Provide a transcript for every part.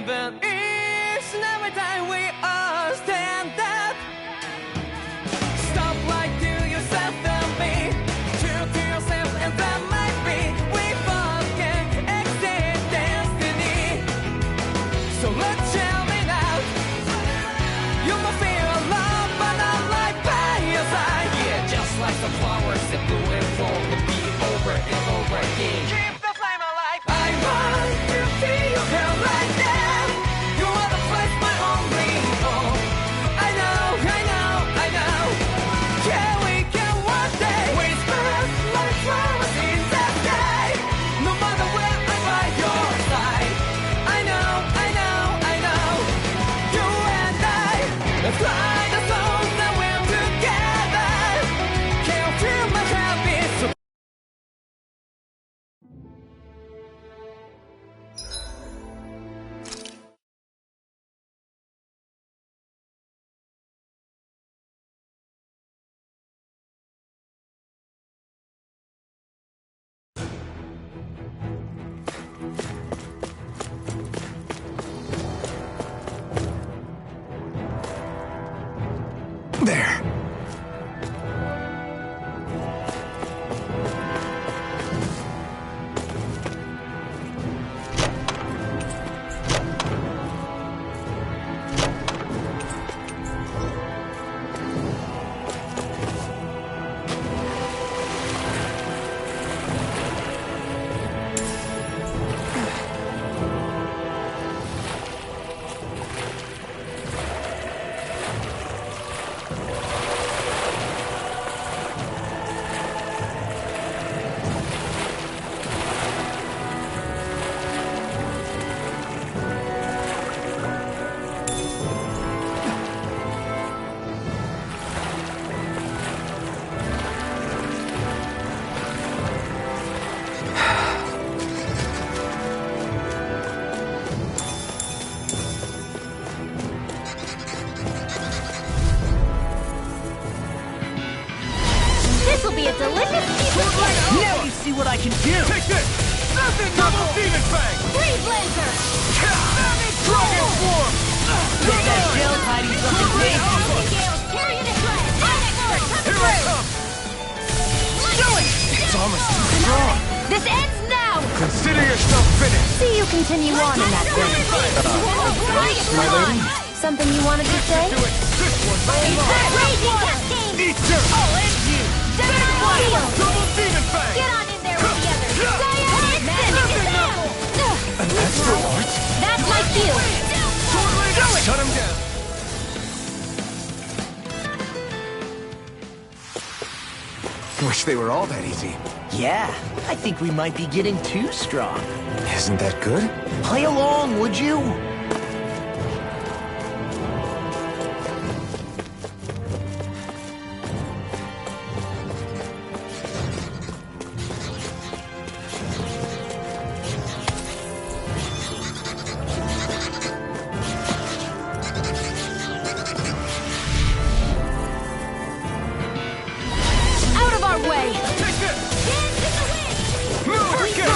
But each and every time we all stand up, stop lying to yourself and be true to yourself, and that might be we both can exceed destiny. So let's tell me now, you must feel love but not like by your side. Yeah, just like the flowers that bloom and fall, the beat over and over again. Keep the flame alive. I want to see you feel like that. You are the place my only home. I know, I know, I know. Yeah, we can one day whisper like flowers in the sky. No matter where I'm by your side. I know, I know, I know. You and I, let's fly the souls that we're together. Can't feel my habits. There. This'll be a delicious piece of cake! Now you see what I can do! Take this! Nothing double demon fang! Free blazer! Dragon swarm! Get that gel hiding something big! Gales, carry it in red! Expert, Here I coming come! through! It's almost too strong! This ends now! Consider yourself finished! See you continue on in that way. My lady? Something you wanted to say? Do it! This one's all mine! Raging cascade! Eat dirt! I'll end you! Double demon fang! Get on in there with the others! An extra art? That's my field! Shut him down! Wish they were all that easy. Yeah, I think we might be getting too strong. Isn't that good? Play along, would you? Out of our way! Take this! Dance in the wind! Move! Work it!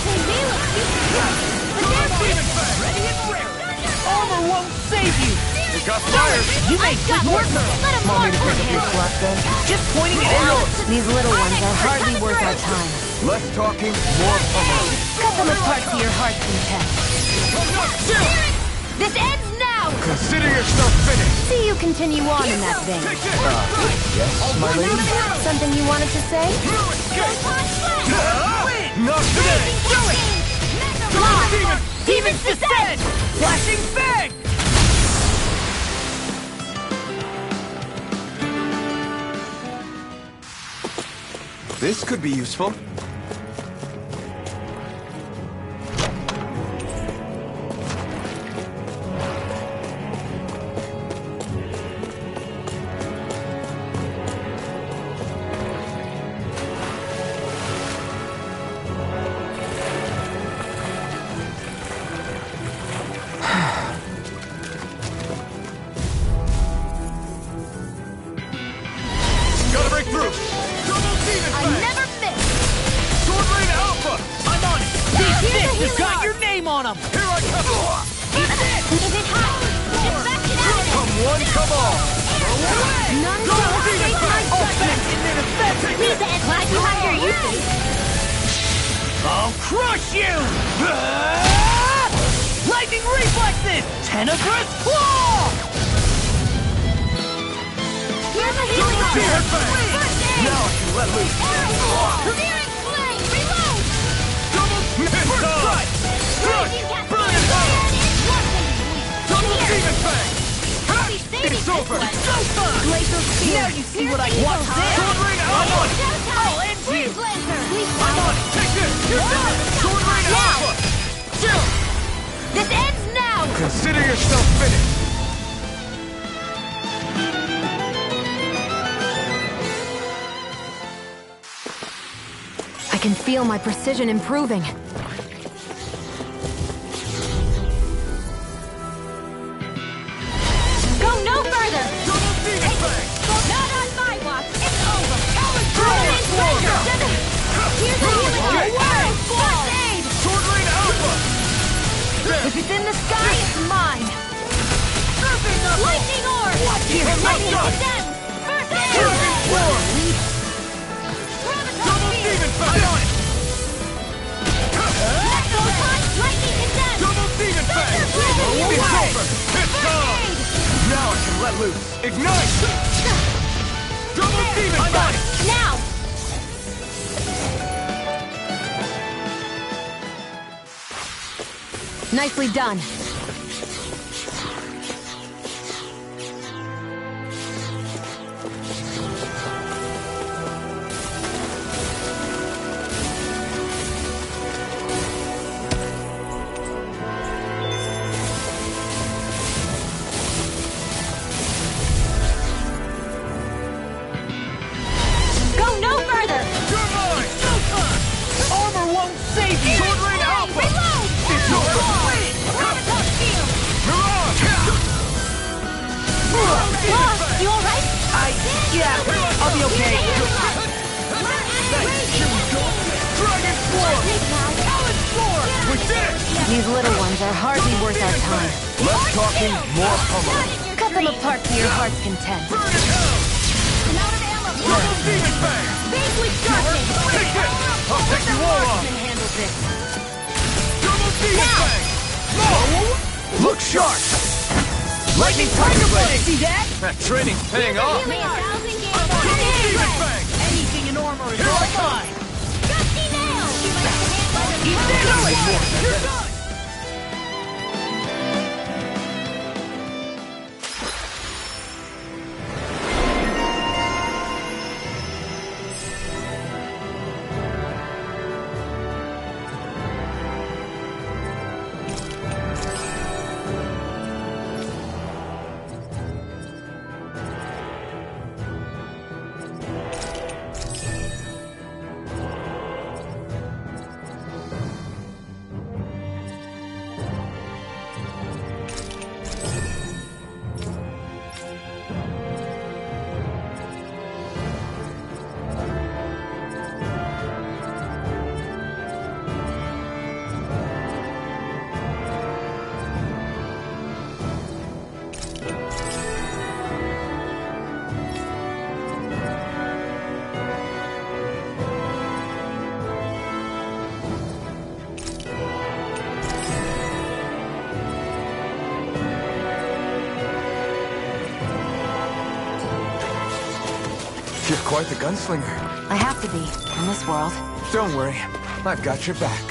They may look stupid, but they're Demon fang! Ready and raring! Armor won't save you! We got fire! You made good work of it! Let him Want me march to pick up your for slack then? Just pointing it out! These little ones are hardly worth our time. Less talking, more fun. Cut them apart to your heart's content. This ends now! Consider yourself finished! See you continue on in that vein. Take this! Yes, my lady? Something you wanted to say? Not today! Do it! Double demon! Demons descend! Flashing fang! This could be useful. I never miss! on him! Here I come! Is it hot? Infection evidence! Come one, come all! None shall escape my judgment! Ineffective! Leave the end right behind your uses! I'll crush you! Lightning reflexes! Tenebrous claw! Here's a healing item! First aid! Now I can let loose! Arrow! Searing flame! Reload! First strike! Raging Burn cascade! it out! And it's working! Double Here! demon fang! I'll be saving It's this over! one! Glacial spear! Now you see what I can do! Sword rain alpha! I'll end you! Freeze Lancer! I'm on it! Take this! You're dead! Sword rain alpha! Chill! This ends now! Consider yourself finished! I can feel my precision improving. Go no further! Double demon fang! Not on my watch! It's over! Permanent pressure! Here's a healing item! First aid! Sword rain alpha! If it's in the sky, it's mine! Lightning orb! Lightning condemned! First aid! Dragon swarm! Double demon fang! Let go time! Lightning condemned! Double demon fang! It's over! It's gone! Now I can let loose! Ignite! Double demon fang! Now! Nicely done. Go no further! You're mine! Armor won't save you! Sword rain alpha! Reload! It's over! Gravitas field! Mirage! Boss, you alright? Yeah, I'll be okay. Dragon swarm! We did it! These little ones are hardly worth our time. Less talking, more pummeling. Cut them apart to your heart's content. Burn it hell! Double demon fang! Face with darkness! Take this! I'll take you all off! Handle this. Double demon fang! Look sharp! Lightning tiger blade! See that? That training's paying off! Double demon fang! Anything in armor is all mine! Gusty nail! You're done! You're quite the gunslinger. I have to be, in this world. Don't worry, I've got your back.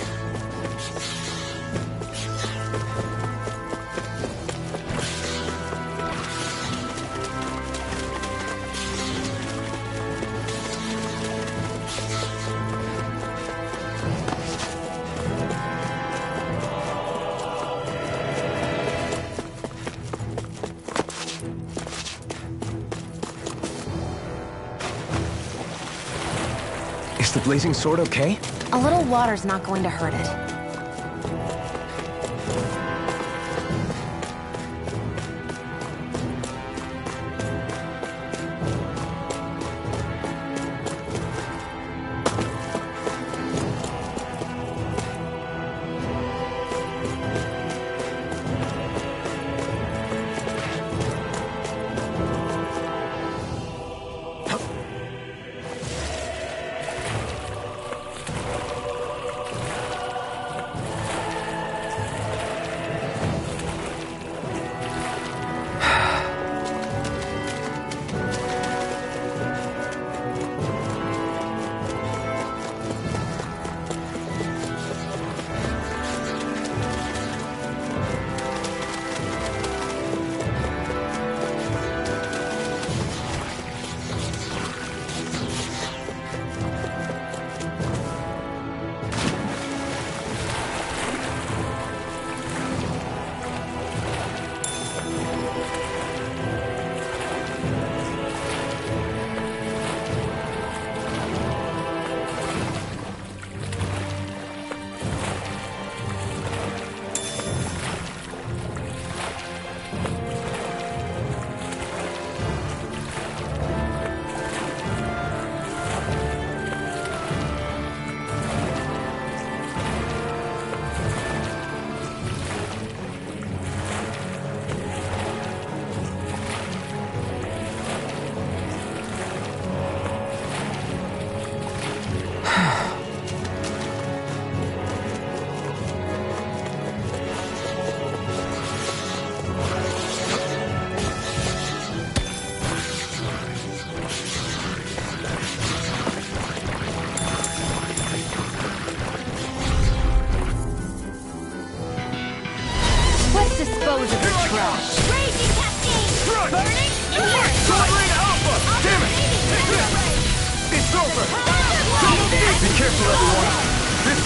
Is the blazing sword okay? A little water's not going to hurt it.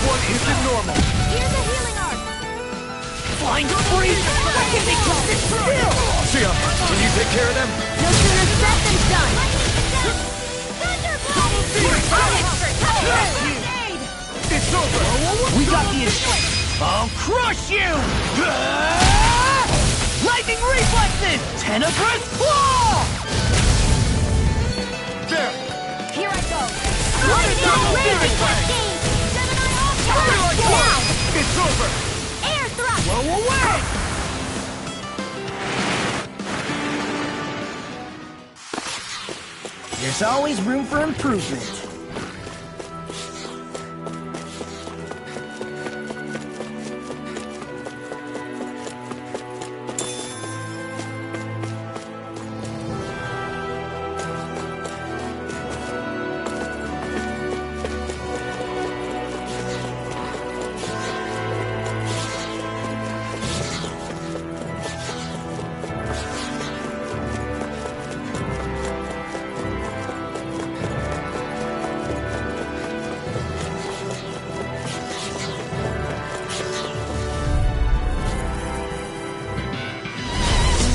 one isn't normal. Here's a healing arc. Flying freeze! Why can't they keep this still? Shia, can you take care of them? No sooner said than done. Thunderbolt! It's over! We got the issue. I'll crush you! Lightning reflexes! Tenebrous claw! There! Here I go. Lightning raging cascade. Gemini all now. It's over! Air thrust. Blow away! There's always room for improvement.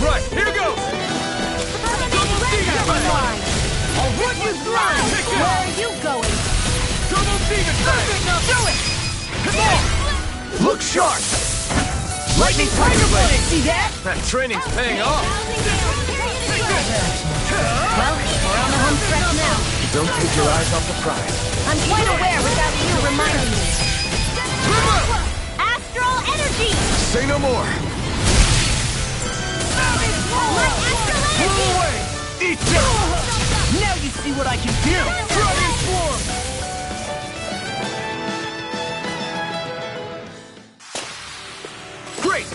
Right, here goes! I'll run you through. Where are you going? Double demon strike! Do it. Come on! Look sharp! Lightning tiger blade! See that? That training's paying off! Well, we're on the home stretch now. Don't take your eyes off the prize. I'm quite aware without you reminding me. River! Astral energy! Say no more! My astral Pull energy! away! Eat ya! Now you see what I can do! Dragon Swarm! Great!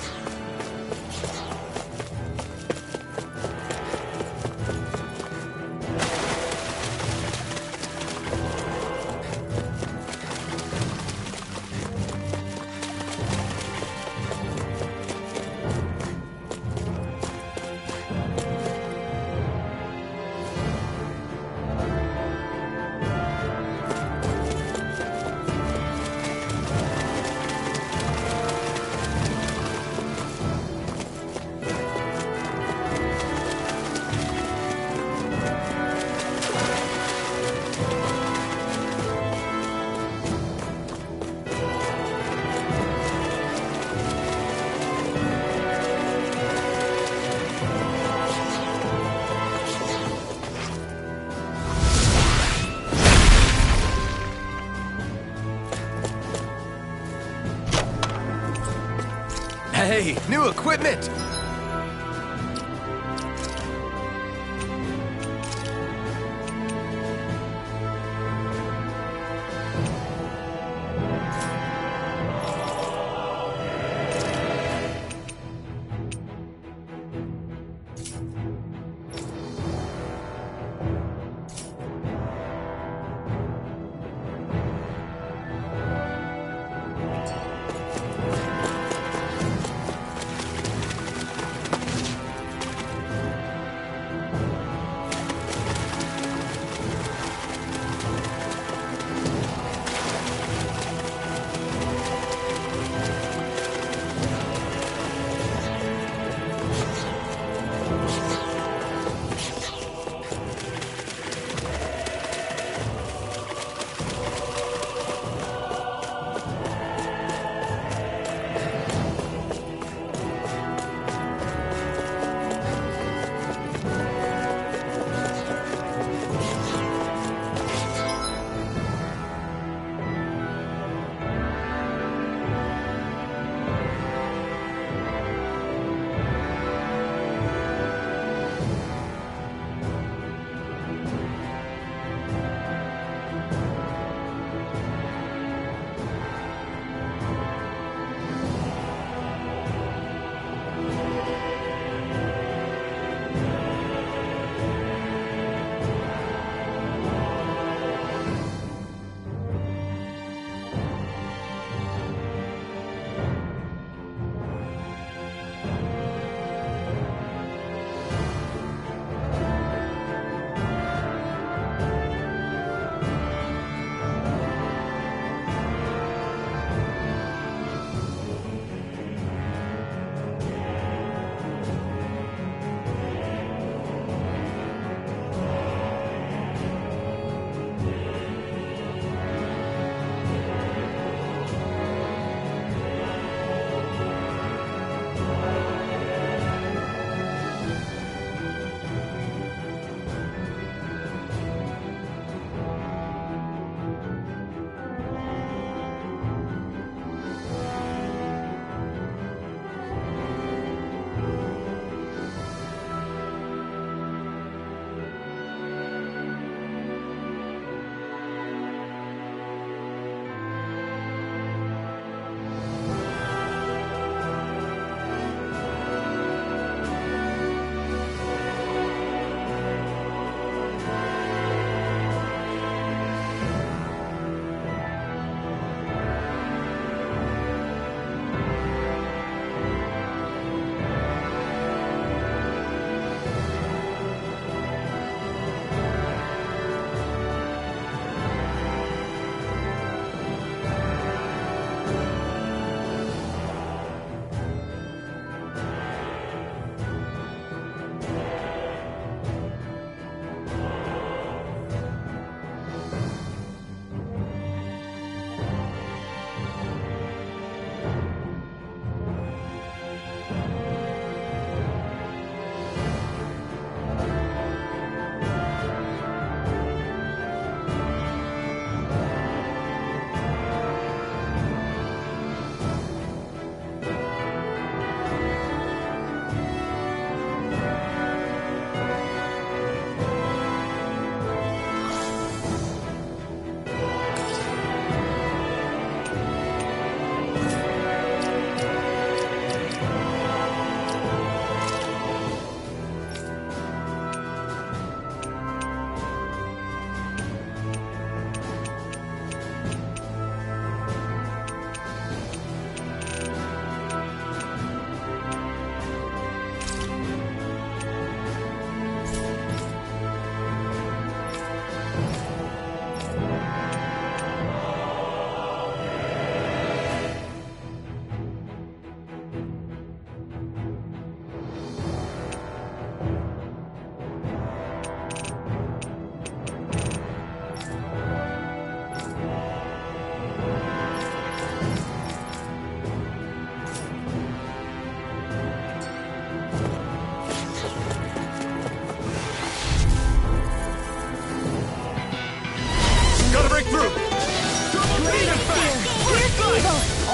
Hey, new equipment!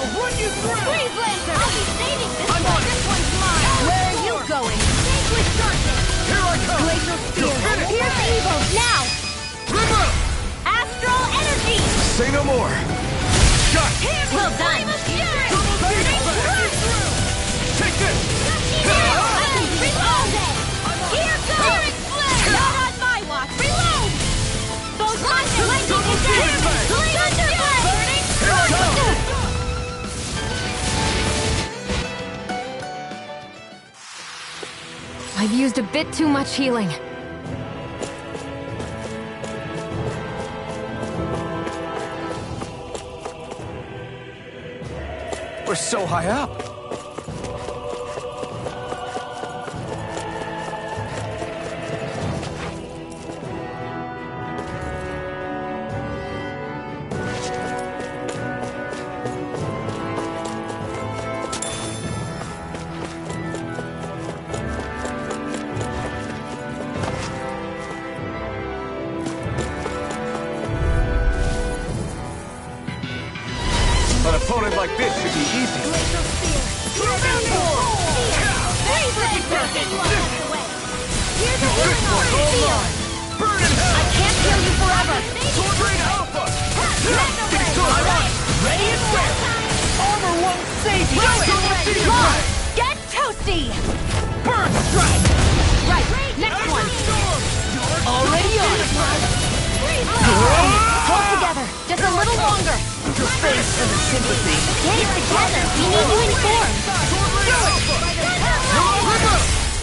I'll run you through! Freeze Lancer! I'll be saving this I'm one! on it. This one's mine! Where are you going? Stay with darkness! Here I come! Glacial Spear! Here's the evils! Now! Remember! Astral Energy! Say no more! Shot! Well done! Take this! I can reach all day! Here goes! Not on my watch! Reload! Photon lightning is ahead! Thunderblade! I've used a bit too much healing. We're so high up! An opponent like this should be easy. Burn in hell! I can't kill you forever! Sword Rain Alpha! Ready and where? Armor won't save you! Get toasty! Burn strike! Right, next one! Already on it! Hold together, just a little longer! Your face and the sympathy. Get it together, we need you informed!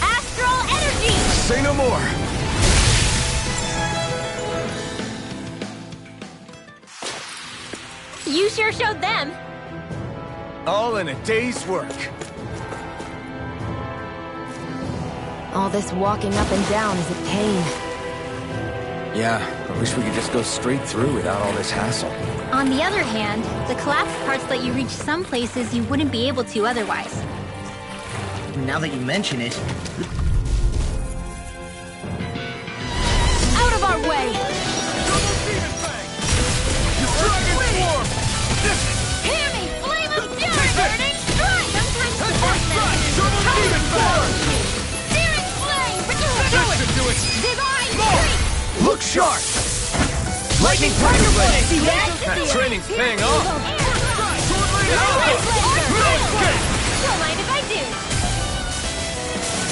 Astral Energy! Say no more! You sure showed them! All in a day's work. All this walking up and down is a pain. Yeah, I wish we could just go straight through without all this hassle. On the other hand, the collapsed parts let you reach some places you wouldn't be able to otherwise. Now that you mention it, Out of our way! Hear me! Flame of fury! Burning strike! Sometimes Searing flame! Divine streak! Look sharp! lightning tiger blade. See that? That training's paying off! Don't mind if I do.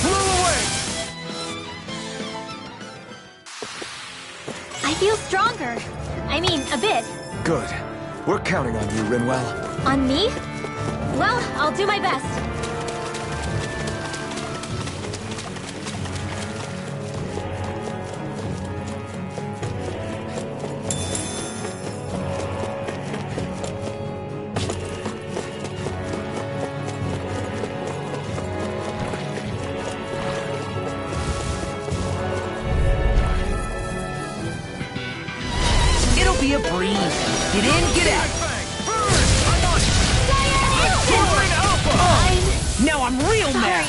Blow away! I feel stronger. I mean, a bit. Good. We're counting on you, Rinwell. On me? Well, I'll do my best. It'll be a breeze. Get in, get out. Now I'm real mad.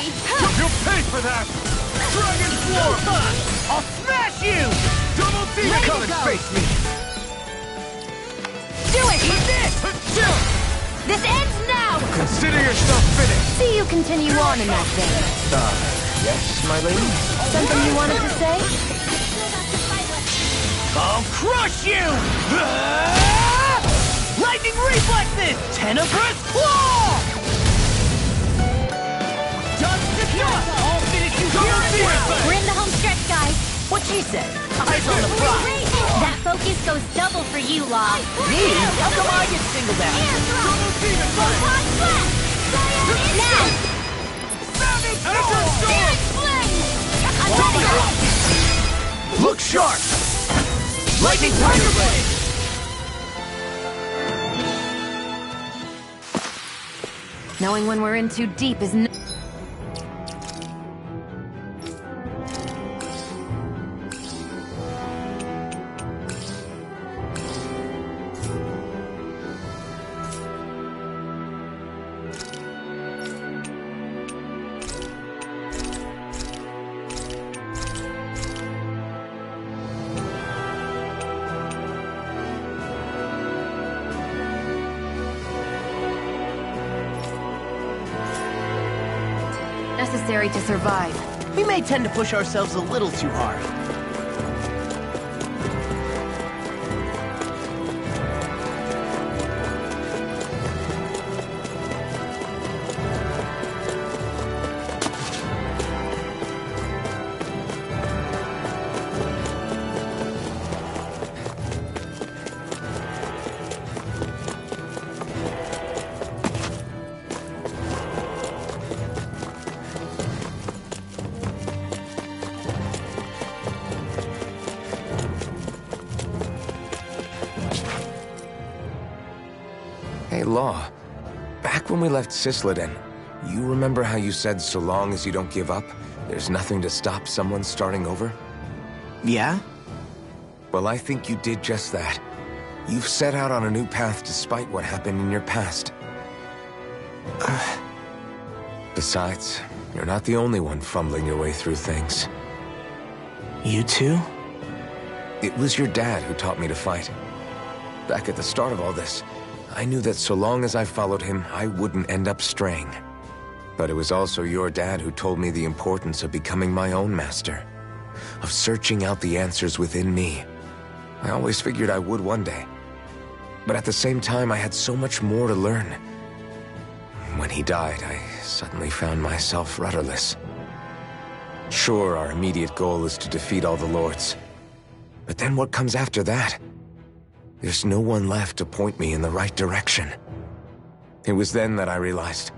You'll pay for that! Dragon Swarm! I'll smash you. Double demon! Come and face me! Do it! Eat this. This ends now! Consider yourself finished! See you continue on in that vein. Yes, my lady? Something you wanted to say? I'll crush you. Lightning reflexes. Tenebrous claw. Dust to dust. I'll finish you here. We're in the home stretch, guys. What she said. Eyes on the prize. That focus goes double for you, Law. Me? How come I get singled out? Photon blast! Now! Searing flame! I'm ready! Look sharp! Lightning tiger blade. Knowing when we're in too deep is no... necessary to survive. We may tend to push ourselves a little too hard. Hey, Law. Back when we left Cisleden, you remember how you said so long as you don't give up, there's nothing to stop someone starting over? Yeah? Well, I think you did just that. You've set out on a new path despite what happened in your past. Besides, you're not the only one fumbling your way through things. You too? It was your dad who taught me to fight. Back at the start of all this, I knew that so long as I followed him, I wouldn't end up straying. But it was also your dad who told me the importance of becoming my own master, of searching out the answers within me. I always figured I would one day. But at the same time, I had so much more to learn. When he died, I suddenly found myself rudderless. Sure, our immediate goal is to defeat all the lords. But then what comes after that? There's no one left to point me in the right direction. It was then that I realized,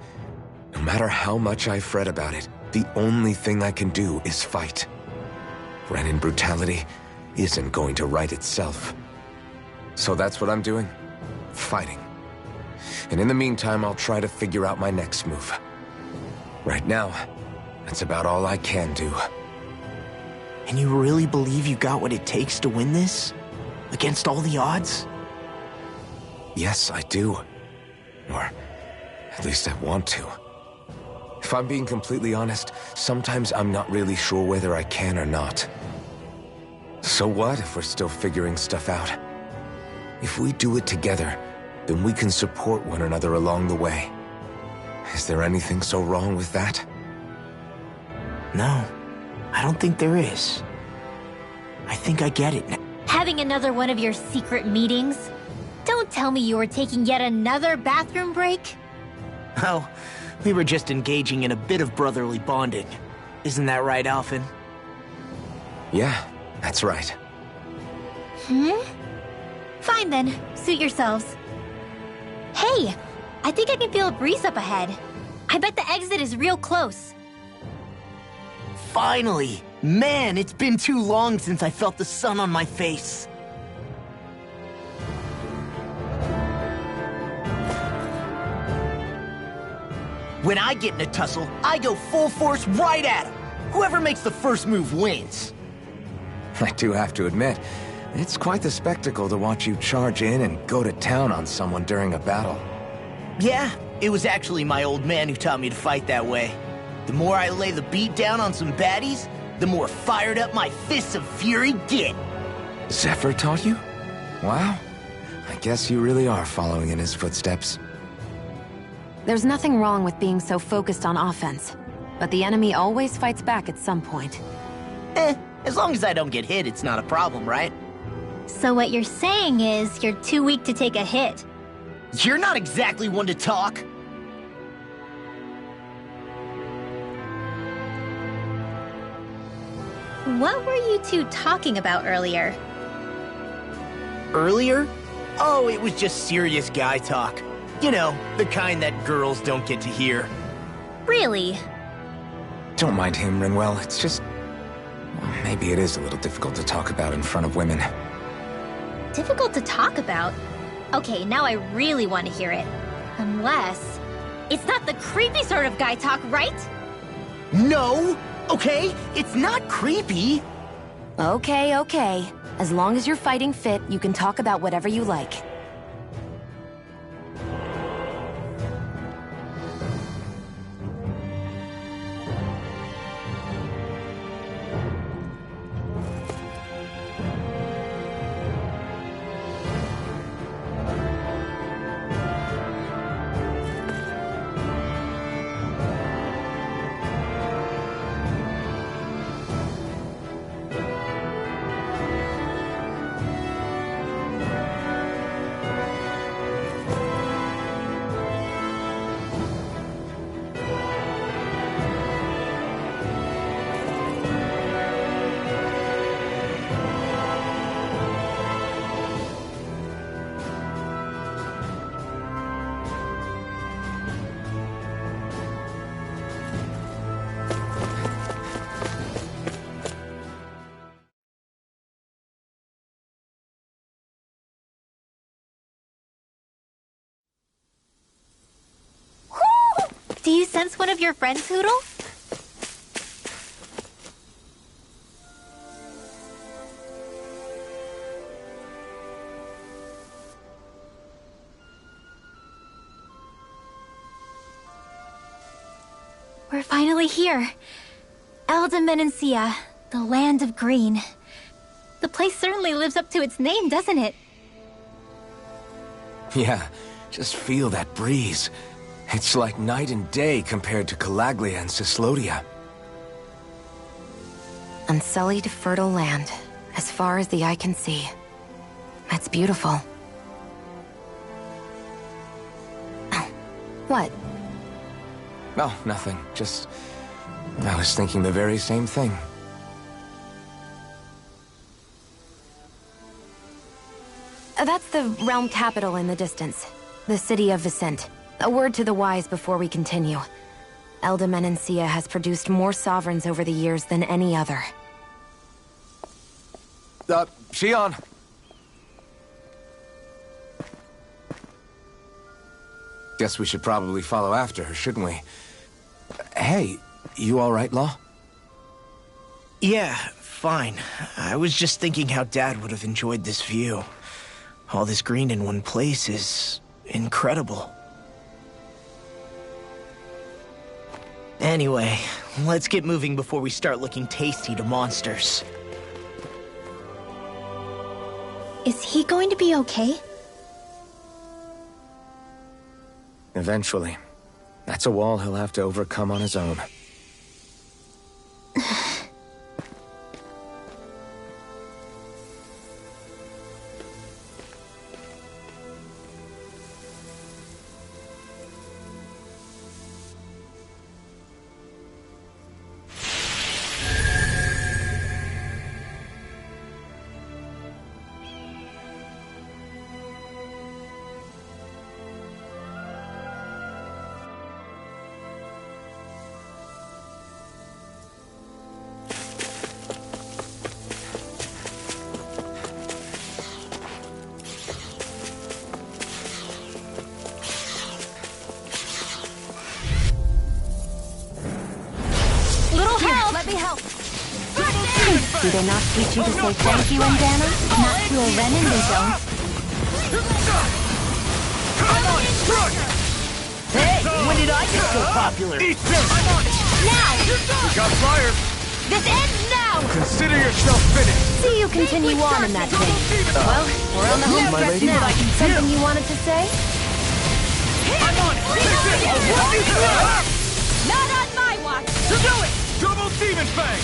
no matter how much I fret about it, the only thing I can do is fight. Renin brutality isn't going to right itself. So that's what I'm doing. Fighting. And in the meantime, I'll try to figure out my next move. Right now, that's about all I can do. And you really believe you got what it takes to win this? Against all the odds? Yes, I do. Or at least I want to. If I'm being completely honest, sometimes I'm not really sure whether I can or not. So what if we're still figuring stuff out? If we do it together, then we can support one another along the way. Is there anything so wrong with that? No, I don't think there is. I think I get it now. Having another one of your secret meetings? Don't tell me you were taking yet another bathroom break? Oh, we were just engaging in a bit of brotherly bonding. Isn't that right, Alphen? Yeah, that's right. Fine then, suit yourselves. Hey, I think I can feel a breeze up ahead. I bet the exit is real close. Finally! Man, it's been too long since I felt the sun on my face. When I get in a tussle, I go full force right at him. Whoever makes the first move wins. I do have to admit, it's quite the spectacle to watch you charge in and go to town on someone during a battle. Yeah, it was actually my old man who taught me to fight that way. The more I lay the beat down on some baddies, the more fired up my fists of fury get. Zephyr taught you? Wow. I guess you really are following in his footsteps. There's nothing wrong with being so focused on offense, but the enemy always fights back at some point. As long as I don't get hit, it's not a problem, right? So what you're saying is you're too weak to take a hit. You're not exactly one to talk. What were you two talking about earlier? Earlier? Oh, it was just serious guy talk. You know, the kind that girls don't get to hear. Really? Don't mind him, Rinwell. It's just... well, maybe it is a little difficult to talk about in front of women. Difficult to talk about? Okay, now I really want to hear it. Unless... it's not the creepy sort of guy talk, right? No! Okay? It's not creepy! Okay, okay. As long as you're fighting fit, you can talk about whatever you like. Do you sense one of your friends, Hoodle? We're finally here. Elda the land of green. The place certainly lives up to its name, doesn't it? Yeah, just feel that breeze. It's like night and day compared to Calaglia and Cyslodia. Unsullied, fertile land, as far as the eye can see. That's beautiful. Oh, what? Oh, nothing. Just... I was thinking the very same thing. That's the realm capital in the distance. The city of Vicent. A word to the wise before we continue. Elda Menancia has produced more sovereigns over the years than any other. Shion! Guess we should probably follow after her, shouldn't we? Hey, you alright, Law? Yeah, fine. I was just thinking how Dad would have enjoyed this view. All this green in one place is incredible. Anyway, let's get moving before we start looking tasty to monsters. Is he going to be okay? Eventually. That's a wall he'll have to overcome on his own. Do they not teach you to say thank you, Indana? Not to a Renin, they don't. Hey, when did I get so popular? Eat this! I'm on it! Now! We got fire! This ends now! Consider yourself finished! See you continue on in that vein. Well, we're on the home stretch now. Something you wanted to say? I'm on it! Take this! I'll walk you through! Not on my watch! To do it! Double Demon Fang!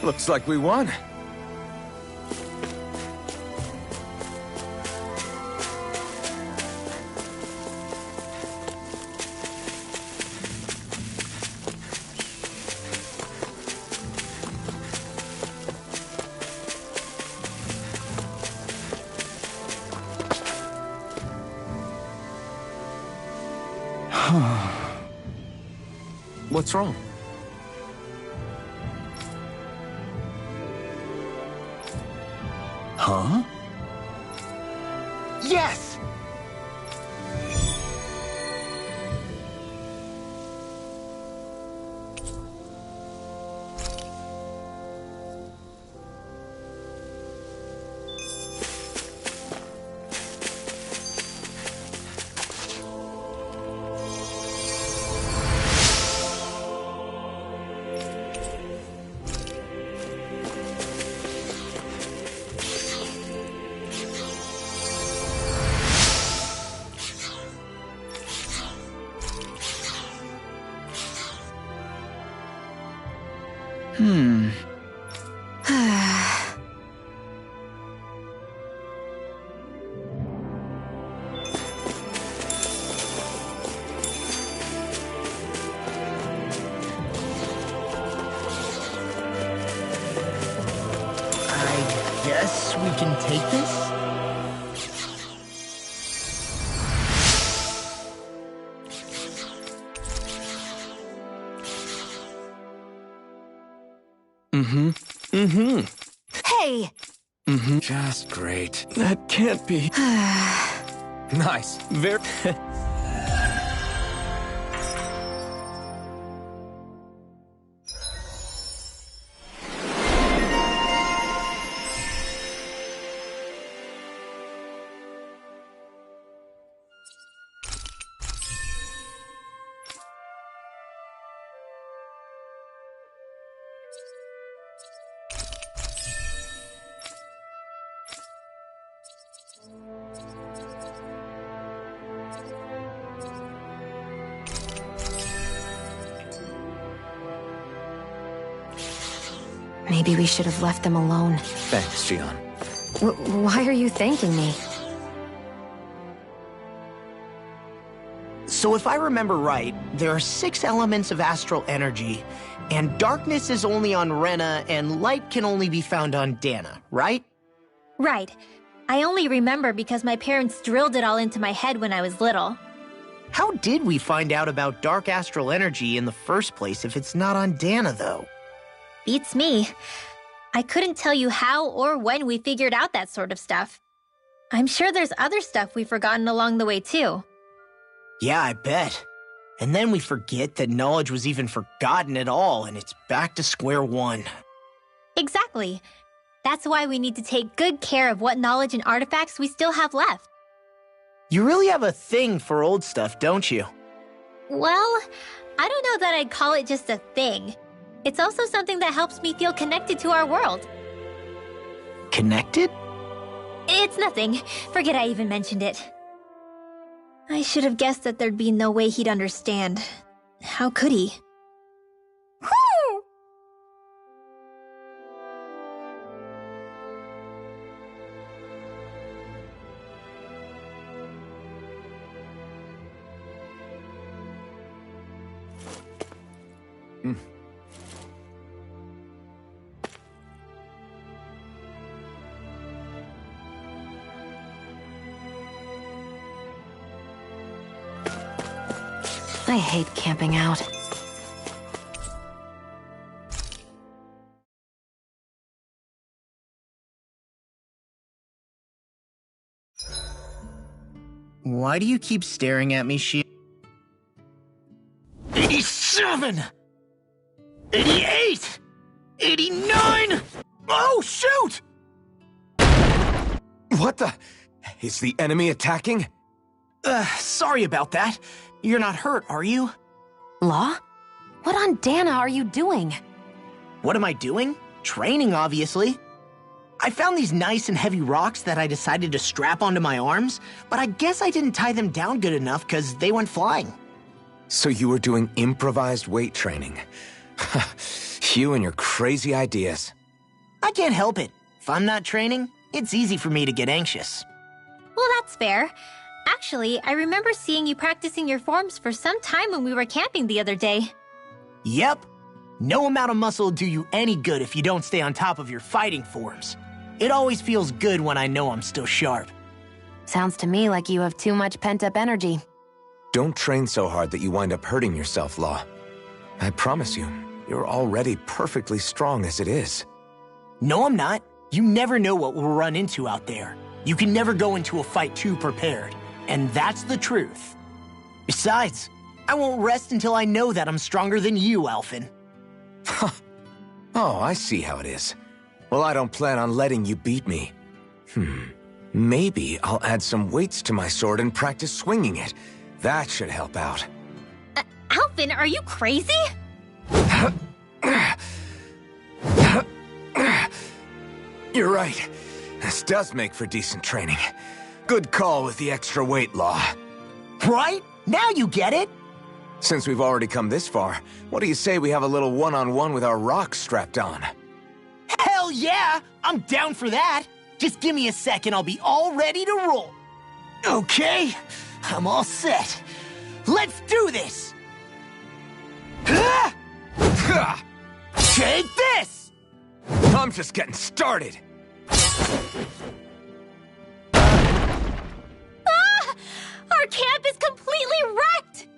Looks like we won. What's wrong? Huh? Yes! I guess we can take this? Hey! Just great. That can't be. Nice. Very... Maybe we should have left them alone. Thanks, Xion. Why are you thanking me? So if I remember right, there are 6 elements of astral energy, and darkness is only on Rena, and light can only be found on Dana, right? Right. I only remember because my parents drilled it all into my head when I was little. How did we find out about dark astral energy in the first place if it's not on Dana, though? Beats me. I couldn't tell you how or when we figured out that sort of stuff. I'm sure there's other stuff we've forgotten along the way, too. Yeah, I bet. And then we forget that knowledge was even forgotten at all, and it's back to square one. Exactly. That's why we need to take good care of what knowledge and artifacts we still have left. You really have a thing for old stuff, don't you? Well, I don't know that I'd call it just a thing. It's also something that helps me feel connected to our world. Connected? It's nothing. Forget I even mentioned it. I should have guessed that there'd be no way he'd understand. How could he? I hate camping out. Why do you keep staring at me, Shi? 87! 88! 89! Oh, shoot! What the... Is the enemy attacking? Sorry about that. You're not hurt, are you? Law? What on Dana are you doing? What am I doing? Training, obviously. I found these nice and heavy rocks that I decided to strap onto my arms, but I guess I didn't tie them down good enough because they went flying. So you were doing improvised weight training. You and your crazy ideas. I can't help it. If I'm not training, it's easy for me to get anxious. Well, that's fair. Actually, I remember seeing you practicing your forms for some time when we were camping the other day. Yep. No amount of muscle will do you any good if you don't stay on top of your fighting forms. It always feels good when I know I'm still sharp. Sounds to me like you have too much pent-up energy. Don't train so hard that you wind up hurting yourself, Law. I promise you, you're already perfectly strong as it is. No, I'm not. You never know what we'll run into out there. You can never go into a fight too prepared. And that's the truth. Besides, I won't rest until I know that I'm stronger than you, Alphen. Oh, I see how it is. Well, I don't plan on letting you beat me. Maybe I'll add some weights to my sword and practice swinging it. That should help out. Alphen, are you crazy? You're right. This does make for decent training. Good call with the extra weight, Law. Right? Now you get it! Since we've already come this far, what do you say we have a little one-on-one with our rocks strapped on? Hell yeah! I'm down for that! Just give me a second, I'll be all ready to roll. Okay, I'm all set. Let's do this! Take this! I'm just getting started. Our camp is completely wrecked!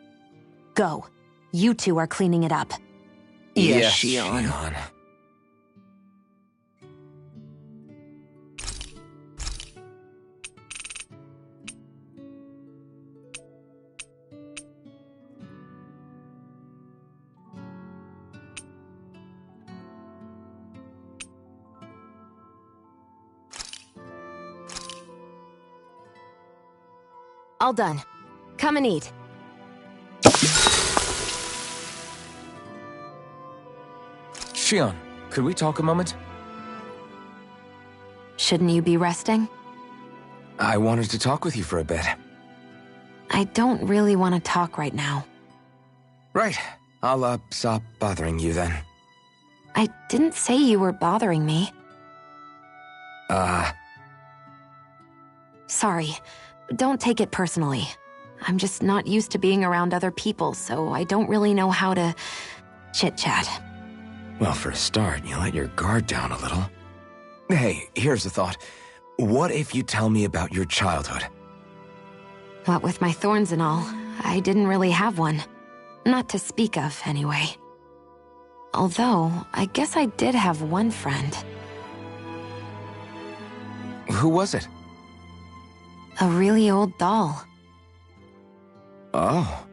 Go. You two are cleaning it up. Yes, Xion. All done. Come and eat. Shion, could we talk a moment? Shouldn't you be resting? I wanted to talk with you for a bit. I don't really want to talk right now. Right. I'll, stop bothering you then. I didn't say you were bothering me. Sorry. Don't take it personally. I'm just not used to being around other people, so I don't really know how to chit-chat. Well, for a start, you let your guard down a little. Hey, here's a thought. What if you tell me about your childhood? What with my thorns and all, I didn't really have one. Not to speak of, anyway. Although, I guess I did have one friend. Who was it? A really old doll. Oh.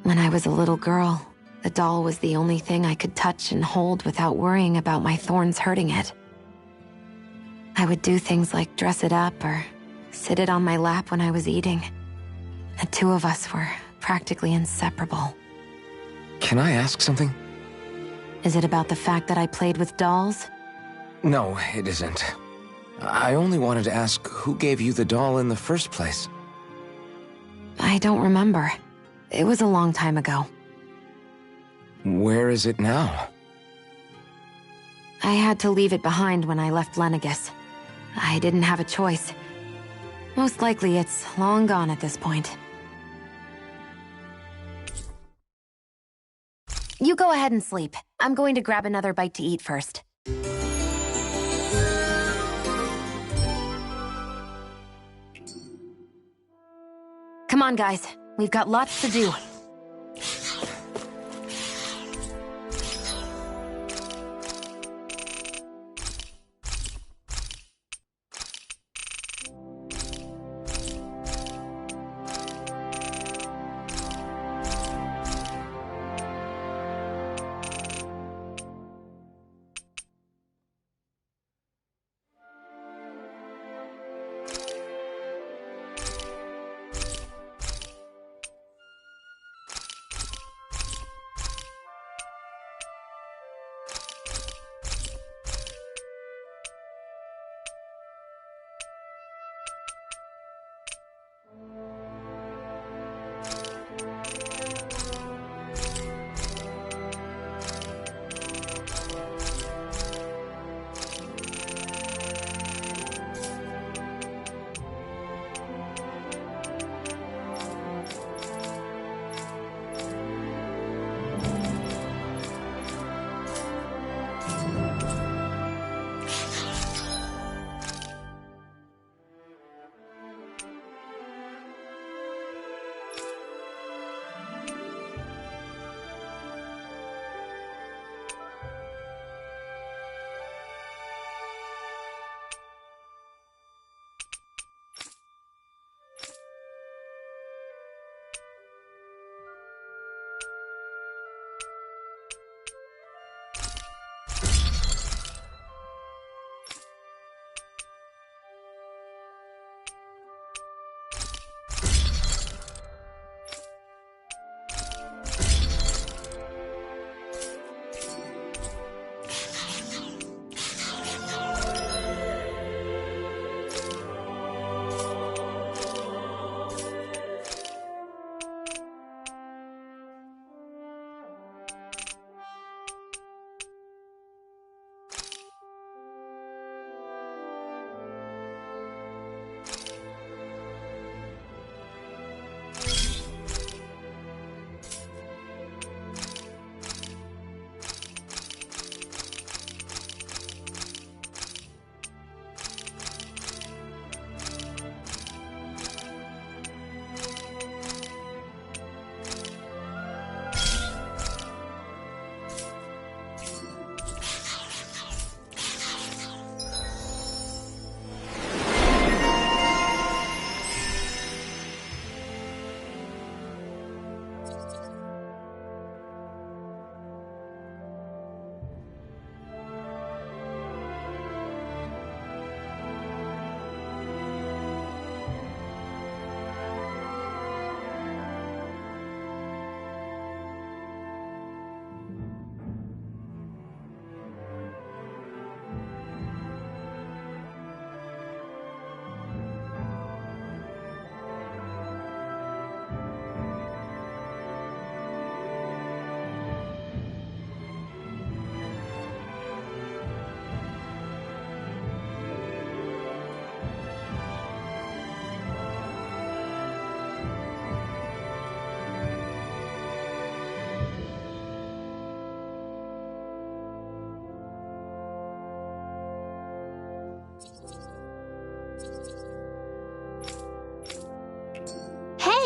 When I was a little girl, the doll was the only thing I could touch and hold without worrying about my thorns hurting it. I would do things like dress it up or sit it on my lap when I was eating. The two of us were practically inseparable. Can I ask something? Is it about the fact that I played with dolls? No, it isn't. I only wanted to ask who gave you the doll in the first place. I don't remember. It was a long time ago. Where is it now? I had to leave it behind when I left Lenegus. I didn't have a choice. Most likely it's long gone at this point. You go ahead and sleep. I'm going to grab another bite to eat first. Come on, guys. We've got lots to do.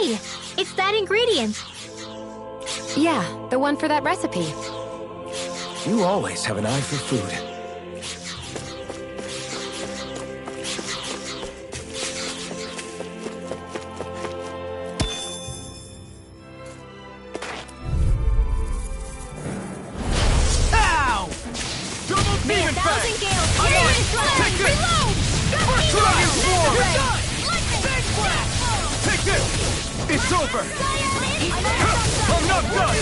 Hey, it's that ingredient. Yeah, the one for that recipe. You always have an eye for food. Ow! Double team in fact! Thousand Gales, I'm here on. it is, Take this! reload! Dragon Swarm! Lightning! Big blast! Take this! It's over! I'm not done!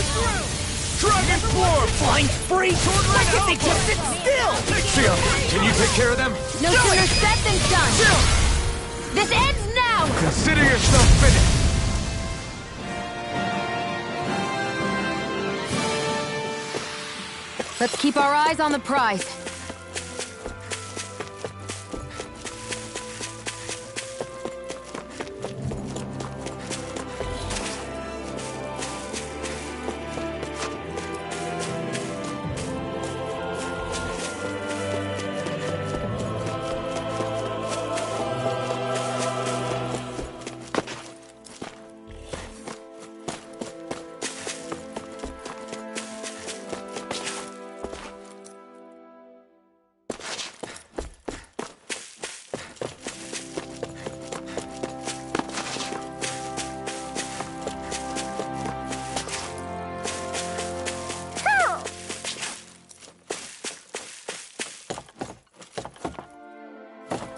Dragon Swarm! Flying free! Why can't they just sit still? Xion, can you take care of them? No sooner said than done. This ends now! Consider yourself finished! Let's keep our eyes on the prize.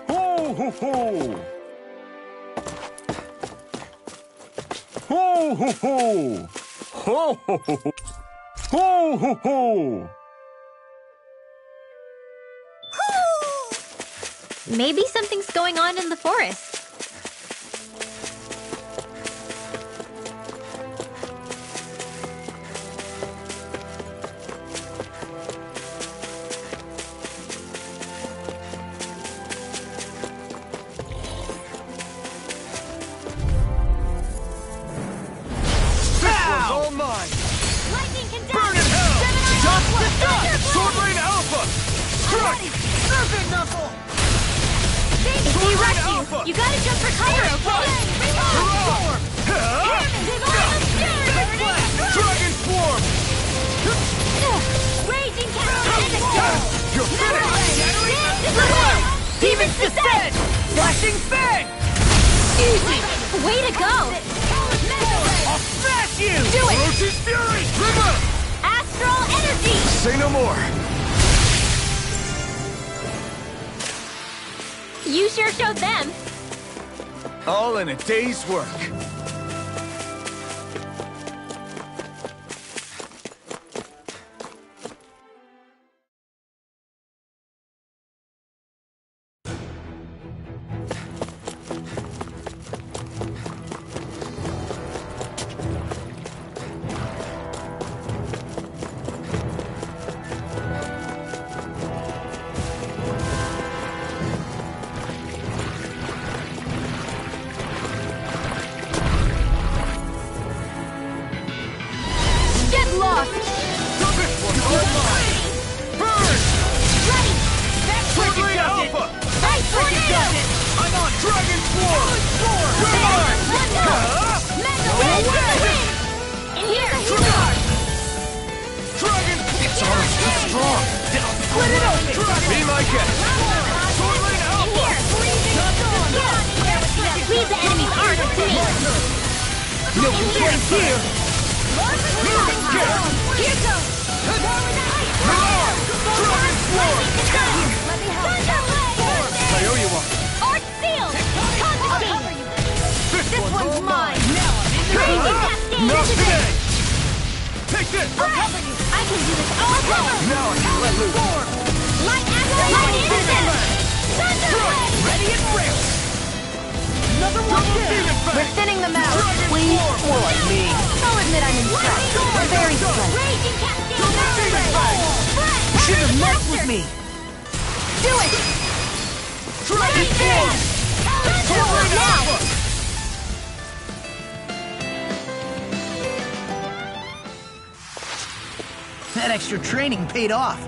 Ho ho ho! Ho ho ho! Ho ho ho! Ho ho ho! Maybe something's going on in the forest. One's all mine! Lightning can Burn in hell! Dust to dust! Sword Rain Alpha! Strike! Serpent knuckle! If he rushed Alpha! you gotta jump for cover, okay? Hurrah! Big blast! Dragon Swarm! Raging Cascade! You're finished! Demon's Descent! Flashing fang! Easy! Way to go! I'll smash you! Do it! Ferocious Fury! River! Astral Energy! Say no more. You sure showed them. All in a day's work. Get lost! This one's all mine! Burn! Ready! Sword Rain Alpha! Hey, tornado! I'm on Dragon Swarm! River! Mega Wave for the win! In here! Dragon! It's almost too strong. Split it open! Be my guest! Sword Rain In Alpha! here! Leave the enemy's arc to me! No complaints here! Here goes! Dragon Swarm! Thunderblade! I owe you one. Arc sealed! Confiscate! This One's mine! Not today! Take this! I can do this all power! Now I can let loose. Light Astral Instant! Thunderblade! Ready and race! Another one down! We're thinning them out. Please, more like me. I'll admit I'm impressed. We're very slow. Raging Cascade! You should have messed with me! Do it! Dragon Swarm! Sword Rain Alpha! That extra training paid off.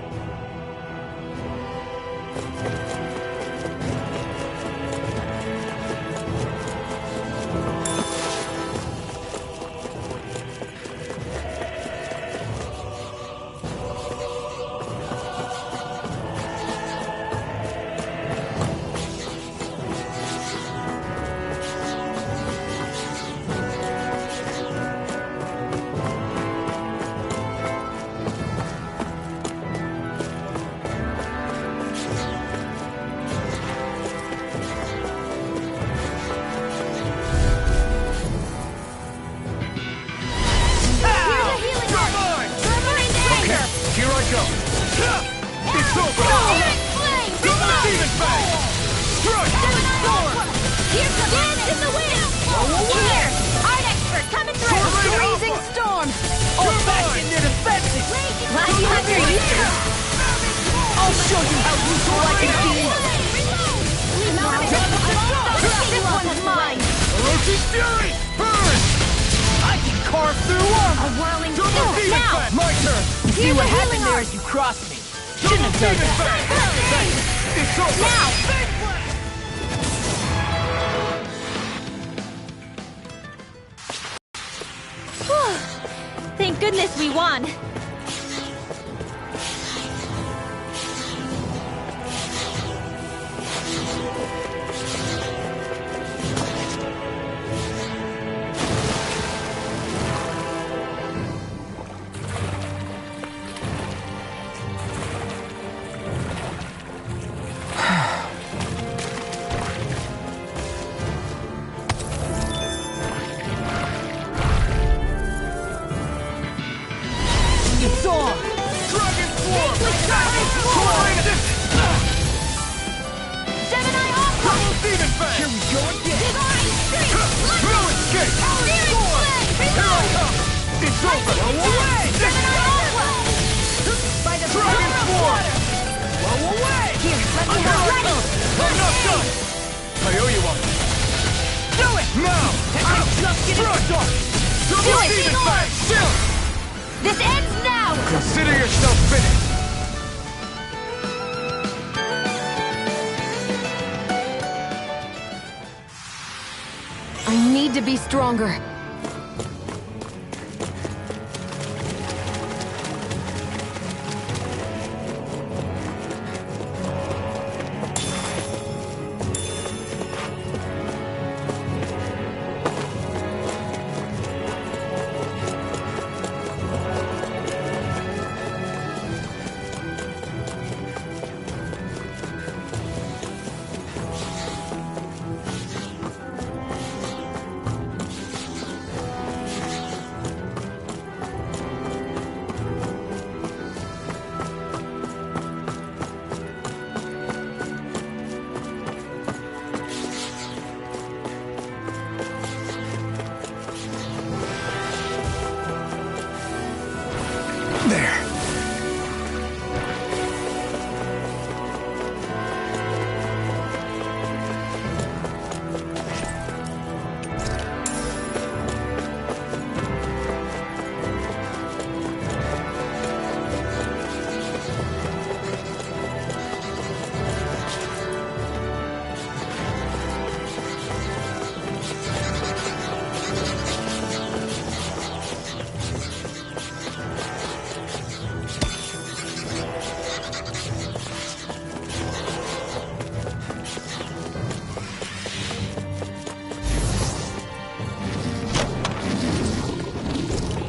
Dance in the wind! Here! Art expert coming through! Freezing storm! All back in their defenses! Glad you have your uses! I'll show you how useful I can be! This one's mine! Orochi's Fury! Burn! I can carve through armor! A whirling Double storm! demon Now! fang! My turn! See what happened there as you crossed me. Shouldn't have done Demon that. fang! It's over! Now! Thank goodness we won! It's on! Dragon Swarm! Gemini Aqua! Double demon fang! Here we go again! Divine Streak! No escape! Spirit Flame! Here I come! It's over! Away! Gemini Aqua! By the Dragon power of Swarm! water! Blow away! Here, let me I'm help. ready. I'm not done! I owe you one. Do it! Now! I'm just getting started! Double it, demon Igor! fang! Still! This ends now! Consider yourself finished! I need to be stronger. There.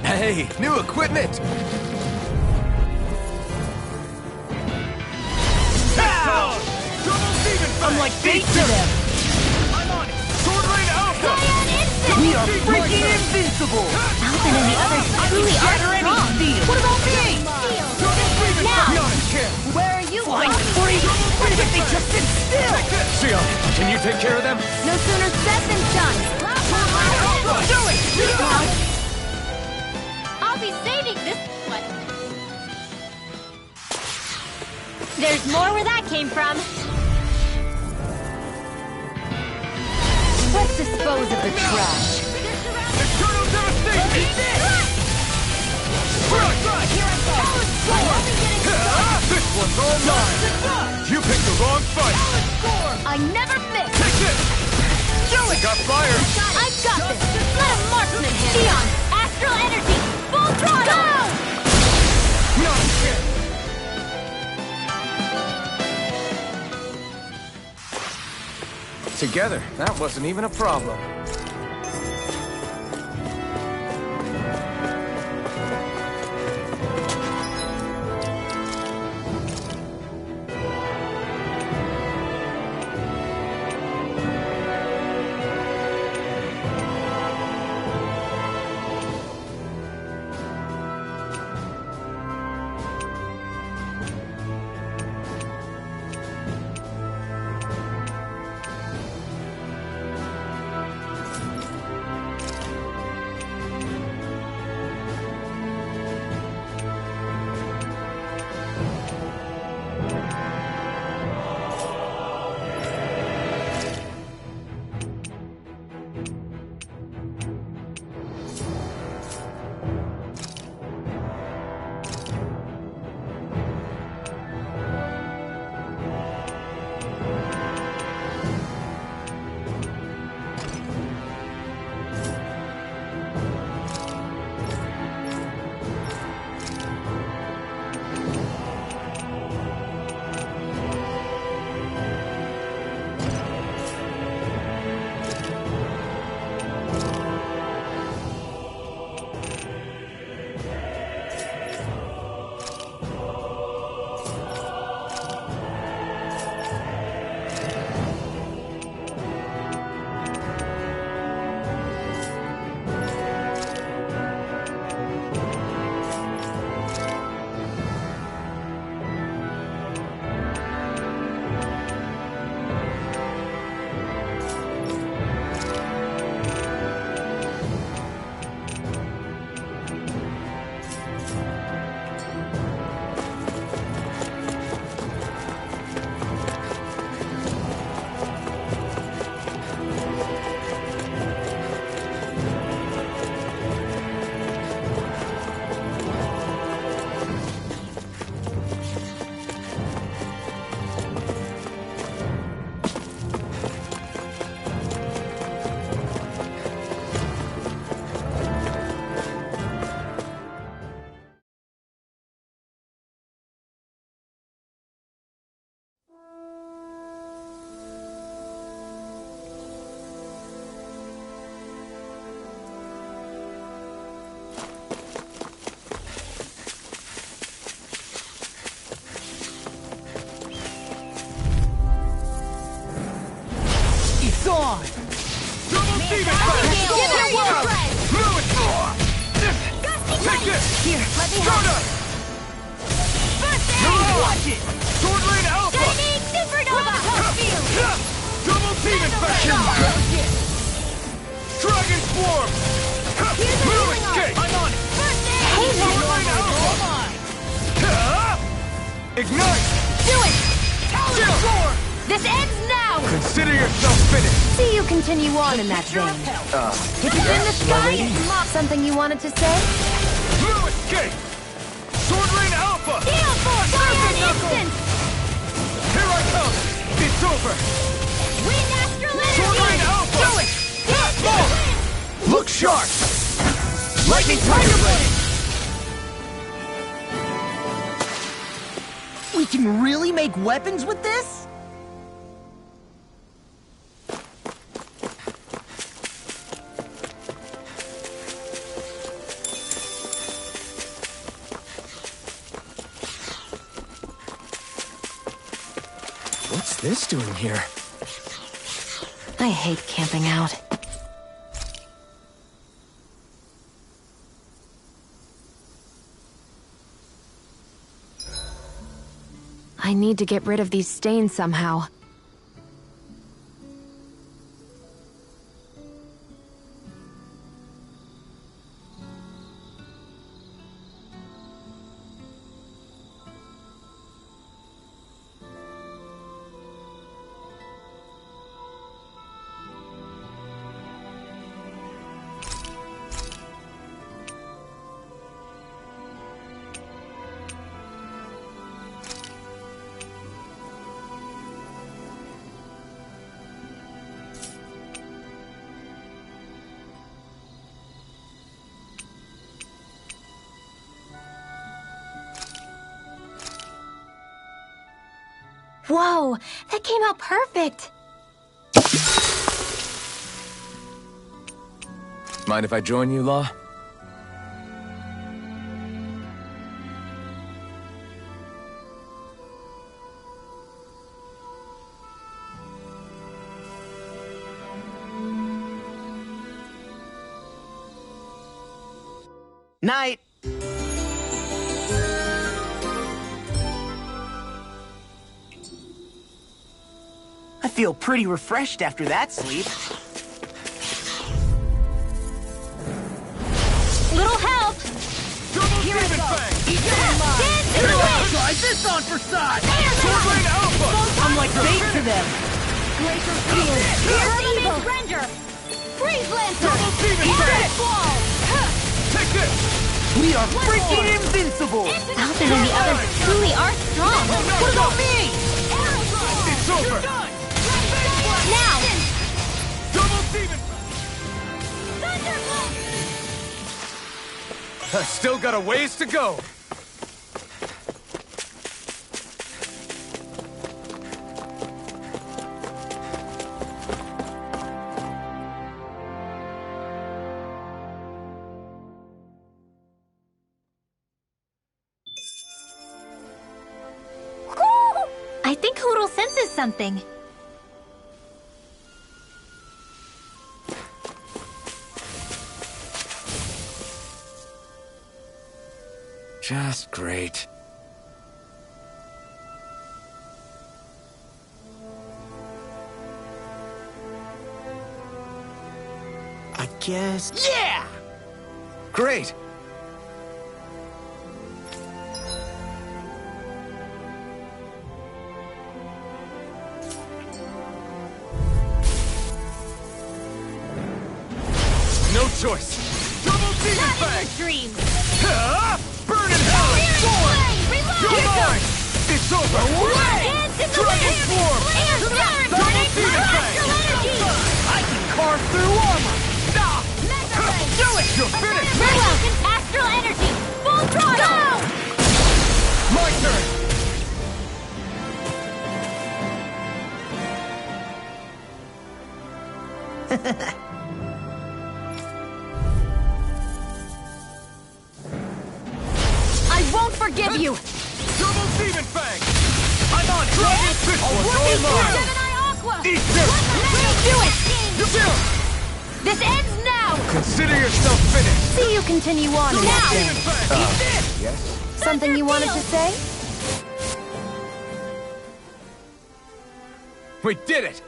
Hey, new equipment! I'm like bait to them! I'm on it! Sword Rain Alpha! Cyan Instant! We are freaking invincible! Alphen and the others truly are strong! Steel. What about me? Now! Beyond care! Where are you Flying from? free! What if they just sit still? Sion, can you take care of them? No sooner said than done! Do it! I'll be saving this one! There's more where that came from! Let's dispose of the trash. Eternal devastation! This one's all mine! You picked the wrong fight! I never miss! Take this! Got fire! I got this! Let a marksman handle it! Sion, astral energy! Full throttle! Beyond care! Together, that wasn't even a problem. Stunner! Watch it! Sword Lane Alpha! Shining Supernova! Double Demon Faction! Dragon Swarm! Blue Escape! I'm on it! Hey, Sword man! Lane Alpha! Ignite! Do it! Chill! This ends now! Consider yourself finished! See you continue on in that vein. If it's in the sky, something you wanted to say? Blue Escape! Sword Lane Alpha! Heal Force! Fire instant! Here I come! It's over! Wind Astral Sword Lane Energy! Alpha! Do it! Look sharp! Lightning Tiger Blade! We can really make weapons with this? What's this doing here? I hate camping out. I need to get rid of these stains somehow. Whoa, that came out perfect. Mind if I join you, Law? Night. I feel pretty refreshed after that sleep. Little help! Double Demon Fang! Dance in the wind! Try this on for size! Sword Lane Alpha! I'm like bait to them. Glacier Field! Permanent Render! Freeze Lancer! Double Demon Fang! Wall! Take this! We are freaking invincible! Alpha and the others truly are strong! What about me? It's over! Now! Double Demon Thunderbolt! I still got a ways to go! I think Hoodle senses something. Just great. I guess... Yeah! Great! No choice! Double Demon Fang! Dream! Burn in hell and sword! Reload! You're mine! It's over! Dance in the Dragon wind! Swarm! Air Guard! Double Demon Fang! Astral Energy! I can carve through armor! Mega Ray! Do it! You're finished! Welcome Astral Energy! Full throttle! Go! My turn! I won't forgive you! Double Demon Fang! I'm on it! Dragon Fist was all mine! Gemini Aqua! Eat this! Do it! Chill! This ends now! Consider yourself finished! See you continue on in that vein. Yes? Something you wanted to say? We did it!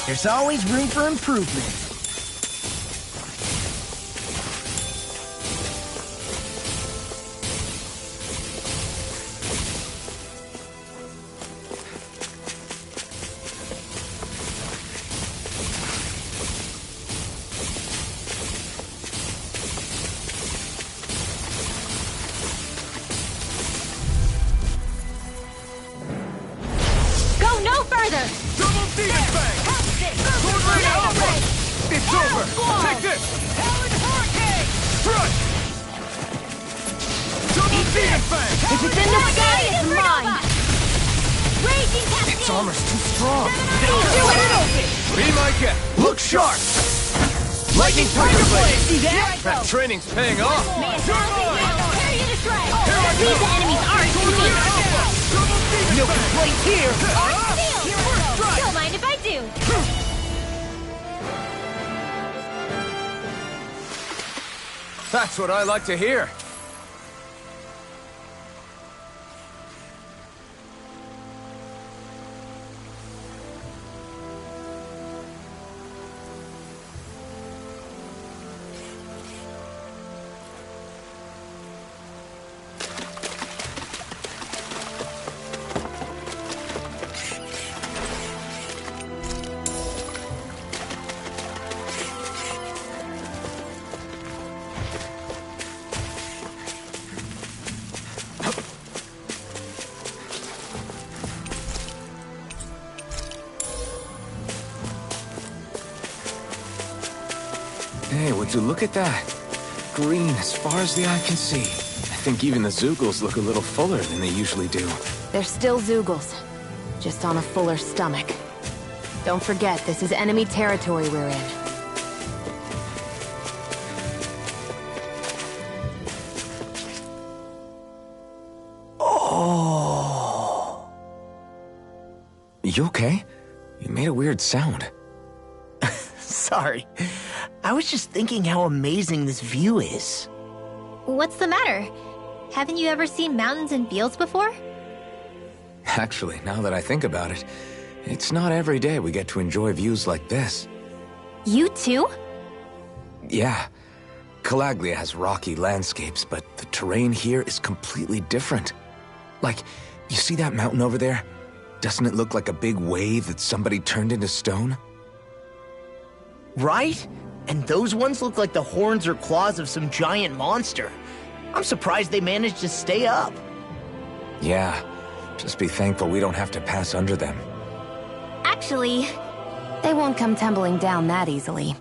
There's always room for improvement. Go no further! Double demon fang! Sword rain alpha! It's over! Take this! Howling hurricane! Strike! Double demon fang! If it's in the sky, it's mine! Raging cascade! Its armor's too strong. Be my guest! Look sharp! Lightning tiger blade! See that? That training's paying off! May I You're mine! tear you to shreds! Here I These go! enemies aren't Sword rain easy! alpha! Double demon No fang! complaints here. Don't mind if I do! That's what I like to hear. Hey, would you look at that? Green as far as the eye can see. I think even the Zoogles look a little fuller than they usually do. They're still Zoogles, just on a fuller stomach. Don't forget, this is enemy territory we're in. Oh. You okay? You made a weird sound. Sorry. I was just thinking how amazing this view is. What's the matter? Haven't you ever seen mountains and fields before? Actually, now that I think about it, it's not every day we get to enjoy views like this. You too? Yeah. Calaglia has rocky landscapes, but the terrain here is completely different. Like, you see that mountain over there? Doesn't it look like a big wave that somebody turned into stone? Right? And those ones look like the horns or claws of some giant monster. I'm surprised they managed to stay up. Yeah. Just be thankful we don't have to pass under them. Actually, They won't come tumbling down that easily.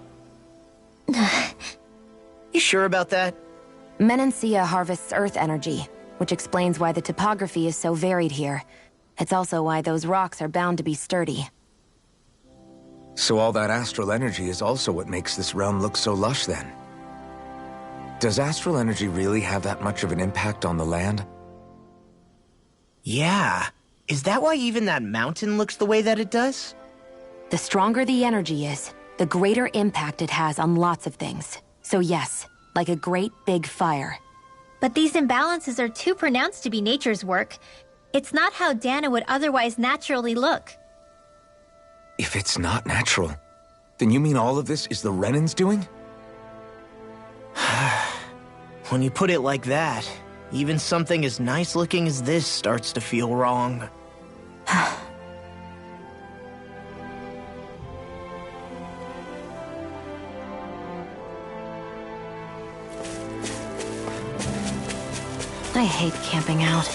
You sure about that? Menancia harvests earth energy, which explains why the topography is so varied here. It's also why those rocks are bound to be sturdy. So all that astral energy is also what makes this realm look so lush then? Does astral energy really have that much of an impact on the land? Yeah. Is that why even that mountain looks the way that it does? The stronger the energy is, the greater impact it has on lots of things. So yes, like a great big fire. but these imbalances are too pronounced to be nature's work. It's not how Dana would otherwise naturally look. If it's not natural, then you mean all of this is the Renan's doing? When you put it like that, even something as nice looking as this starts to feel wrong. I hate camping out.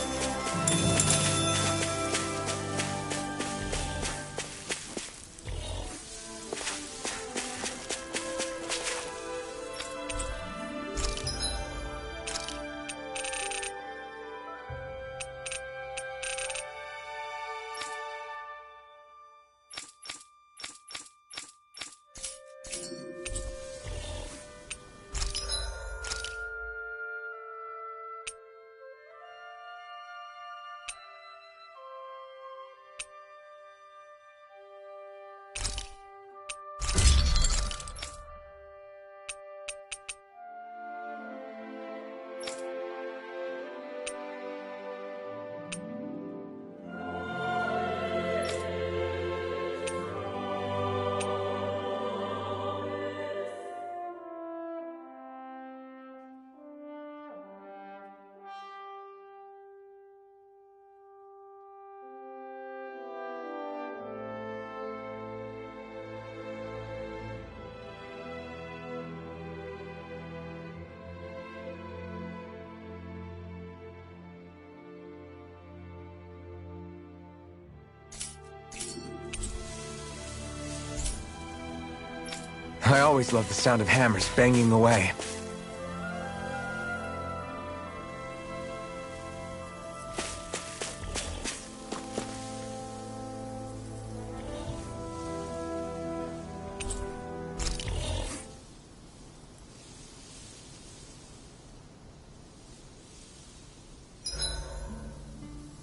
I always love the sound of hammers banging away.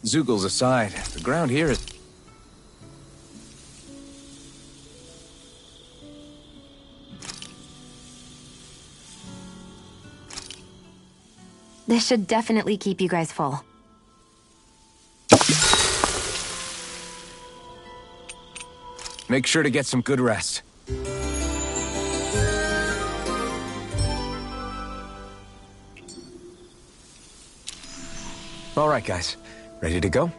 Zeugles aside, the ground here is... This should definitely keep you guys full. Make sure to get some good rest. All right, guys. Ready to go?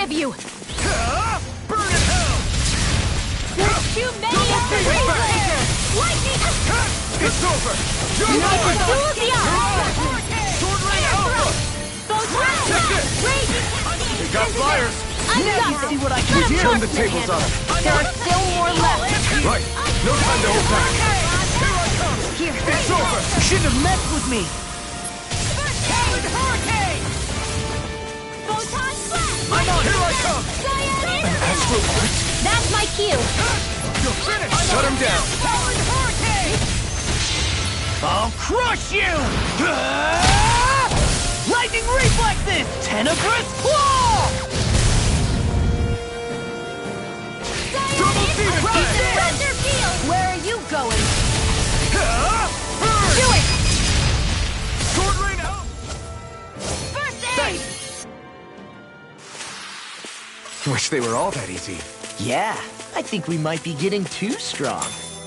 forgive you! Burn in hell! There's too many of the reasons! Lightning! It's over! You're Duel over! of the Eye! Sword Ring Alpha! Photon Blast! Raging! They got flyers! I'm Now you done! see what I Let can 'em do. charge Turn the their tables hand. on him. There are still more left! Right. No time to hold back. Here. It's over! You shouldn't have messed with me. Hurricane! Photon Blast! I'm on! Here I come! Cyan! That's my cue! You're finished! Shut him down. Hurricane! I'll crush you! Ah! Lightning reflexes! Tenebrous claw! Double demon blast! Thunder Field! Where are you going? Burn! Do it! Sword Ring Alpha! First aid! Wish they were all that easy. Yeah, I think we might be getting too strong.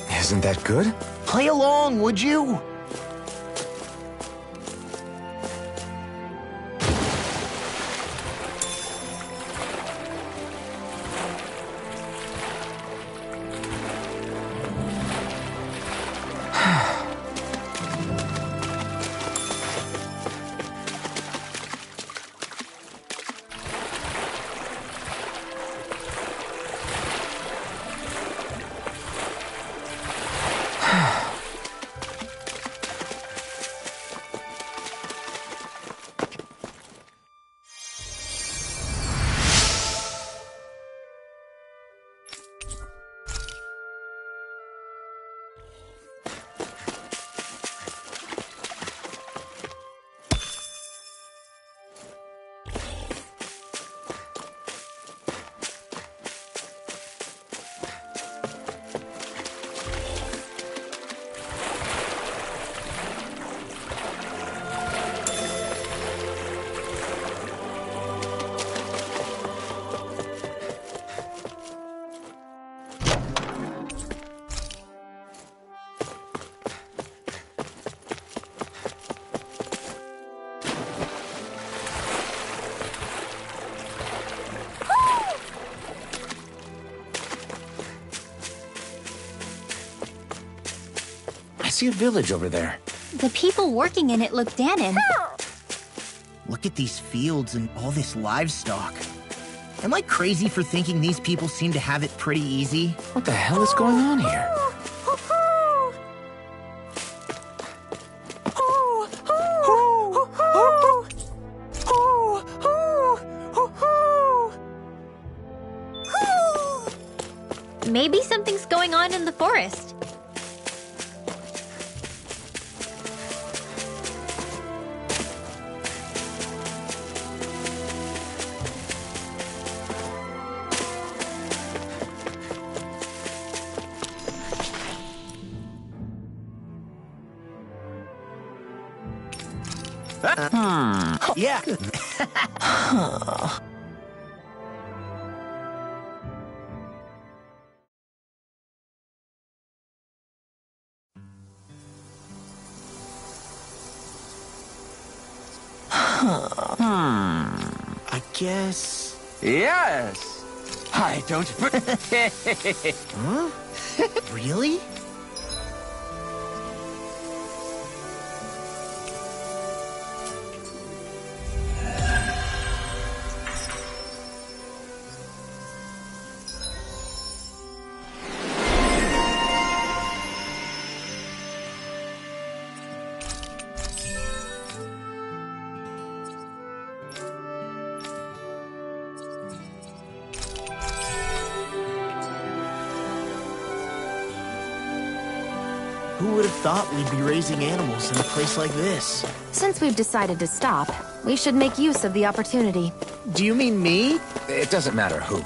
Isn't that good? Play along, would you? I see a village over there. The people working in it look Danon. Look at these fields and all this livestock. Am I crazy for thinking these people seem to have it pretty easy? What the hell is going on here? Maybe something's going on in the forest. Yeah. I guess... Yes! I don't... Huh? Really? Who would have thought we'd be raising animals in a place like this? Since we've decided to stop, we should make use of the opportunity. Do you mean me? It doesn't matter who.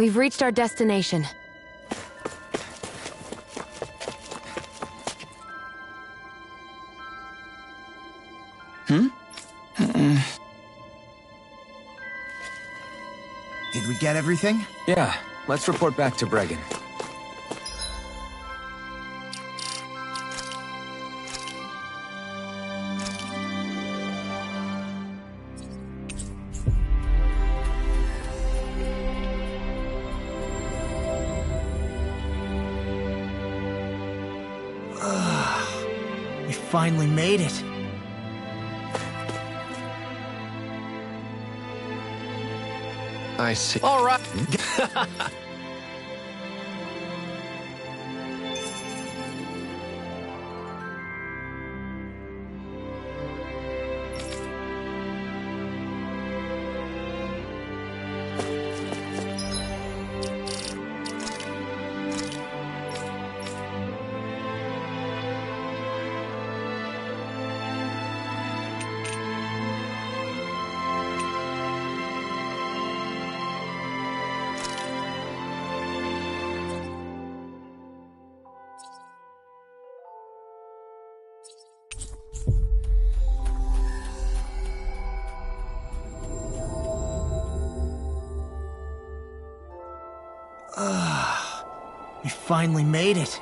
We've reached our destination. Did we get everything? Yeah, let's report back to Bregan. We finally made it. I see. All right. We finally made it.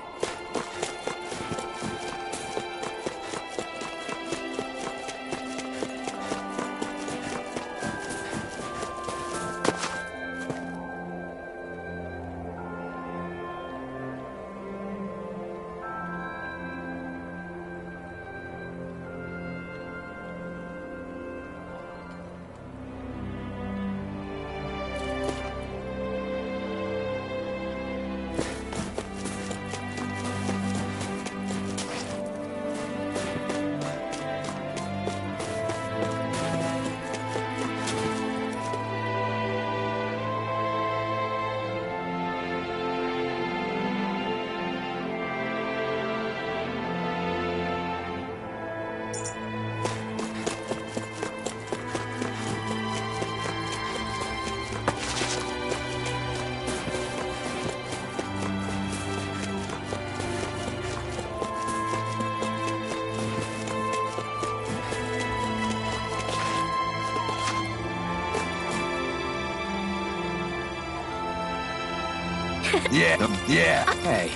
Yeah. Hey.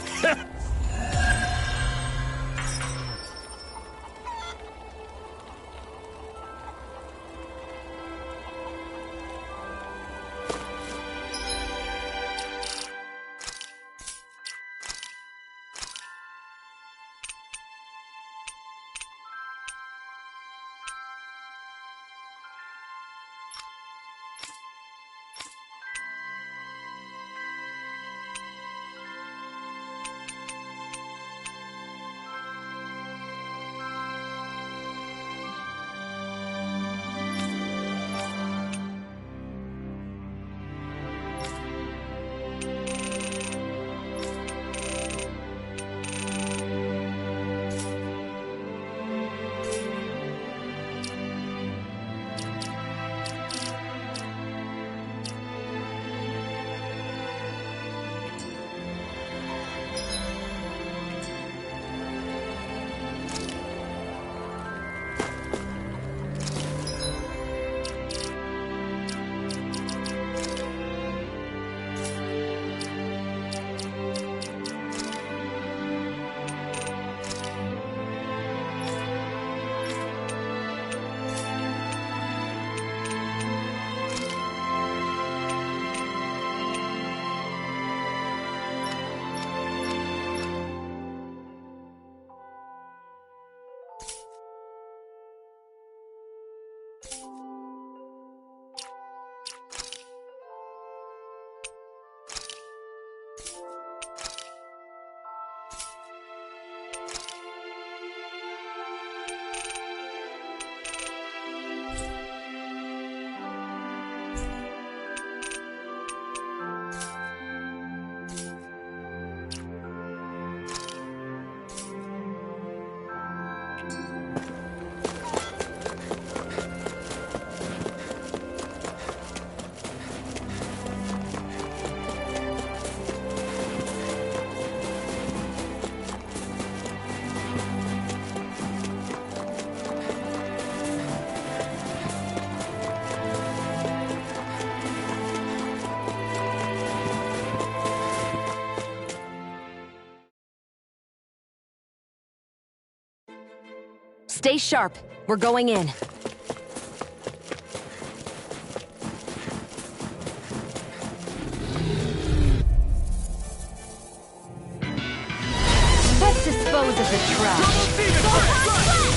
Stay sharp. We're going in. Let's dispose of the trash.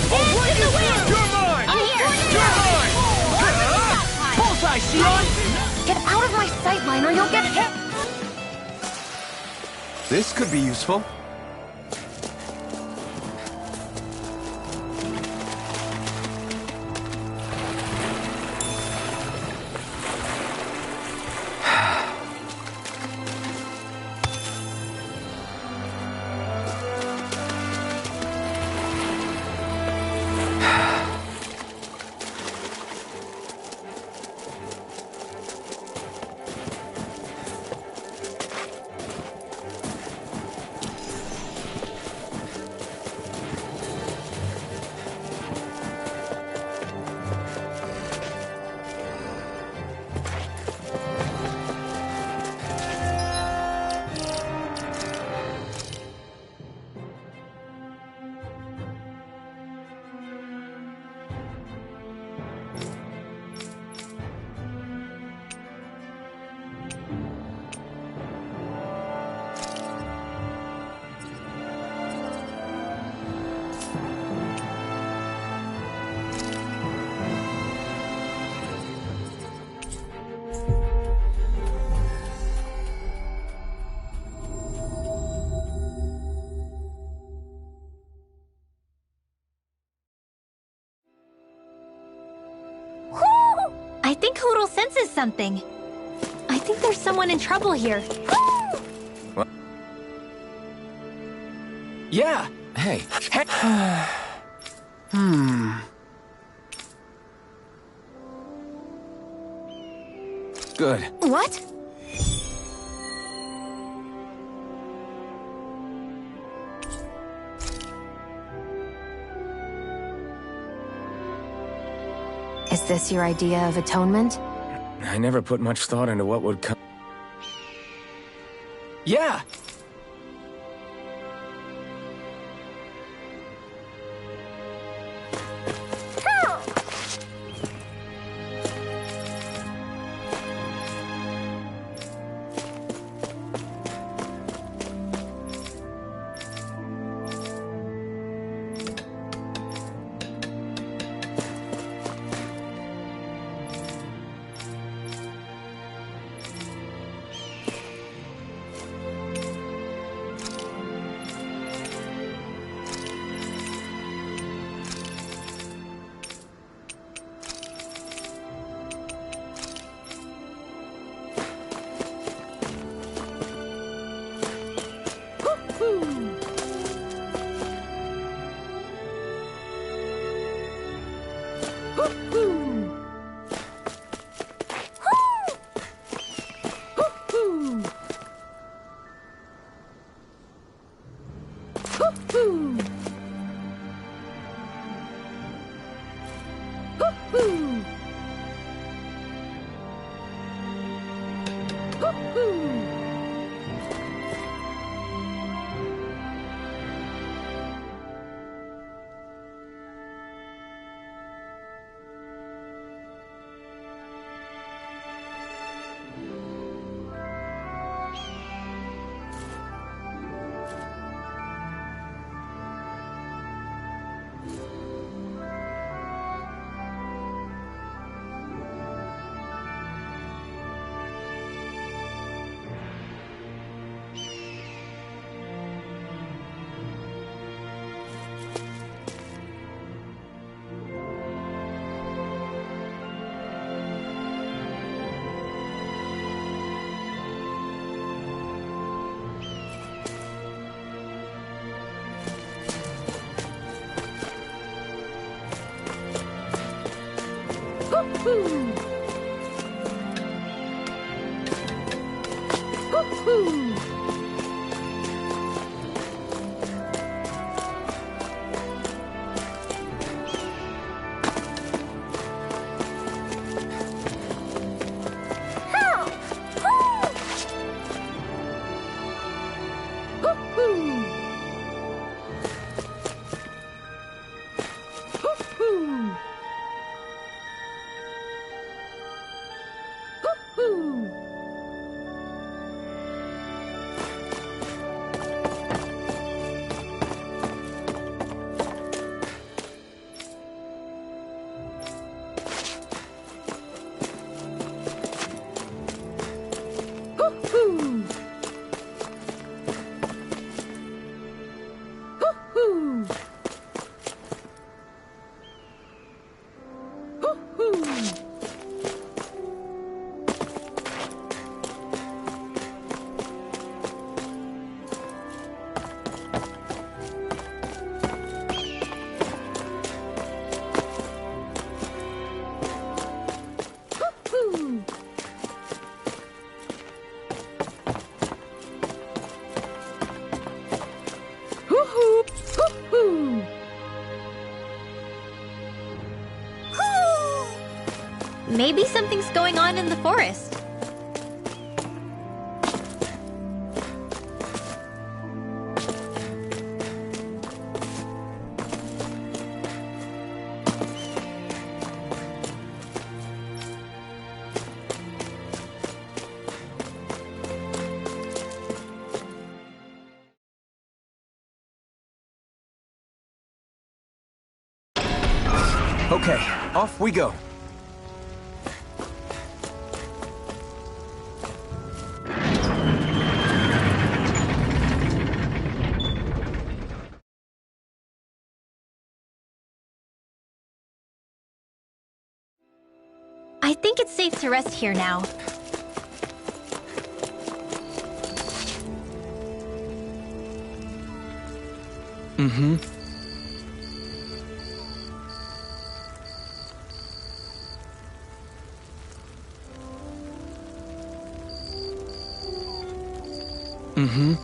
Dance in the wind! You're mine! I'm here! You're mine! Bullseye, Sion! Get out of my sightline or you'll get hit! This could be useful. I think Hoodle senses something. I think there's someone in trouble here. Yeah. Hey. Good. What? Is this your idea of atonement? I never put much thought into what would come. Yeah. Maybe something's going on in the forest. Okay, off we go. I think it's safe to rest here now. Mm-hmm. Mm-hmm.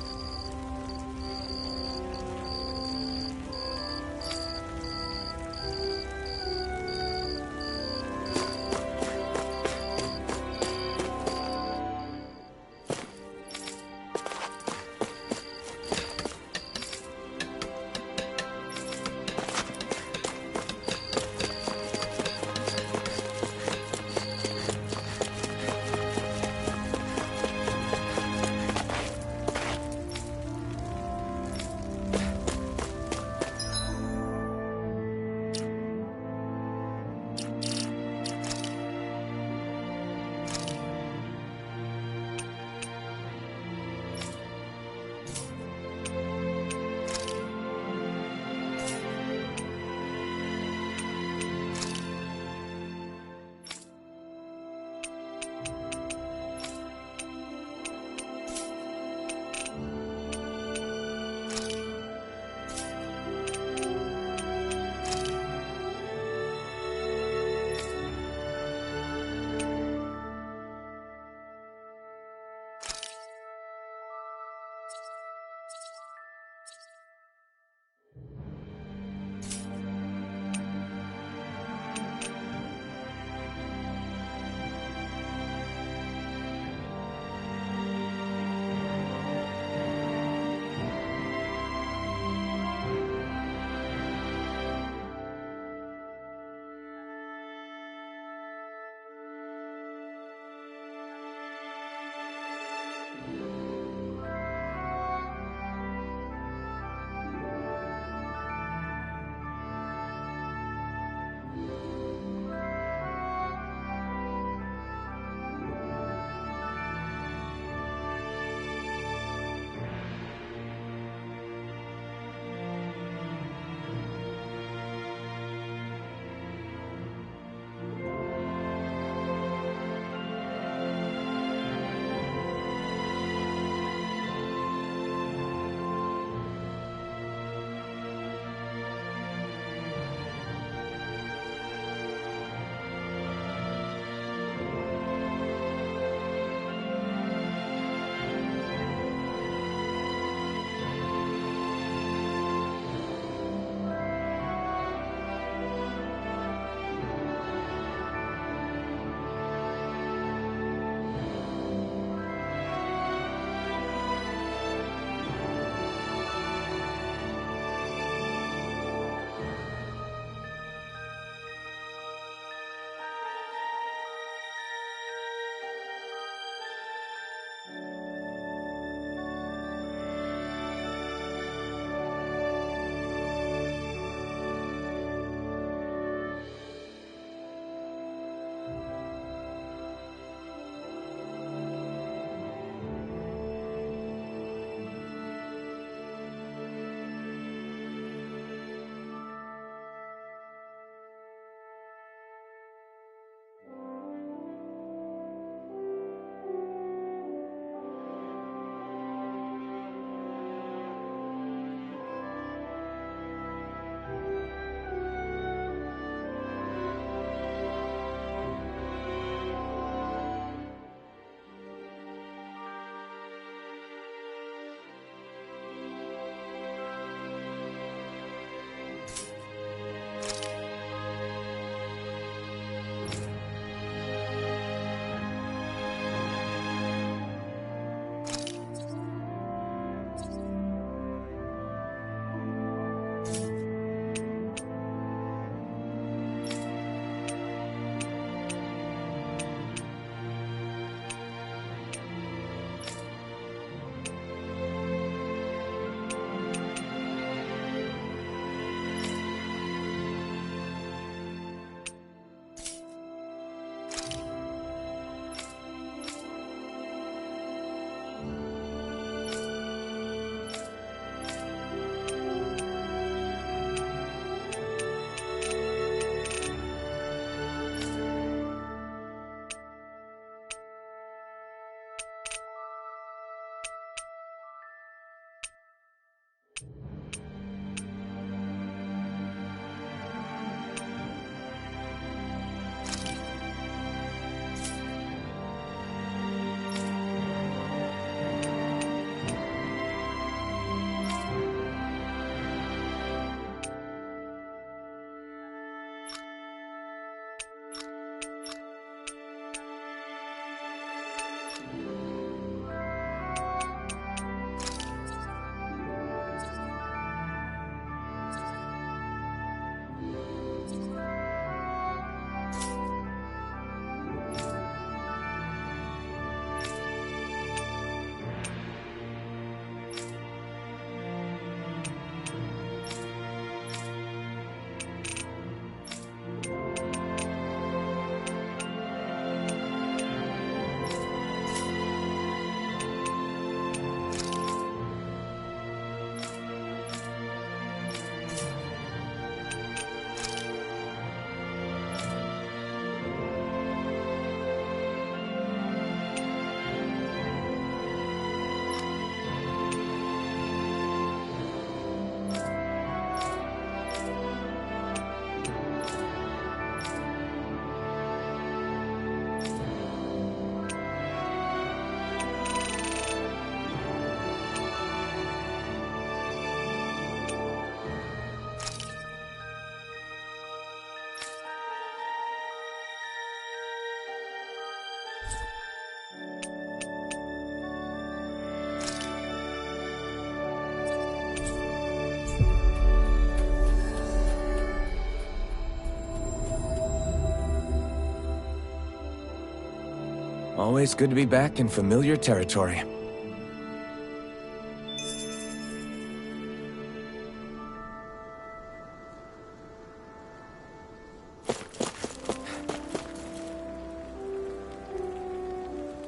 Always good to be back in familiar territory.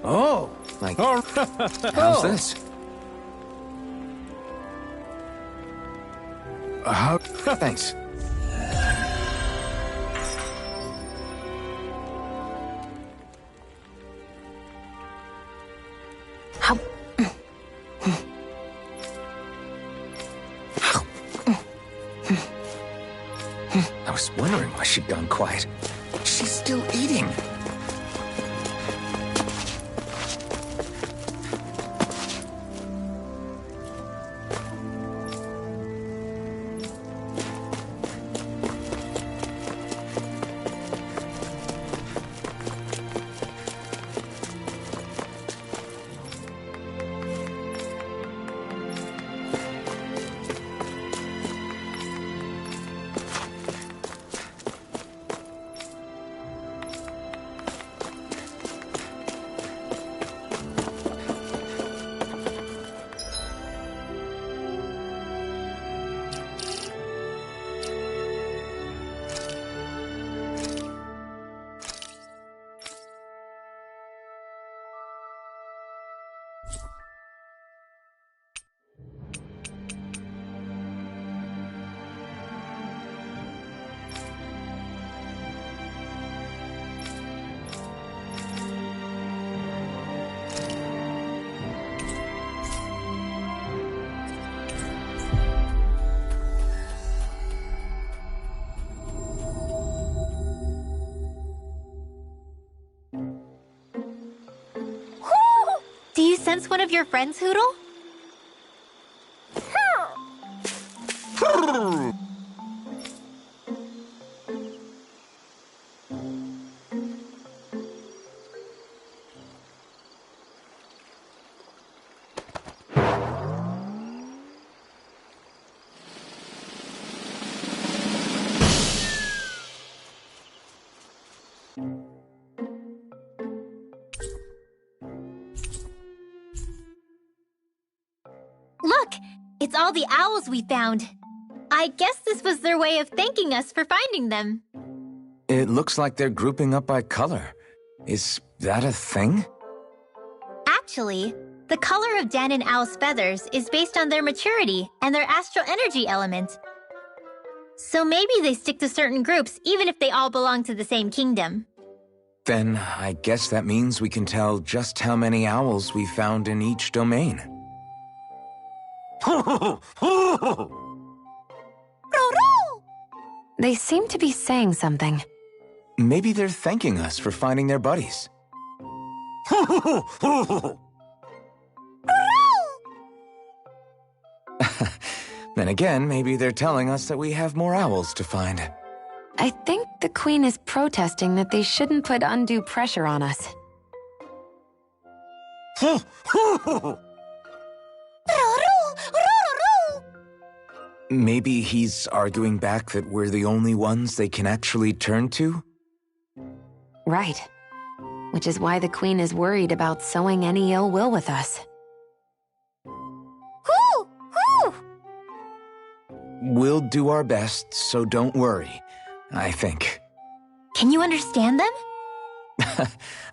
Oh! Like, how's this? Thanks. I was wondering why she'd gone quiet. She's still eating. Do you sense one of your friends, Hoodle? Look! It's all the owls we found. I guess this was their way of thanking us for finding them. It looks like they're grouping up by color. Is that a thing? Actually, the color of Dan and Owl's feathers is based on their maturity and their astral energy element. So maybe they stick to certain groups even if they all belong to the same kingdom. Then I guess that means we can tell just how many owls we found in each domain. They seem to be saying something. Maybe they're thanking us for finding their buddies. Then again, maybe they're telling us that we have more owls to find. I think the Queen is protesting that they shouldn't put undue pressure on us. Maybe he's arguing back that we're the only ones they can actually turn to? Right. Which is why the Queen is worried about sowing any ill will with us. We'll do our best, so don't worry, I think. Can you understand them?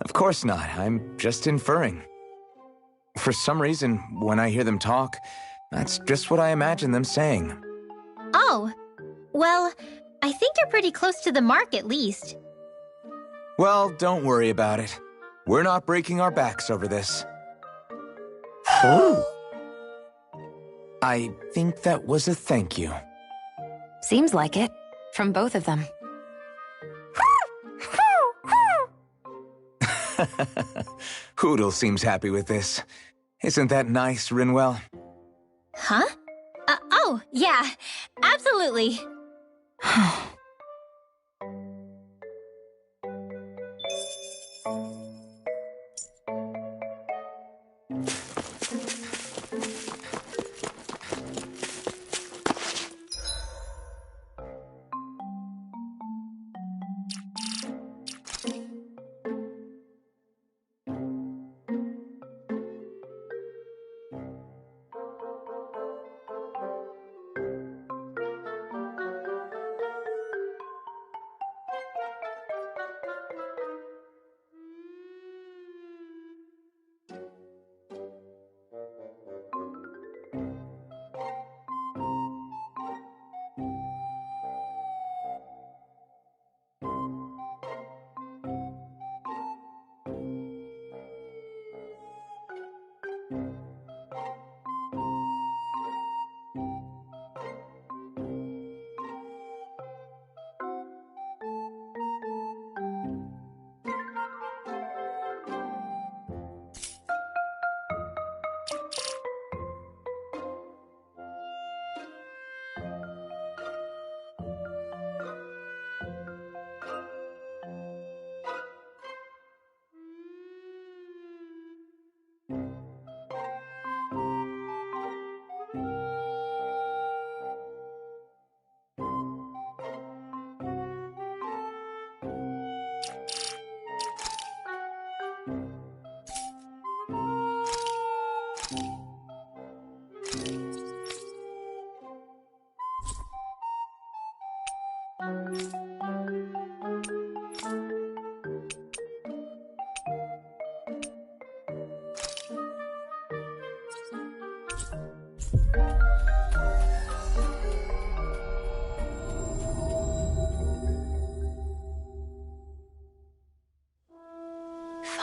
Of course not. I'm just inferring. For some reason, when I hear them talk, that's just what I imagine them saying. Oh, well, I think you're pretty close to the mark at least. Well, don't worry about it. We're not breaking our backs over this. I think that was a thank you. Seems like it, from both of them. Hoodle seems happy with this. Isn't that nice, Rinwell? Huh? Oh, yeah, absolutely.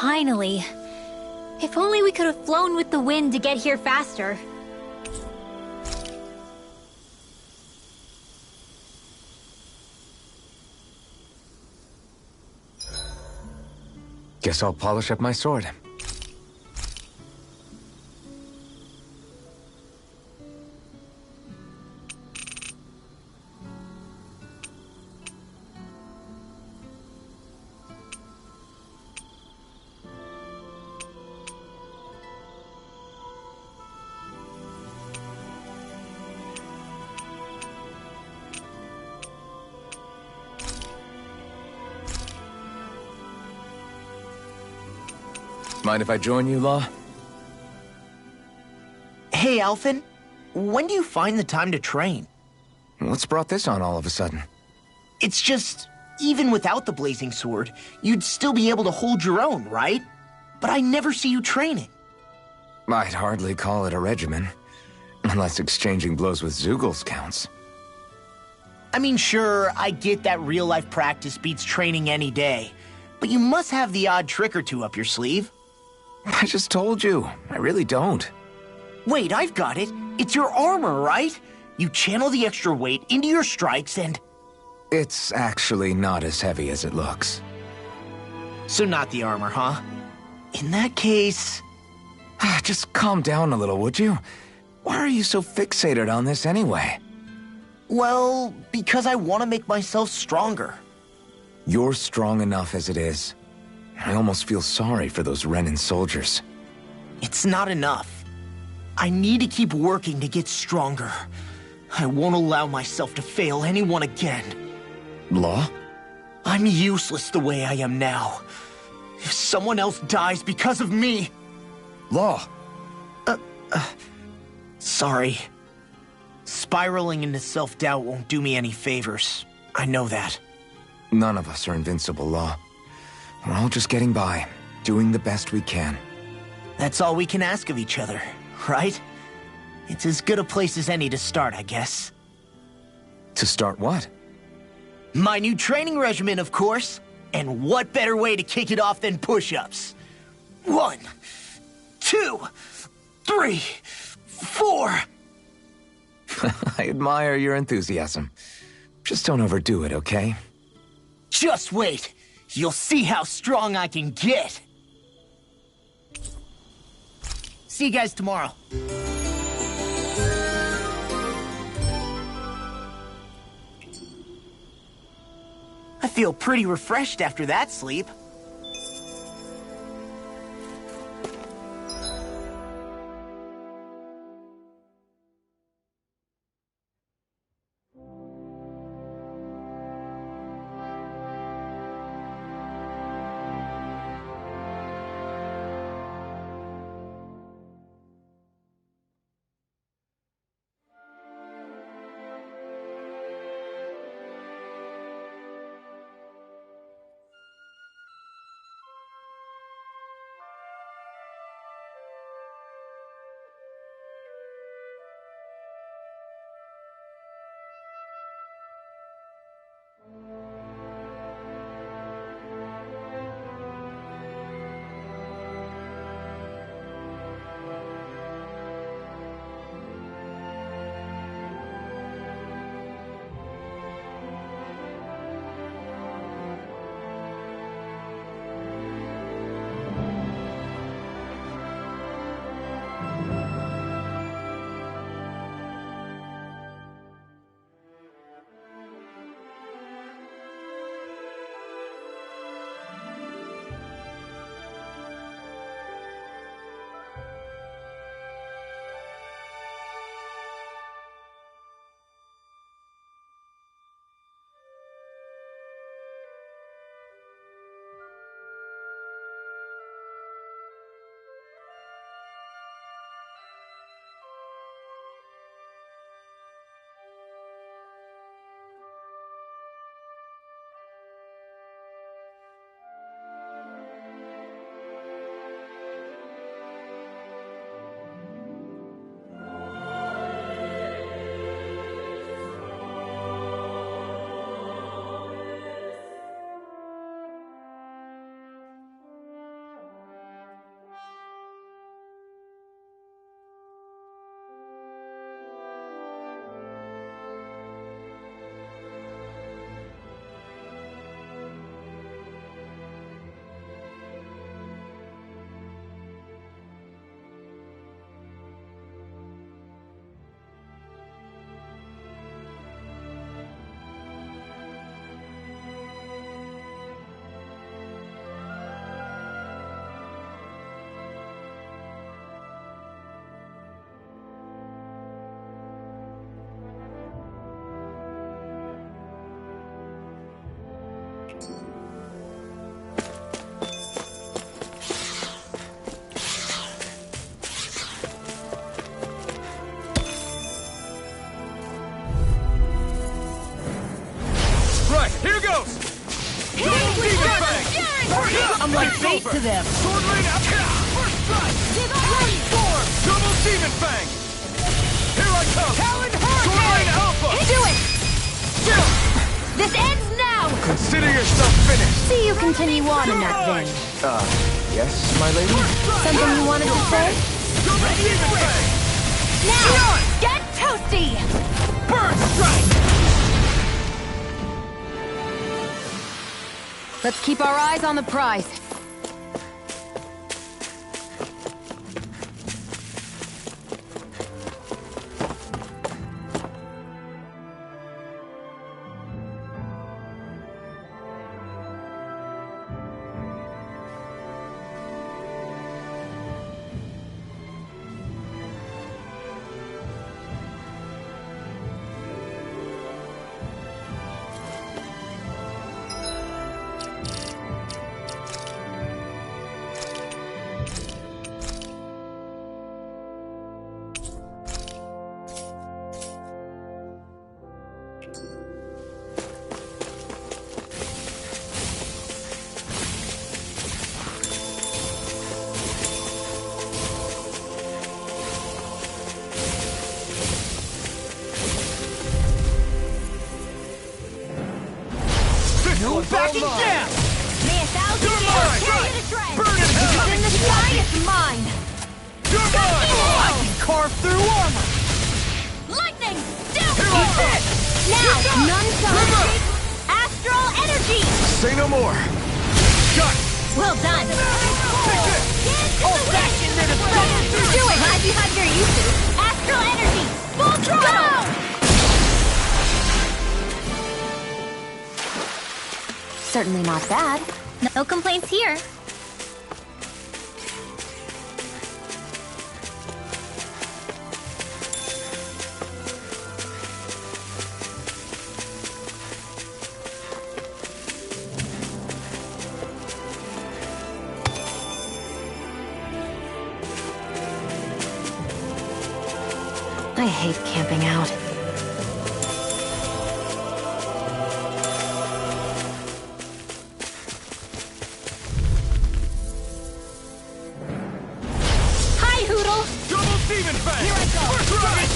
Finally. If only we could have flown with the wind to get here faster. Guess I'll polish up my sword. Mind if I join you, Law? Hey, Alphen. When do you find the time to train? What's brought this on all of a sudden? It's just, even without the blazing sword, you'd still be able to hold your own, right? But I never see you training. I'd hardly call it a regimen. Unless exchanging blows with Zeugles counts. I mean, sure, I get that real-life practice beats training any day. But you must have the odd trick or two up your sleeve. I just told you, I really don't. Wait, I've got it. It's your armor, right? You channel the extra weight into your strikes and... It's actually not as heavy as it looks. So not the armor, huh? In that case... Just calm down a little, would you? Why are you so fixated on this anyway? Well, because I want to make myself stronger. You're strong enough as it is. I almost feel sorry for those Renan soldiers. It's not enough. I need to keep working to get stronger. I won't allow myself to fail anyone again. Law? I'm useless the way I am now. If someone else dies because of me... Law! Sorry. Spiraling into self-doubt won't do me any favors. I know that. None of us are invincible, Law. We're all just getting by, doing the best we can. That's all we can ask of each other, right? It's as good a place as any to start, I guess. To start what? My new training regimen, of course. And what better way to kick it off than push-ups? 1, 2, 3, 4... I admire your enthusiasm. Just don't overdo it, okay? Just wait. You'll see how strong I can get. See you guys tomorrow. I feel pretty refreshed after that sleep. I'm like bait to them. Sword Rain out! First strike! Storm! Double Demon Fang! Here I come! Talon Sword Rain Hurricane! Alpha! Do it! This ends now! Consider yourself finished! See you continue on in that vein. Yes, my lady? Something you wanted to say? Double Demon Fang! Now! Get toasty! Burn Strike! Let's keep our eyes on the prize. No backing down! May a thousand You're years mine! tear you to shreds! Burn it hell! In the sky, it's mine! You're mine! I can carve through armor! Lightning! Here I come! Now, none shall River! escape! Astral energy! Say no more! Shut! Well done. Take this! Old-fashioned bit of Do it! Glad you had your uses! Astral energy! Full throttle! Certainly not bad. No complaints here. I hate camping out. Hi, Hoodle. Double Demon Fang! Here I go. First strike!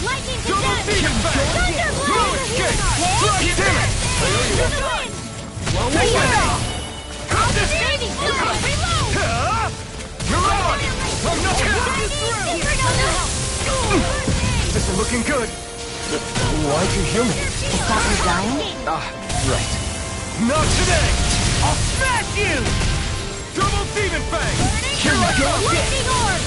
Lightning to Double death. Demon Fang! No escape! Strike! Damn it! To the wind. Take that! Cut this! Saving fire. Reload. You're on! I'm not This is looking good. Why'd you heal me? To stop you dying? Right. Not today! I'll smash you! Double Demon Fang! Here we go! Lightning orb.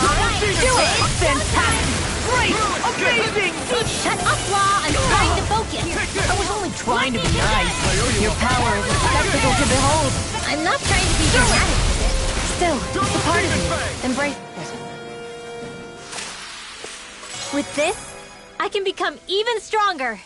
Double Demon Fang! Fantastic! Great! Amazing! Shut up, Law. I'm trying to focus. I was only trying to be nice. Your power is a spectacle to behold. I'm not trying to be dramatic with it. Still, it's a part of you. Embrace it. With this, I can become even stronger.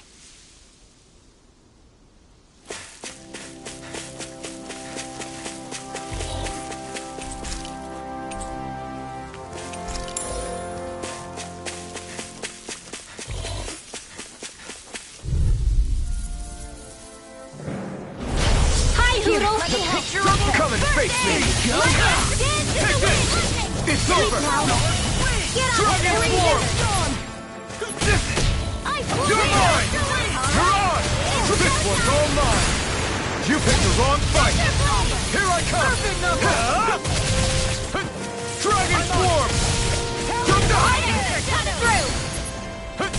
Hi, Hoodle. Come and face me! Take this! It's over! Get out of there! This is... You're mine! You're on! This one's all mine! You picked the wrong fight! Here I come! Dragon Swarm! Jump to hide!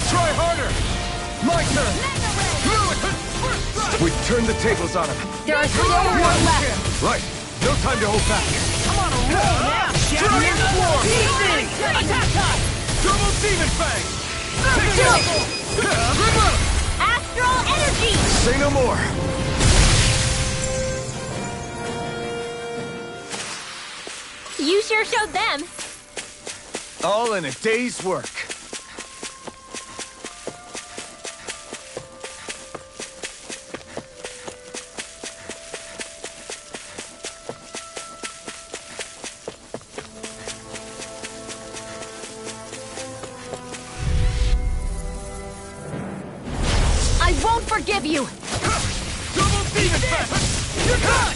Try harder! My turn! We turned the tables on him. There are still more left. Right. No time to hold back. I'm on a roll now, Dragon Swarm! Easy! Attack time! Double Demon Fang! Astral energy! Say no more! You sure showed them. All in a day's work. I won't forgive you! Double Demon Fang! You're done!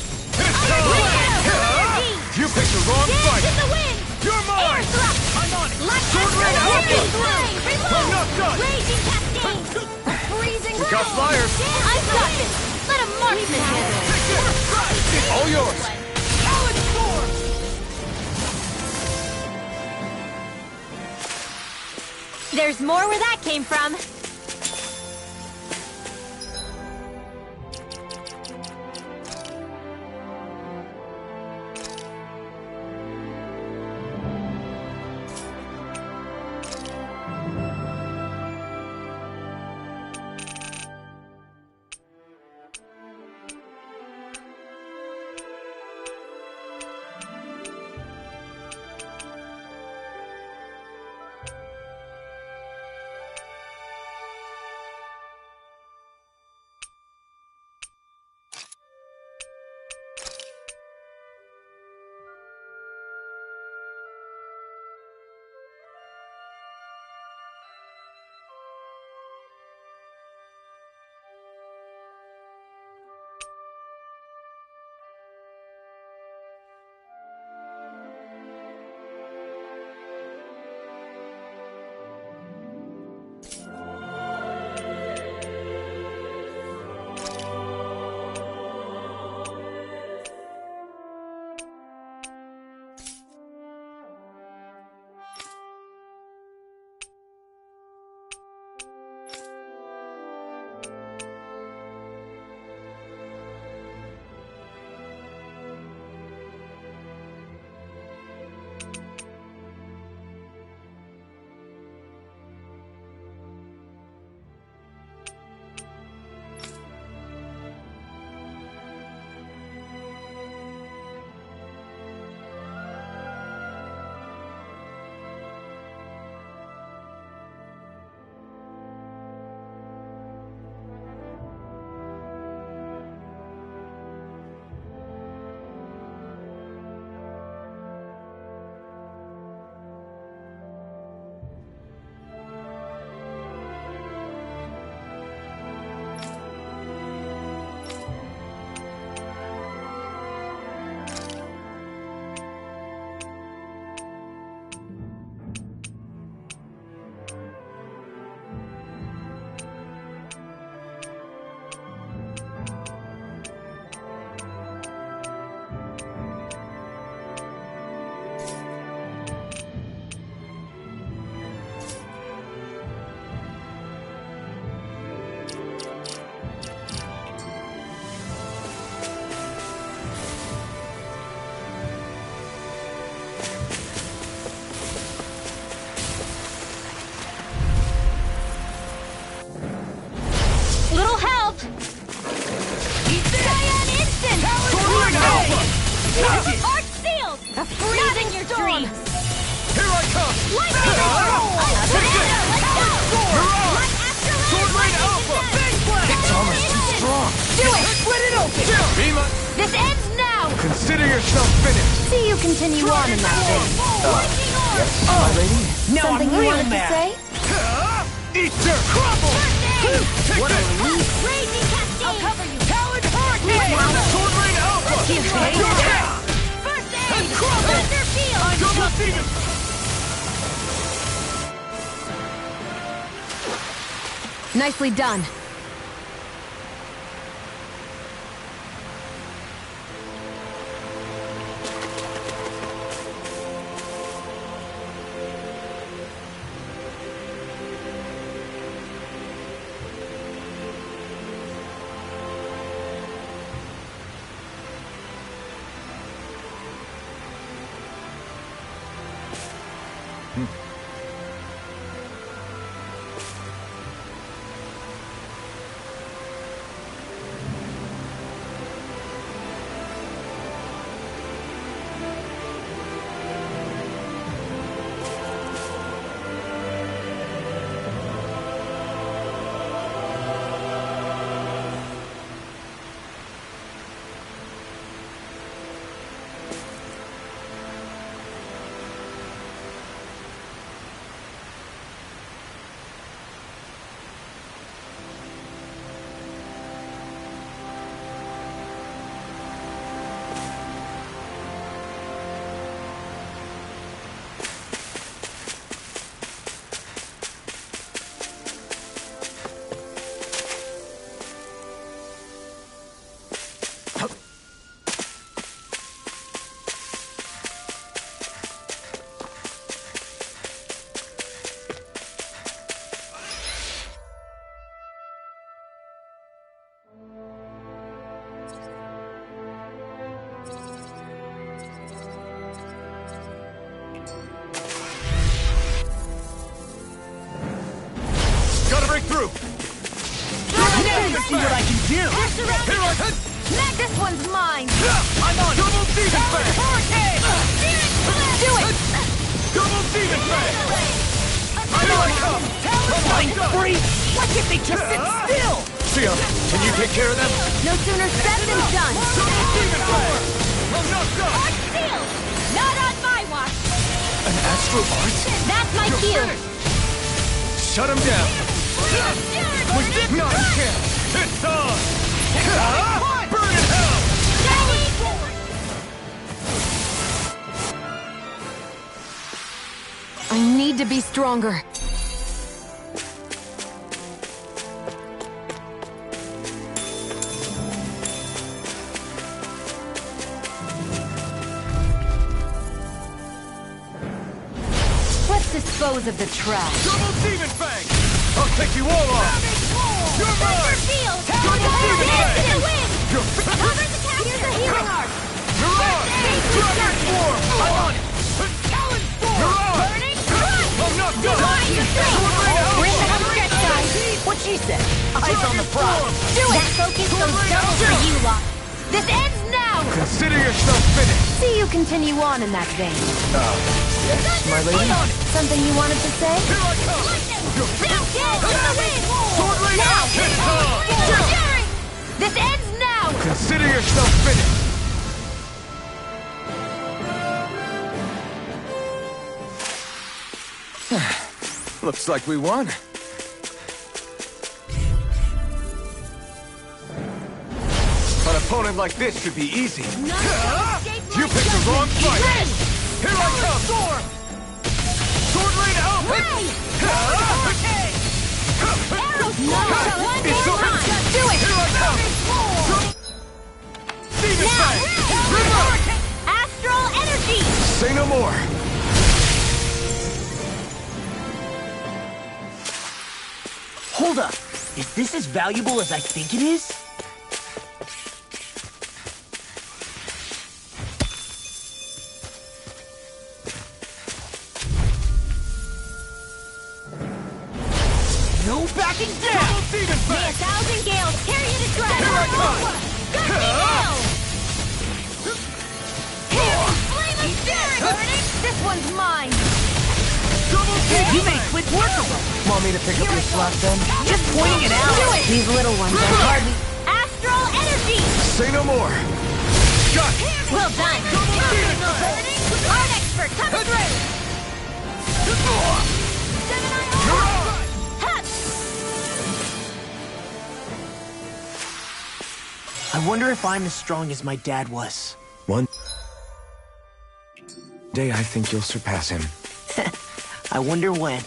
I'm not done! Raging cascade! Freezing We got flyers! I've got this! Let a marksman handle it! All yours! Alex Storm! There's more where that came from. This ends now! Consider yourself finished! See you continue on in that vein. Yes, my lady? Now Something I'm you real wanted to mad. say? Eat your crumble! What a relief! Raging cascade! I'll cover you! Talon Hurricane! Sword Rain Alpha! Excuse me. First aid! Thunder field! Double Demon! Nicely done. you! Here I come! Mac, this one's mine! I'm on! Double demon fang! Do it! Double demon fang! Here I come! Fine, free! Why can't they just sit still? Sia, can you take care of them? No sooner said than done! Double demon fang! I'm not done! Sealed! Not on my watch! An astral art? That's my You're cue! finished! Shut him down! No, you can't! It's on! Burn in hell! I need to be stronger. Let's dispose of the trash. Double demon fang! I'll take you all on! You're mine! Double demon fang! You're Here's the healing arc! You're on! Dragon form! I'm on it! Talon form! You're on! I'm not done! Bring the stretch, guys! What she said? Eyes on the prize! Do it! That focus goes double for you lot. This ends now! Consider yourself finished! See you continue on in that vein. Yes, my lady? Something you wanted to say? Here I come! Sword rain Now! out! It's on! This ends now! Consider yourself finished! Looks like we won. An opponent like this should be easy. You picked the wrong fight! Here I come! Storm! Sword rain out! It's over! Do it! Here I come! Demon Fang! River! Astral energy! Say no more! Hold up! Is this as valuable as I think it is? No backing down! Double demon May fang! 1,000 gales carry you to track! Here I come! Flame of spirit! Burning! This one's mine! Double demon You made fang! quick work of them! Want me to pick up your slack then? Just pointing it out! Do it! These little ones are hardly... Astral energy! Say no more! Got it! Well done! Double demon fang! Art expert coming through! You're on! Hut! I wonder if I'm as strong as my dad was. One day I think you'll surpass him. I wonder when.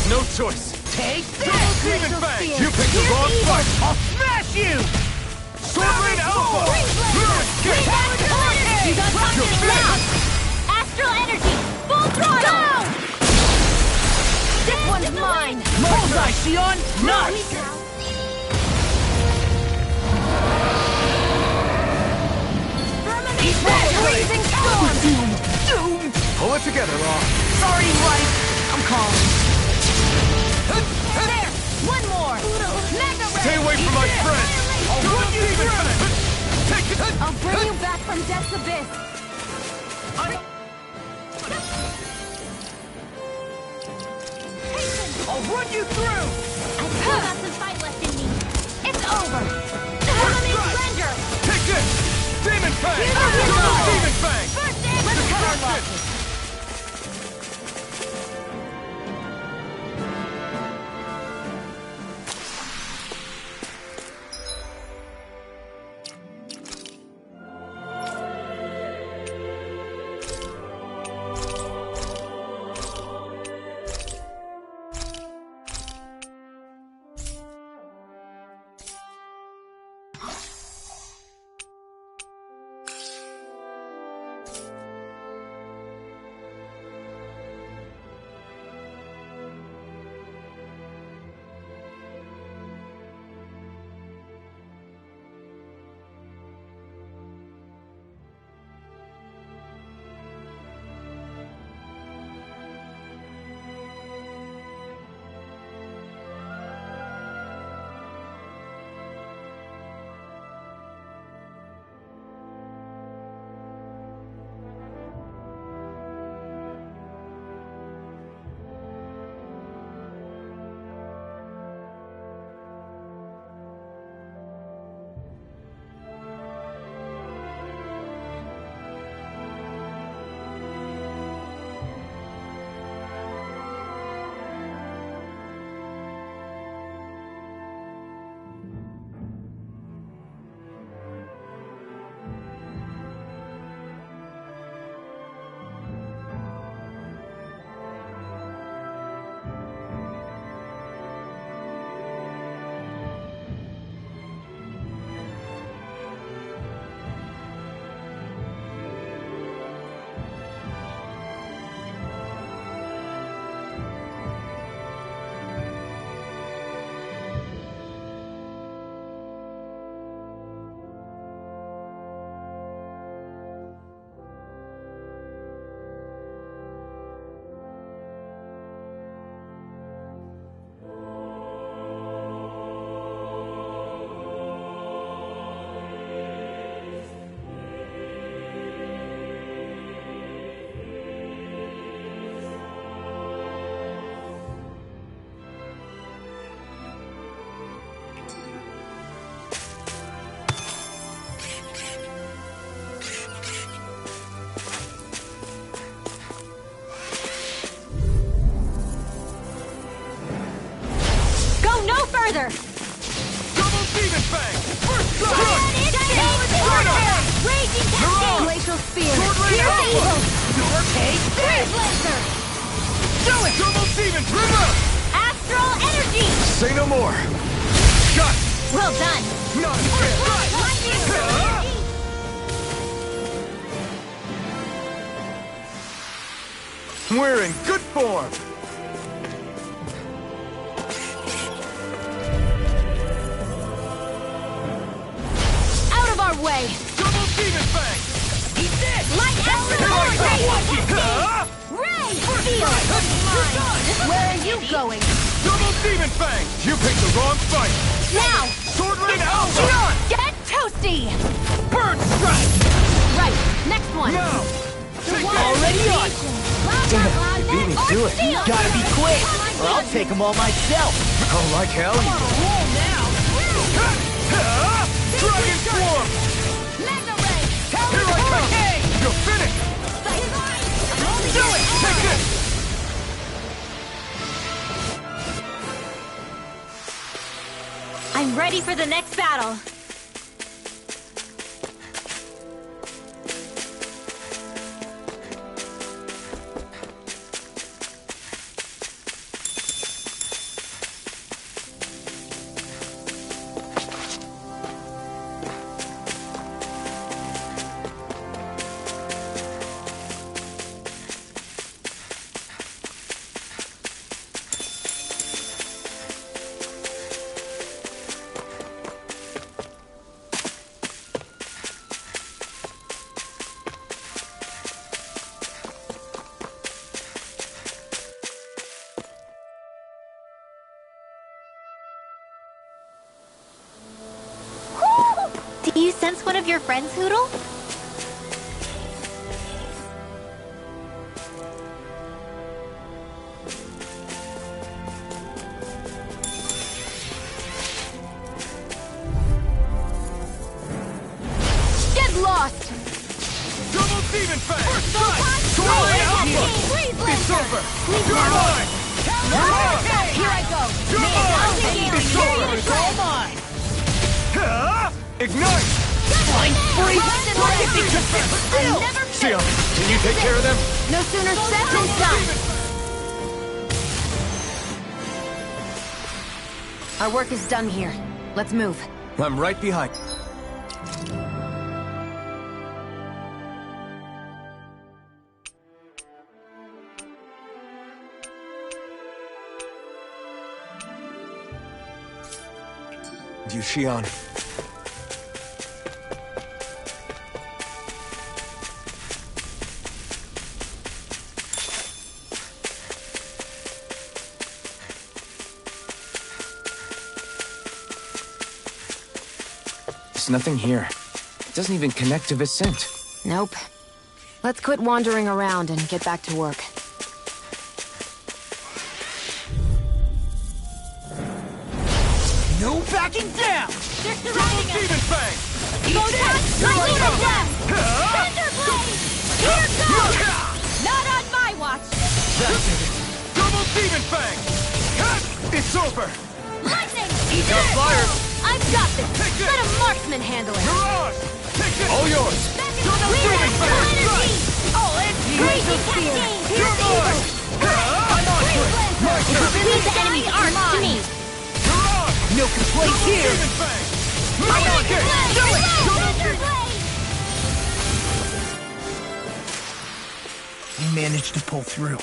No choice! Take Double this! demon fang! Spear. You picked the wrong fight! I'll smash you! Sword rain alpha! You got something now! Astral energy! Full throttle! Go! This one's mine! Bullseye, Sion! Nice! Blazing storm! Doom! Pull it together, Law. Sorry, Life! I'm calm. There! One more! Mega ray! Stay away from my friend! I'll run you through! Take it! I'll bring you back from death's abyss! I'll run you through! I've still got some fight left in me! It's over! Enemy surrender! Take this! Demon Fang! Here we go! Double Demon Fang! First aid! Let's cut our losses! further! Double Demon Fang! First strike! Raging Cascade! Glacial Spear! Sword Rain Pierce Alpha! Evil! Take Freeze Lancer! Do it! Double Demon Reverse! Astral Energy! Say no more! Got it! Well done. Not again! We're in good form! Out of our way! Double Demon Fang! Eat this! Light Astral Ray! Feel! Where are you going? Double Demon Fang! You picked the wrong fight! Now! Sword Rain Alpha! Get toasty! Bird Strike! Right, next one! Now! Take it! Already on. Damn, you beat me to it. Gotta be quick, or I'll take them all myself. Oh, like hell? Dragon Swarm! Mega Ray! Here I come! You're finished! Do it! Take this! I'm ready for the next battle. Do you sense one of your friends, Hoodle? Get lost! Double Demon Fang! First Sword Rain Alpha! Freeze It's Lancer! over! Please You're now. mine! You're mine! Here I go! You're mine! It's over! It's all mine. Ignite! Flying free. I'll never Sion, can you take care of them? No sooner said than done! Our work is done here. Let's move. I'm right behind. You, Xion. There's nothing here. It doesn't even connect to Vicent. Nope. Let's quit wandering around and get back to work. No backing down. They're Double surrounding us! Demon Fang! Lightning of Death! Thunder Blade! Here goes! Not on my watch! That's it! Double Demon Fang! It's over! Lightning! Got fired! I've got this! Take this! Let a marksman handle it! Mirage! Take this! All yours! Double Demon Fang! Energy! All empty. Raging Cascade! You're mine! I'm on to it! My turn! Leave the enemy's arms to me. Mirage! No complaints Double here. Demon Fang! I'm on it! Do it! Thunder Blade! You managed to pull through.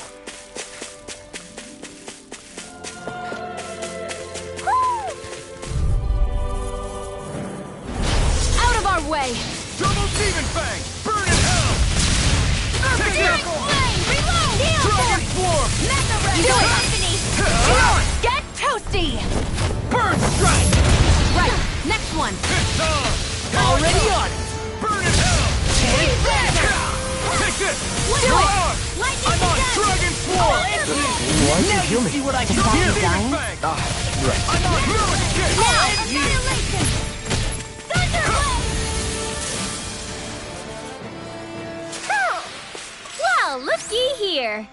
Out of our way! Double Demon Fang! Burn in hell! Take Pierce it! Blade! Reload! Dragon Swarm! Mega Ray! Do it! Company! Get toasty! Burn Strike! Right, next one! It's on! Already on it. Burn in hell! Freeze Lancer! Take this! Do You're it! on! Lightning I'm on Death! Dragon Swarm! Why'd you Now heal you me? see what I can Double do. Demon Fang! Right. I'm on Mirror Kick! Now, Annihilation! Thunder Blade! Well, looky here.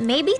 maybe?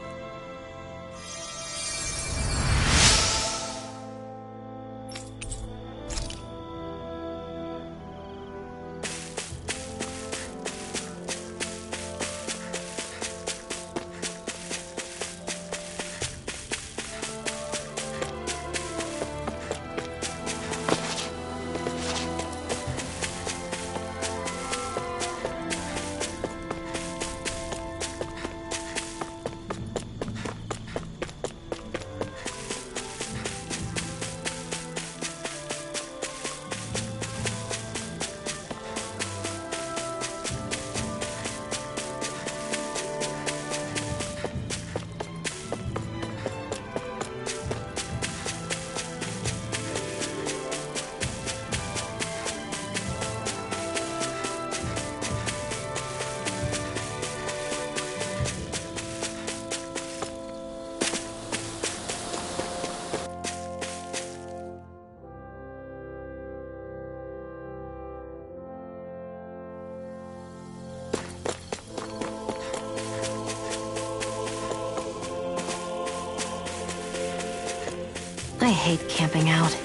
I hate camping out.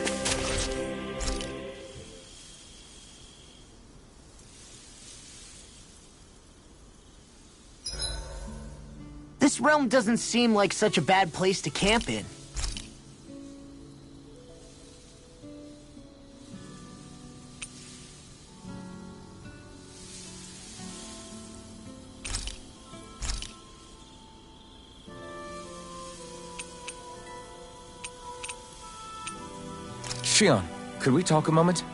This realm doesn't seem like such a bad place to camp in. Shion, could we talk a moment?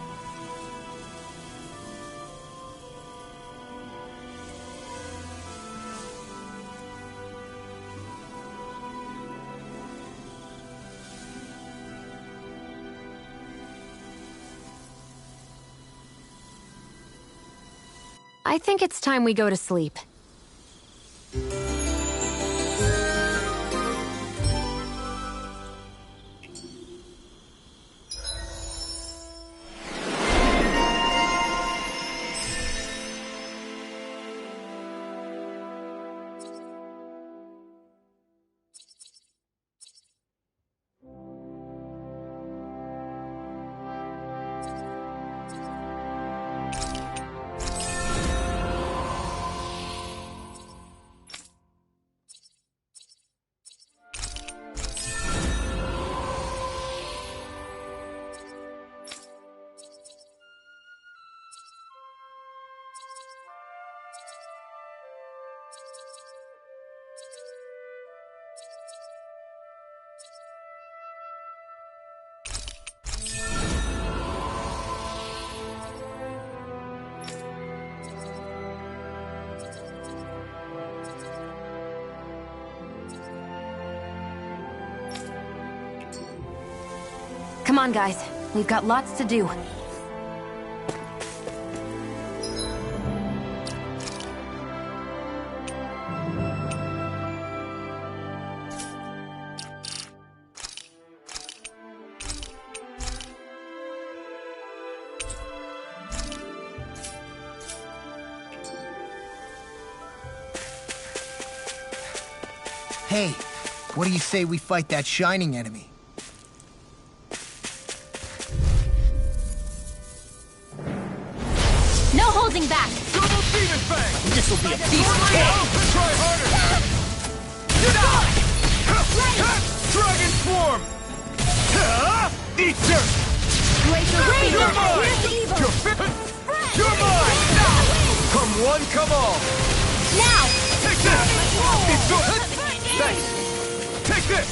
I think it's time we go to sleep. Come on, guys. We've got lots to do. Hey, what do you say we fight that shining enemy? No holding back! Double demon fang! This'll be a piece of cake! Try harder! Get out! Dragon swarm! Eat dirt! You're mine! You're mine! Come one, come all! Now! Take this! Thanks! Take this!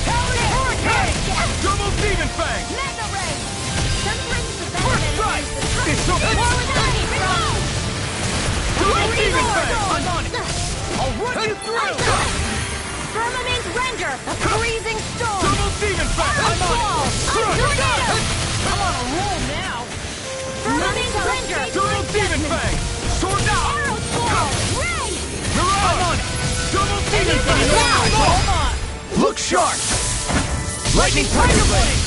Hurricane! Double demon fang! First strike! It's over! Double demon fang! I'm on it! I'll run you through! Firmament render! A freezing storm! Double demon fang! I'm on it! I'm on a roll now! Firmament render! Double demon fang! Sword now! Arrow swirl! Ray! Mirage! I'm on it! Double demon fang! Now! Look sharp! Lightning tiger blade!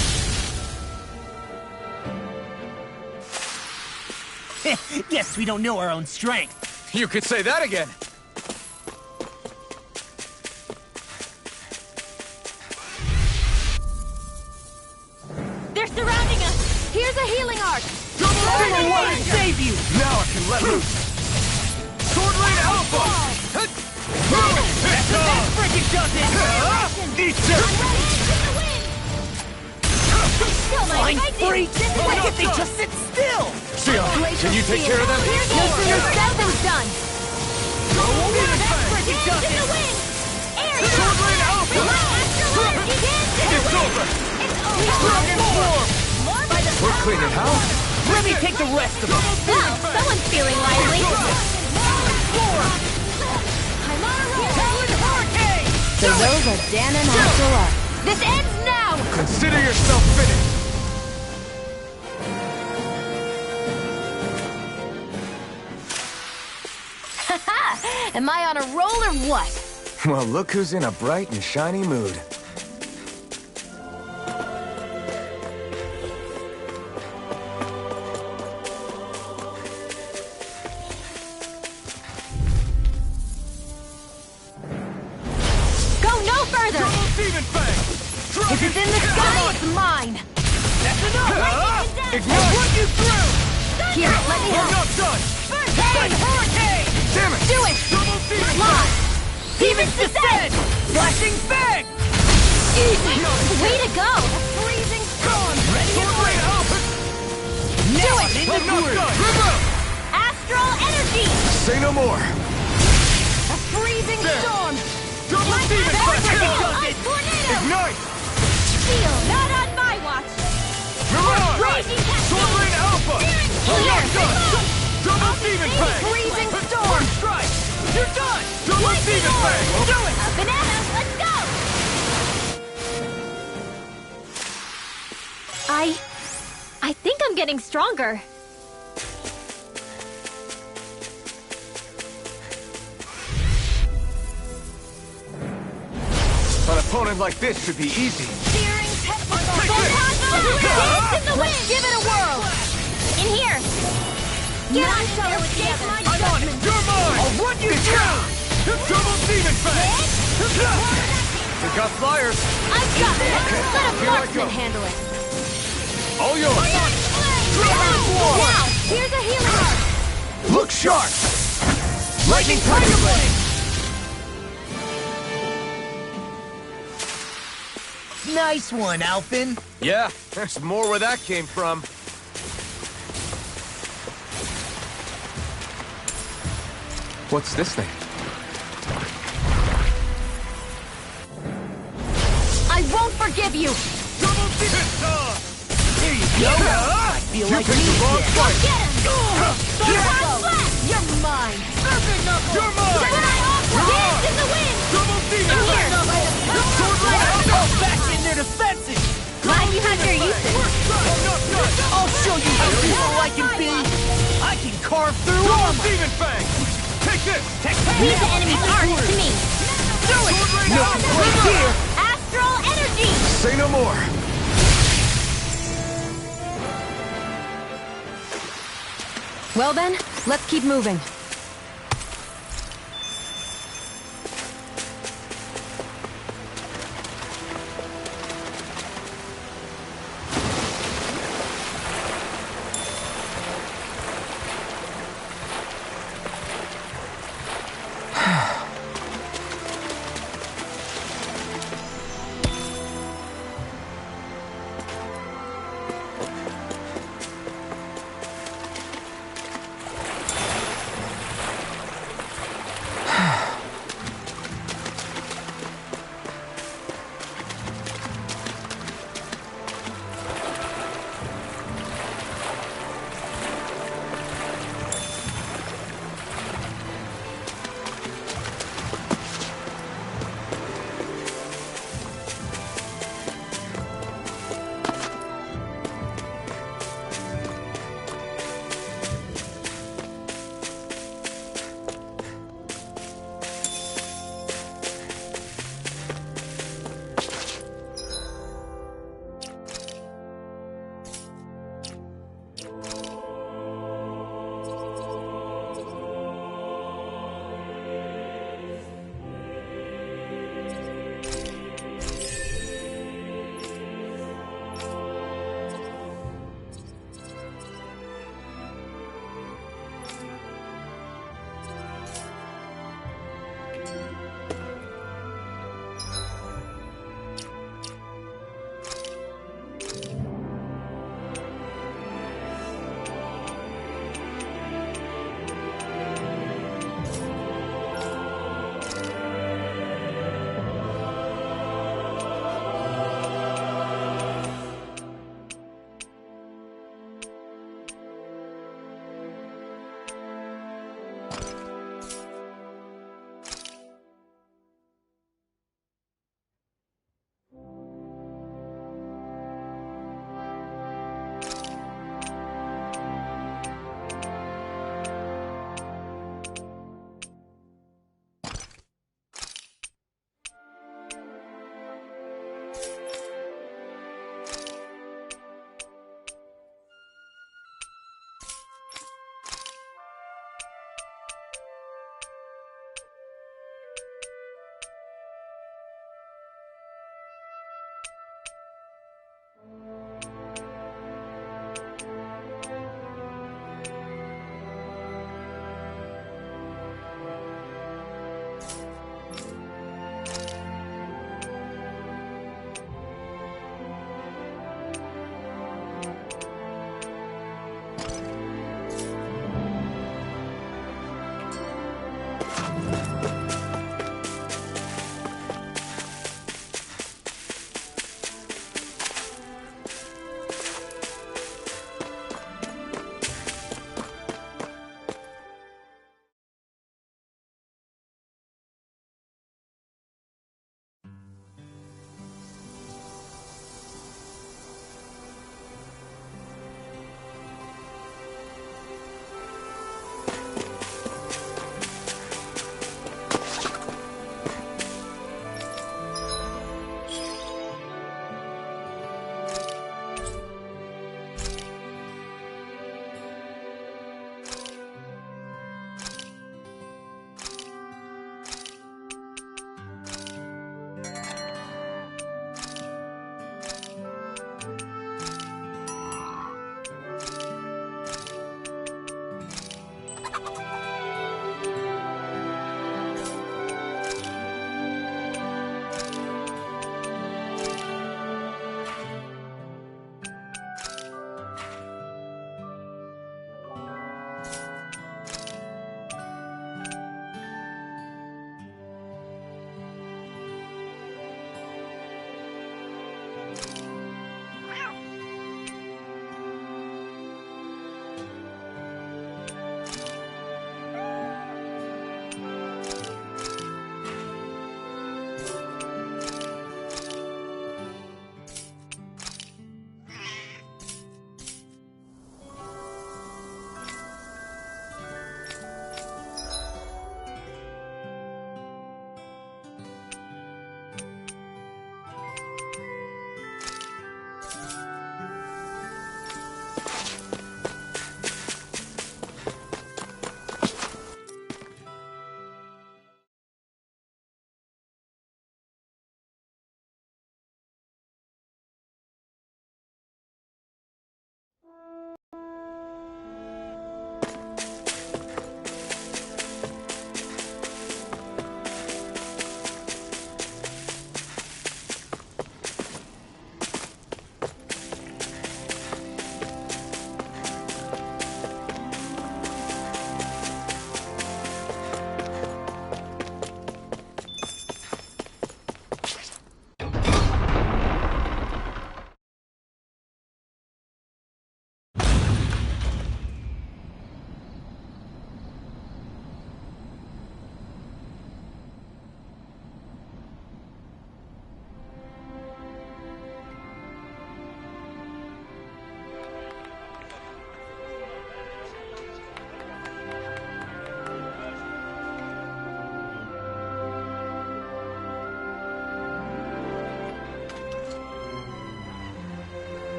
Guess we don't know our own strength. You could say that again. They're surrounding us! Here's a healing arc! Double What will save you? Now I can let loose! Sword Rain Alpha! That freaking does it! Eat this! Flying freak! Why can't they just sit still? Sia, can you take care of them? No sooner said than done! That freaking does it! Sword Rain Alpha! It's over! Dragon Form! We're cleaning house! Let me take the rest of them! Wow, someone's feeling lively. So those are Dan and Astral. This ends now! Consider yourself finished! Am I on a roll or what? Well, look who's in a bright and shiny mood. Go no further! Demon Fang! If it's in the sky, it's mine! That's enough! Ignite! Run you through! Here, let me I'm help! not done! Hey, hurricane! Damn it! Do it! Double Demon Launch! Demons descend! Flashing fang! Easy! Way to go! Freezing storm! Ready Sword and Rain Alpha! Do it! In the I'm not groove! done! Remote! Astral energy! Say no more! A freezing There. storm! Double Demon Fang! does it! Tornado! Ignite! Steel! Not on my watch! Mirage! Raging Cascade! Sword Rain Alpha! I'm not done! Double Demon Fang! Freezing storm! First strike! You're done! Double Demon Fang! Do it! A banana! Let's go! I think I'm getting stronger. An opponent like this should be easy. Searing technical! Take this! Let's give it a whirl! In here! Get on, shall escape my I'm on it! You're mine! I'll run you through! Double Demon Fang! We got flyers! I've got it! Let a Here I marksman go. handle it! All yours! Now, here's a healing arc! Look sharp! Lightning Tiger Blade! Nice one, Alphin. Yeah, there's more where that came from. What's this thing? I won't forgive you! Double Demon! There you go! I feel You like picked the wrong me. fight! Get him! You're mine! You're mine! Dance in the wind! Double Demon In Fang! here! Sword Rain Alpha! Go back in their defenses! Glad you had your uses. I'm not done! I'll show you how evil I can be! I can carve through Double armor! Demon Fang! Take this! Leave the enemy's arc to me. Do it! Sword Rain No Alpha! complaints here! Astral energy! Say no more! Well then, let's keep moving.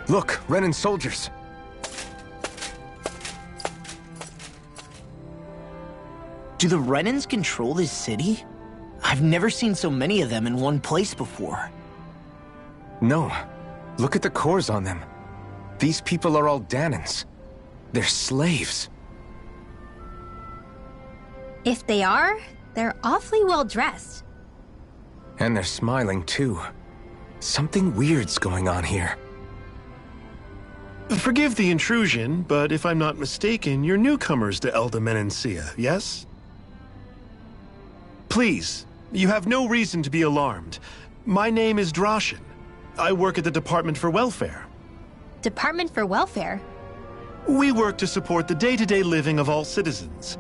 Look, Renan soldiers. Do the Renans control this city? I've never seen so many of them in one place before. No. Look at the cores on them. These people are all Danans. They're slaves. If they are, they're awfully well dressed. And they're smiling, too. Something weird's going on here. Forgive the intrusion, but if I'm not mistaken, you're newcomers to Elda Menancia, yes? Please, you have no reason to be alarmed. My name is Drashin. I work at the Department for Welfare. Department for Welfare? We work to support the day-to-day living of all citizens.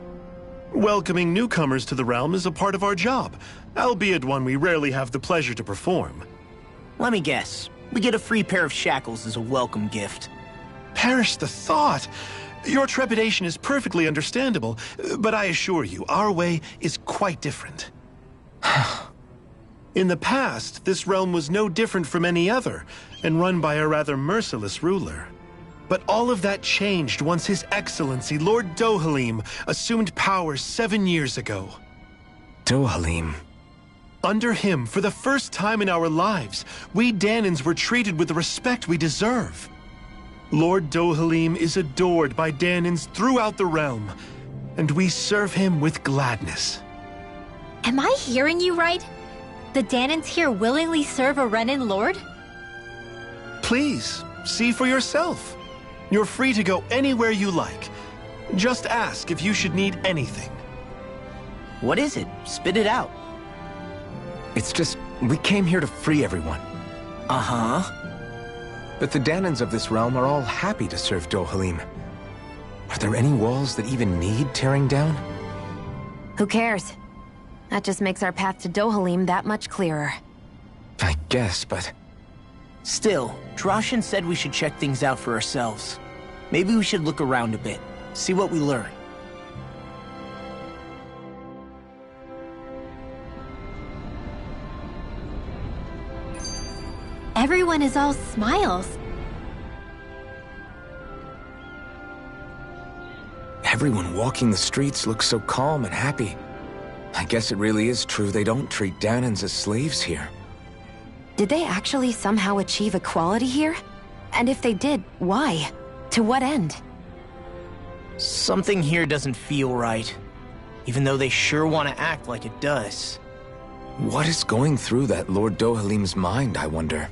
Welcoming newcomers to the realm is a part of our job, albeit one we rarely have the pleasure to perform. Let me guess. We get a free pair of shackles as a welcome gift. Perish the thought! Your trepidation is perfectly understandable, but I assure you, our way is quite different. In the past, this realm was no different from any other, and run by a rather merciless ruler. But all of that changed once His Excellency, Lord Dohalim, assumed power 7 years ago. Dohalim. Under him, for the first time in our lives, we Danans were treated with the respect we deserve. Lord Dohalim is adored by Danans throughout the realm, and we serve him with gladness. Am I hearing you right? The Danans here willingly serve a Renan lord? Please, see for yourself. You're free to go anywhere you like. Just ask if you should need anything. What is it? Spit it out. It's just, we came here to free everyone. Uh-huh. But the Danans of this realm are all happy to serve Dohalim. Are there any walls that even need tearing down? Who cares? That just makes our path to Dohalim that much clearer. I guess, but... Still, Drashin said we should check things out for ourselves. Maybe we should look around a bit, see what we learn. Everyone is all smiles. Everyone walking the streets looks so calm and happy. I guess it really is true they don't treat Danans as slaves here. Did they actually somehow achieve equality here? And if they did, why? To what end? Something here doesn't feel right, even though they sure want to act like it does. What is going through that Lord Dohalim's mind, I wonder?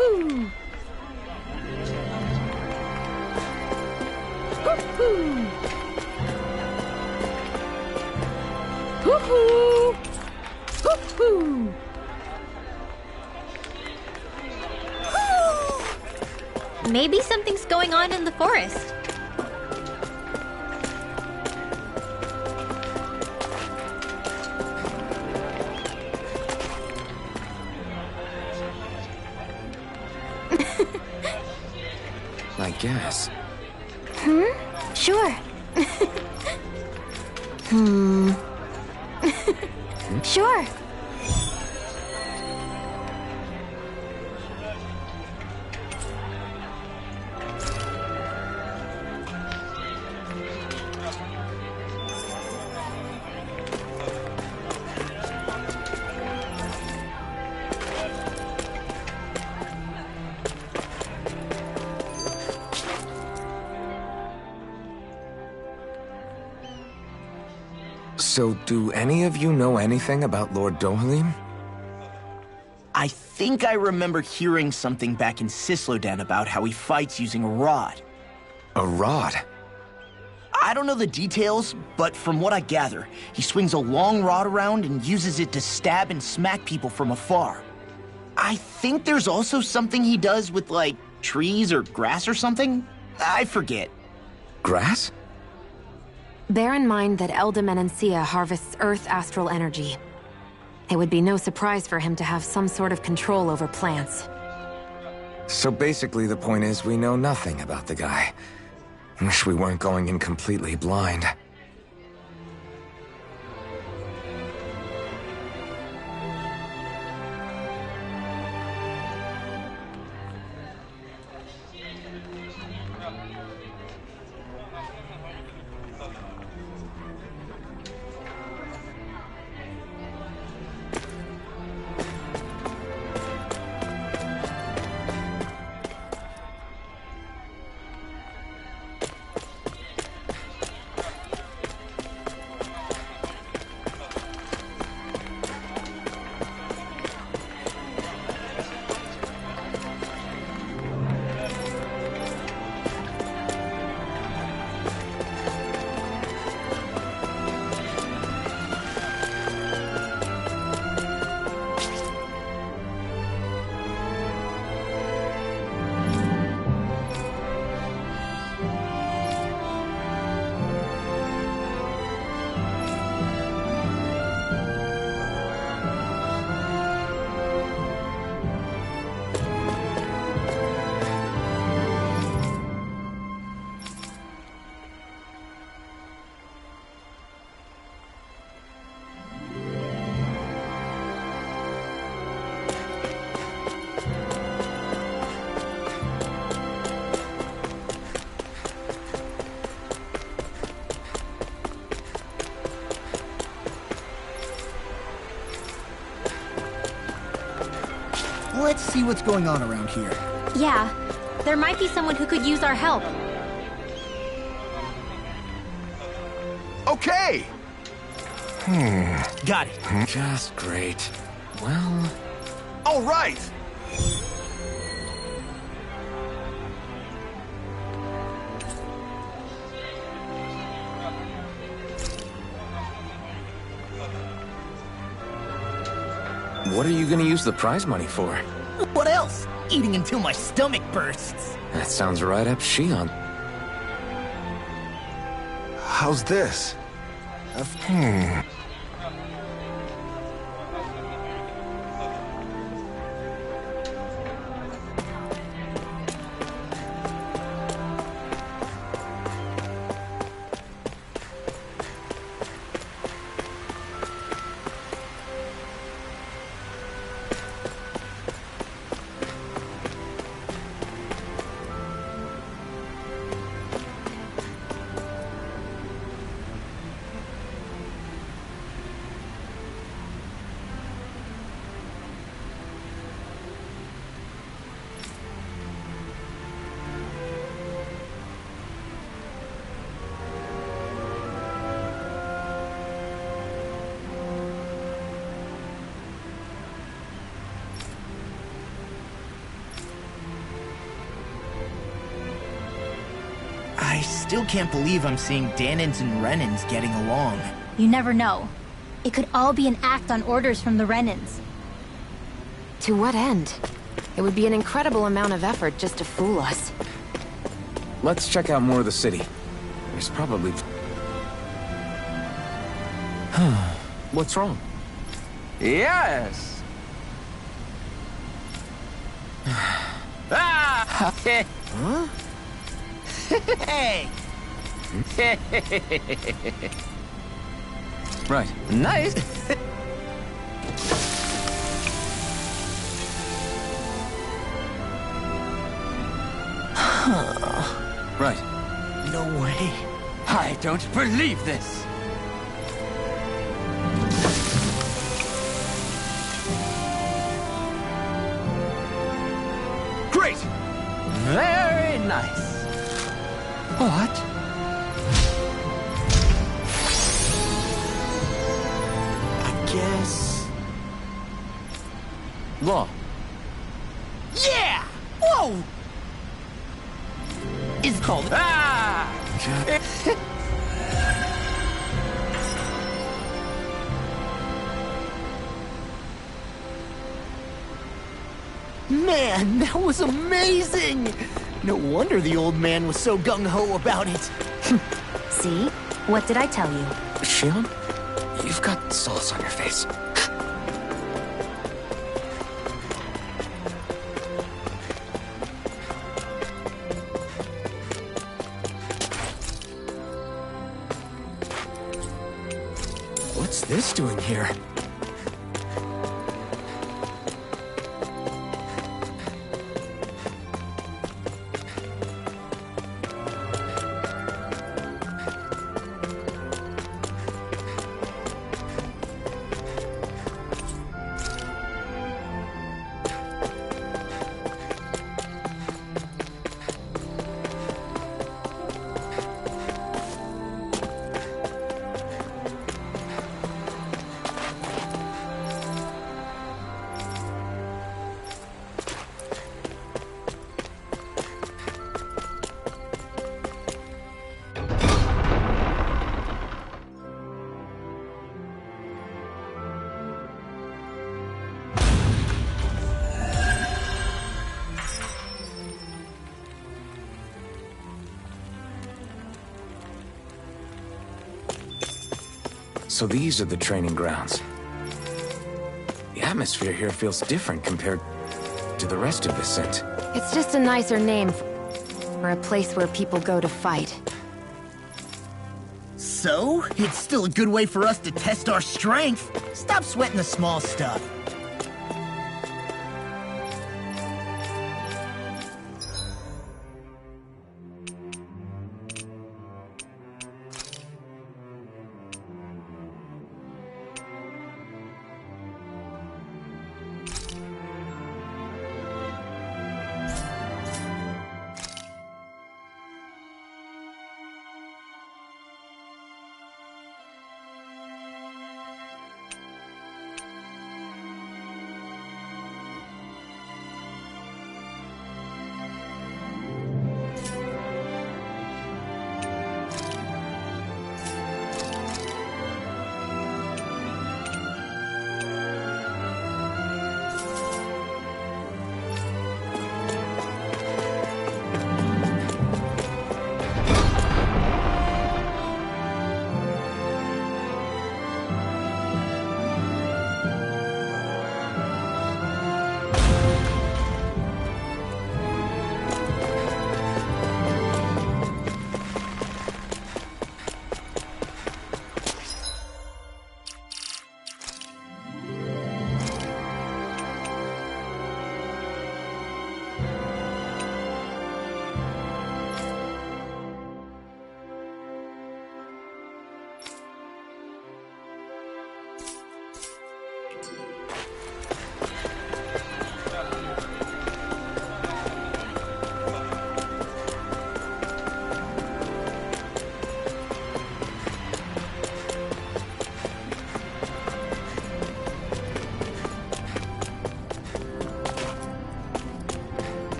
Hoo-hoo! Hoo-hoo! Hoo-hoo! Hoo-hoo! Maybe something's going on in the forest. I guess. Sure. Sure. So, do any of you know anything about Lord Dohalim? I think I remember hearing something back in Sislodan about how he fights using a rod. A rod? I don't know the details, but from what I gather, he swings a long rod around and uses it to stab and smack people from afar. I think there's also something he does with, like, trees or grass or something? I forget. Grass? Bear in mind that Menancia harvests Earth astral energy. It would be no surprise for him to have some sort of control over plants. So basically the point is we know nothing about the guy. Wish we weren't going in completely blind. Let's see what's going on around here. Yeah, there might be someone who could use our help. Okay! Got it. Just great. Well... All right! What are you gonna use the prize money for? What else? Eating until my stomach bursts. That sounds right up Shion. How's this? still can't believe I'm seeing Danins and Renins getting along. You never know. It could all be an act on orders from the Renins. To what end? It would be an incredible amount of effort just to fool us. Let's check out more of the city. There's probably... What's wrong? Yes! Ah! Huh? Hey! Right. Nice! Right. No way. I don't believe this! Great! Very nice. What? I guess... Law. Yeah! Whoa! It's called... Ah! Man, that was amazing! No wonder the old man was so gung-ho about it. See? What did I tell you? Shion? You've got sauce on your face. What's this doing here? So these are the training grounds. The atmosphere here feels different compared to the rest of Vicent. It's just a nicer name for a place where people go to fight. So, it's still a good way for us to test our strength. Stop sweating the small stuff.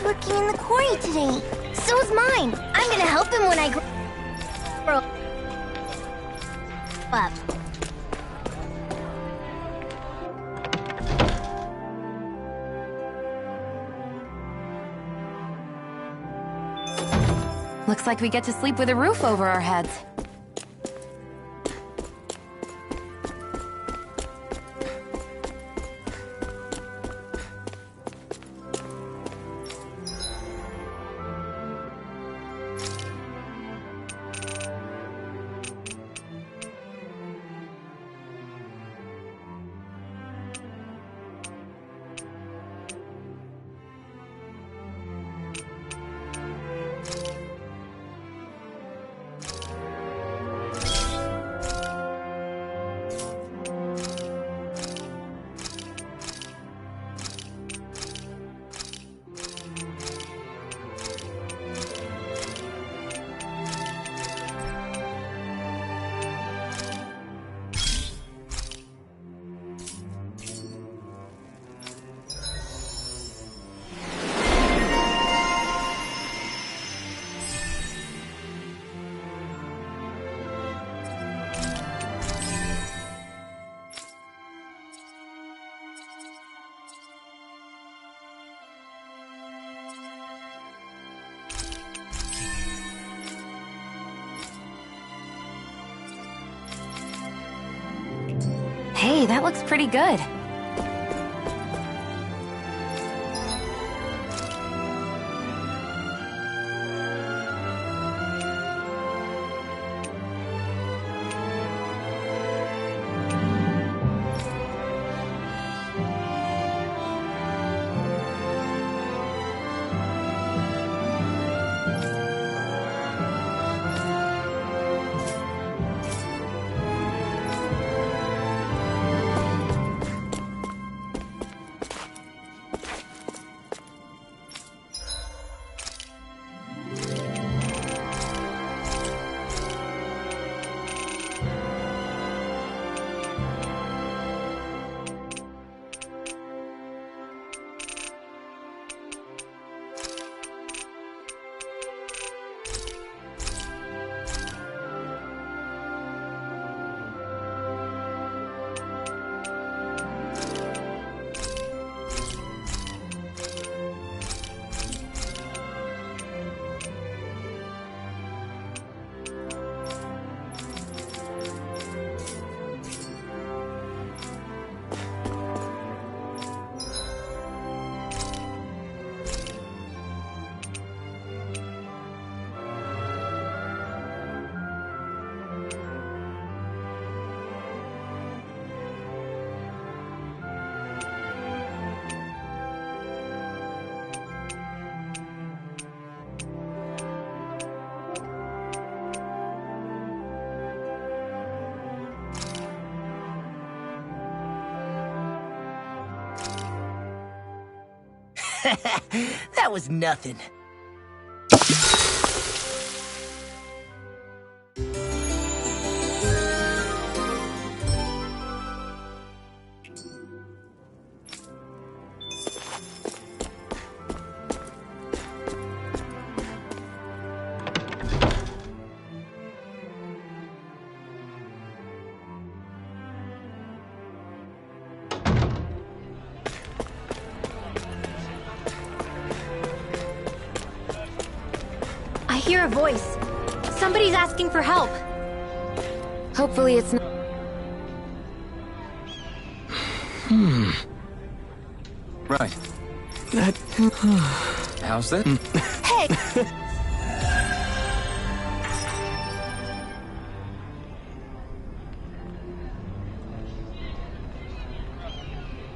working in the quarry today. So's mine. I'm gonna help him when I grow up. Looks like we get to sleep with a roof over our heads. Hey, that looks pretty good. That was nothing. I hear a voice. Somebody's asking for help. Hopefully it's not... Right. How's that? Hey!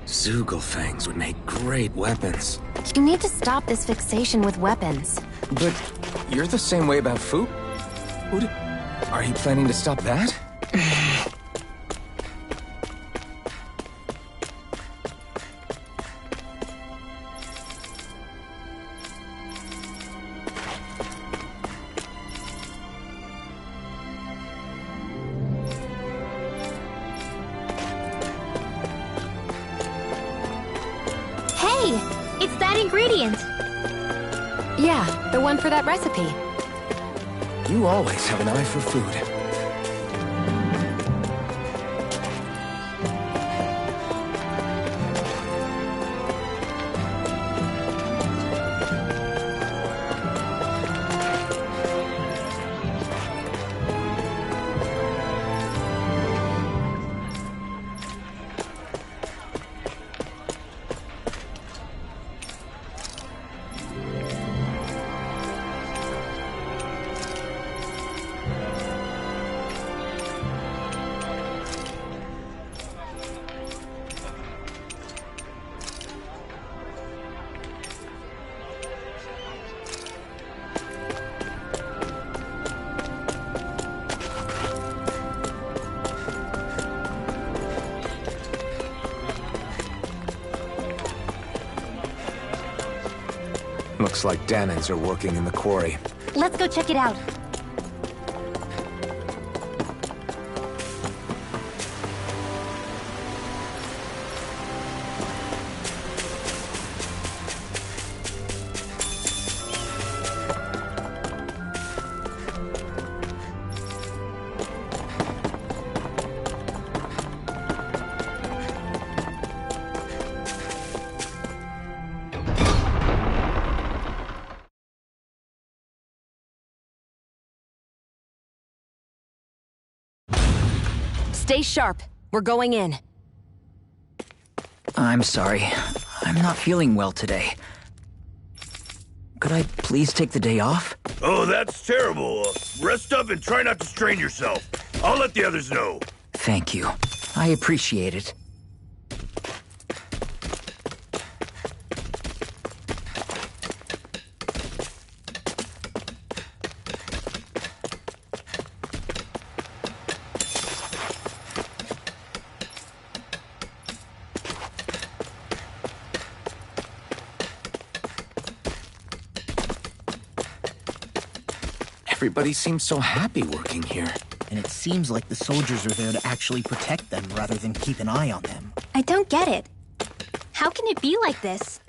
Zugelfangs would make great weapons. You need to stop this fixation with weapons. But you're the same way about food? Are you planning to stop that? Hey! It's that ingredient! Yeah, the one for that recipe. You always have an eye for food. Looks like Danins are working in the quarry. Let's go check it out. Stay sharp. We're going in. I'm sorry. I'm not feeling well today. Could I please take the day off? Oh, that's terrible. Rest up and try not to strain yourself. I'll let the others know. Thank you. I appreciate it. Everybody seems so happy working here. And it seems like the soldiers are there to actually protect them rather than keep an eye on them. I don't get it. How can it be like this?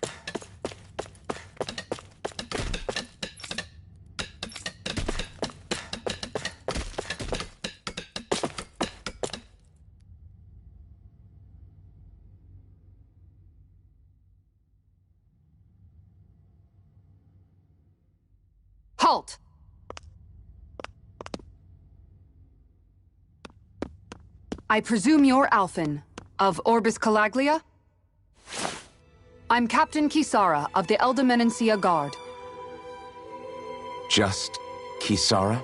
Halt! I presume you're Alphen, of Orbis Calaglia? I'm Captain Kisara of the Elda Guard. Just Kisara?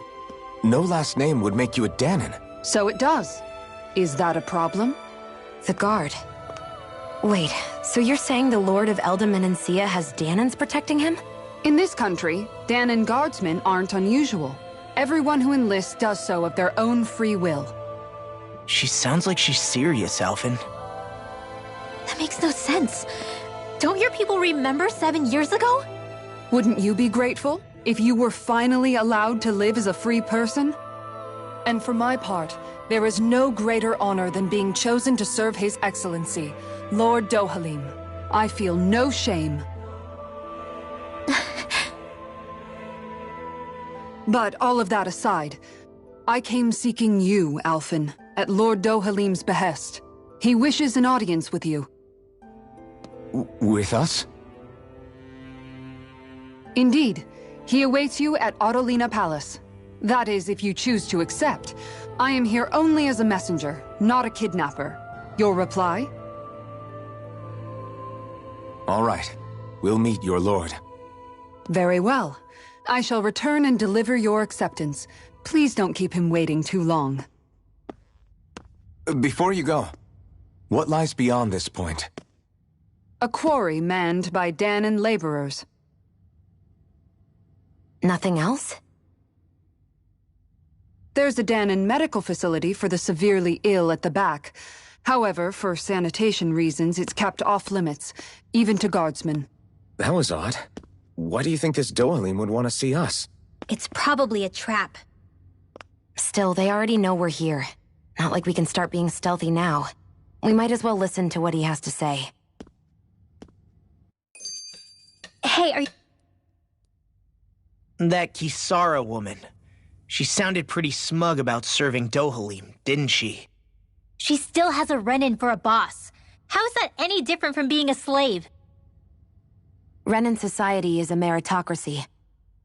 No last name would make you a Danin. So it does. Is that a problem? The Guard. Wait, so you're saying the Lord of Elda Menancia has Danins protecting him? In this country, Danin guardsmen aren't unusual. Everyone who enlists does so of their own free will. She sounds like she's serious, Alphen. That makes no sense. Don't your people remember 7 years ago? Wouldn't you be grateful if you were finally allowed to live as a free person? And for my part, there is no greater honor than being chosen to serve His Excellency, Lord Dohalim. I feel no shame. But all of that aside, I came seeking you, Alphen, at Lord Dohalim's behest. He wishes an audience with you. With us? Indeed. He awaits you at Autolina Palace. That is, if you choose to accept. I am here only as a messenger, not a kidnapper. Your reply? All right. We'll meet your lord. Very well. I shall return and deliver your acceptance. Please don't keep him waiting too long. Before you go, what lies beyond this point? A quarry manned by Danin laborers. Nothing else? There's a Danin medical facility for the severely ill at the back. However, for sanitation reasons, it's kept off limits, even to guardsmen. That was odd. Why do you think this Dohalim would want to see us? It's probably a trap. Still, they already know we're here. Not like we can start being stealthy now. We might as well listen to what he has to say. Hey, are you... That Kisara woman. She sounded pretty smug about serving Dohalim, didn't she? She still has a Renin for a boss. How is that any different from being a slave? Renin society is a meritocracy.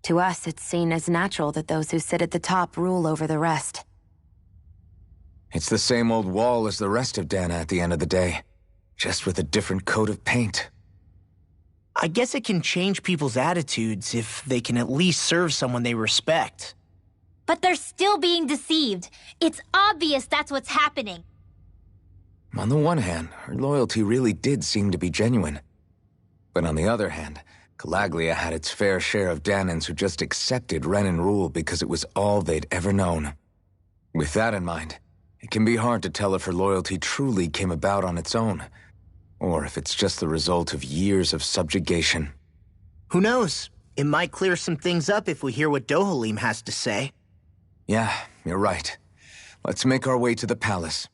To us, it's seen as natural that those who sit at the top rule over the rest. It's the same old wall as the rest of Dana at the end of the day, just with a different coat of paint. I guess it can change people's attitudes if they can at least serve someone they respect. But they're still being deceived. It's obvious that's what's happening. On the one hand, her loyalty really did seem to be genuine. But on the other hand, Calaglia had its fair share of Danans who just accepted Renin rule because it was all they'd ever known. With that in mind, it can be hard to tell if her loyalty truly came about on its own, or if it's just the result of years of subjugation. Who knows? It might clear some things up if we hear what Dohalim has to say. Yeah, you're right. Let's make our way to the palace.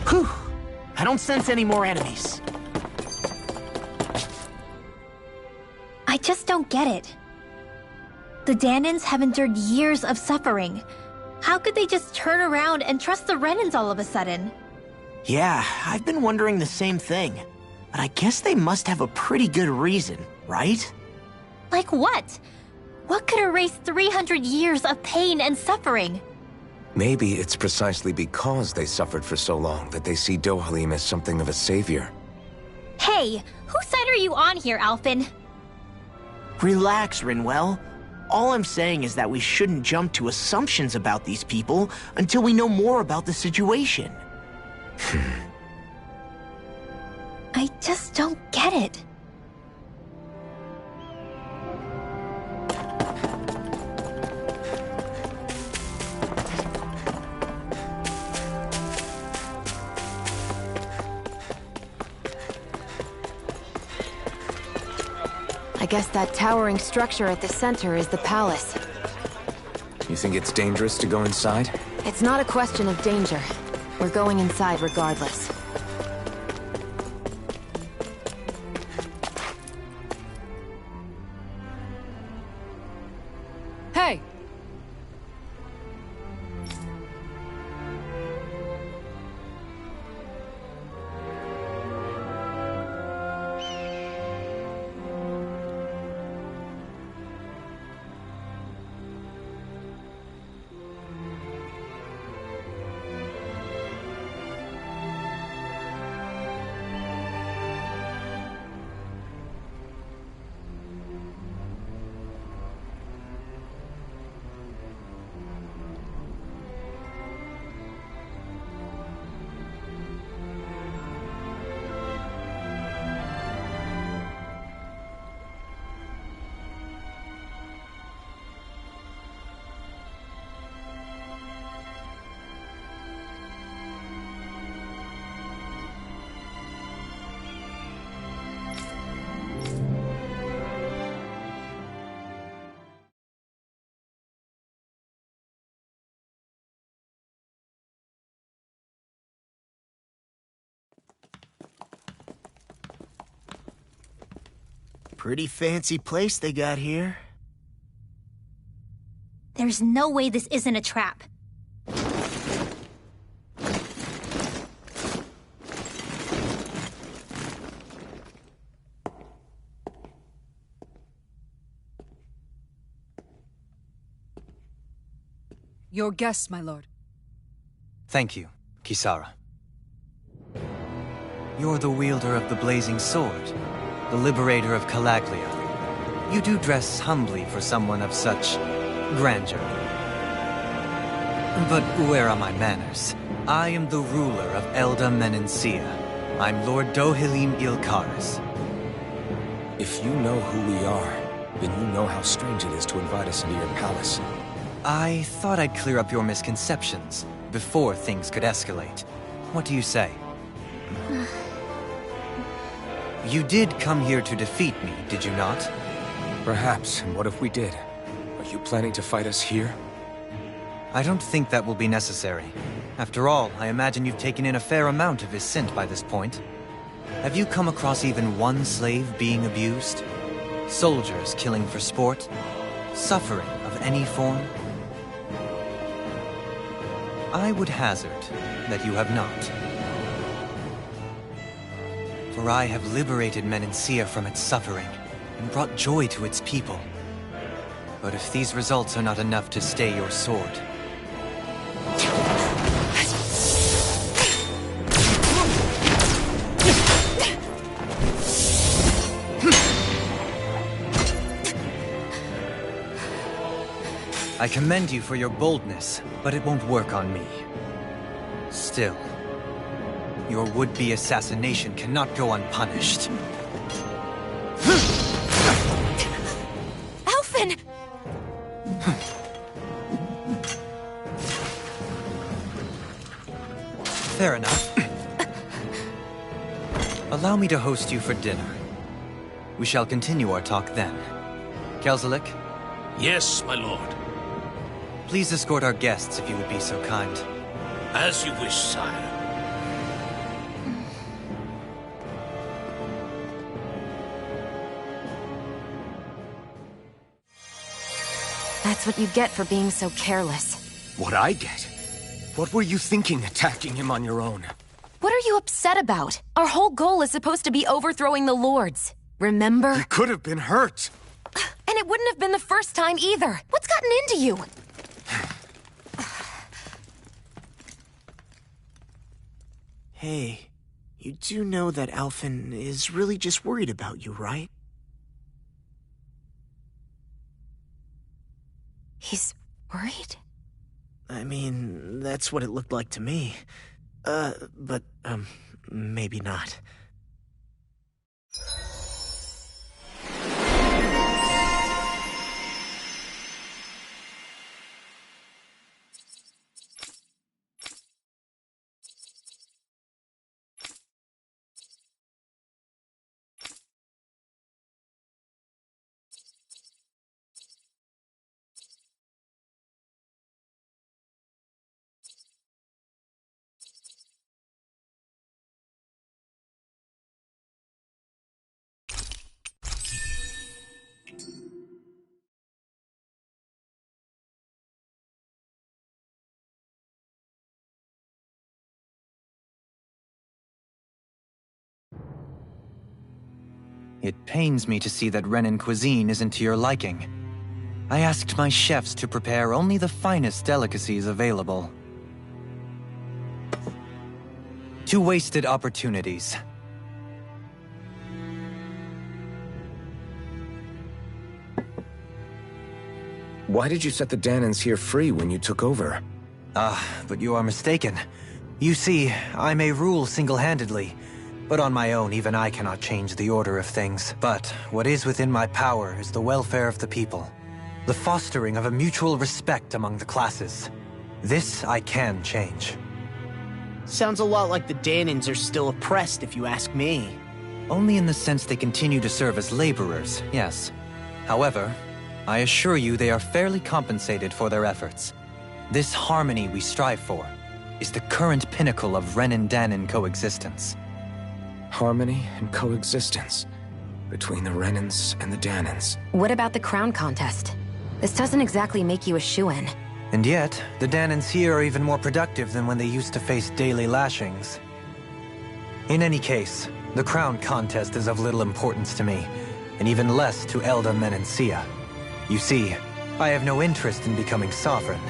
Whew! I don't sense any more enemies. I just don't get it. The Danans have endured years of suffering. How could they just turn around and trust the Renins all of a sudden? Yeah, I've been wondering the same thing. But I guess they must have a pretty good reason, right? Like what? What could erase 300 years of pain and suffering? Maybe it's precisely because they suffered for so long that they see Dohalim as something of a savior. Hey, whose side are you on here, Alphen? Relax, Rinwell. All I'm saying is that we shouldn't jump to assumptions about these people until we know more about the situation. I just don't get it. I guess that towering structure at the center is the palace. You think it's dangerous to go inside? It's not a question of danger. We're going inside regardless. Hey! Pretty fancy place they got here. There's no way this isn't a trap. Your guest, my lord. Thank you, Kisara. You're the wielder of the blazing sword, the liberator of Calaglia. You do dress humbly for someone of such grandeur. But where are my manners? I am the ruler of Elda Menencia. I'm Lord Dohalim Ilkaris. If you know who we are, then you know how strange it is to invite us into your palace. I thought I'd clear up your misconceptions before things could escalate. What do you say? You did come here to defeat me, did you not? Perhaps, and what if we did? Are you planning to fight us here? I don't think that will be necessary. After all, I imagine you've taken in a fair amount of his scent by this point. Have you come across even one slave being abused? Soldiers killing for sport? Suffering of any form? I would hazard that you have not. For I have liberated Menancia from its suffering and brought joy to its people. But if these results are not enough to stay your sword, I commend you for your boldness, but it won't work on me. Still, your would-be assassination cannot go unpunished. Alphen! Fair enough. Allow me to host you for dinner. We shall continue our talk then. Kelzelik? Yes, my lord. Please escort our guests if you would be so kind. As you wish, sire. That's what you get for being so careless. What I get? What were you thinking attacking him on your own? What are you upset about? Our whole goal is supposed to be overthrowing the lords. Remember? He could have been hurt. And it wouldn't have been the first time either. What's gotten into you? Hey, you do know that Alphen is really just worried about you, right? He's worried? I mean, that's what it looked like to me. But maybe not. It pains me to see that Renan cuisine isn't to your liking. I asked my chefs to prepare only the finest delicacies available. 2 wasted opportunities. Why did you set the Danans here free when you took over? But you are mistaken. You see, I may rule single-handedly, but on my own, even I cannot change the order of things. But what is within my power is the welfare of the people, the fostering of a mutual respect among the classes. This I can change. Sounds a lot like the Danans are still oppressed, if you ask me. Only in the sense they continue to serve as laborers, yes. However, I assure you they are fairly compensated for their efforts. This harmony we strive for is the current pinnacle of Renan-Danan coexistence. Harmony and coexistence between the Renans and the Danans. What about the crown contest? This doesn't exactly make you a shoo-in. And yet, the Danans here are even more productive than when they used to face daily lashings. In any case, the crown contest is of little importance to me, and even less to Elda Menancia. You see, I have no interest in becoming sovereign.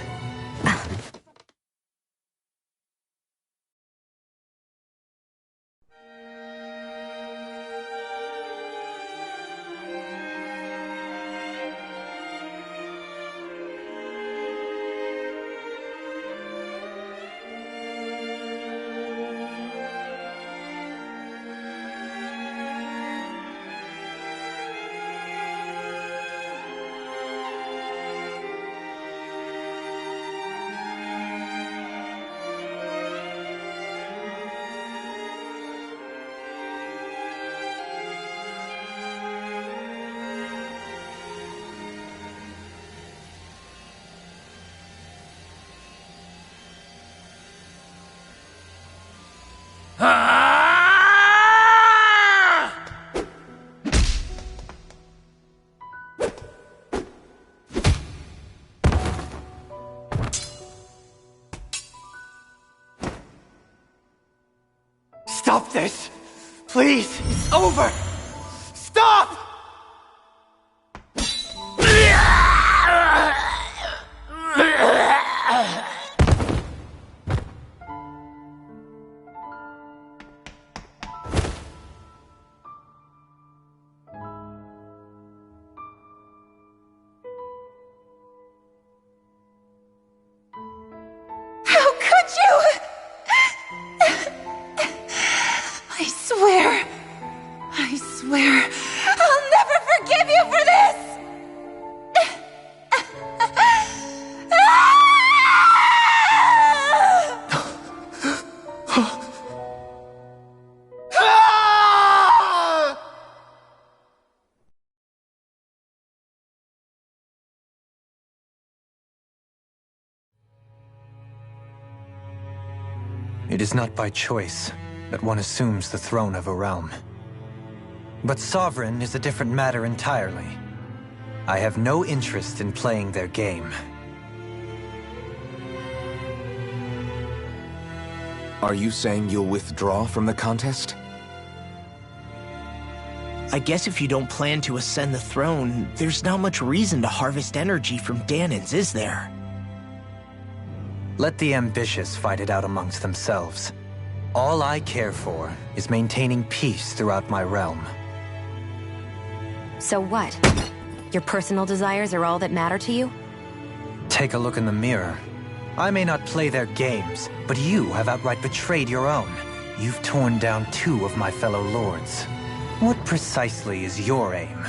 Stop this! Please! It's over! Stop! How could you? I swear, I'll never forgive you for this! It is not by choice that one assumes the throne of a realm. But sovereign is a different matter entirely. I have no interest in playing their game. Are you saying you'll withdraw from the contest? I guess if you don't plan to ascend the throne, there's not much reason to harvest energy from Danins, is there? Let the ambitious fight it out amongst themselves. All I care for is maintaining peace throughout my realm. So what? Your personal desires are all that matter to you? Take a look in the mirror. I may not play their games, but you have outright betrayed your own. You've torn down 2 of my fellow lords. What precisely is your aim?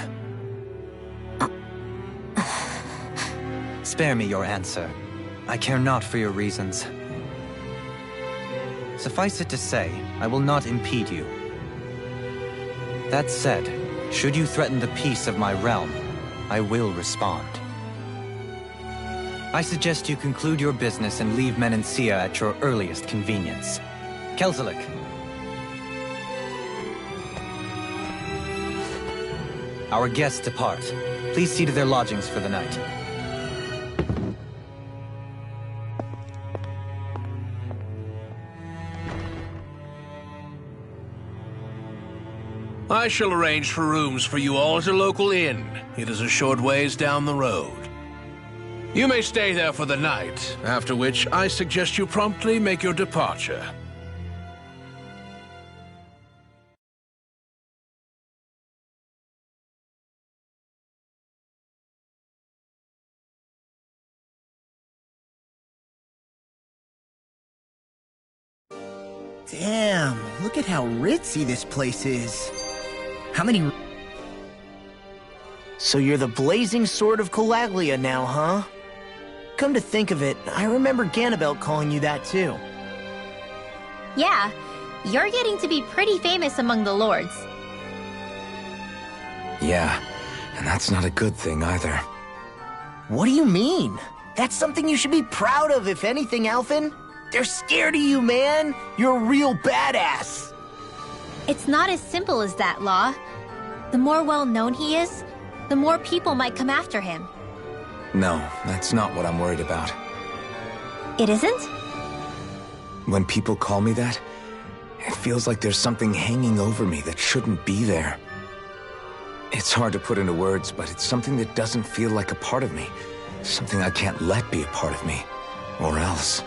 Spare me your answer. I care not for your reasons. Suffice it to say, I will not impede you. That said, should you threaten the peace of my realm, I will respond. I suggest you conclude your business and leave Menancia at your earliest convenience. Kelzelik. Our guests depart. Please see to their lodgings for the night. I shall arrange for rooms for you all at a local inn. It is a short ways down the road. You may stay there for the night, after which I suggest you promptly make your departure. Damn, look at how ritzy this place is. How many... So you're the blazing sword of Calaglia now, huh? Come to think of it, I remember Ganabelt calling you that too. Yeah, you're getting to be pretty famous among the lords. Yeah, and that's not a good thing either. What do you mean? That's something you should be proud of, if anything, Alphen. They're scared of you, man. You're a real badass. It's not as simple as that, Law. The more well-known he is, the more people might come after him. No, that's not what I'm worried about. It isn't? When people call me that, it feels like there's something hanging over me that shouldn't be there. It's hard to put into words, but it's something that doesn't feel like a part of me. Something I can't let be a part of me. Or else.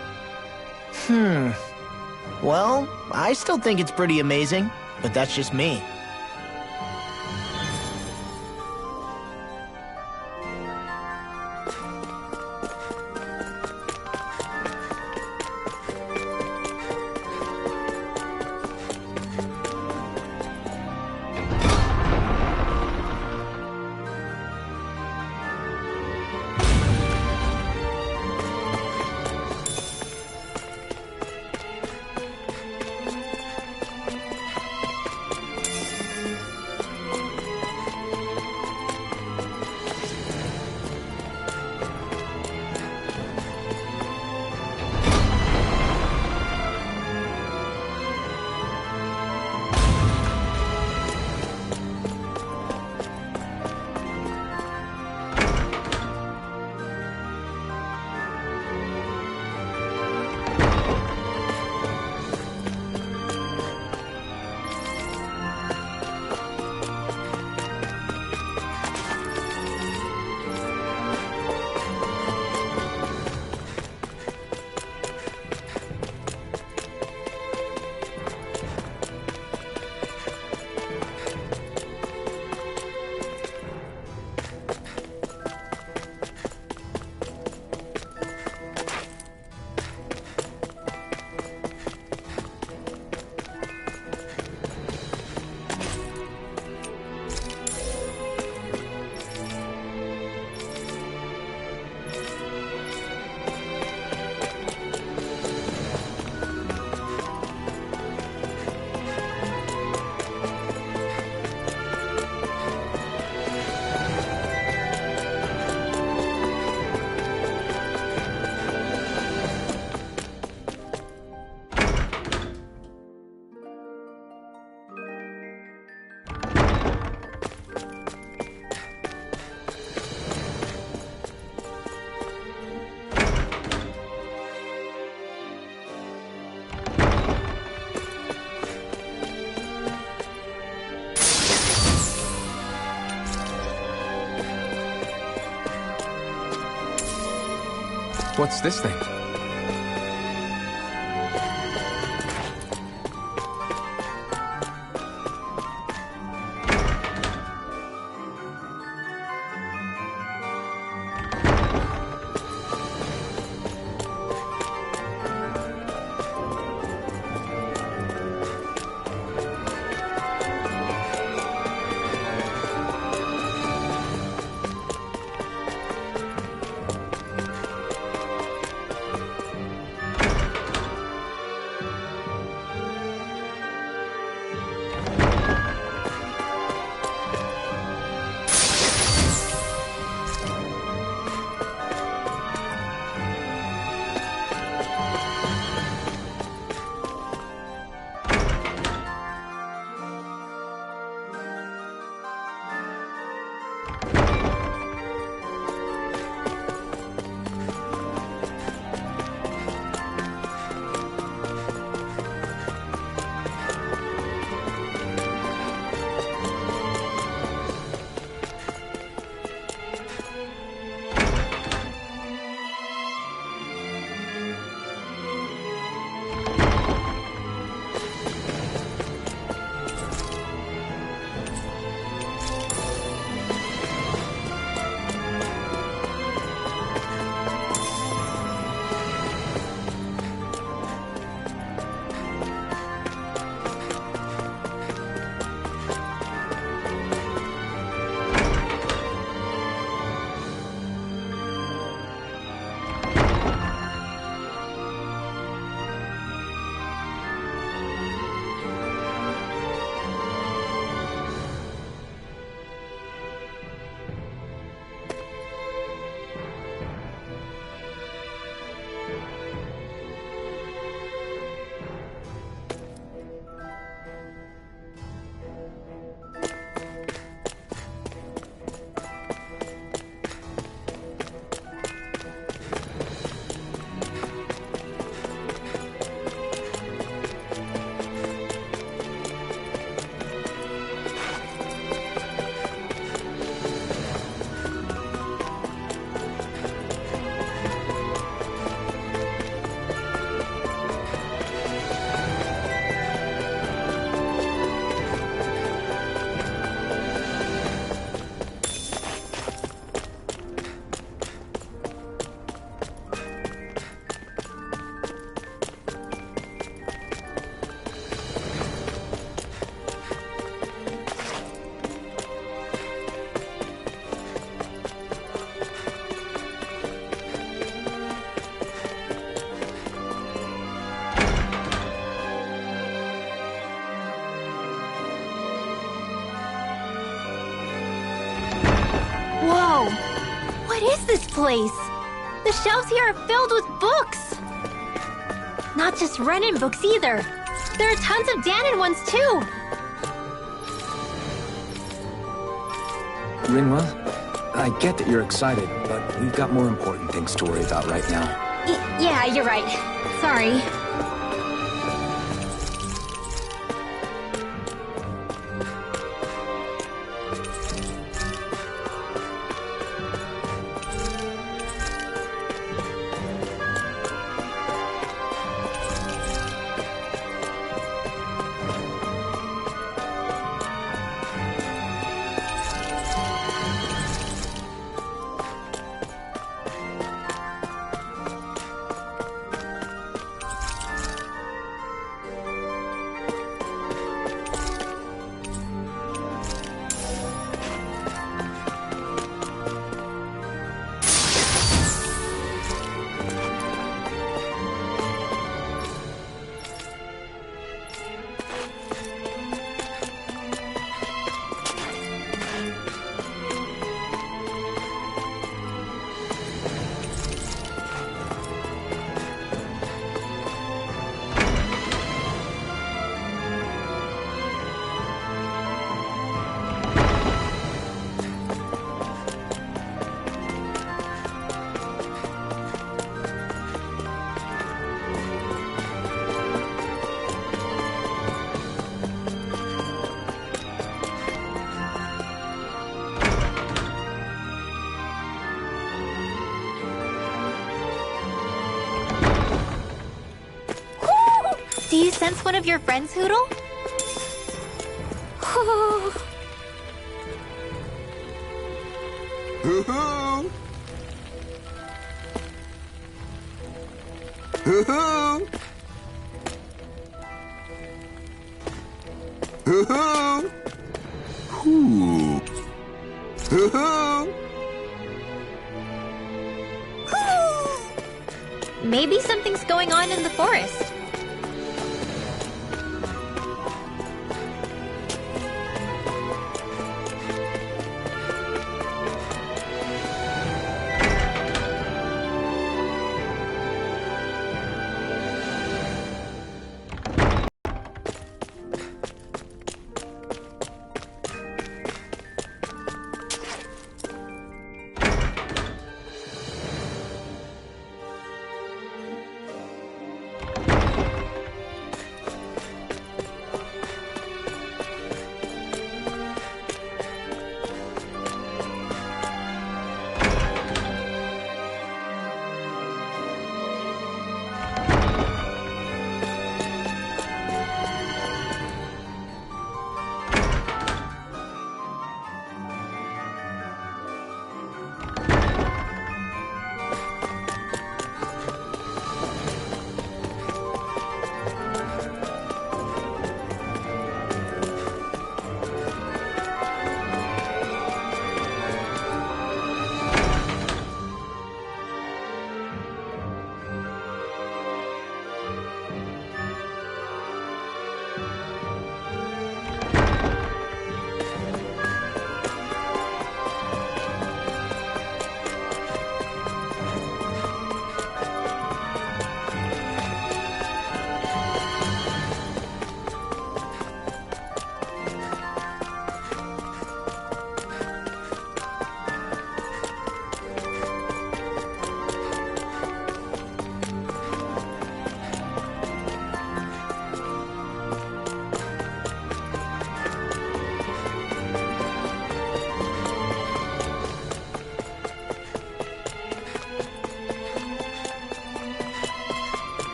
Well, I still think it's pretty amazing, but that's just me. What's this thing? What is this place? The shelves here are filled with books! Not just Renin books either. There are tons of Danon ones too! Rinwell, I get that you're excited, but we've got more important things to worry about right now. Yeah, you're right. Sorry. sense one of your friends, Hootle? Hoo-hoo! Hoo-hoo! Hoo-hoo! Hoo! Hoo-hoo! Maybe something's going on in the forest.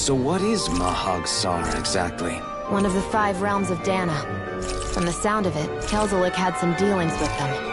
So what is Mahag Sar exactly? One of the 5 realms of Dana. From the sound of it, Kelzelik had some dealings with them.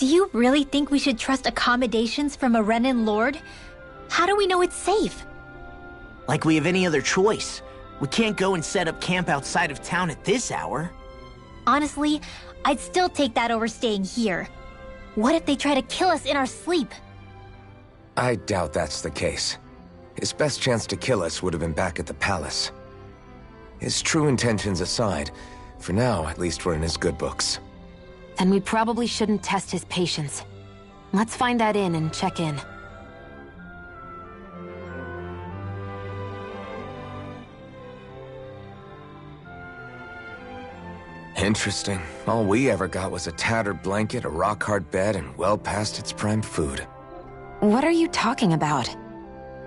Do you really think we should trust accommodations from a Renan Lord? How do we know it's safe? Like we have any other choice. We can't go and set up camp outside of town at this hour. Honestly, I'd still take that over staying here. What if they try to kill us in our sleep? I doubt that's the case. His best chance to kill us would have been back at the palace. His true intentions aside, for now, at least we're in his good books. Then we probably shouldn't test his patience. Let's find that inn and check in. Interesting. All we ever got was a tattered blanket, a rock-hard bed, and well past its prime food. What are you talking about?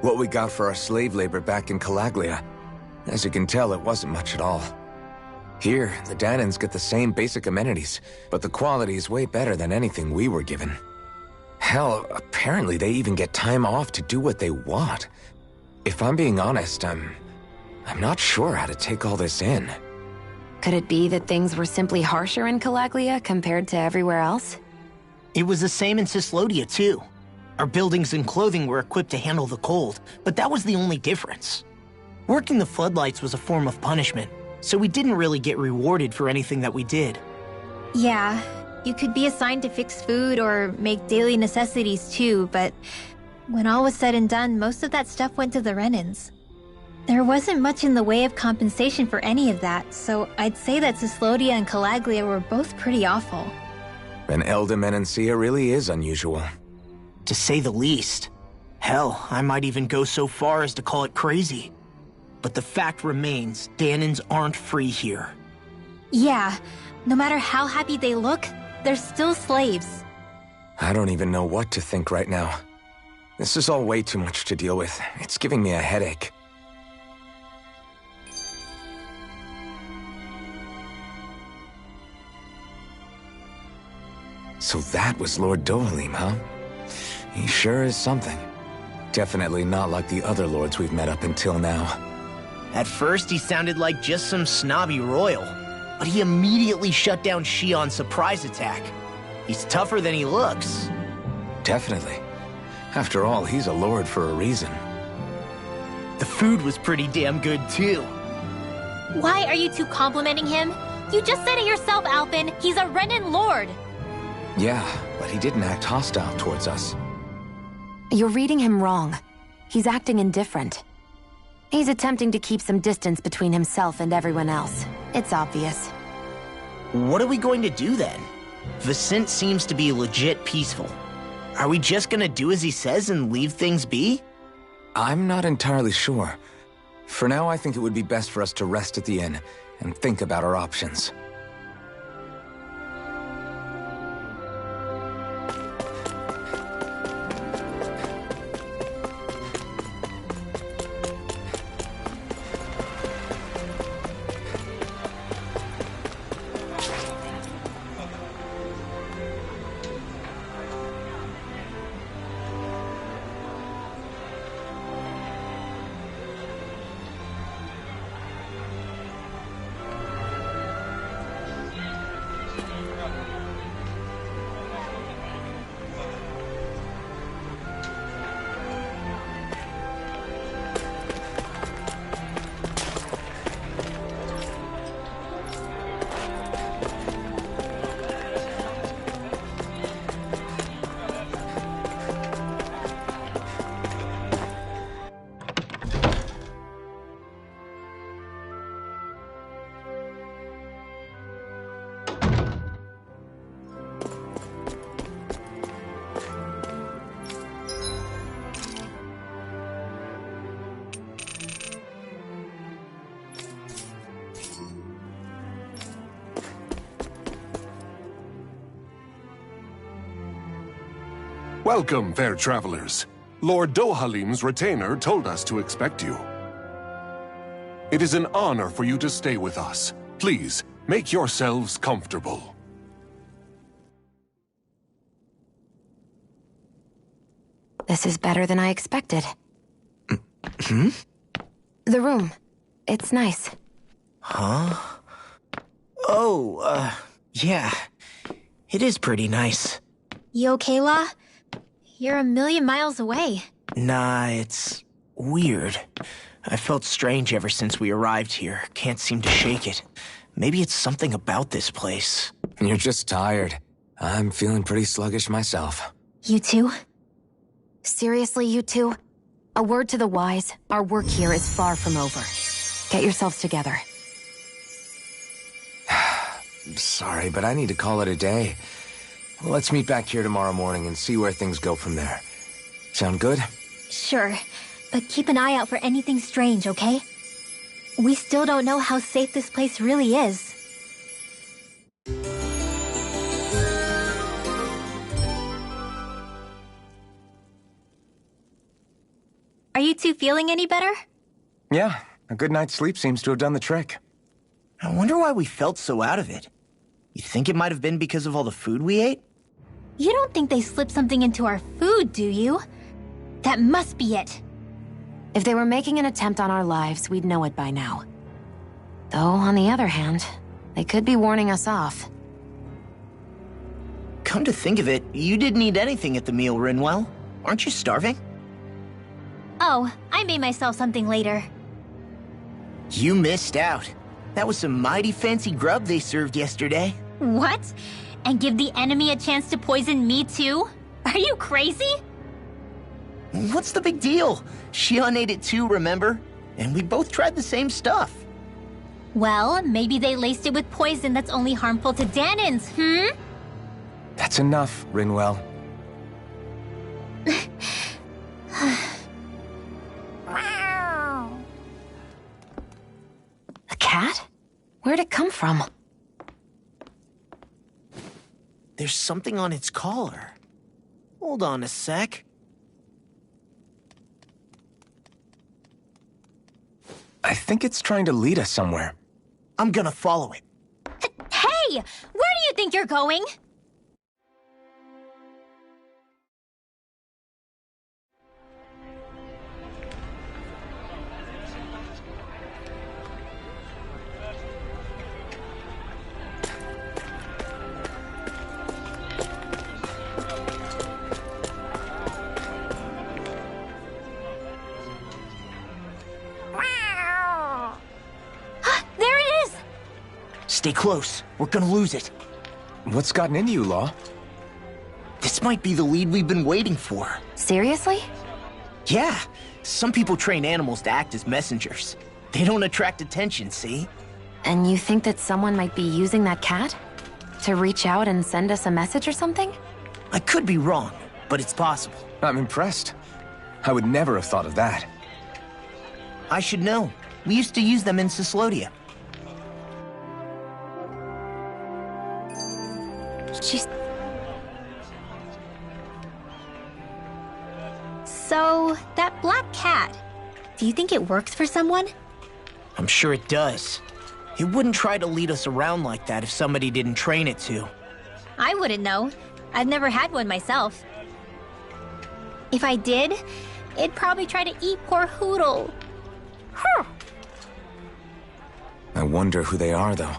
What we got for our slave labor back in Calaglia. As you can tell, it wasn't much at all. Here, the Danans get the same basic amenities, but the quality is way better than anything we were given. Hell, apparently they even get time off to do what they want. If I'm being honest, I'm not sure how to take all this in. Could it be that things were simply harsher in Calaglia compared to everywhere else? It was the same in Cyslodia, too. Our buildings and clothing were equipped to handle the cold, but that was the only difference. Working the floodlights was a form of punishment, so we didn't really get rewarded for anything that we did. Yeah, you could be assigned to fix food or make daily necessities too, but when all was said and done, most of that stuff went to the Renans. There wasn't much in the way of compensation for any of that, so I'd say that Cyslodia and Calaglia were both pretty awful. And Elda Menancia really is unusual. To say the least. Hell, I might even go so far as to call it crazy. But the fact remains, Danans aren't free here. Yeah, no matter how happy they look, they're still slaves. I don't even know what to think right now. This is all way too much to deal with. It's giving me a headache. So that was Lord Dohalim, huh? He sure is something. Definitely not like the other lords we've met up until now. At first, he sounded like just some snobby royal, but he immediately shut down Shion's surprise attack. He's tougher than he looks. Definitely. After all, he's a lord for a reason. The food was pretty damn good, too. Why are you two complimenting him? You just said it yourself, Alphen. He's a Renan Lord. Yeah, but he didn't act hostile towards us. You're reading him wrong. He's acting indifferent. He's attempting to keep some distance between himself and everyone else. It's obvious. What are we going to do then? Vicent seems to be legit peaceful. Are we just gonna do as he says and leave things be? I'm not entirely sure. For now, I think it would be best for us to rest at the inn and think about our options. Welcome, fair travelers. Lord Dohalim's retainer told us to expect you. It is an honor for you to stay with us. Please, make yourselves comfortable. This is better than I expected. Hmm? The room. It's nice. Huh? Oh, yeah. It is pretty nice. You okay, La? You're a million miles away. Nah, it's weird. I felt strange ever since we arrived here. Can't seem to shake it. Maybe it's something about this place. You're just tired. I'm feeling pretty sluggish myself. You too? Seriously, you two? A word to the wise, our work here is far from over. Get yourselves together. Sorry, but I need to call it a day. Let's meet back here tomorrow morning and see where things go from there. Sound good? Sure, but keep an eye out for anything strange, okay? We still don't know how safe this place really is. Are you two feeling any better? Yeah, a good night's sleep seems to have done the trick. I wonder why we felt so out of it. You think it might have been because of all the food we ate? You don't think they slipped something into our food, do you? That must be it. If they were making an attempt on our lives, we'd know it by now. Though, on the other hand, they could be warning us off. Come to think of it, you didn't eat anything at the meal, Rinwell. Aren't you starving? Oh, I made myself something later. You missed out. That was some mighty fancy grub they served yesterday. What? And give the enemy a chance to poison me too? Are you crazy? What's the big deal? Shion ate it too, remember? And we both tried the same stuff. Well, maybe they laced it with poison that's only harmful to Danins, That's enough, Rinwell. A cat? Where'd it come from? There's something on its collar. Hold on a sec. I think it's trying to lead us somewhere. I'm gonna follow it. Hey! Where do you think you're going? There it is! Stay close. We're gonna lose it. What's gotten into you, Law? This might be the lead we've been waiting for. Seriously? Yeah. Some people train animals to act as messengers. They don't attract attention, see? And you think that someone might be using that cat? To reach out and send us a message or something? I could be wrong, but it's possible. I'm impressed. I would never have thought of that. I should know. We used to use them in Cyslodia. She's... So, that black cat, do you think it works for someone? I'm sure it does. It wouldn't try to lead us around like that if somebody didn't train it to. I wouldn't know. I've never had one myself. If I did, it'd probably try to eat poor Hoodle. I wonder who they are, though.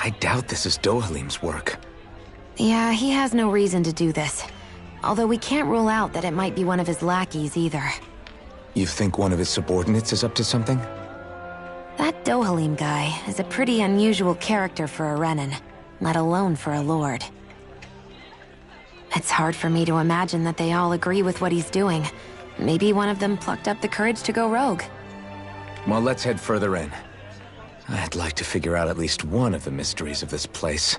I doubt this is Dohalim's work. Yeah, he has no reason to do this. Although we can't rule out that it might be one of his lackeys either. You think one of his subordinates is up to something? That Dohalim guy is a pretty unusual character for a Renin, let alone for a lord. It's hard for me to imagine that they all agree with what he's doing. Maybe one of them plucked up the courage to go rogue. Well, let's head further in. I'd like to figure out at least one of the mysteries of this place.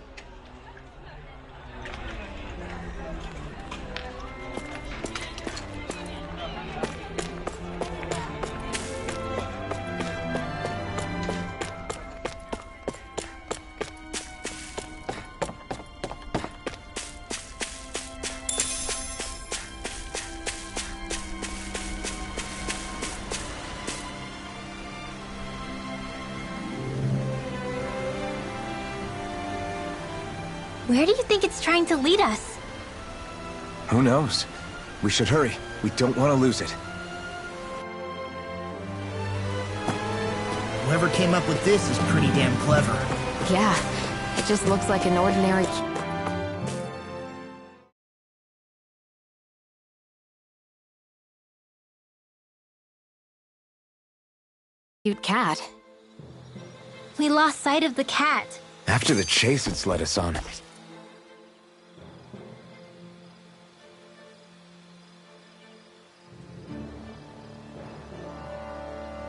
Where do you think it's trying to lead us? Who knows? We should hurry. We don't want to lose it. Whoever came up with this is pretty damn clever. Yeah, it just looks like an ordinary... Cute cat. We lost sight of the cat. After the chase it's led us on.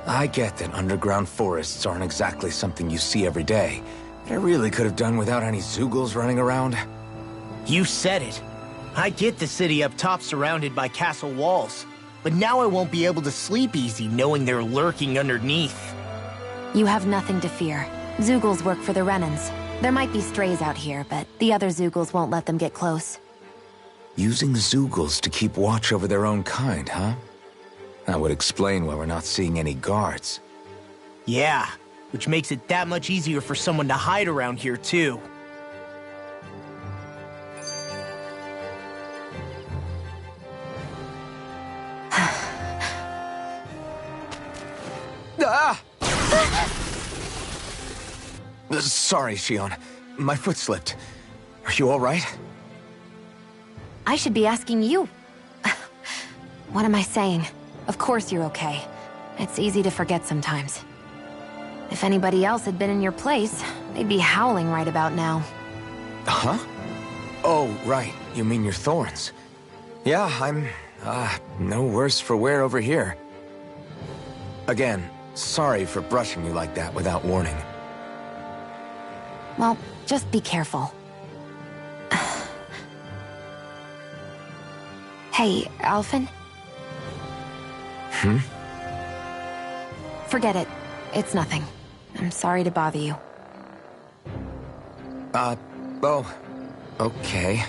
I get that underground forests aren't exactly something you see every day. But I really could have done without any Zeugles running around. You said it. I get the city up top surrounded by castle walls, but now I won't be able to sleep easy knowing they're lurking underneath. You have nothing to fear. Zeugles work for the Renans. There might be strays out here, but the other Zeugles won't let them get close. Using Zeugles to keep watch over their own kind, huh? That would explain why we're not seeing any guards. Yeah, which makes it that much easier for someone to hide around here, too. Ah! Sorry, Shion. My foot slipped. Are you all right? I should be asking you. What am I saying? Of course you're okay. It's easy to forget sometimes. If anybody else had been in your place, they'd be howling right about now. Huh? Oh, right. You mean your thorns. Yeah, I'm, no worse for wear over here. Again, sorry for brushing you like that without warning. Well, just be careful. Hey, Alphen? Hmm? Forget it. It's nothing. I'm sorry to bother you. Oh, okay.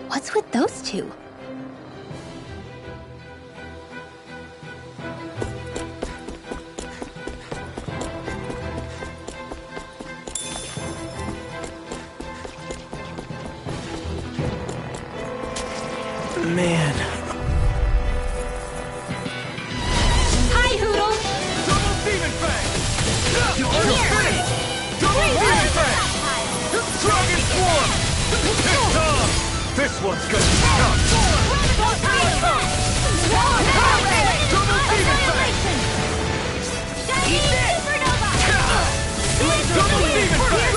What's with those two? Man. Hi, Hoodle! Double Demon Fang! You're finished! Double Demon Fang! Dragon Swarm! Tom! This one's gonna be tough! Double Demon Fang! Eat this! Supernova! Double Demon Fang!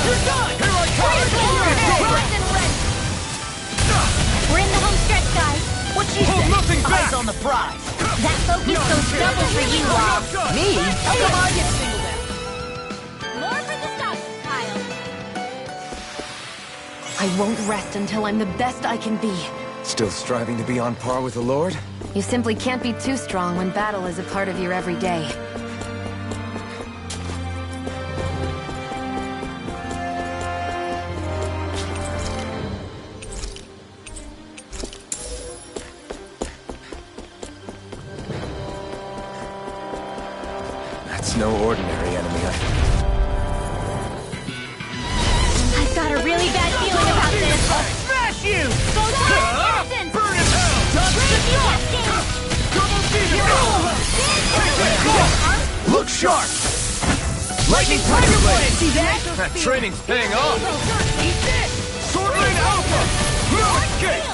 You're done! Here I come! We're in the home stretch, guys. What you Hold say? nothing back! Eyes on the prize. That focus goes double for you, Rob. Me? How come I get singled out? More for the stock, Kyle. I won't rest until I'm the best I can be. Still striving to be on par with the Lord? You simply can't be too strong when battle is a part of your everyday. That's no ordinary enemy. I've got a really bad feeling about this. Smash you! Go down, Innocence! Burn in hell! Double Demon! Look sharp! Lightning Tiger Blade! See that? That training's paying off! Eat this! Sword Rain Alpha! Milk Cake!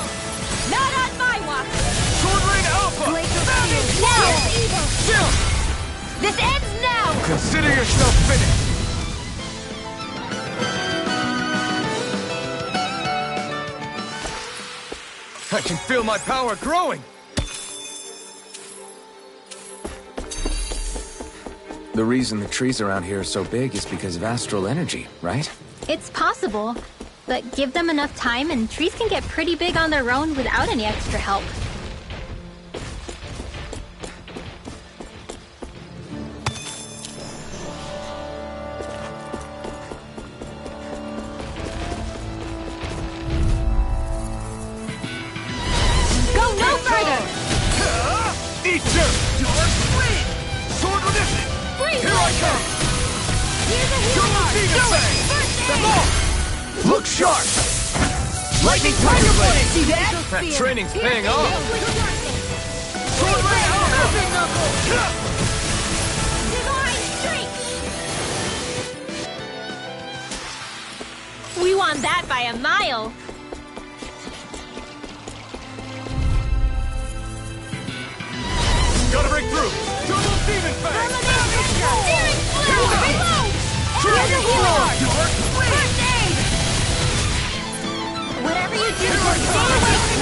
Not on my watch! Sword Rain Alpha! Now! Still! This ends now! Consider yourself finished! I can feel my power growing! The reason the trees around here are so big is because of astral energy, right? It's possible, but give them enough time and trees can get pretty big on their own without any extra help. Go no further! Eat dirt! Sword Resistance! Here I come! Double Demon Fang! Look sharp! Lightning Tiger Blade! See that? That training's paying off! Sword Rain Divine Streak! We won that by a mile! Go Whatever you do, stay away from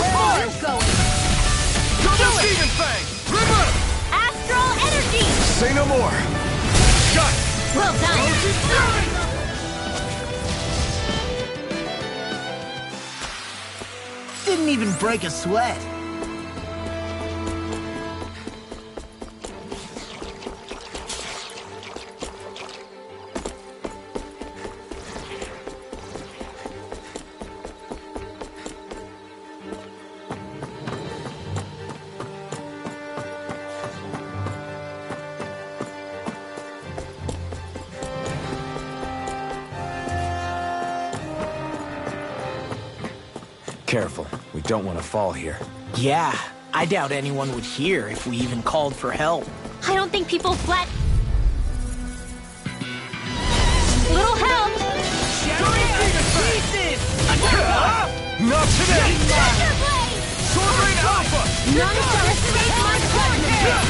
where you're going. Double Demon Fang! Remember! Astral energy! Say no more! Got it! Well done! Didn't even break a sweat. Careful. We don't want to fall here. Yeah, I doubt anyone would hear if we even called for help. I don't think people flat... Little help! Not today! Sword Rain Alpha! None shall escape my judgment!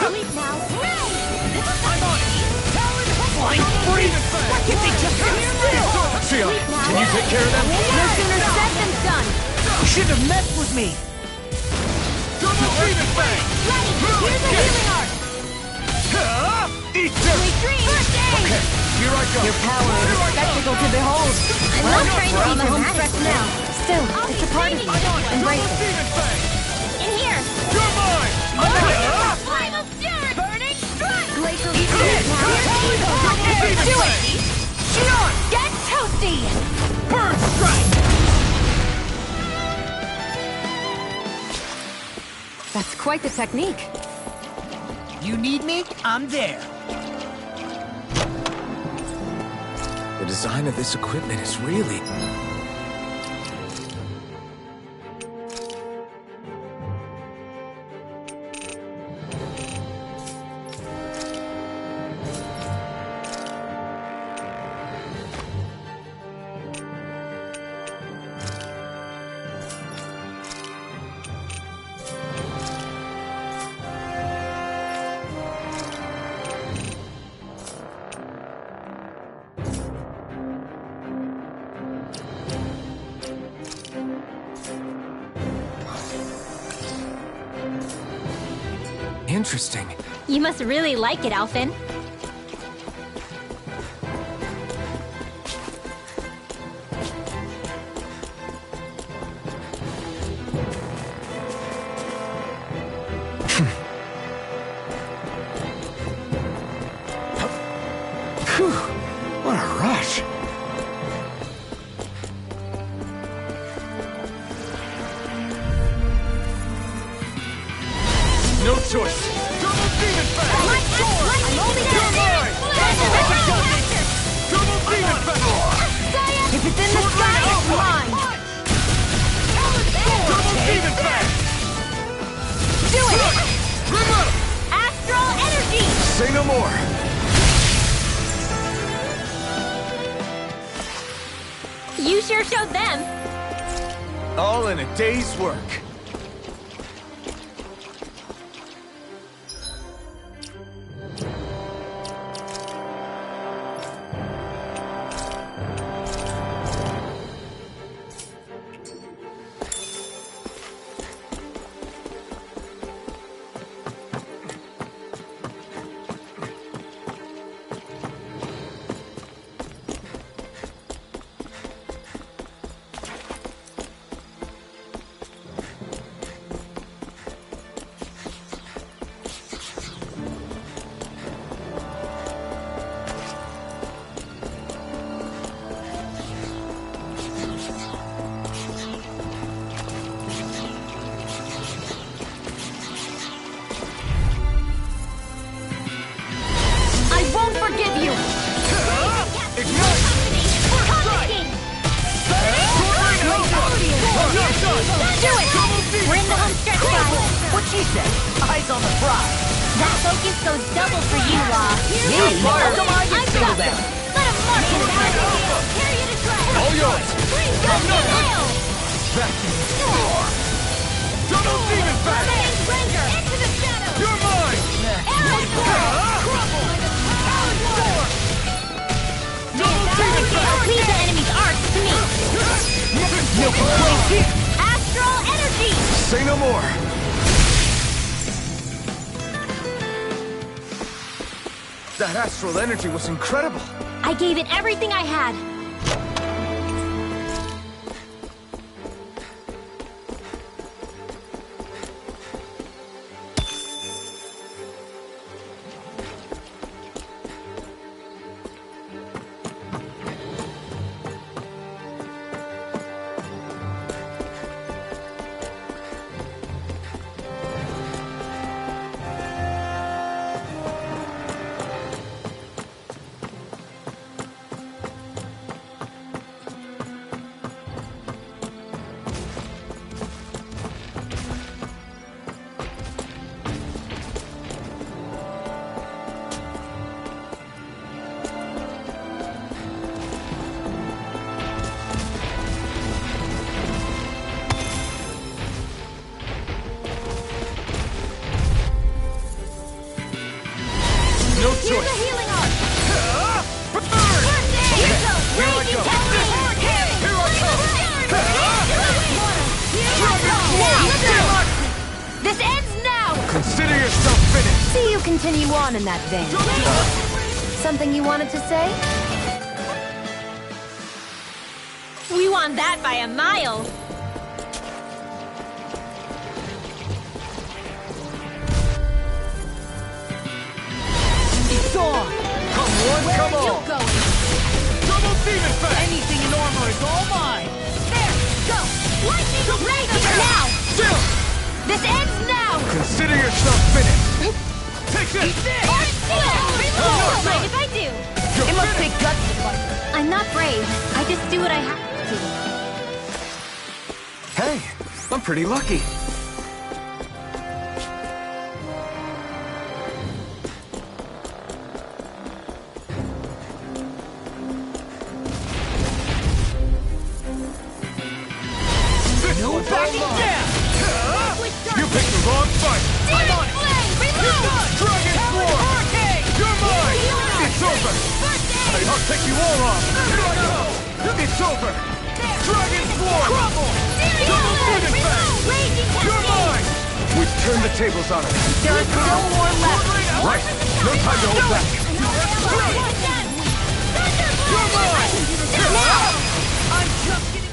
Sleep now. I'm on it! Flying free! Why can't they just sit still? Sia, can you take care of them? No sooner said than done! You shouldn't have messed with me! Double Demon Fang! Ready, here's a healing art! Eat this! Sweet dreams! Okay, here I go! Your power is a spectacle to behold. I'm not trying to be the home stretch now. Still, it's a part of you. Embrace it. Demon Fang! In here! You're mine! Final Fury! Burning Strike! Glacial Eat it! Do it! Shion! Get toasty! Burn Strike! That's quite the technique. You need me? I'm there. The design of this equipment is really... Interesting. You must really like it, Alphen. Phew, what a rush! No choice! Double Demon Fang! I'm only You're mine! Double Demon Fang! If it's in the sky, it's mine! Double Demon Fang! Do it! Remember! Astral energy! Say no more! You sure showed them. All in a day's work. she said. Eyes on the prize. That focus goes double for you, Law. Come on, get singled out. Let him march in the carry it as well. All yours. Back to me. Double demon back. Ranger, into the shadows. You're mine. Crumble. Double demon back. Leave the enemy's arcs to me. No complaints. Astral energy! Say no more. That astral energy was incredible. I gave it everything I had. No Here's choice. a healing arc! Burn! Here I go! Here I come! This ends now! Consider yourself finished. See you continue on in that vein. Something you wanted to say? We won that by a mile! It's on! Come on, come on! Double demon fang! Anything in armor is all mine! There! Go! Lightning raging now! Still! This ends now! Consider yourself finished. Take this! Don't mind if I do! You're It must finished. take guts to fight. I'm not brave. I just do what I have to. Hey, I'm pretty lucky. No backing down! You picked the wrong fight! I'm on it! Dragon Swarm! You're mine! It's over! I'll take you all off! Here I go! It's over! Dragon Swarm! Double demon fang! You're mine! We've turned the tables on him. There is no more left. Right! No time to hold back! You're mine! I'm just getting...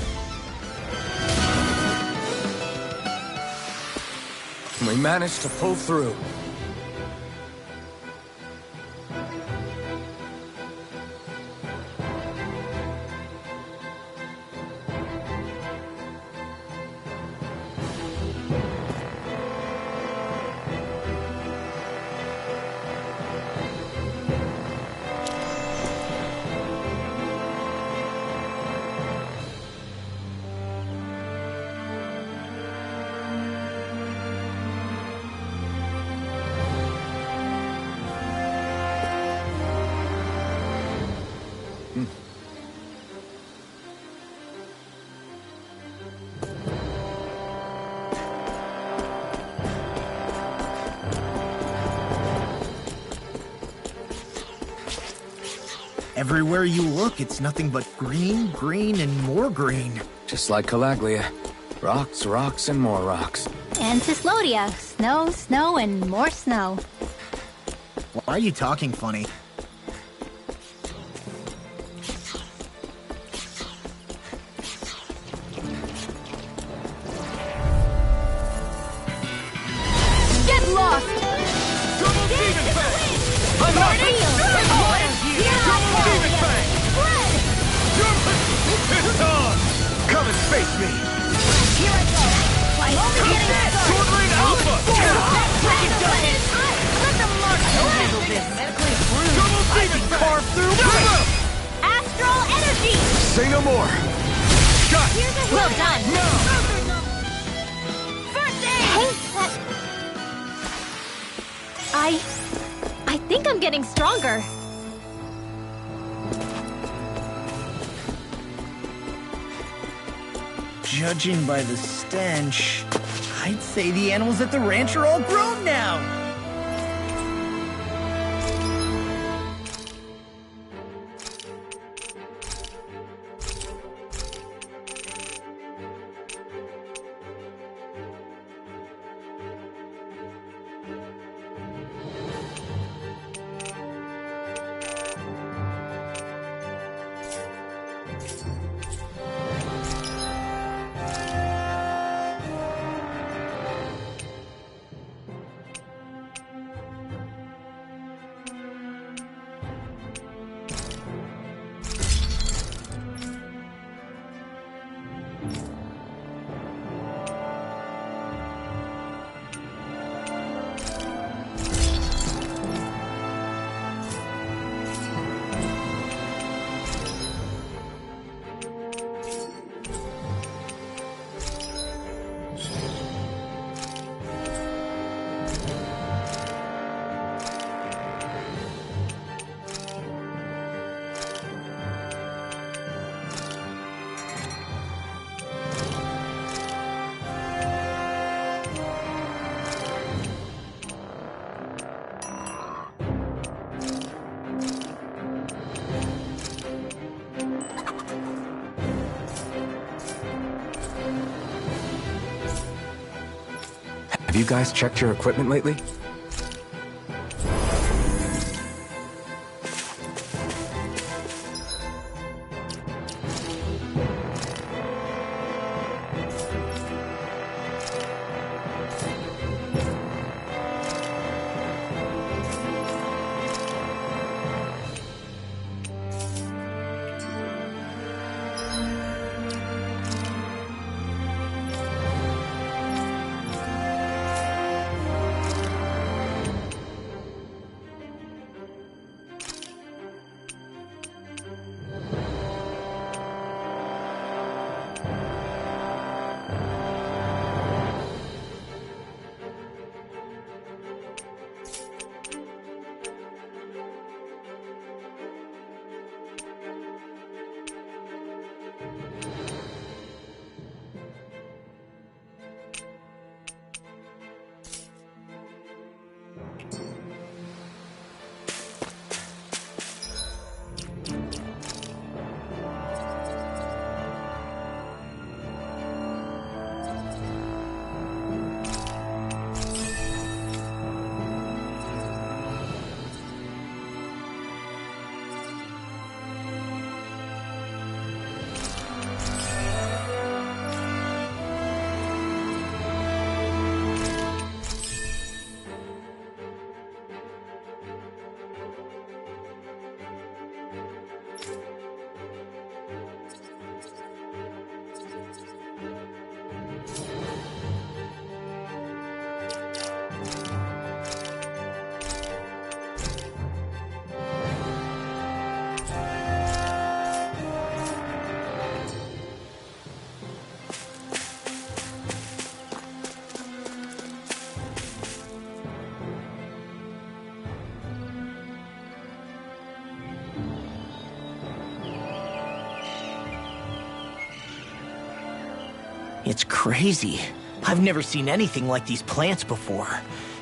We managed to pull through. Everywhere you look, it's nothing but green, green, and more green. Just like Calaglia. Rocks, rocks, and more rocks. And Cislodia. Snow, snow, and more snow. Why are you talking funny? Get lost! Double demon fang! I'm not real! Double demon fang! It's on! Come and face me! Here I go! I'm only getting started! Sword Rain Alpha! Let the mark Handle this medically approved. Double I demon can fang! carve through Give it. up! Astral energy! Say no more! Shot! Here's a well done! No! First aid! I think I'm getting stronger. Judging by the stench, I'd say the animals at the ranch are all grown now. Have you guys checked your equipment lately? It's crazy. I've never seen anything like these plants before.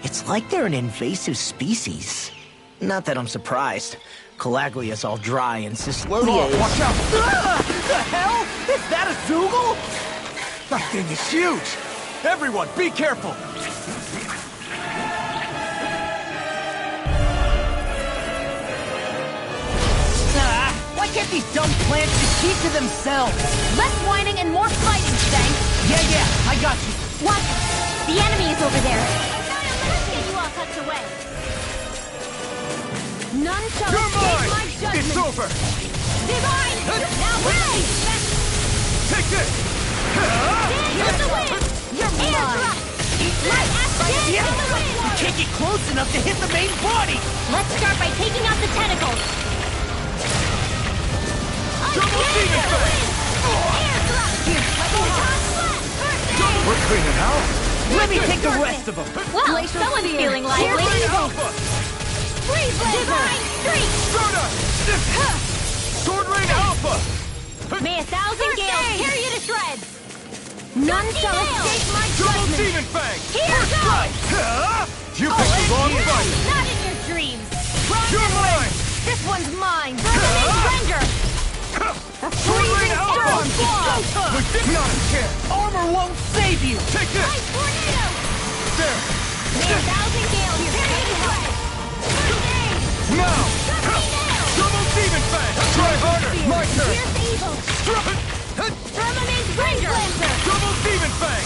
It's like they're an invasive species. Not that I'm surprised. Calaglia's all dry and Cyslodia is... Watch out! The hell? Is that a Zoogle? That thing is huge! Everyone, be careful! Why can't these dumb plants just keep to themselves? Less whining and more fighting, Stank! Yeah, I got you. What? The enemy is over there. Let's get you all tucked away. None shall escape my judgment. It's over! Divine! Now ready! Take this! Stand in the wind! You're mine! My action in the wind! You can't get close enough to hit the main body! Let's start by taking out the tentacles. Double demon fang! We're cleaning house! Let me take the rest of them! Well, someone's feeling lively. Freeze Divine Streak! Stardust! Sword Rain Alpha! May 1,000 gales tear you to shreds! None shall escape my Double judgment! demon fang! Here goes! You picked the wrong fight! Not in your dreams! You're mine! This one's mine! Render! A freezing storm! With this not a chance! Armor won't save you! Take this! Ice tornado! There! May 1,000 gales tear you to shreds! Now! Double demon fang! Try harder! My turn! Here's evil! Firmament Render! Double demon fang!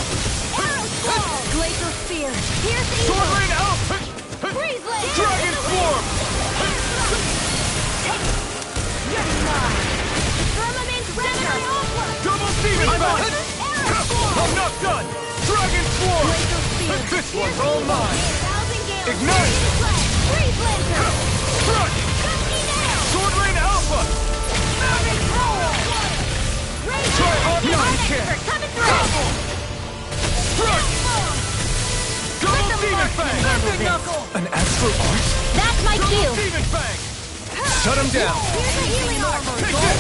Arrow Squall! Glacial Spear! Here's evil! Sword Rain Alpha! Freeze Blade! Dragon Swarm! You're mine! Firmament Render! Double demon fang! Arrow Squall! I'm not done! Dragon Swarm! Glacial Spear! This one's all mine! 1,000 gales! Ignite! Freeze Lancer! Crush! Dusty Nail! Sword Rain Alpha! Magic Roll! Try hard! Not a chance! Coming through! Crush! Double demon fang! An astral arch? That's my Double cue! demon fang! Shut him down! Here's the healing armor! Take this!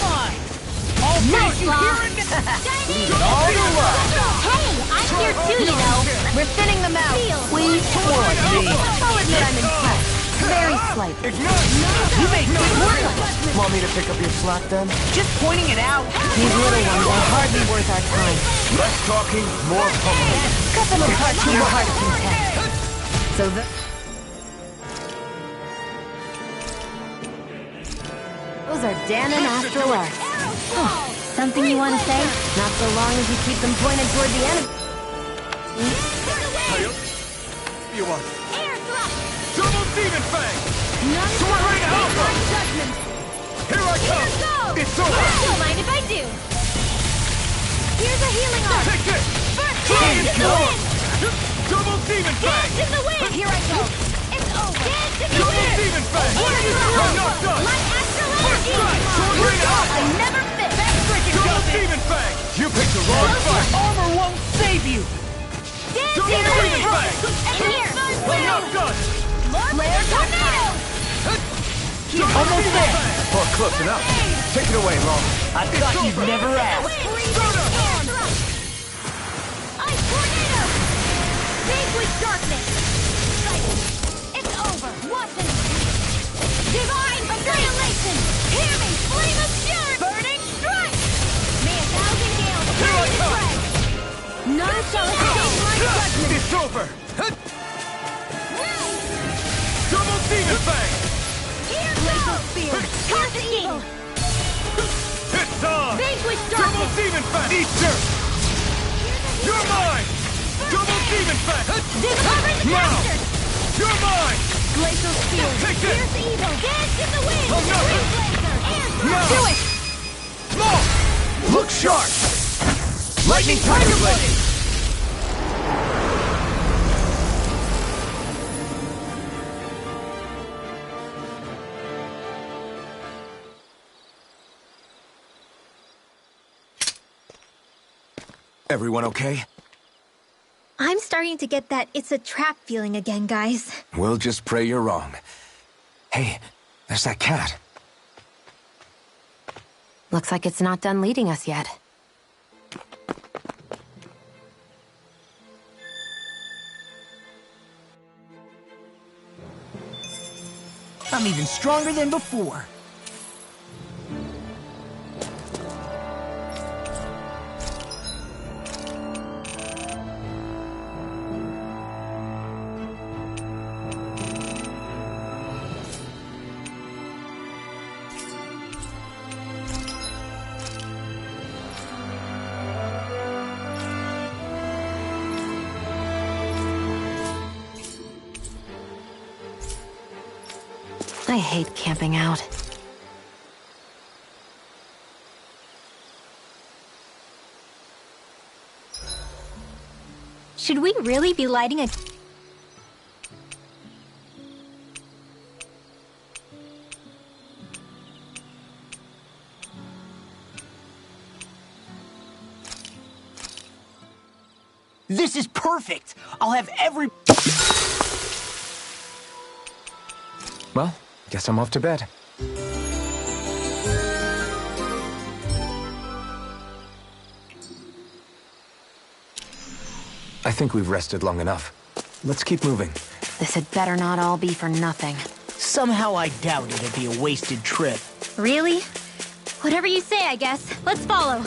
I'll Nice, make you Bob. here and Shiny! all the love! Hey, I'm here too, you know! We're thinning them out! Please spoil me! I'll admit I'm impressed. Very Very slightly. You make good work. Want me to pick up your slack then? Just pointing it out. These little ones are hardly worth our time. Less talking, more pummeling. Cut them apart to your heart's content. So those are Dan and Astral Arts. Something you want to say? Not so long as you keep them pointed toward the enemy. You are. Double Demon Fang! Sword Rain Alpha! Here I come! It's over! Don't mind if I do. Here's a healing arm. Take this! Dance in the wind! Double Demon Fang! Dance in the wind! Here I go. It's over. Dance in the Double wind! Demon Fang! I'm not done! My astral First energy! strike! Sword Rain Alpha! I never fit! Double Demon Fang! You picked the wrong fight! Armor won't save you. Dance Double in the Demon wind! Fang! And here! I'm not done! Flare tornado! Almost there. Oh, close enough. Take it away, Law. I thought you'd never ask. Ice tornado! Vanquish darkness! It's over! Watch it! Divine annihilation! Hear me! Flame of fury! Burning strike! May 1,000 gales Here I come! none shall escape my judgment! It's over! Double Demon Fang! Glacial spear! Cast the evil! It's on! Vanquish Double darkness! Demon Fang! Easter! You're mine! Double Demon Fang! Deliver the Now! casters! You're mine! Glacial spear! Take this! Pierce evil! Dance in the wind! Oh, no! Wind blazer! Air thrust! No! Do it! Law! Look sharp! Lightning Tiger Blade! Everyone okay? I'm starting to get that it's a trap feeling again, guys. We'll just pray you're wrong. Hey, there's that cat. Looks like it's not done leading us yet. I'm even stronger than before. I hate camping out. Should we really be lighting a... This is perfect. I'll have every... Well, guess I'm off to bed. I think we've rested long enough. Let's keep moving. This had better not all be for nothing. Somehow I doubt it'll be a wasted trip. Really? Whatever you say, I guess. Let's follow.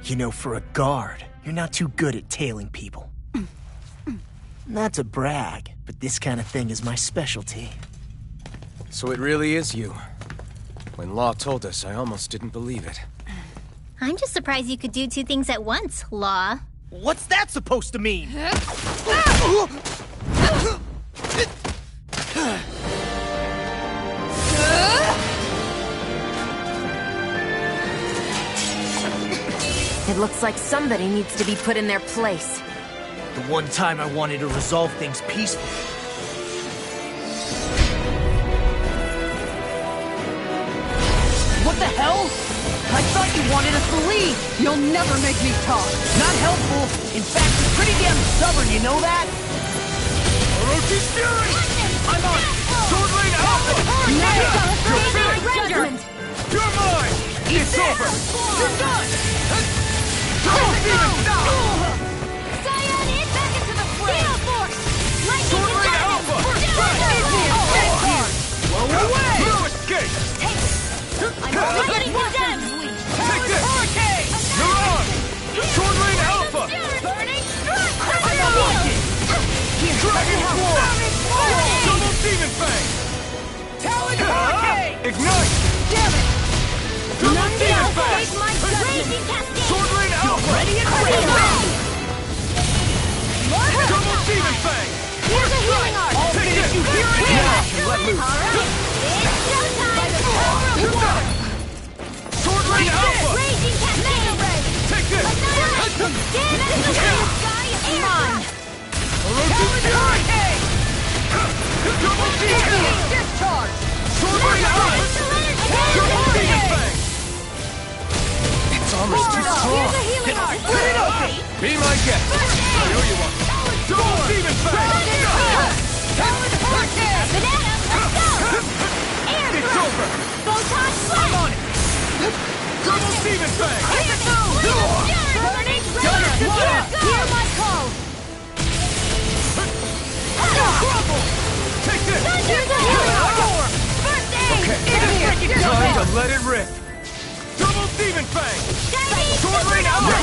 You know, for a guard, you're not too good at tailing people. Not to brag, but this kind of thing is my specialty. So it really is you. When Law told us, I almost didn't believe it. I'm just surprised you could do two things at once, Law. What's that supposed to mean? It looks like somebody needs to be put in their place. The one time I wanted to resolve things peacefully. What the hell? I thought you wanted us to leave! You'll never make me talk! Not helpful! In fact, you're pretty damn stubborn, you know that? Orochi's Fury! I'm on it! Sword Lane Alpha! You're finished! You're mine! It's over! You're done! Don't even stop! Cyan is back into the fray! Gale Force! Lightning Sword Lane Alpha! Blow away! No escape! I'm already condemned! Take this! You're on! Sword Lane Alpha! Burning Strike! Dragon Claw! Double Demon Fang! Talon Hurricane! Ignite! Damn it! Double Demon Fang! Raging Cascade! Sword Lane Alpha! Ready and ready! Double Demon Fang! Here's a healing art! I'll finish you here and now! Let loose! It's showtime! By the power of one! Sword Lane Alpha! Raging Cascade! Take this! Annihilation! Dance in the sky is mine! Orochi's Fury! Double Demon Fang! Discharge! Sword Lane Alpha! Double Demon Fang! It's almost too strong. Here's a healing art! Split it open! Be my guest! I owe you one! Double Demon Fang! Talon Hurricane! Banana, let's go! Air It's over! Photon Flash! I'm on it! Double Demon Fang! Burning Strike! Hear my call! Crumble! Take this! Here's a healing art! First aid! Time to let it rip! Double Demon Fang! Sword Lane Alpha!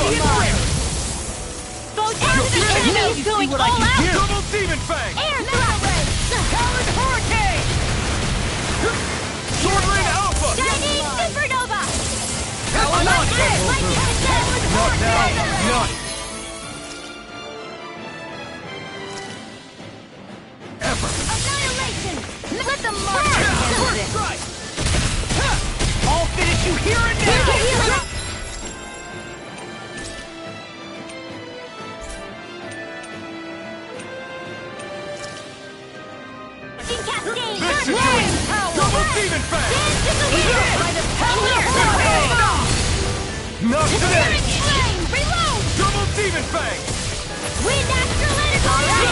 The enemy is going all out! Double Demon Fang! Air Thrust! Talon Hurricane! Sword Lane Alpha! Shining Supernova! Talon on! Not now! Not! Ever! Annihilation! Let the mark! First strike! I'll finish you here and now! Cascade! This is doing Double Demon Fang! Dance in the wind! By the power of Not today! flame! Reload! Double Demon Fang! Wind Astral Energy!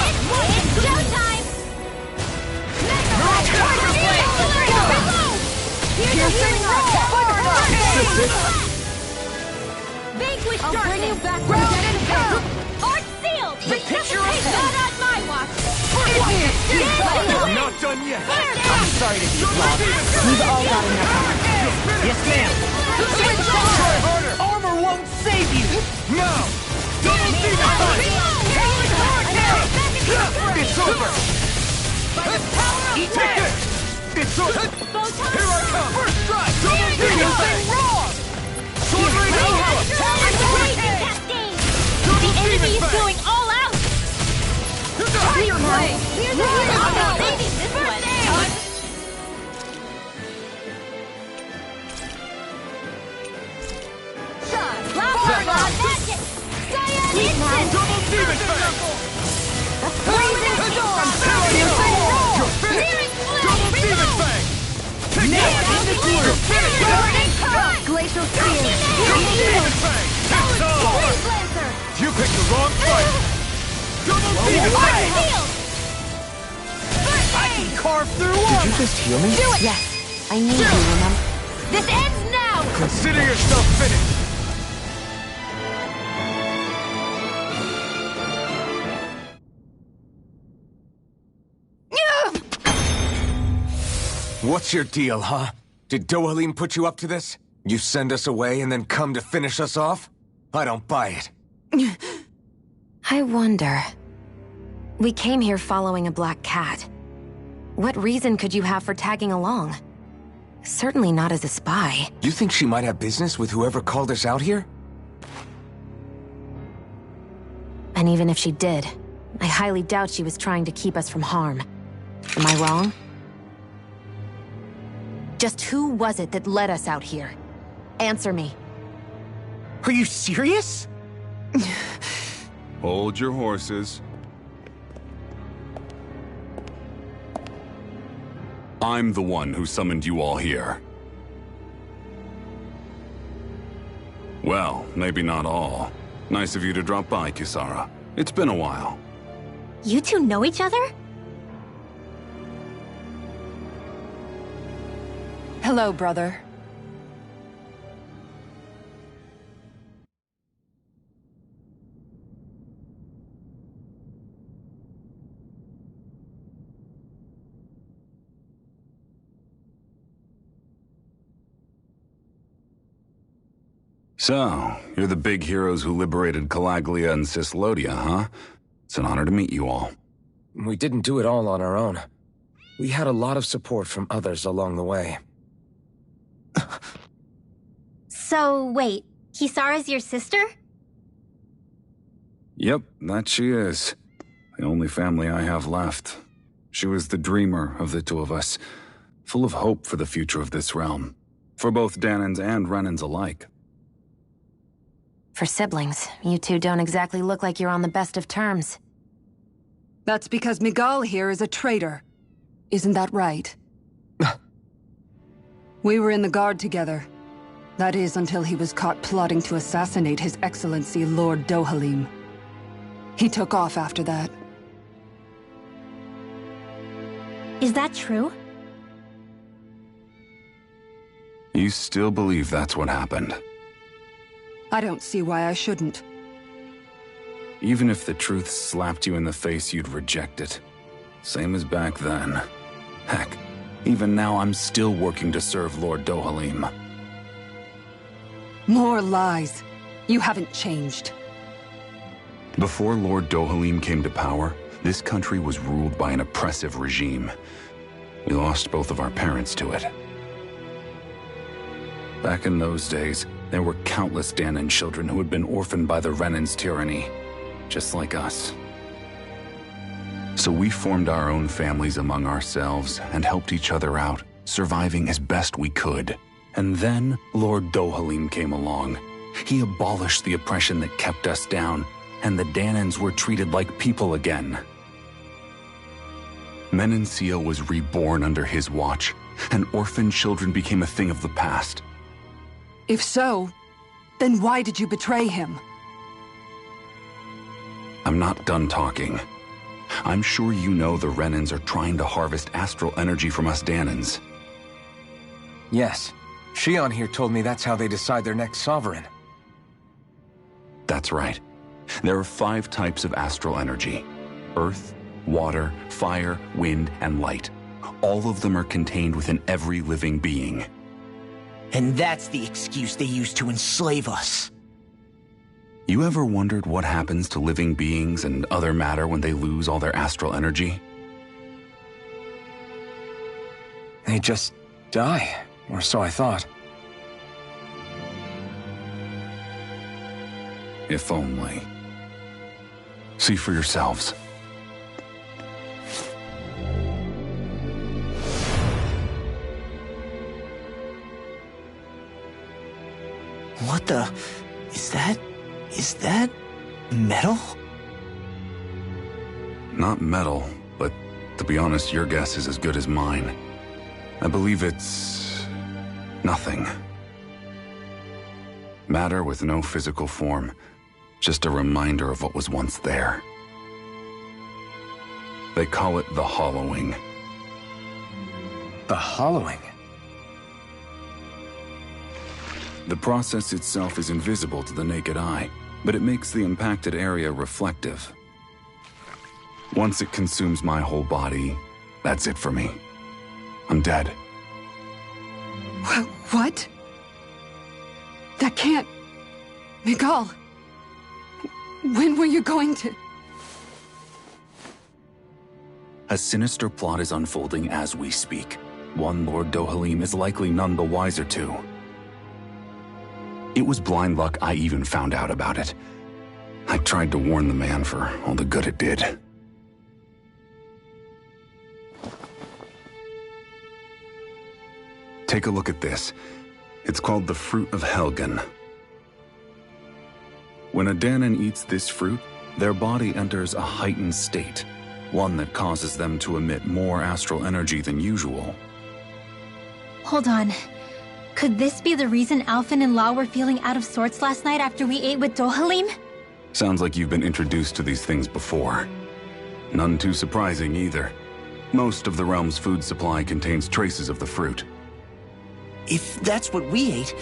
It's showtime! Mega Reload! Here's a healing art! Vanquish darkness! I'll bring you back from dead and hell! Art sealed! Resuscitate not on my watch! Not done yet! I'm sorry to keep lost. We've all got enough. Yes, ma'am. Try harder! Armor won't save you! No! Double Demon Fang! It's over! Take this! It's over! Here I come! First strike! Double Demon Fang! Sword Lane Alpha! The enemy is going all out! Clear play! Here's a healing art! Saving this one! Flower Rod Magic! Cyan Instant! Double Demon Fang! Blazing Storm! You're finished! Double Demon Fang! Take this! Burning Current! Glacial Spear! Double Demon Fang! It's on! Blaze Lancer! You picked the wrong fight! Double Demon Fang! Field! I can carve through Did armor! you just heal me? Do it! Yes, I need you, remember? This ends now! Consider yourself finished! What's your deal, huh? Did Dohalim put you up to this? You send us away and then come to finish us off? I don't buy it. I wonder. We came here following a black cat. What reason could you have for tagging along? Certainly not as a spy. You think she might have business with whoever called us out here? And even if she did, I highly doubt she was trying to keep us from harm. Am I wrong? Just who was it that led us out here? Answer me. Are you serious? Hold your horses. I'm the one who summoned you all here. Well, maybe not all. Nice of you to drop by, Kisara. It's been a while. You two know each other? Hello, brother. So, you're the big heroes who liberated Calaglia and Cislodia, huh? It's an honor to meet you all. We didn't do it all on our own. We had a lot of support from others along the way. So, wait, Kisara's your sister? Yep, that she is. The only family I have left. She was the dreamer of the two of us, full of hope for the future of this realm, for both Danans and Renans alike. For siblings, you two don't exactly look like you're on the best of terms. That's because Miguel here is a traitor. Isn't that right? We were in the Guard together. That is, until he was caught plotting to assassinate His Excellency Lord Dohalim. He took off after that. Is that true? You still believe that's what happened? I don't see why I shouldn't. Even if the truth slapped you in the face, you'd reject it. Same as back then. Heck, even now I'm still working to serve Lord Dohalim. More lies. You haven't changed. Before Lord Dohalim came to power, this country was ruled by an oppressive regime. We lost both of our parents to it. Back in those days, there were countless Danan children who had been orphaned by the Renan's tyranny, just like us. So we formed our own families among ourselves and helped each other out, surviving as best we could. And then Lord Dohalim came along. He abolished the oppression that kept us down, and the Danans were treated like people again. Menancia was reborn under his watch, and orphaned children became a thing of the past. If so, then why did you betray him? I'm not done talking. I'm sure you know the Renans are trying to harvest astral energy from us Danans. Yes. Shion here told me that's how they decide their next sovereign. That's right. There are 5 types of astral energy. Earth, water, fire, wind, and light. All of them are contained within every living being. And that's the excuse they use to enslave us. You ever wondered what happens to living beings and other matter when they lose all their astral energy? They just die, or so I thought. If only. See for yourselves. What the... Is that... metal? Not metal, but to be honest, your guess is as good as mine. I believe it's... nothing. Matter with no physical form. Just a reminder of what was once there. They call it the hollowing. The hollowing? The process itself is invisible to the naked eye, but it makes the impacted area reflective. Once it consumes my whole body, that's it for me. I'm dead. What? That can't... Miguel! When were you going to... A sinister plot is unfolding as we speak. one Lord Dohalim is likely none the wiser to. It was blind luck I even found out about it. I tried to warn the man for all the good it did. Take a look at this. It's called the Fruit of Helgen. When a Danon eats this fruit, their body enters a heightened state, one that causes them to emit more astral energy than usual. Hold on. Could this be the reason Alphen and Law were feeling out of sorts last night after we ate with Dohalim? Sounds like you've been introduced to these things before. None too surprising either. Most of the realm's food supply contains traces of the fruit. If that's what we ate,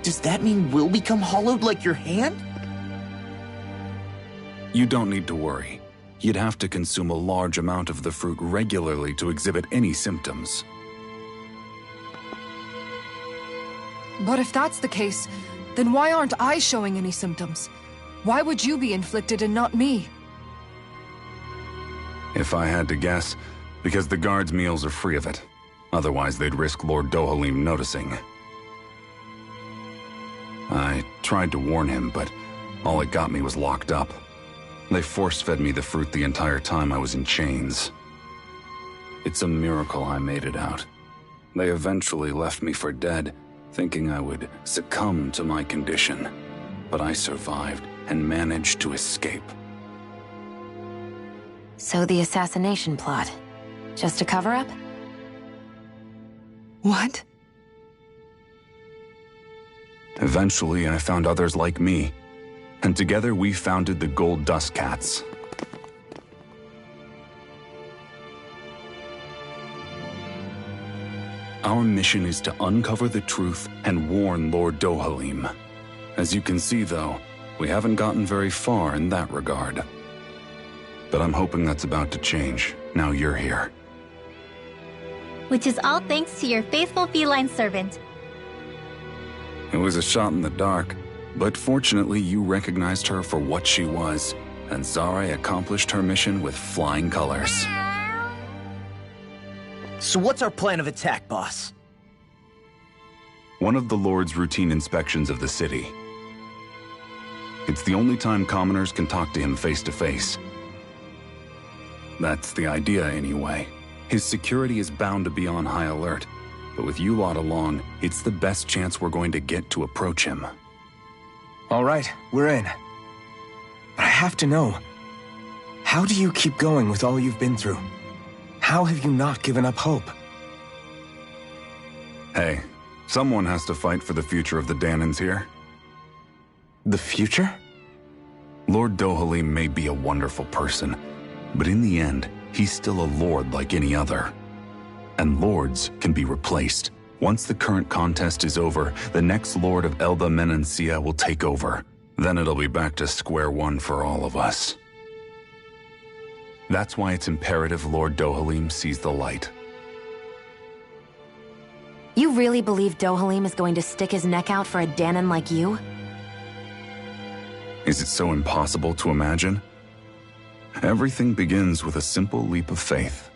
does that mean we'll become hollowed like your hand? You don't need to worry. You'd have to consume a large amount of the fruit regularly to exhibit any symptoms. But if that's the case, then why aren't I showing any symptoms? Why would you be inflicted and not me? If I had to guess, because the guards' meals are free of it. Otherwise, they'd risk Lord Dohalim noticing. I tried to warn him, but all it got me was locked up. They force-fed me the fruit the entire time I was in chains. It's a miracle I made it out. They eventually left me for dead, thinking I would succumb to my condition. But I survived and managed to escape. So the assassination plot, just a cover-up? What? Eventually, I found others like me, and together we founded the Gold Dust Cats. Our mission is to uncover the truth and warn Lord Dohalim. As you can see, though, we haven't gotten very far in that regard. But I'm hoping that's about to change, now you're here. Which is all thanks to your faithful feline servant. It was a shot in the dark, but fortunately you recognized her for what she was, and Zare accomplished her mission with flying colors. So what's our plan of attack, boss? One of the Lord's routine inspections of the city. It's the only time commoners can talk to him face to face. That's the idea, anyway. His security is bound to be on high alert, but with you lot along, it's the best chance we're going to get to approach him. All right, we're in. But I have to know, how do you keep going with all you've been through? How have you not given up hope? Hey, someone has to fight for the future of the Danons here. The future? Lord Dohalim may be a wonderful person, but in the end, he's still a lord like any other. And lords can be replaced. Once the current contest is over, the next lord of Elda Menancia will take over. Then it'll be back to square one for all of us. That's why it's imperative Lord Dohalim sees the light. You really believe Dohalim is going to stick his neck out for a Danon like you? Is it so impossible to imagine? Everything begins with a simple leap of faith.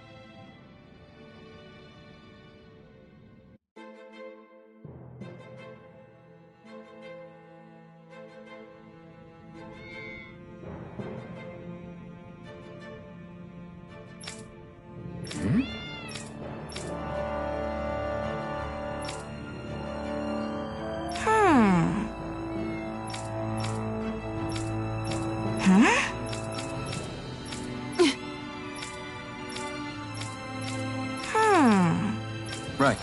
Right.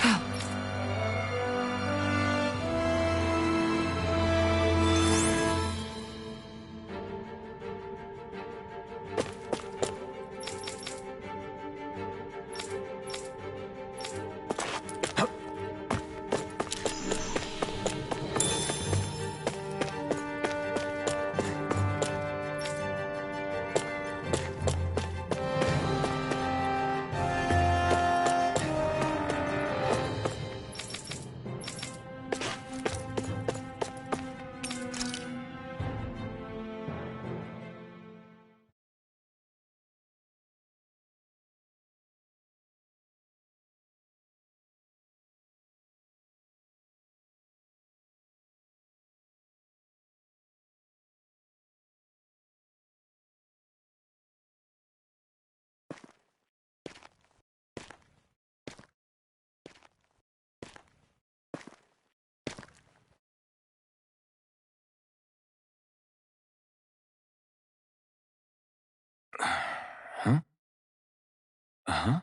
Uh-huh.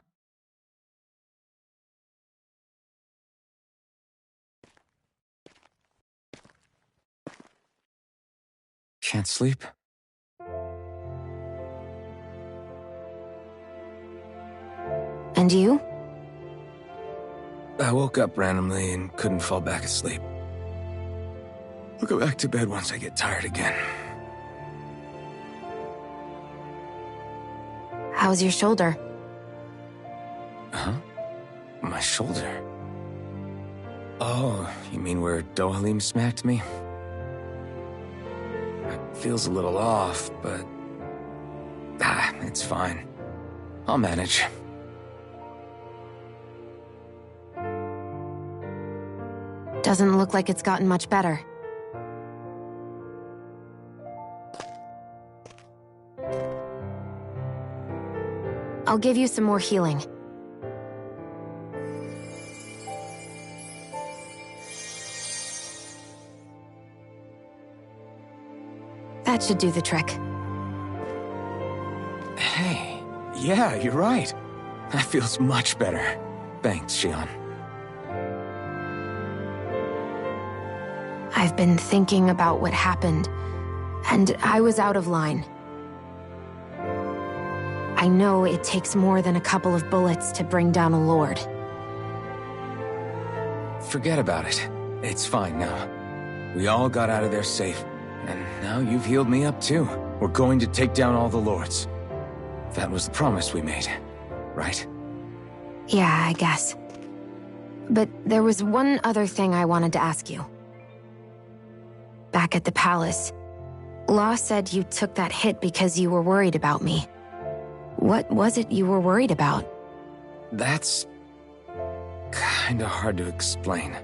Can't sleep? And you? I woke up randomly and couldn't fall back asleep. I'll go back to bed once I get tired again. How's your shoulder? Huh? My shoulder? Oh, you mean where Dohalim smacked me? It feels a little off, but... it's fine. I'll manage. Doesn't look like it's gotten much better. I'll give you some more healing. That should do the trick. Hey, yeah, you're right. That feels much better. Thanks, Xion. I've been thinking about what happened, and I was out of line. I know it takes more than a couple of bullets to bring down a lord. Forget about it. It's fine now. We all got out of there safe, and now you've healed me up too. We're going to take down all the lords. That was the promise we made, right? Yeah, I guess. But there was one other thing I wanted to ask you. Back at the palace, Law said you took that hit because you were worried about me. What was it you were worried about? That's... kinda hard to explain.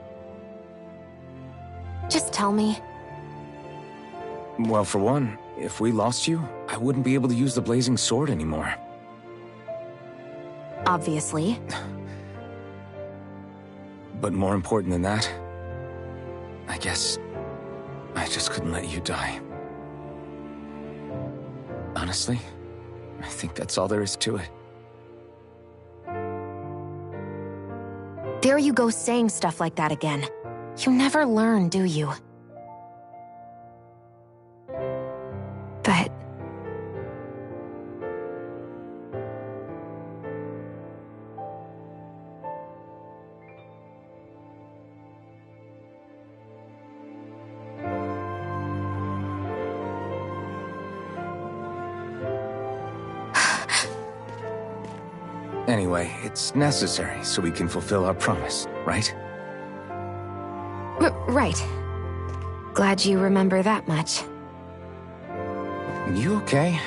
Just tell me. Well, for one, if we lost you, I wouldn't be able to use the blazing sword anymore. Obviously. But more important than that, I guess I just couldn't let you die. Honestly, I think that's all there is to it. There you go saying stuff like that again. You never learn, do you? But... Anyway, it's necessary so we can fulfill our promise, right? Right. Glad you remember that much. You okay?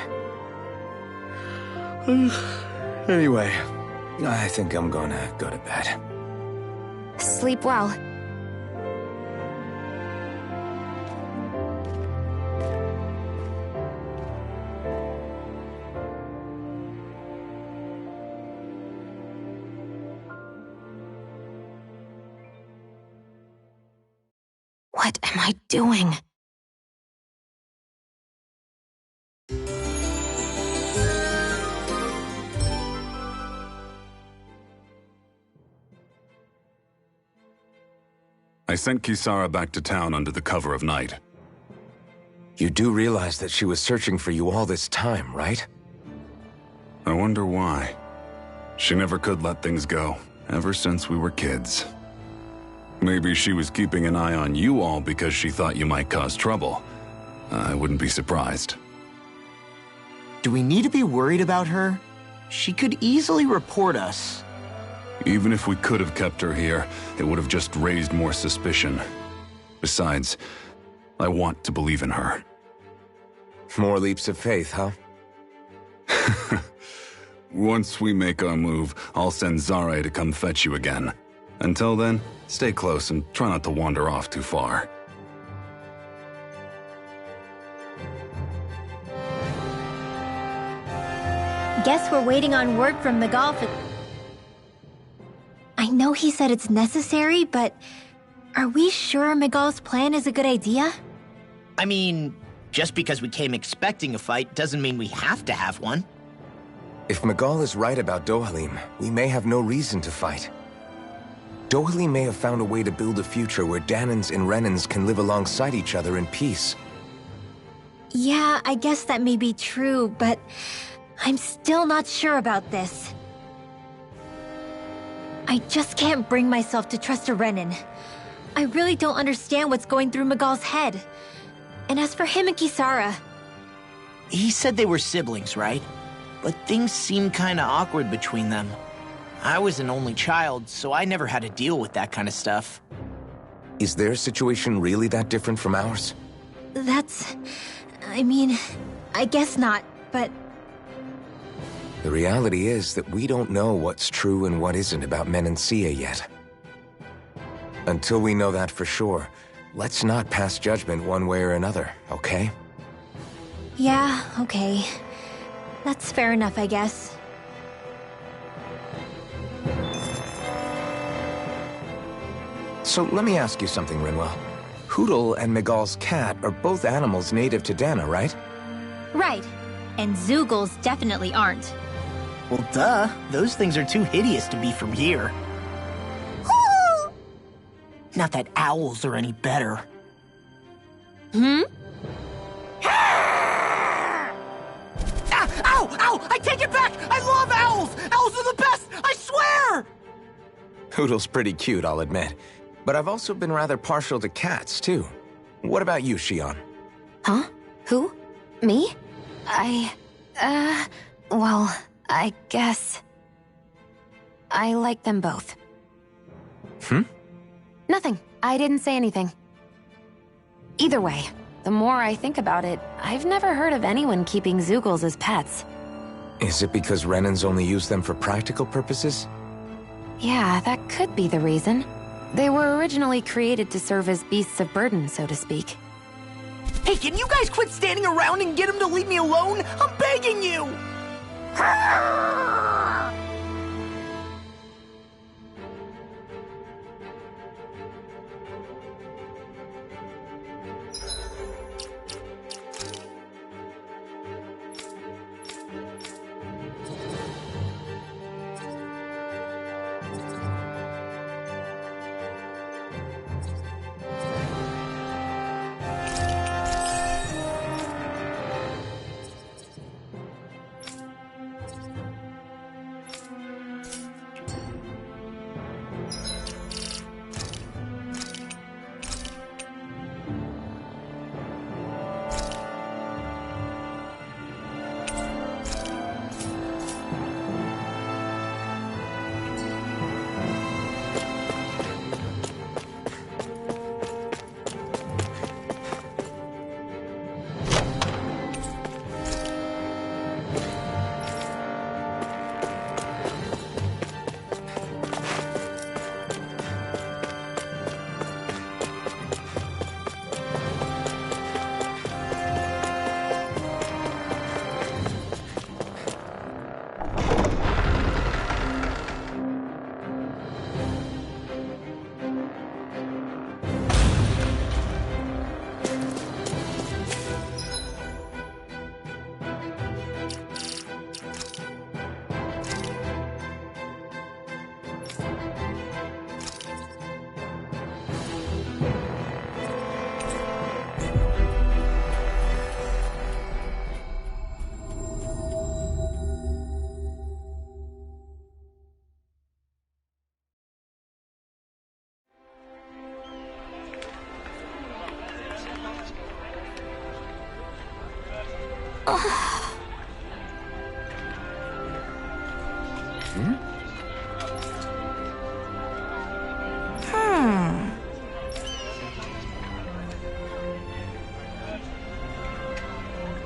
Anyway, I think I'm gonna go to bed. Sleep well. What am I doing? I sent Kisara back to town under the cover of night. You do realize that she was searching for you all this time, right? I wonder why. She never could let things go, ever since we were kids. Maybe she was keeping an eye on you all because she thought you might cause trouble. I wouldn't be surprised. Do we need to be worried about her? She could easily report us. Even if we could have kept her here, it would have just raised more suspicion. Besides, I want to believe in her. More leaps of faith, huh? Once we make our move, I'll send Zare to come fetch you again. Until then, stay close and try not to wander off too far. Guess we're waiting on word from Miguel for... I know he said it's necessary, but are we sure Miguel's plan is a good idea? I mean, just because we came expecting a fight doesn't mean we have to have one. If Magal is right about Dohalim, we may have no reason to fight. Dohalim may have found a way to build a future where Danans and Renans can live alongside each other in peace. Yeah, I guess that may be true, but I'm still not sure about this. I just can't bring myself to trust a Renan. I really don't understand what's going through Magal's head. And as for him and Kisara... He said they were siblings, right? But things seemed kinda awkward between them. I was an only child, so I never had to deal with that kind of stuff. Is their situation really that different from ours? That's... I mean, I guess not, but... The reality is that we don't know what's true and what isn't about Menancia yet. Until we know that for sure, let's not pass judgment one way or another, okay? Yeah, okay. That's fair enough, I guess. So let me ask you something, Rinwell. Hootle and Magal's cat are both animals native to Dana, right? Right. And Zoogles definitely aren't. Well, duh. Those things are too hideous to be from here. Not that owls are any better. Hmm? Ow! Ow! I take it back! I love owls! Owls are the best! I swear! Hootle's pretty cute, I'll admit. But I've also been rather partial to cats, too. What about you, Shion? Huh? Who? Me? Well, I guess... I like them both. Nothing. I didn't say anything. Either way, the more I think about it, I've never heard of anyone keeping Zoogles as pets. Is it because Renans only use them for practical purposes? Yeah, that could be the reason. They were originally created to serve as beasts of burden, so to speak. Hey, can you guys quit standing around and get him to leave me alone? I'm begging you!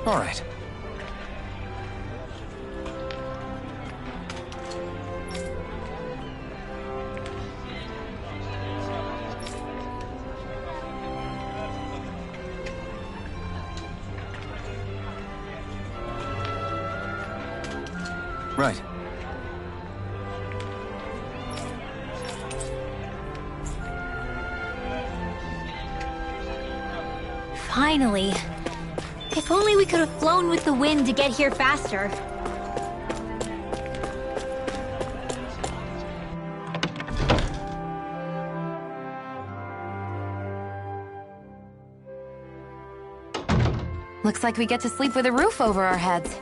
All right. Right. Finally. If only we could have flown with the wind to get here faster. Looks like we get to sleep with a roof over our heads.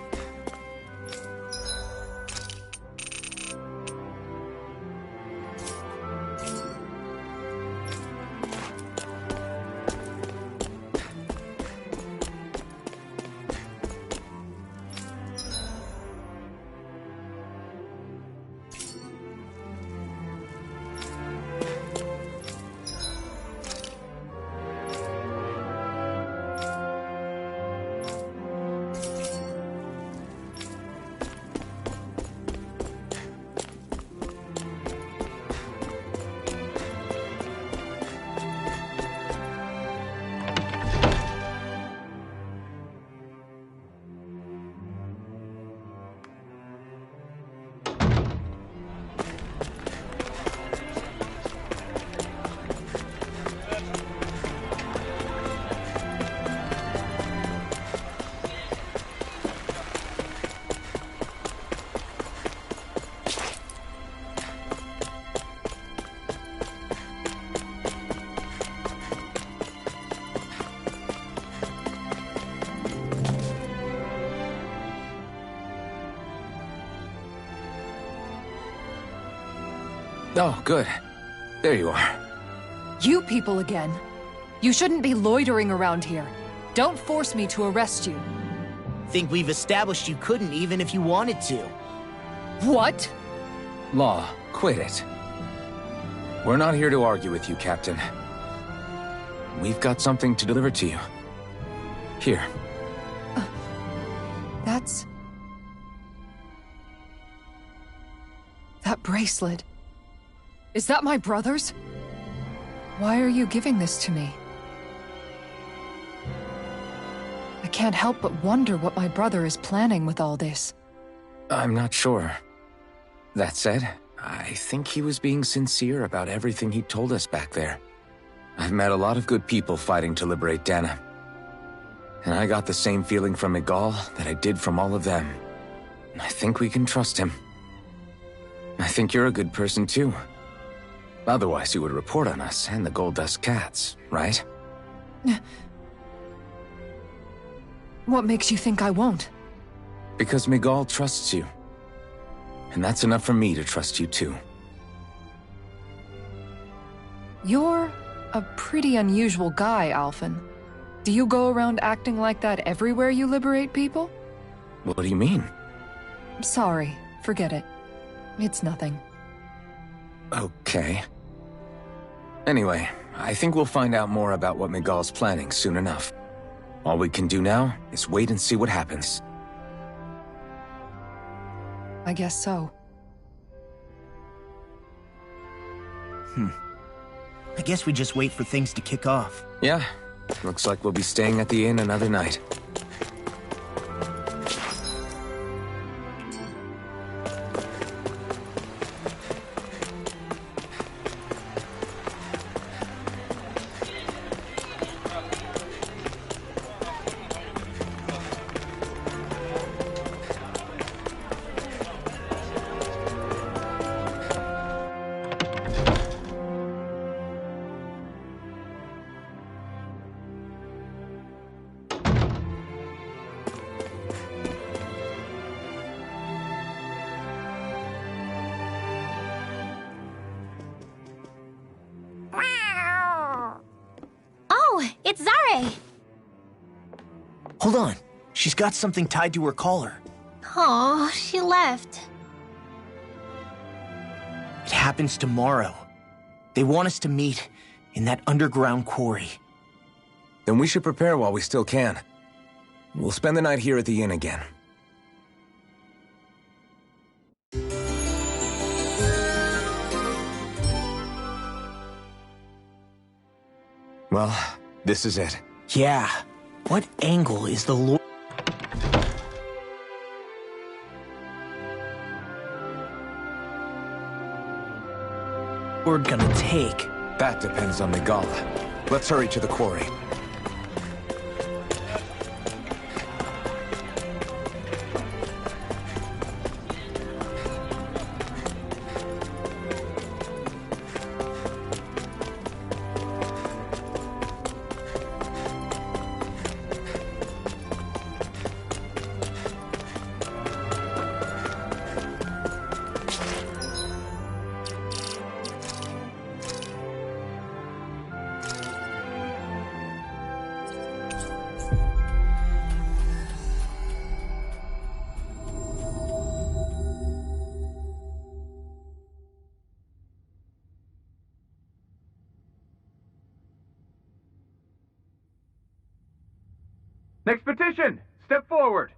Oh, good. There you are. You people again. You shouldn't be loitering around here. Don't force me to arrest you. Think we've established you couldn't even if you wanted to. What? Law, quit it. We're not here to argue with you, Captain. We've got something to deliver to you. Here. That's... that bracelet. Is that my brother's? Why are you giving this to me? I can't help but wonder what my brother is planning with all this. I'm not sure. That said, I think he was being sincere about everything he told us back there. I've met a lot of good people fighting to liberate Dana. And I got the same feeling from Miguel that I did from all of them. I think we can trust him. I think you're a good person too. Otherwise you would report on us and the Gold Dust Cats, right? What makes you think I won't? Because Miguel trusts you. And that's enough for me to trust you too. You're a pretty unusual guy, Alphen. Do you go around acting like that everywhere you liberate people? What do you mean? Sorry, forget it. It's nothing. Okay. Anyway, I think we'll find out more about what Miguel's planning soon enough. All we can do now is wait and see what happens. I guess so. I guess we just wait for things to kick off. Yeah, looks like we'll be staying at the inn another night. Oh, it's Zare! Hold on. She's got something tied to her collar. Oh, she left. It happens tomorrow. They want us to meet in that underground quarry. Then we should prepare while we still can. We'll spend the night here at the inn again. Well, this is it. Yeah. What angle is the Lord gonna take? That depends on Miguel. Let's hurry to the quarry. Next petition! Step forward!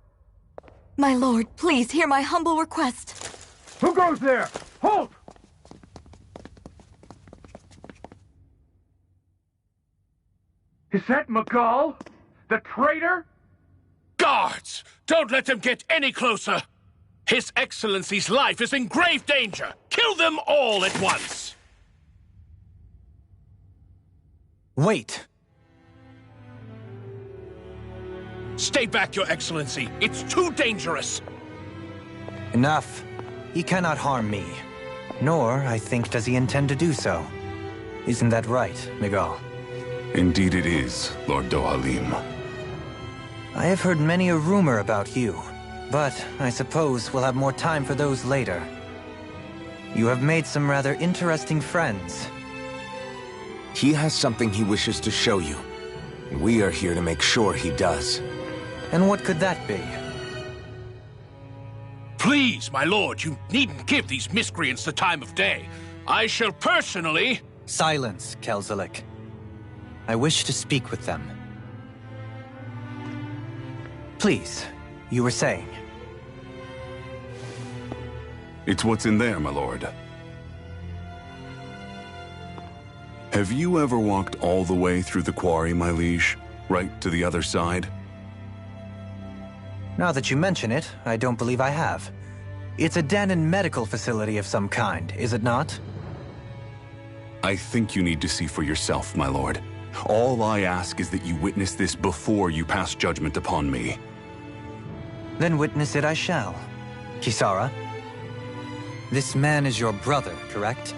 My lord, please hear my humble request. Who goes there? Halt! Is that Magal? The traitor? Guards! Don't let them get any closer! His Excellency's life is in grave danger! Kill them all at once! Wait! Stay back, Your Excellency! It's too dangerous! Enough. He cannot harm me. Nor, I think, does he intend to do so. Isn't that right, Miguel? Indeed it is, Lord Dohalim. I have heard many a rumor about you, but I suppose we'll have more time for those later. You have made some rather interesting friends. He has something he wishes to show you. And we are here to make sure he does. And what could that be? Please, my lord, you needn't give these miscreants the time of day. I shall personally... Silence, Kelzelik. I wish to speak with them. Please, you were saying. It's what's in there, my lord. Have you ever walked all the way through the quarry, my liege? Right to the other side? Now that you mention it, I don't believe I have. It's a Danon medical facility of some kind, is it not? I think you need to see for yourself, my lord. All I ask is that you witness this before you pass judgment upon me. Then witness it I shall. Kisara, this man is your brother, correct?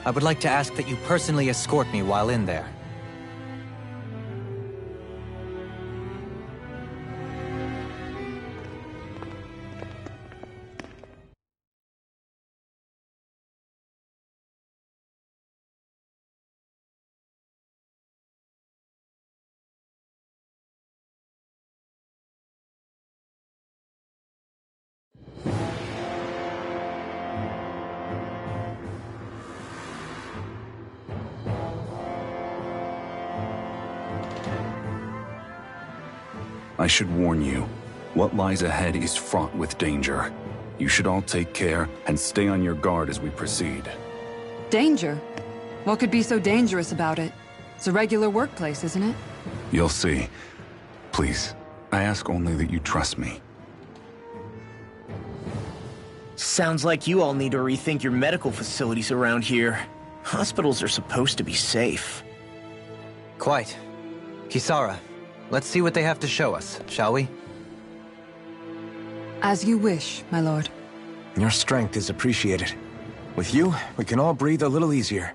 I would like to ask that you personally escort me while in there. I should warn you, what lies ahead is fraught with danger. You should all take care and stay on your guard as we proceed. Danger? What could be so dangerous about it? It's a regular workplace, isn't it? You'll see. Please, I ask only that you trust me. Sounds like you all need to rethink your medical facilities around here. Hospitals are supposed to be safe. Quite. Kisara, let's see what they have to show us, shall we? As you wish, my lord. Your strength is appreciated. With you, we can all breathe a little easier.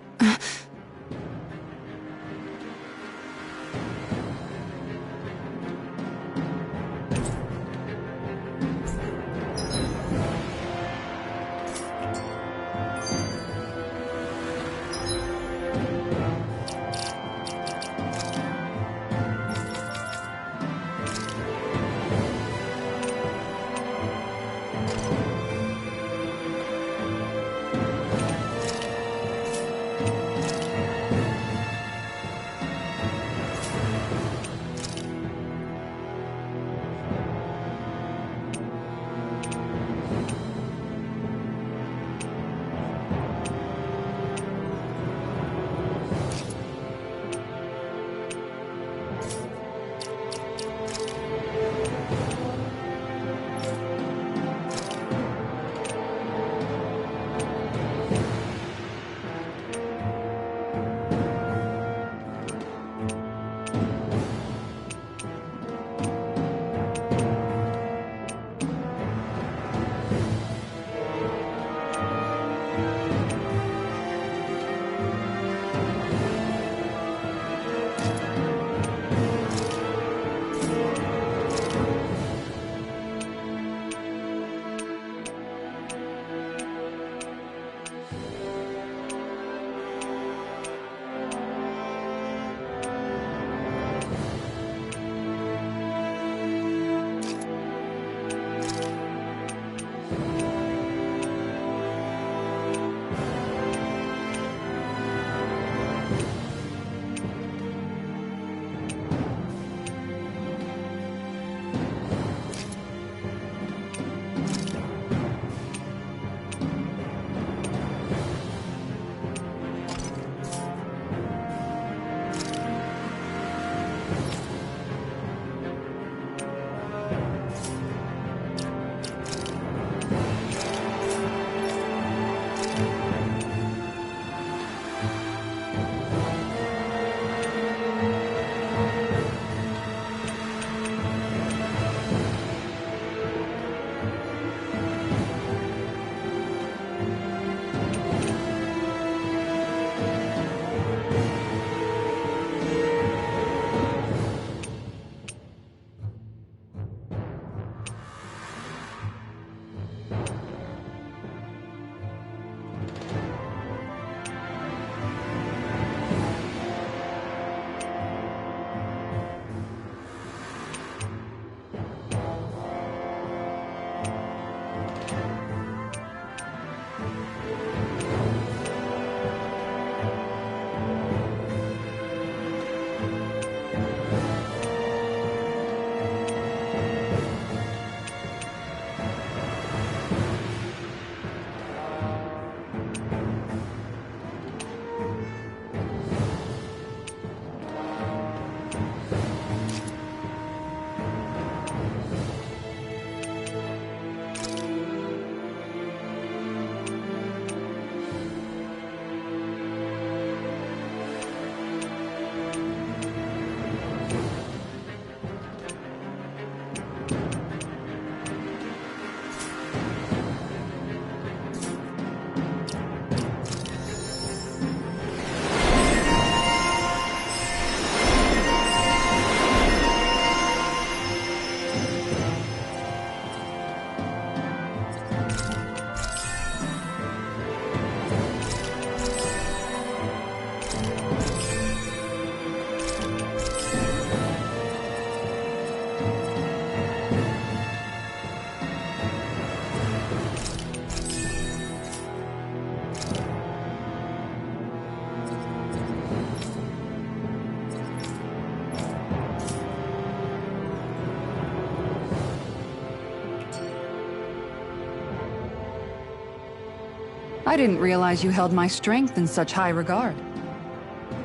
I didn't realize you held my strength in such high regard.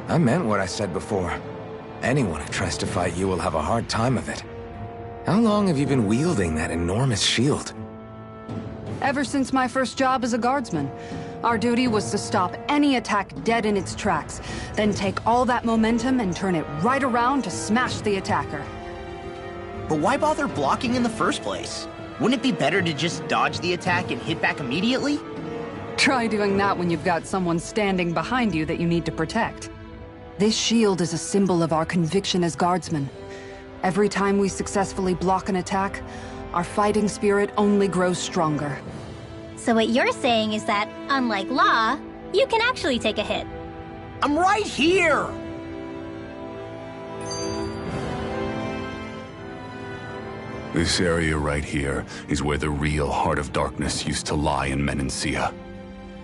I meant what I said before. Anyone who tries to fight you will have a hard time of it. How long have you been wielding that enormous shield? Ever since my first job as a guardsman. Our duty was to stop any attack dead in its tracks, then take all that momentum and turn it right around to smash the attacker. But why bother blocking in the first place? Wouldn't it be better to just dodge the attack and hit back immediately? Try doing that when you've got someone standing behind you that you need to protect. This shield is a symbol of our conviction as guardsmen. Every time we successfully block an attack, our fighting spirit only grows stronger. So what you're saying is that, unlike Law, you can actually take a hit. I'm right here! This area right here is where the real Heart of Darkness used to lie in Menancia.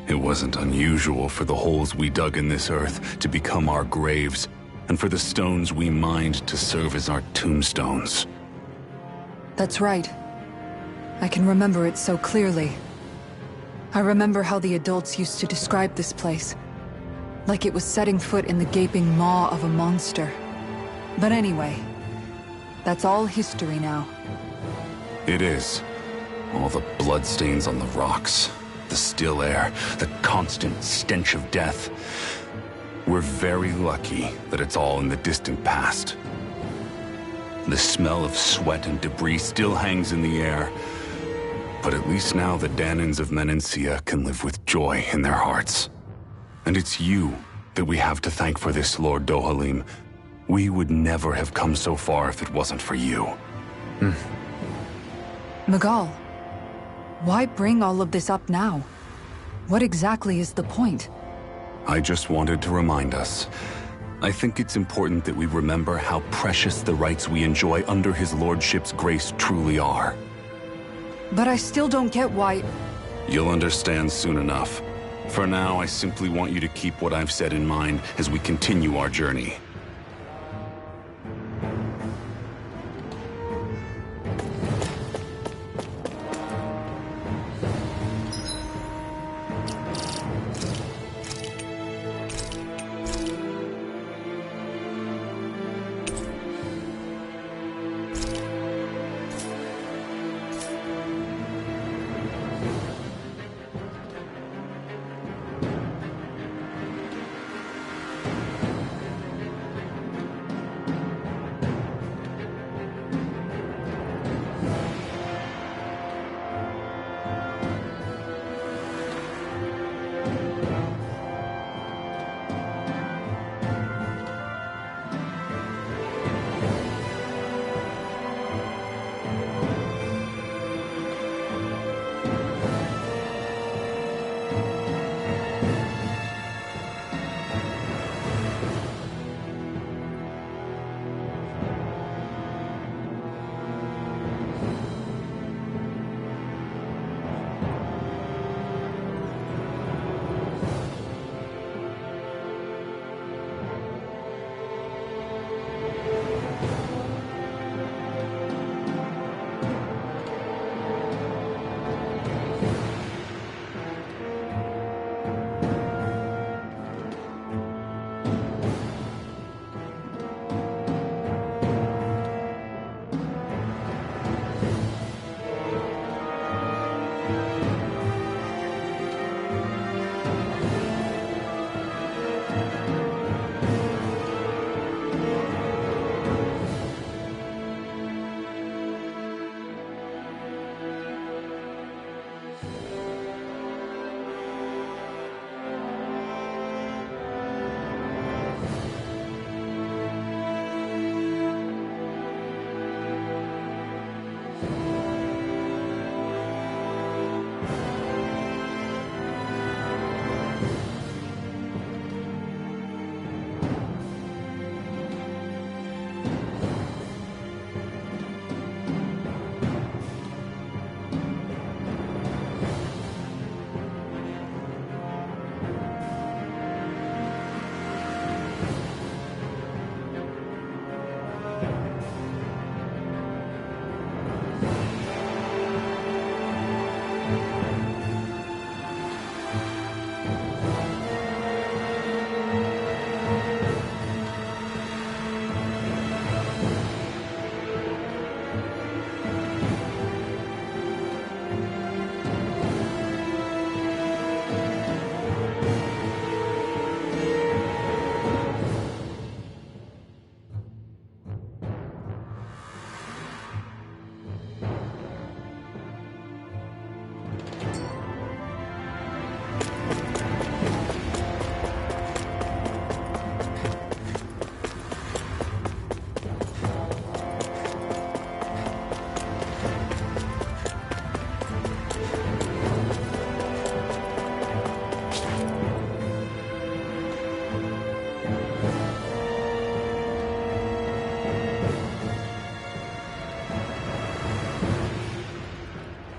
It wasn't unusual for the holes we dug in this earth to become our graves, and for the stones we mined to serve as our tombstones. That's right. I can remember it so clearly. I remember how the adults used to describe this place. Like it was setting foot in the gaping maw of a monster. But anyway, that's all history now. It is. All the bloodstains on the rocks, the still air, the constant stench of death. We're very lucky that it's all in the distant past. The smell of sweat and debris still hangs in the air. But at least now the Danins of Menancia can live with joy in their hearts. And it's you that we have to thank for this, Lord Dohalim. We would never have come so far if it wasn't for you. Magal, why bring all of this up now? What exactly is the point? I just wanted to remind us. I think it's important that we remember how precious the rights we enjoy under his lordship's grace truly are. But I still don't get why... You'll understand soon enough. For now, I simply want you to keep what I've said in mind as we continue our journey.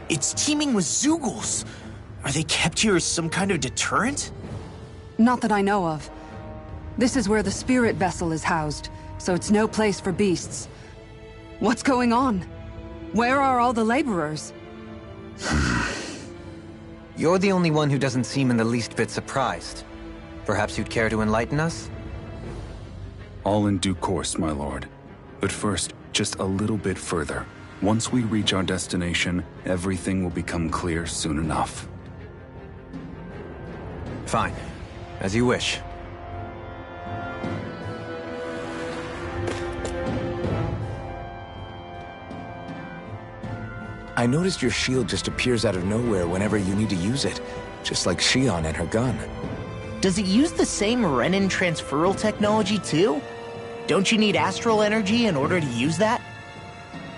It's teeming with Zeugles. Are they kept here as some kind of deterrent? Not that I know of. This is where the spirit vessel is housed, so it's no place for beasts. What's going on? Where are all the laborers? You're the only one who doesn't seem in the least bit surprised. Perhaps you'd care to enlighten us? All in due course, my lord. But first, just a little bit further. Once we reach our destination, everything will become clear soon enough. Fine. As you wish. I noticed your shield just appears out of nowhere whenever you need to use it, just like Shion and her gun. Does it use the same Renin transferal technology too? Don't you need astral energy in order to use that?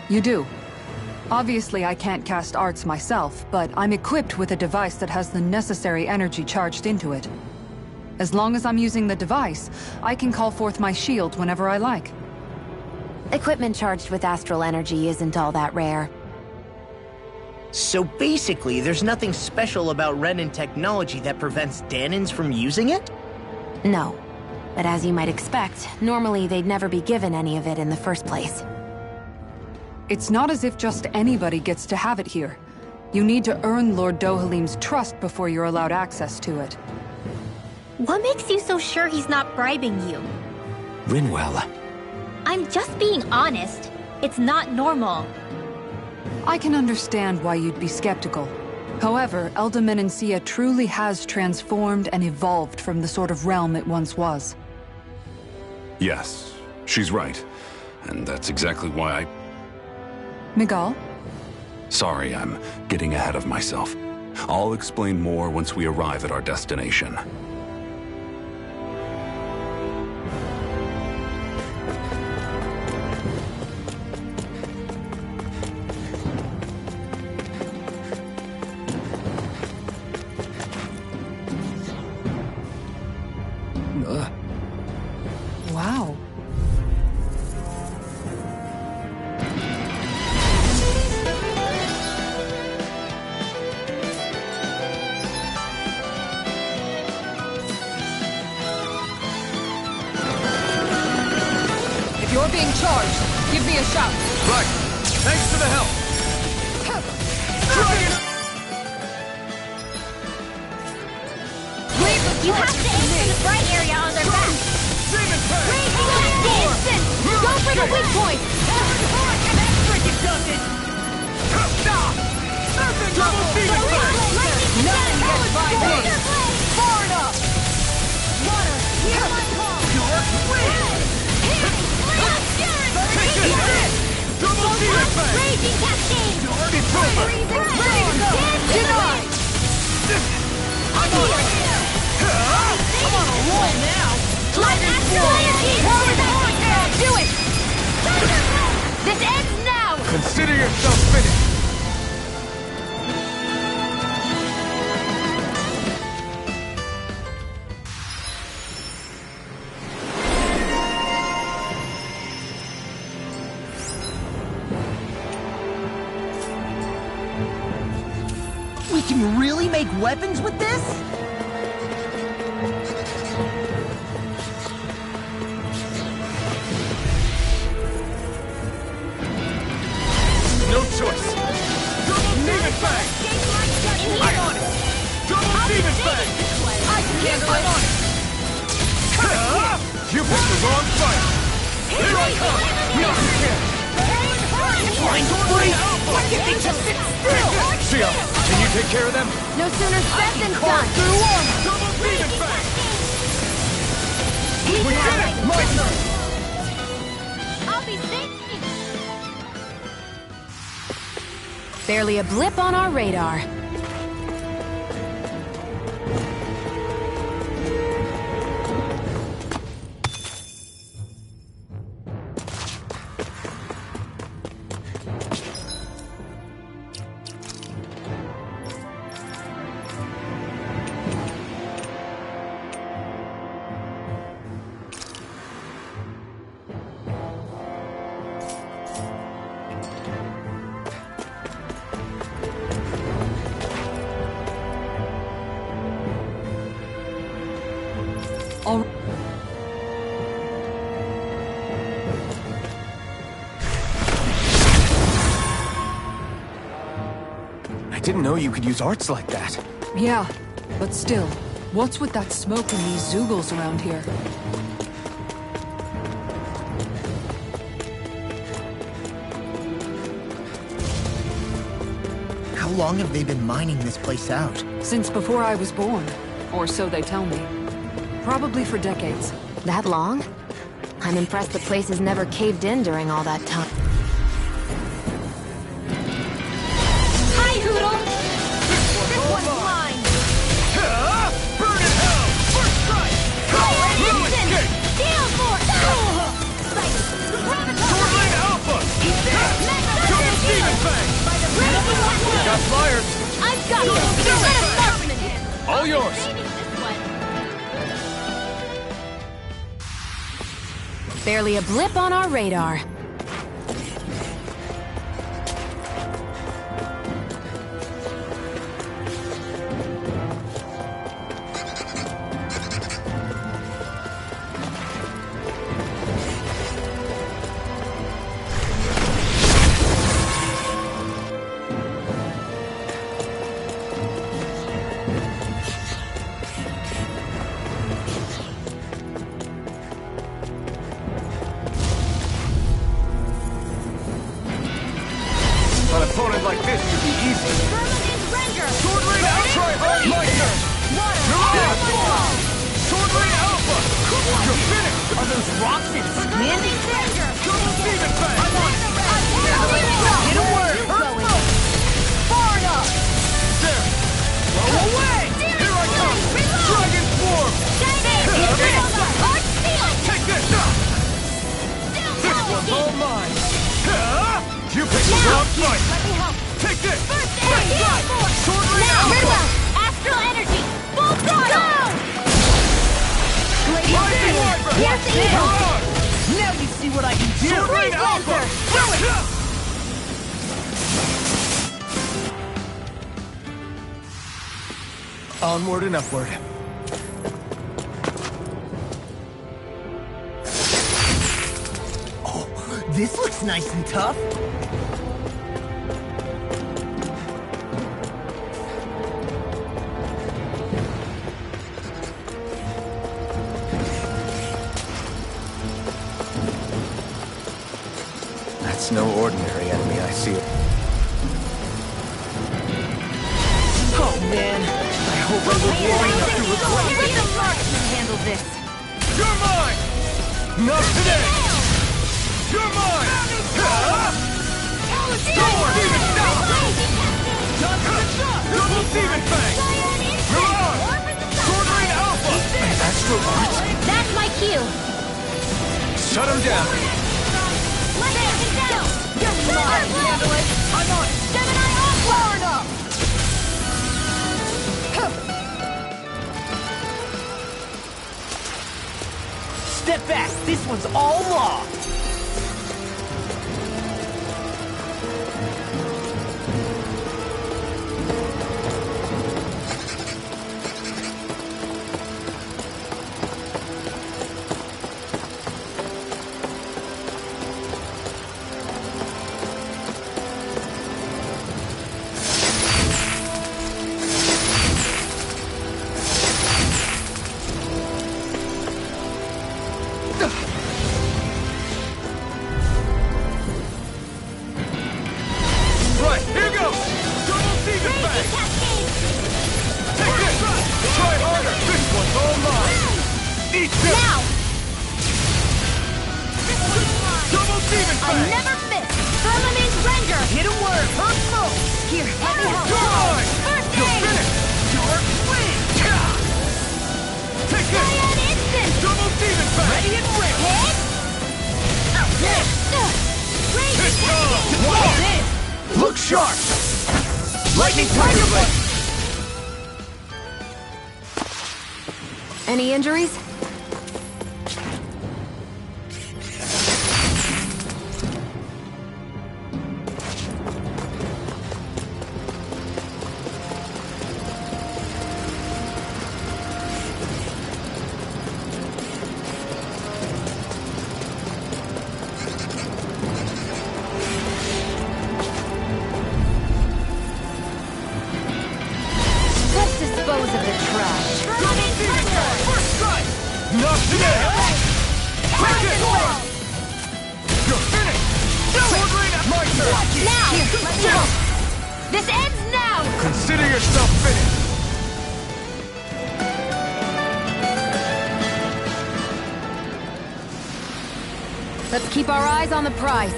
You do. Obviously, I can't cast arts myself, but I'm equipped with a device that has the necessary energy charged into it. As long as I'm using the device, I can call forth my shield whenever I like. Equipment charged with astral energy isn't all that rare. So basically, there's nothing special about Renin technology that prevents Danins from using it? No. But as you might expect, normally they'd never be given any of it in the first place. It's not as if just anybody gets to have it here. You need to earn Lord Dohalim's trust before you're allowed access to it. What makes you so sure he's not bribing you? Rinwell. I'm just being honest. It's not normal. I can understand why you'd be skeptical. However, Elda Menancia truly has transformed and evolved from the sort of realm it once was. Yes, she's right. And that's exactly why Miguel? Sorry, I'm getting ahead of myself. I'll explain more once we arrive at our destination. Wow. If you're being charged, give me a shout. Right. Thanks for the help. You have to aim for the bright area on their back. Instant! Go for the weak point! Freaking justice! Nothing gets by me! Far enough! Water, hear my call! You're free! Double demon fang! Raging cascade! It's over! Ready to go! Denied! I'm on it! I'm on a roll now! Dragon do it! This ends now! Consider yourself finished! We can really make weapons with this? No choice! Double demon fang! I'm on it! Double demon fang! I can handle it! I'm on it! You picked the wrong fight! Here I come! Yes, you can! Blind freak! Why can't they just sit still? Shio, can you take care of them? No sooner said than done! Through armor! Double demon fang! We did it! My turn! I'll be safe. Barely a blip on our radar. All... I didn't know you could use arts like that. Yeah, but still, what's with that smoke and these Zoogles around here? How long have they been mining this place out? Since before I was born. Or so they tell me. Probably for decades. That long? I'm impressed the place has never caved in during all that time. Hi, Hoodle! This one's mine! Burn in hell! First strike! Deal for Swordblade Alpha! Double Demon Fang! Got fired! I've got you! Let us marksman him! All yours! Barely a blip on our radar. An opponent like this should be easy. Swordblade Alpha! Lightner! You're on! Swordblade Alpha! You're finished! Are those rocks and skin? Double Demon Fang! Hit a word! Far enough! There! Blow away! Here I come! Dragon Swarm! Take this! This one's all mine! You picked the wrong fight! Let me help! Take this! Swordblade Alpha! Astral energy! Full throttle! Rising Wyvern! Here's the evil! Now you see what I can do! Swordblade Alpha! Onward and upward. Oh, this looks nice and tough. That's no ordinary enemy, I see. Oh man, I hope I live long enough to regret Let it. the marksman handle this! You're mine! Not today! You're mine! Double Demon Stop! Double Demon Fang! You're on! Swordblade Alpha! Astral Arts? That's my cue! Shut him down! Let's take him down! You're mine! I'm on it! Gemini off! Far enough! Step back, this one's all law. Right, here goes! Double Demon Fang! Take this! Try harder! This one's all mine! Eat this! Now! Double Demon I Fang! never miss! Firmament Render! Hit a word, hurt smoke. Here, let me help! You're mine! First You're aid! finished! Dark swing. Take this! Cyan Instant! Double Demon Fang! Ready and ready. Hit! Rage It's Cascade! gone! This. Look sharp! Lightning Tiger Blade! Any injuries? This ends now! Consider yourself finished! Let's keep our eyes on the prize.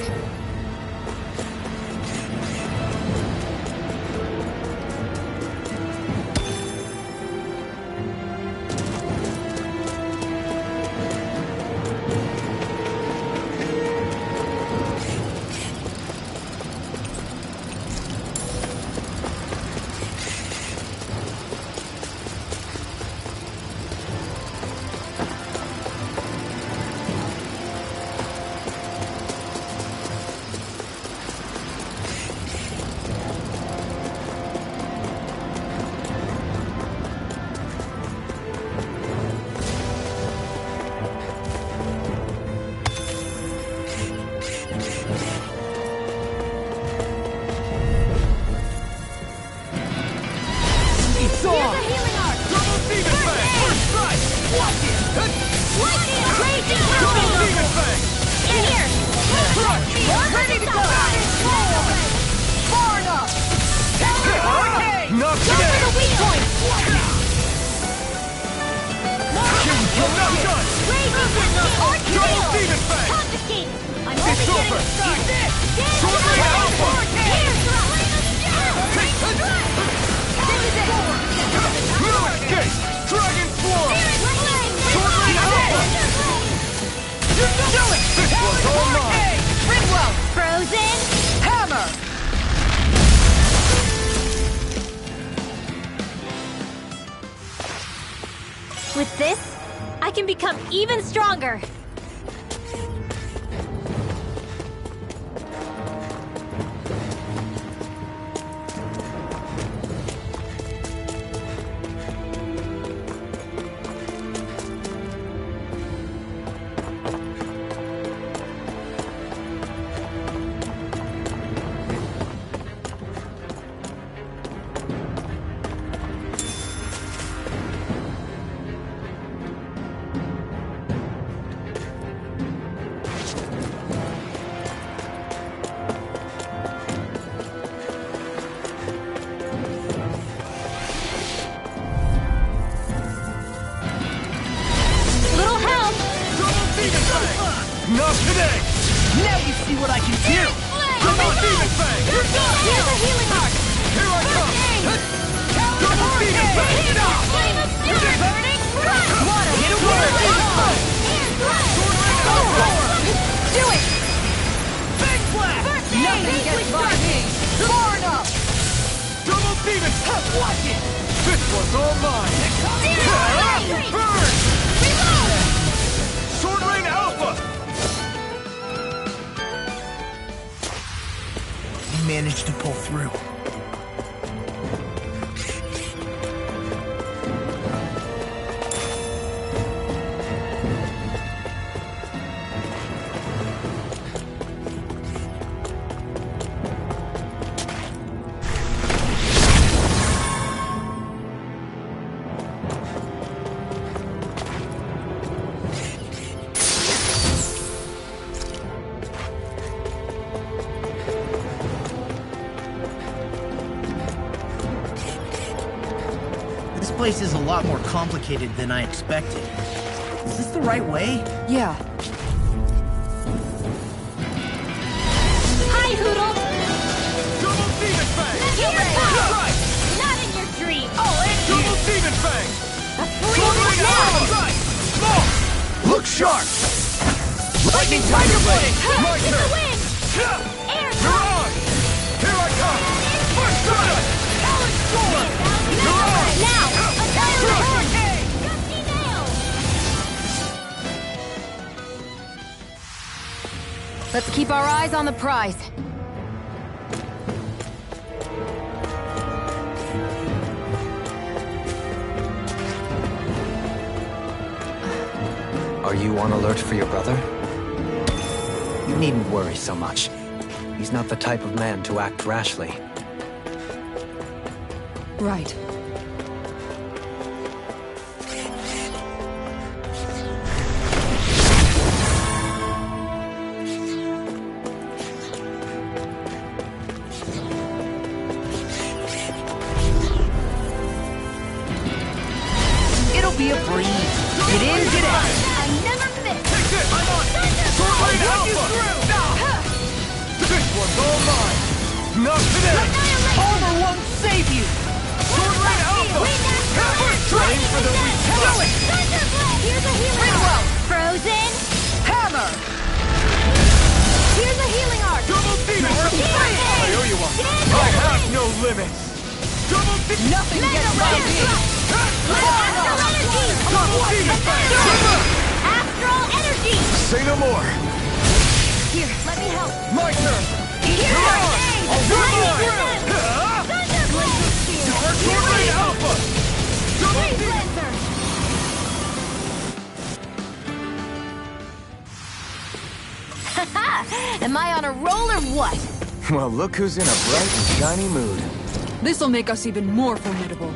With this, I can become even stronger. Not today! Now you see what I can do! Come on, Demon Fang! You're done! Here's a healing arc! Here I come! Double Demon Fang! Flame of Fury! Burning Thrust! Water, hit a word! Do it! Big Blast! Nothing gets by me! Far enough! Double Demon Fang! Watch it! This one's all mine! Burn! Reload! Sword Rain Alpha! You managed to pull through. This place is a lot more complicated than I expected. Is this the right way? Yeah. Hi, Hoodle! Double Demon Fang! Here comes! Right! Not in your dream! Oh, and Double Demon Fang! A Sword Rain Alpha! Right! Small! Look sharp! Lightning Tiger Blade! My It's turn! a win! Air You're on! Here I come! First strike! You're on! Now! Annihilate! Hurricane! Gusty Nail! Let's keep our eyes on the prize. Are you on alert for your brother? You needn't worry so much. He's not the type of man to act rashly. Right. Armor won't save you! Sword Rain Alpha! Aim for the weak spot! Do it! Here's a healing arc! Frozen! Hammer! Here's a healing arc! Double Demon! I owe you one! I have no limits! Double Demon! Nothing gets by me! Astral energy! Double Demon! Astral energy! Say no more! Here, let me help. My turn! Here's our aid! Sword Rain Alpha! Double Demon! Am I on a roll or what? Well, look who's in a bright and shiny mood. This'll make us even more formidable.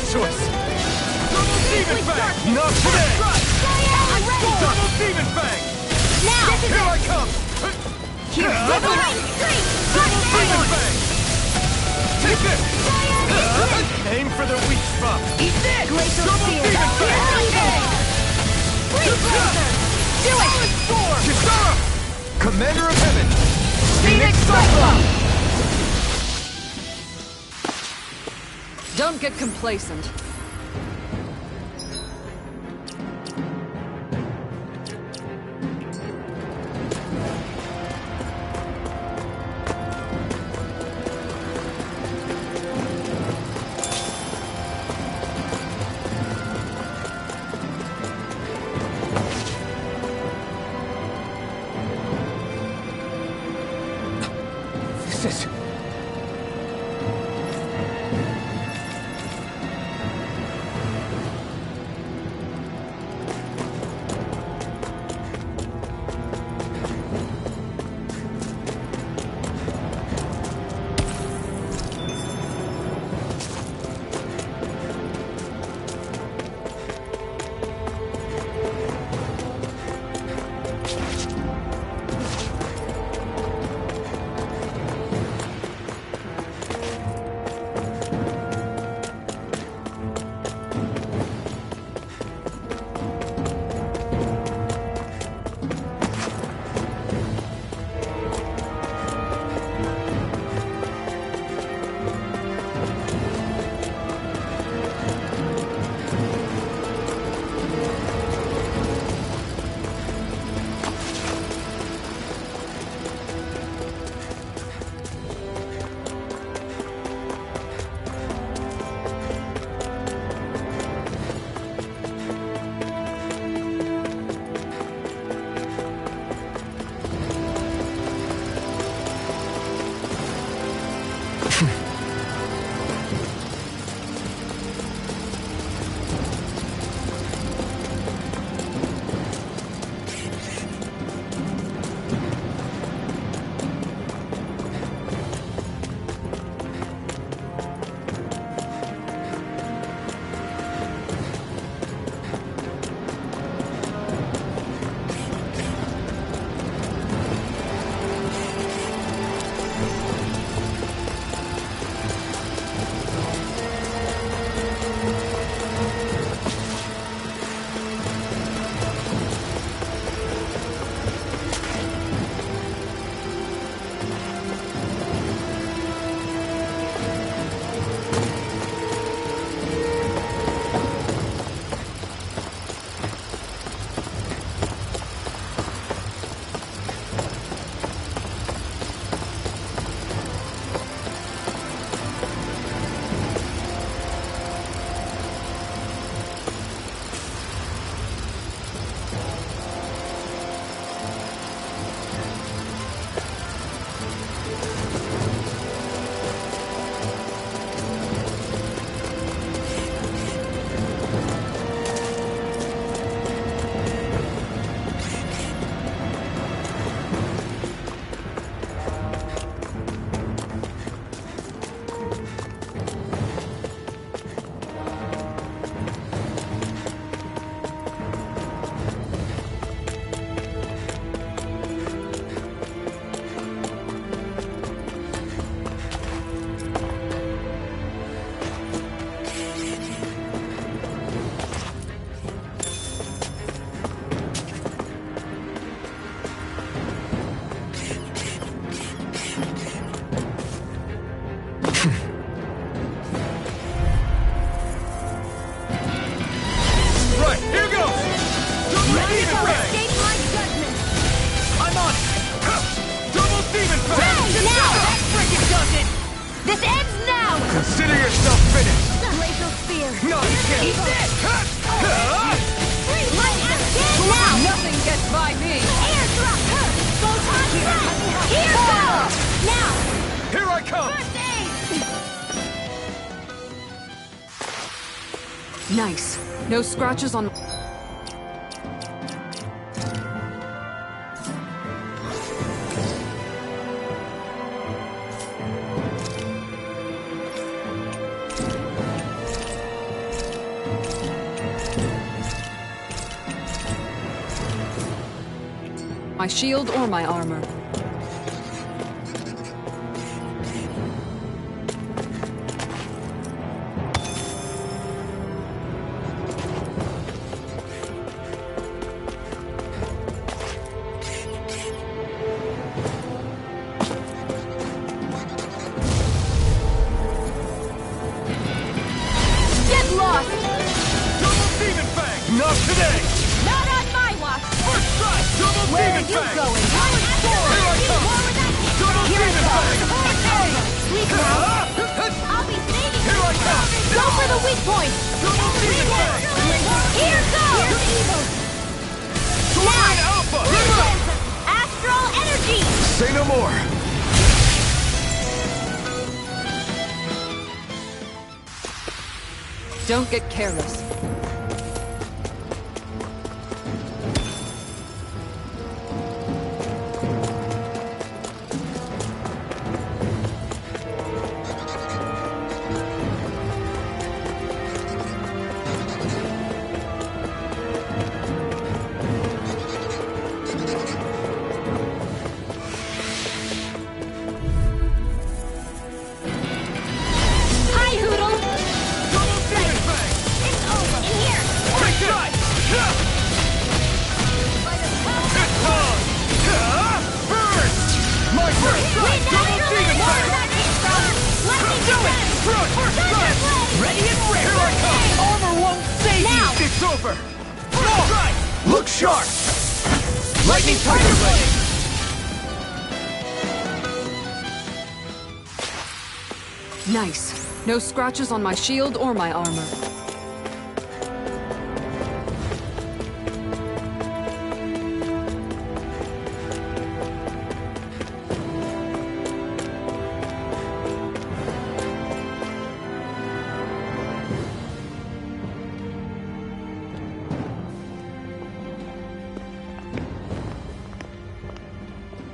Choice! Double Demon Fang! Not today! Double Demon Fang! Now! Here I come! Here, double Demon Fang! Take this! Aim for the weak spot! Eat this! Glacial Double Spear! Demon Fang! Do it! Sword! Kisara! Commander of Heaven! Phoenix Cyclone! Don't get complacent. This is... Eat this! Nothing gets by me! Airdrop! Photon shot! Here goes! Now! Here I come! Nice. No scratches on... my shield or my armor. Get lost! Double Demon Fang! Not today! Not on my watch! First strike! Double Where are Demon you Fang! going? Here I come! Double Here it Demon goes! Fang! Sleep now! I'll be saving Here I come! Go for the weak point! Double Demon Fang! Here goes! Swine Alpha! Astral energy! Say no more! Don't get careless. Hi, Hoodle! Double Demon Fang! It's over! In here! Take it! It's on! Burn! My first strike! Double Demon Fang! Let me Do it! Front! First strike! Ready and ready! Here I come! Armor won't save Now! It's over! First strike! Look sharp! Lightning Tiger Blade! Nice. No scratches on my shield or my armor.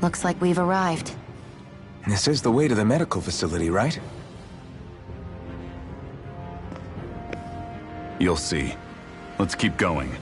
Looks like we've arrived. This is the way to the medical facility, right? You'll see. Let's keep going.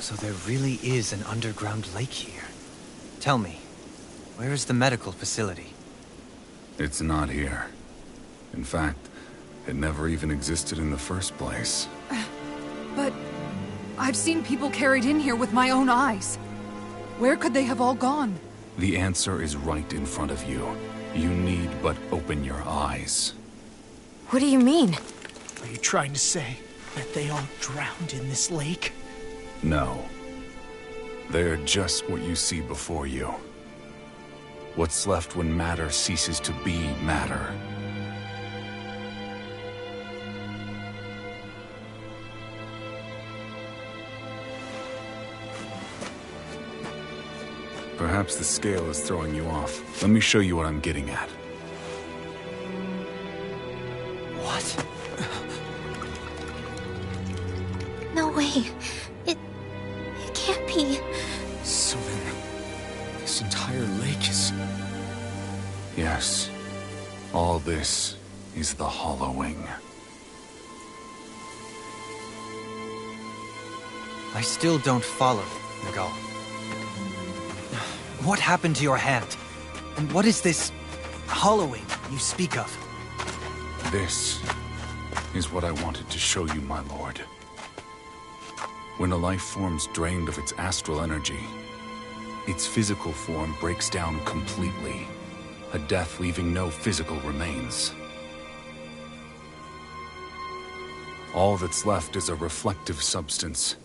So there really is an underground lake here. Tell me, where is the medical facility? It's not here. In fact, it never even existed in the first place. But I've seen people carried in here with my own eyes. Where could they have all gone? The answer is right in front of you. You need but open your eyes. What do you mean? Are you trying to say that they all drowned in this lake? No. They're just what you see before you. What's left when matter ceases to be matter. Perhaps the scale is throwing you off. Let me show you what I'm getting at. What? No way. It can't be. So then, this entire lake is... Yes. All this is the hollowing. I still don't follow, Miguel. What happened to your hand? And what is this hollowing you speak of? This is what I wanted to show you, my lord. When a life form's drained of its astral energy, its physical form breaks down completely, a death leaving no physical remains. All that's left is a reflective substance,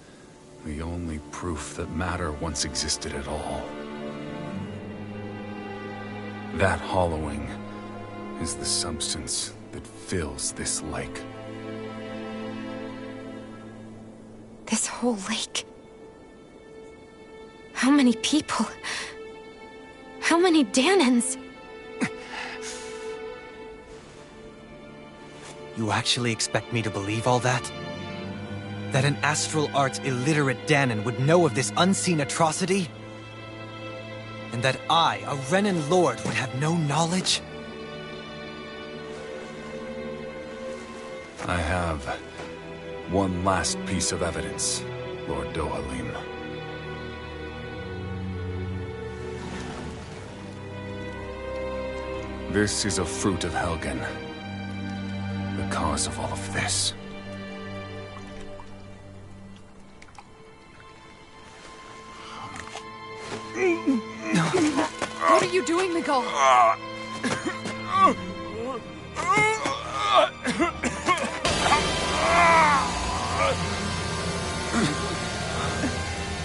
the only proof that matter once existed at all. That hollowing is the substance that fills this lake. This whole lake. How many people? How many Danans? You actually expect me to believe all that? That an astral arts illiterate Danan would know of this unseen atrocity? And that I, a Renan lord, would have no knowledge? I have one last piece of evidence, Lord Dohalim. This is a fruit of Helgen, the cause of all of this. What are you doing, Miguel?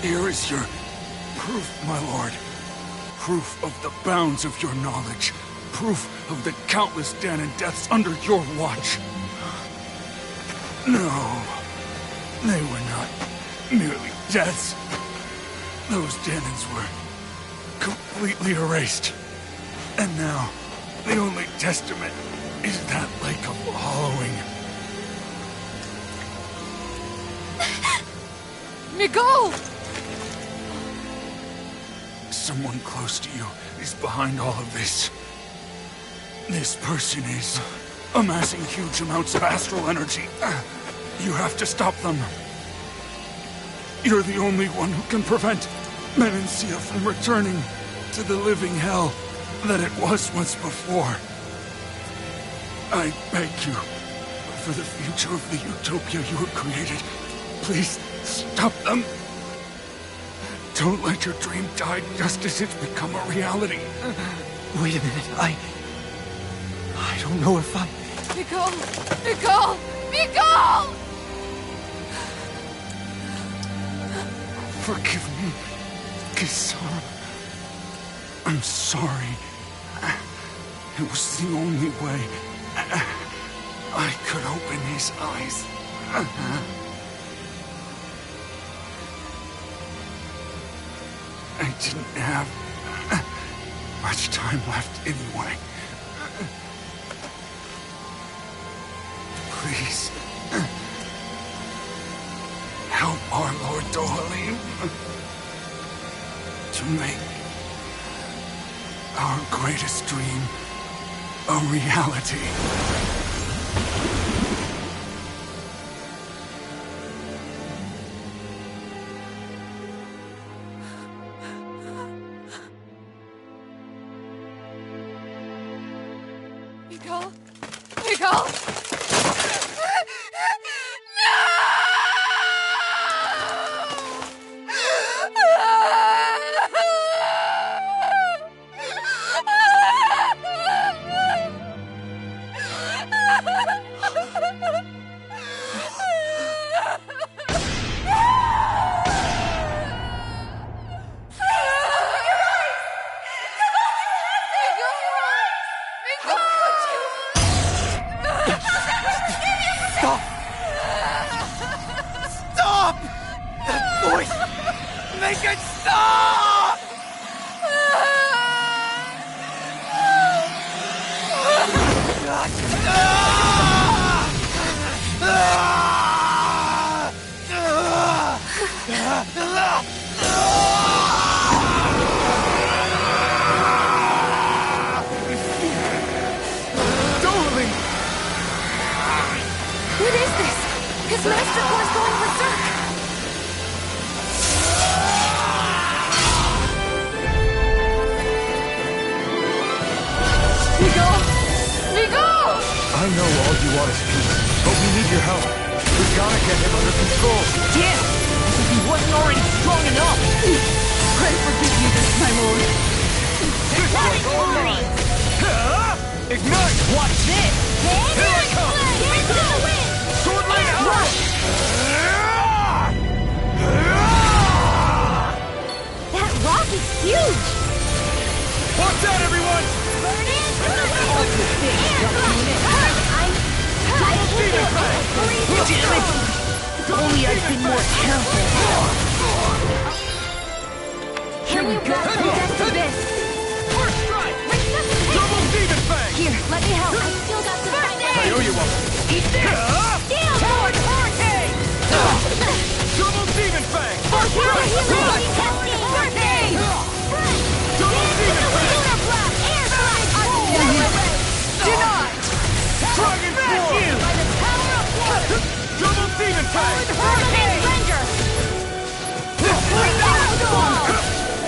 Here is your proof, my lord. Proof of the bounds of your knowledge. Proof of the countless Danan deaths under your watch. No, they were not merely deaths. Those Danans were completely erased. And now, the only testament is that lake of hollowing. Miguel! Someone close to you is behind all of this. This person is amassing huge amounts of astral energy. You have to stop them. You're the only one who can prevent Menancia from returning to the living hell that it was once before. I beg you, for the future of the utopia you have created, please stop them. Don't let your dream die just as it's become a reality. Wait a minute, I don't know if I... Miguel! Miguel! Miguel! Forgive me, Kisara. I'm sorry. It was the only way I could open his eyes. I didn't have much time left anyway. Please, help our Lord Dohalim to make our greatest dream a reality. Nicole? Nicole? Stop! Stop! That voice! Make it stop! What is this? His master core is going berserk! Nicole! Nicole! I know all you want is peace, but we need your help. We gotta get him under control. Damn! As if he wasn't already strong enough! Pray forgive me this, my lord. Ignite! Watch this! Here I come! Sword Lane out! That rock is huge! Watch out, everyone! Burn it! Damn it! If only I'd been more careful. Here we go! Protect this! First strike! Double Demon Fang! Here, let me help! I still got the fight. I owe you one. Eat this! Steel Sword Hurricane! Double Demon Fang! Hurricane! Double Demon Fang! Denied! Dragon Sword! Double Demon Fang! Hurricane Ranger!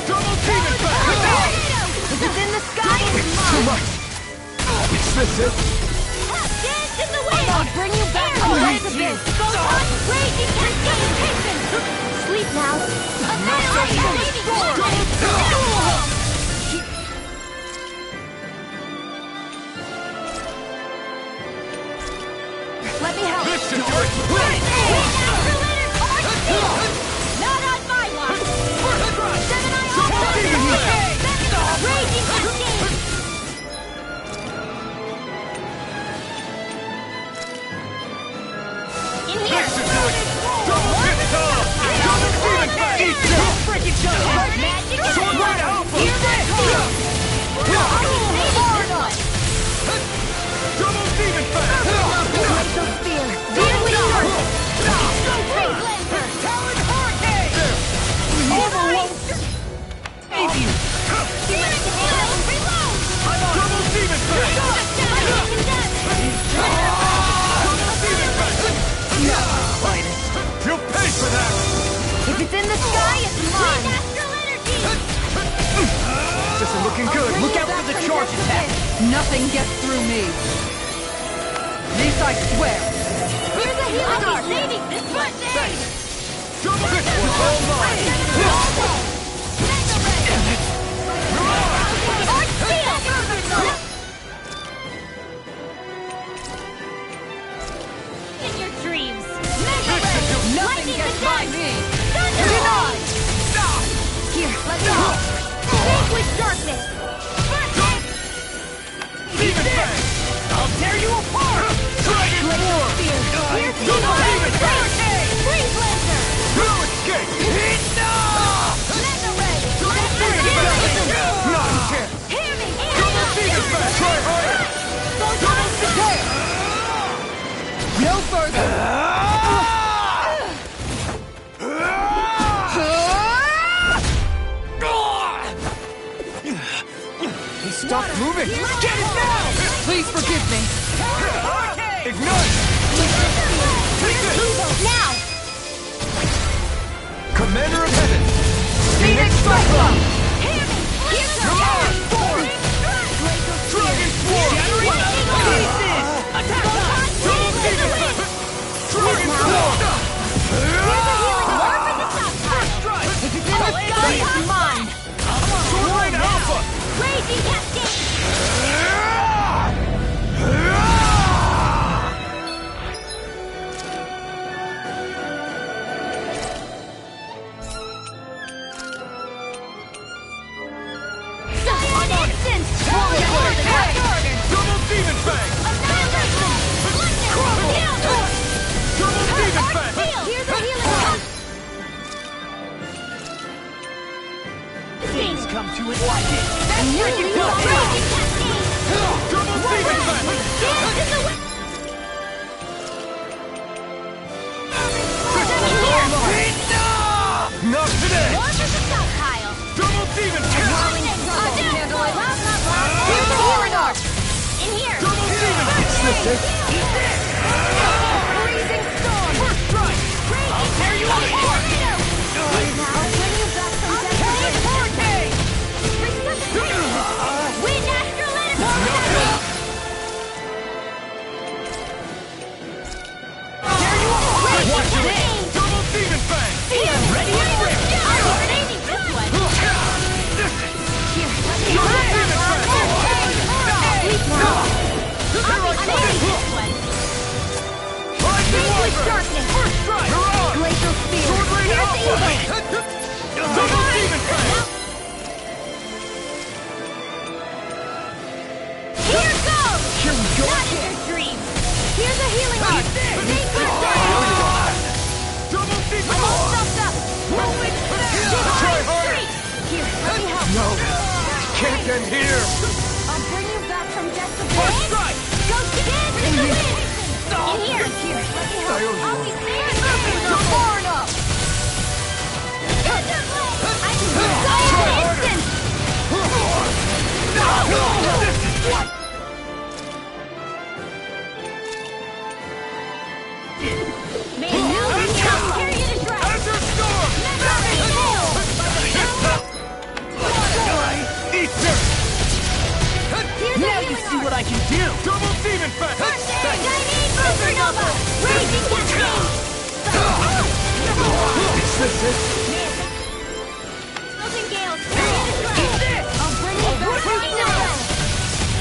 Double Demon Fang! Is it in the sky? Too much! Is this it? Dance in the wind! I'll bring you back to life a bit! Photon Raging Cascade! Sleep now! Annihilation! Let me help! This should do it! Not on my watch! Gemini Raging Cascade! In here! This should do it! Double hit time! Double Demon Fang! Eat this! Freaking jump! Magic is Sword Lane Alpha! Here they come! Double Demon Fang! Glacial Spear! Deadly Sword! Talon Hurricane! Overload! Save you! Double Demon Fang! Double Demon Fang! You'll pay for that! If it's in the sky, it's mine! This is looking good. Look out for the charge attack. Nothing gets through me. This I swear. Here's a healing art! Saving this one! Double this one's all mine! In your dreams! Nothing gets by me. Denied! Here, let me help! Vanquish darkness! Demon Fang! I'll tear you apart! Dragon Sword! Here's Double Demon Fang! Freeze Lancer! No escape! Mega Ray! Not a chance! Hear me! Double Demon Fang! Try harder! No further. He stopped moving! Get it now! Please forgive me. Ignite! Take this! Now! Commander of Heaven! Phoenix Cyclone! Hear me! Dragon Sword! Try harder! Here, let me help. No! It can't end here! I'll bring you back from death to First bliss. strike! Go dance in the wind! In here, here, let me help. I'll be there. You're far enough! I can do it in an instant! What? Man, now we can carry you to dry! Enter storm! Never fail! Easter! Here's Now a you healing see arm. what I can do! Double demon fest! Chinese supernova! Raging cascade! Is this it? Thousand gales, carry you to dry! I'll bring you back from Nova!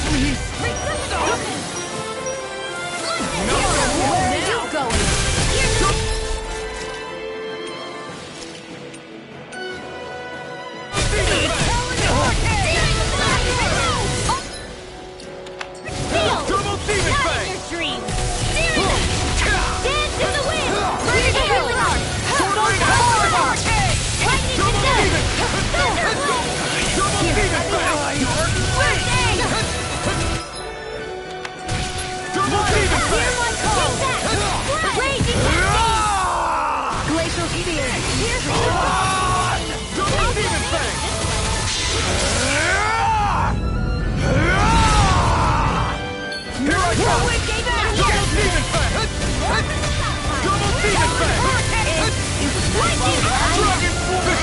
Please! Precipitation! Where are you going? Double demon Not in fang! your dreams! Dance in the wind! Burn the healing arm! Lightning and death! Double demon fang! Double demon Hear fang! my call! Raging cascade! Glacial spear! Here for you! Double demon fang! Here I come! Double demon fang! Double demon fang! Dragon force!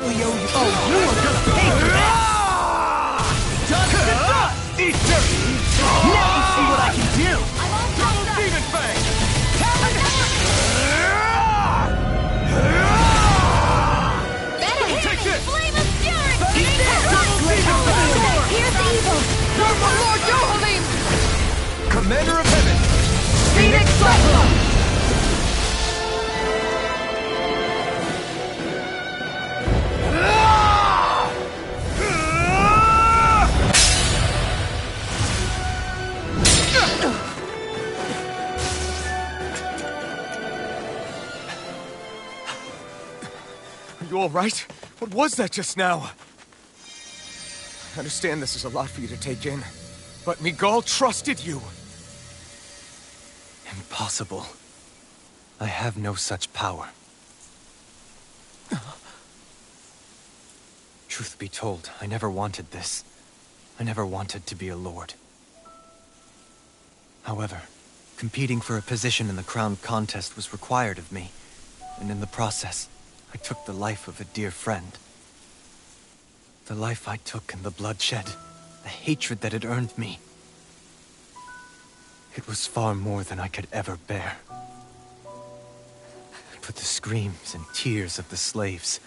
Oh, you are gonna pay for that! Dust to dust! Easter! Now you see what I can do! Double demon fang! Take this! Flame of fury! Double demon fang! Here's the evil! You're my Lord Dohalim! Commander of Heaven! Phoenix Cyclone! Are you all right? What was that just now? I understand this is a lot for you to take in, but Miguel trusted you. Impossible. I have no such power. Truth be told, I never wanted this. I never wanted to be a lord. However, competing for a position in the crown contest was required of me, and in the process, I took the life of a dear friend. The life I took and the bloodshed, the hatred that it earned me. It was far more than I could ever bear. But the screams and tears of the slaves,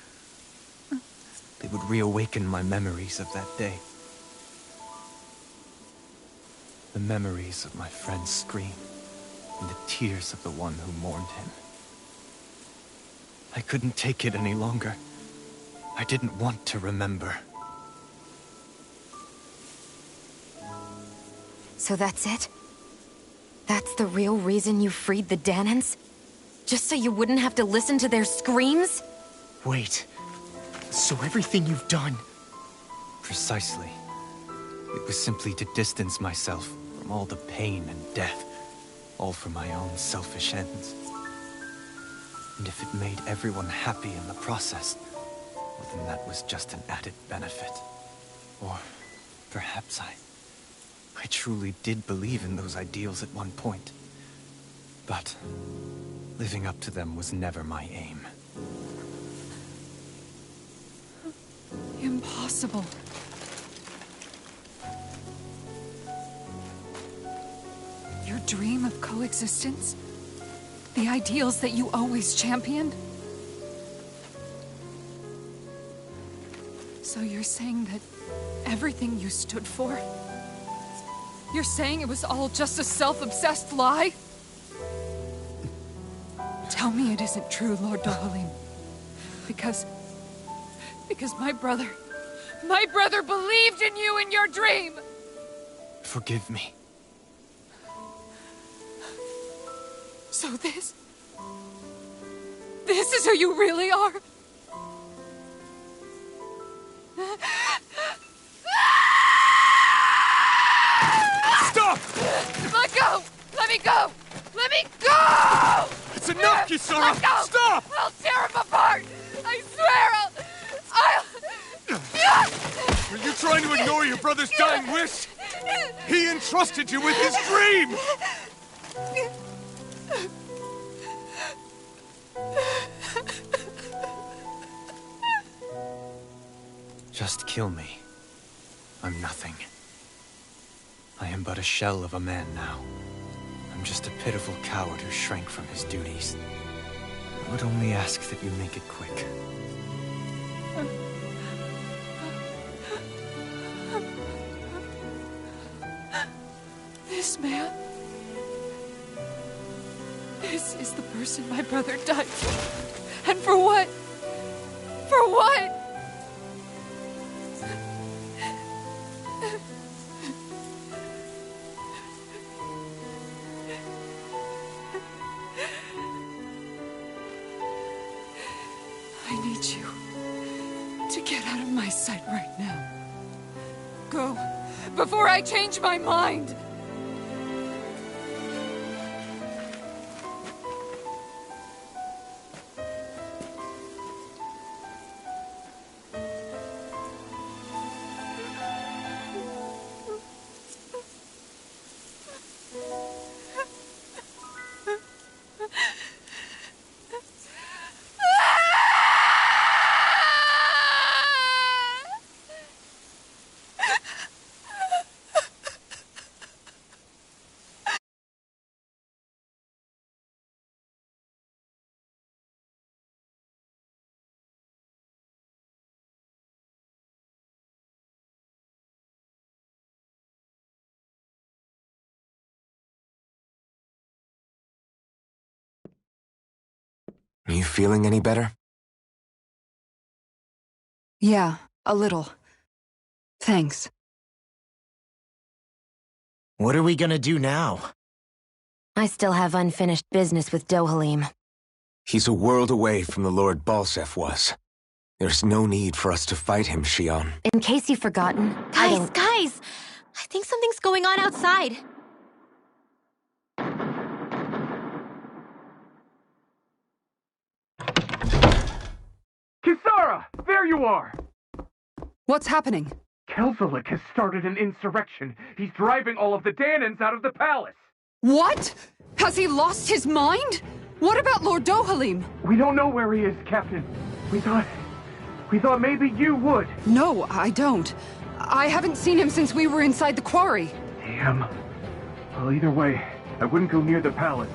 they would reawaken my memories of that day. The memories of my friend's scream and the tears of the one who mourned him. I couldn't take it any longer. I didn't want to remember. So that's it? That's the real reason you freed the Danans? Just so you wouldn't have to listen to their screams? Wait. So everything you've done... Precisely. It was simply to distance myself from all the pain and death, all for my own selfish ends. And if it made everyone happy in the process, well, then that was just an added benefit. Or perhaps I truly did believe in those ideals at one point. But living up to them was never my aim. Impossible. Your dream of coexistence? The ideals that you always championed? So you're saying that everything you stood for? You're saying it was all just a self-obsessed lie? Tell me it isn't true, Lord Dohalim. Because my brother My brother believed in you in your dream! Forgive me. So this is who you really are? Stop! Let go! Let me go! Let me go! It's enough, Kisara! Let go! Stop! I'll tear him apart! I swear I'll... Are you trying to ignore your brother's dying wish? He entrusted you with his dream! Just kill me. I'm nothing. I am but a shell of a man now. I'm just a pitiful coward who shrank from his duties. I would only ask that you make it quick. This man... This is the person my brother died for. And for what? For what? I need you to get out of my sight right now. Go, before I change my mind! Are you feeling any better? Yeah, a little. Thanks. What are we gonna do now? I still have unfinished business with Dohalim. He's a world away from the Lord Balsef was. There's no need for us to fight him, Shion. In case you've forgotten, Guys! I think something's going on outside. Kisara! There you are! What's happening? Kelzolik has started an insurrection. He's driving all of the Danans out of the palace. What? Has he lost his mind? What about Lord Dohalim? We don't know where he is, Captain. We thought maybe you would. No, I don't. I haven't seen him since we were inside the quarry. Damn. Well, either way, I wouldn't go near the palace.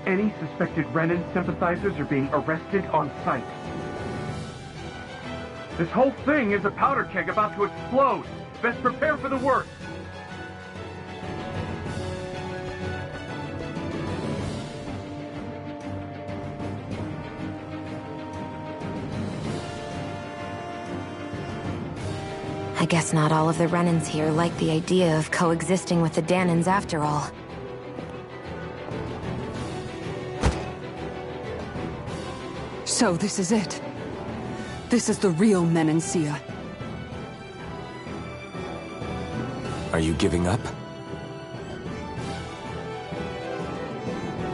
Any suspected Renan sympathizers are being arrested on sight. This whole thing is a powder keg about to explode. Best prepare for the worst. I guess not all of the Renans here like the idea of coexisting with the Danans after all. So this is it. This is the real Menancia. Are you giving up?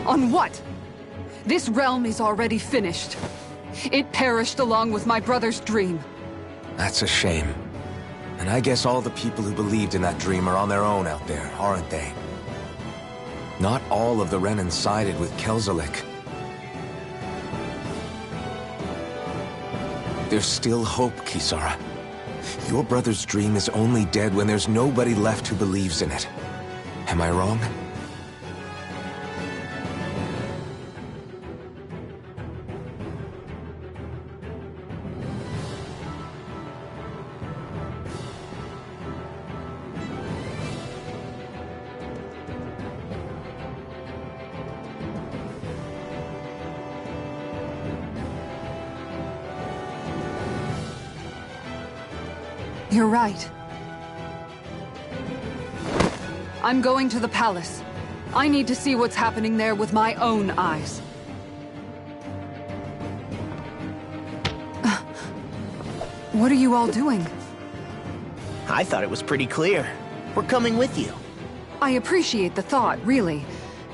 On what? This realm is already finished. It perished along with my brother's dream. That's a shame. And I guess all the people who believed in that dream are on their own out there, aren't they? Not all of the Renan sided with Kelzolik. There's still hope, Kisara. Your brother's dream is only dead when there's nobody left who believes in it. Am I wrong? You're right. I'm going to the palace. I need to see what's happening there with my own eyes. What are you all doing? I thought it was pretty clear. We're coming with you. I appreciate the thought, really.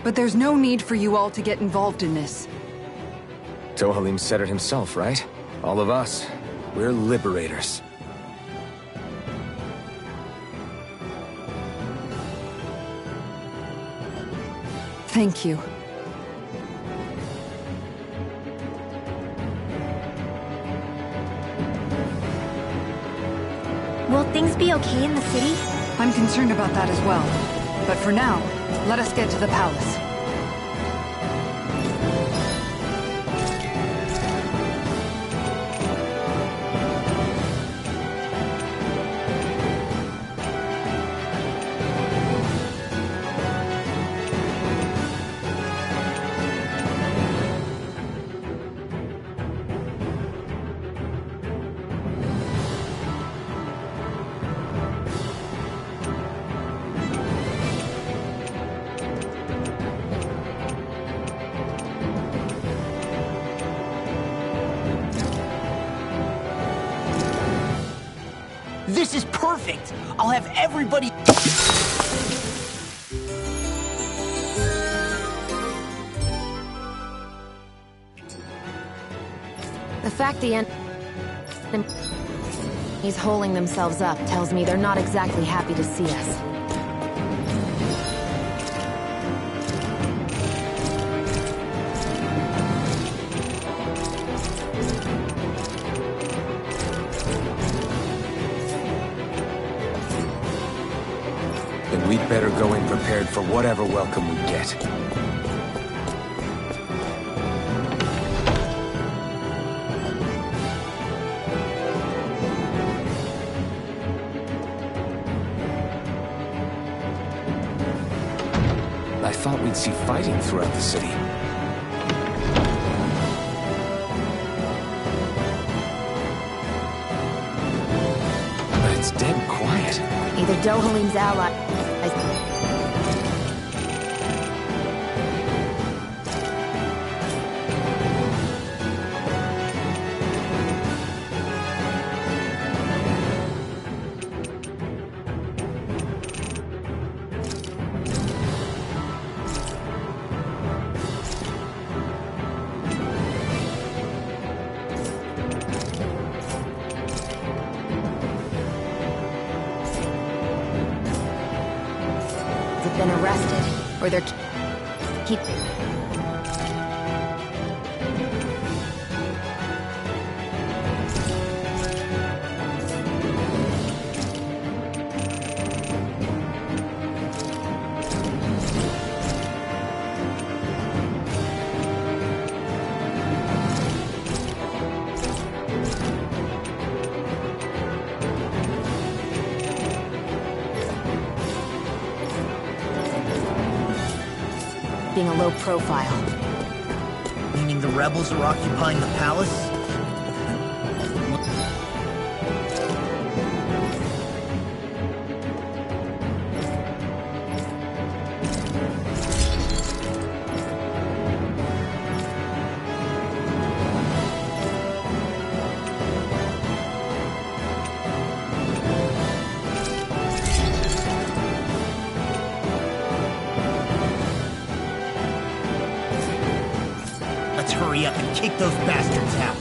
But there's no need for you all to get involved in this. Dohalim said it himself, right? All of us. We're liberators. Thank you. Will things be okay in the city? I'm concerned about that as well. But for now, let us get to the palace. This is perfect! I'll have everybody... The fact the enemy's holding themselves up tells me they're not exactly happy to see us. Then we'd better go in prepared for whatever welcome we get. I thought we'd see fighting throughout the city. But it's dead quiet. Either Dohalim's ally... been arrested, or they're keep... being a low profile. Meaning the rebels are occupying the palace? Let's hurry up and kick those bastards out.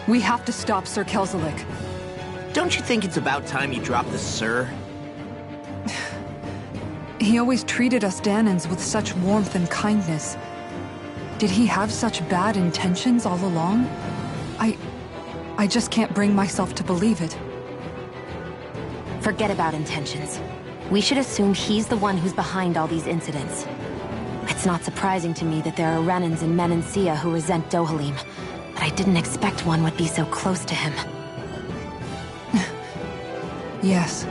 We have to stop Sir Kelzelik. Don't you think it's about time you dropped the sir? He always treated us Danans with such warmth and kindness. Did he have such bad intentions all along? I just can't bring myself to believe it. Forget about intentions. We should assume he's the one who's behind all these incidents. It's not surprising to me that there are Renans in Menancia who resent Dohalim, but I didn't expect one would be so close to him. Yes,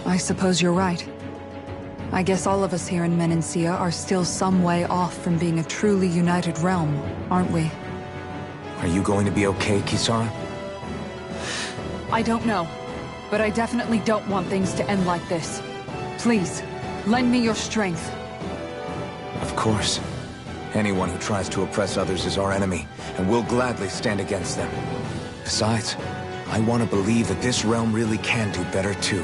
I suppose you're right. I guess all of us here in Menancia are still some way off from being a truly united realm, aren't we? Are you going to be okay, Kisara? I don't know, but I definitely don't want things to end like this. Please, lend me your strength. Of course. Anyone who tries to oppress others is our enemy, and we'll gladly stand against them. Besides, I want to believe that this realm really can do better too.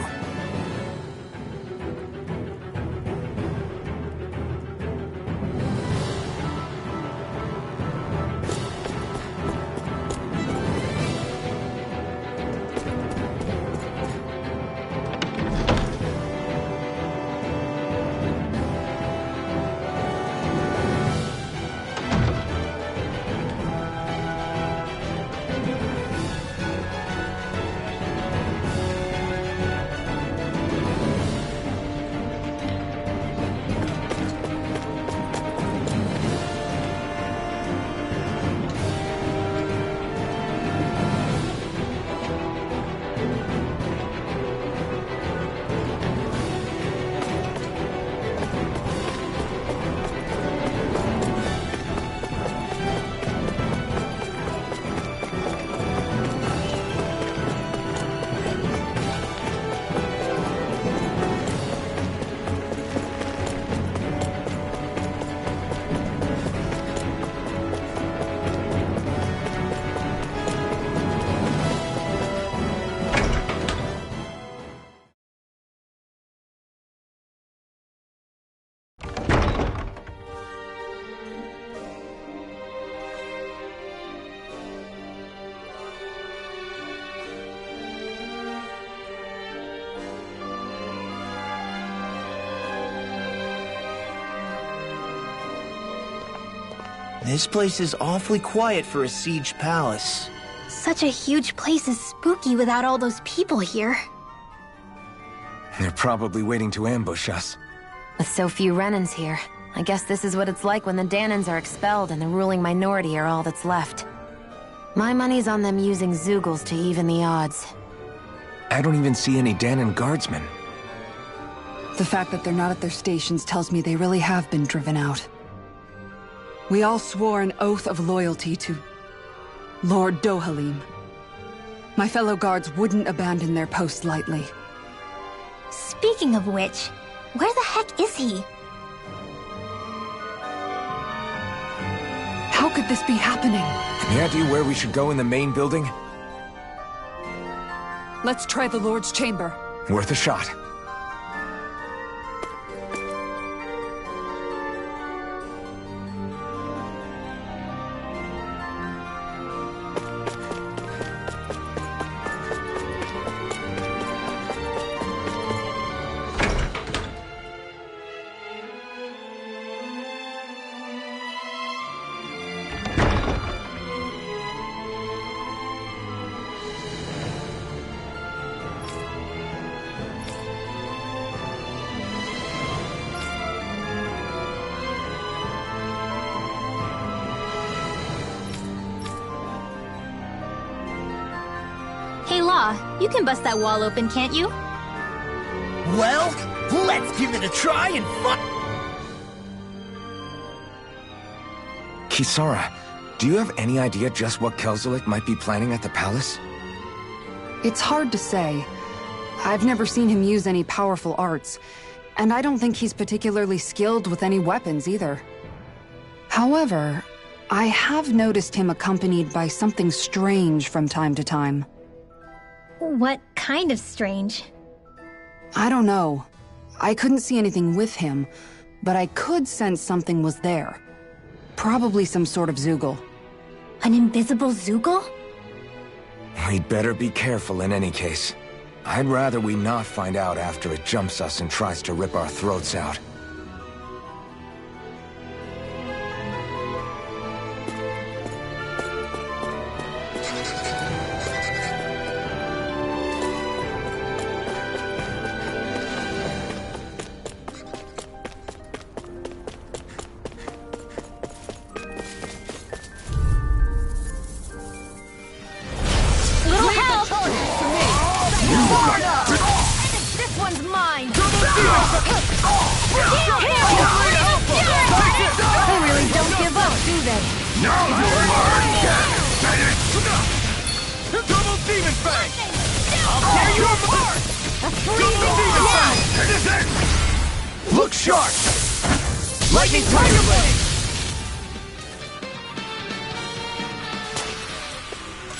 This place is awfully quiet for a siege palace. Such a huge place is spooky without all those people here. They're probably waiting to ambush us. With so few Renans here, I guess this is what it's like when the Danans are expelled and the ruling minority are all that's left. My money's on them using Zeugles to even the odds. I don't even see any Danan guardsmen. The fact that they're not at their stations tells me they really have been driven out. We all swore an oath of loyalty to Lord Dohalim. My fellow guards wouldn't abandon their post lightly. Speaking of which, where the heck is he? How could this be happening? Any idea where we should go in the main building? Let's try the Lord's chamber. Worth a shot. Hey, Law, you can bust that wall open, can't you? Well, let's give it a try and Kisara, do you have any idea just what Kelzelik might be planning at the palace? It's hard to say. I've never seen him use any powerful arts, and I don't think he's particularly skilled with any weapons either. However, I have noticed him accompanied by something strange from time to time. What kind of strange? I don't know. I couldn't see anything with him, but I could sense something was there. Probably some sort of Zeugle. An invisible Zeugle? We'd better be careful in any case. I'd rather we not find out after it jumps us and tries to rip our throats out. Look sharp! Lightning Tiger Blade!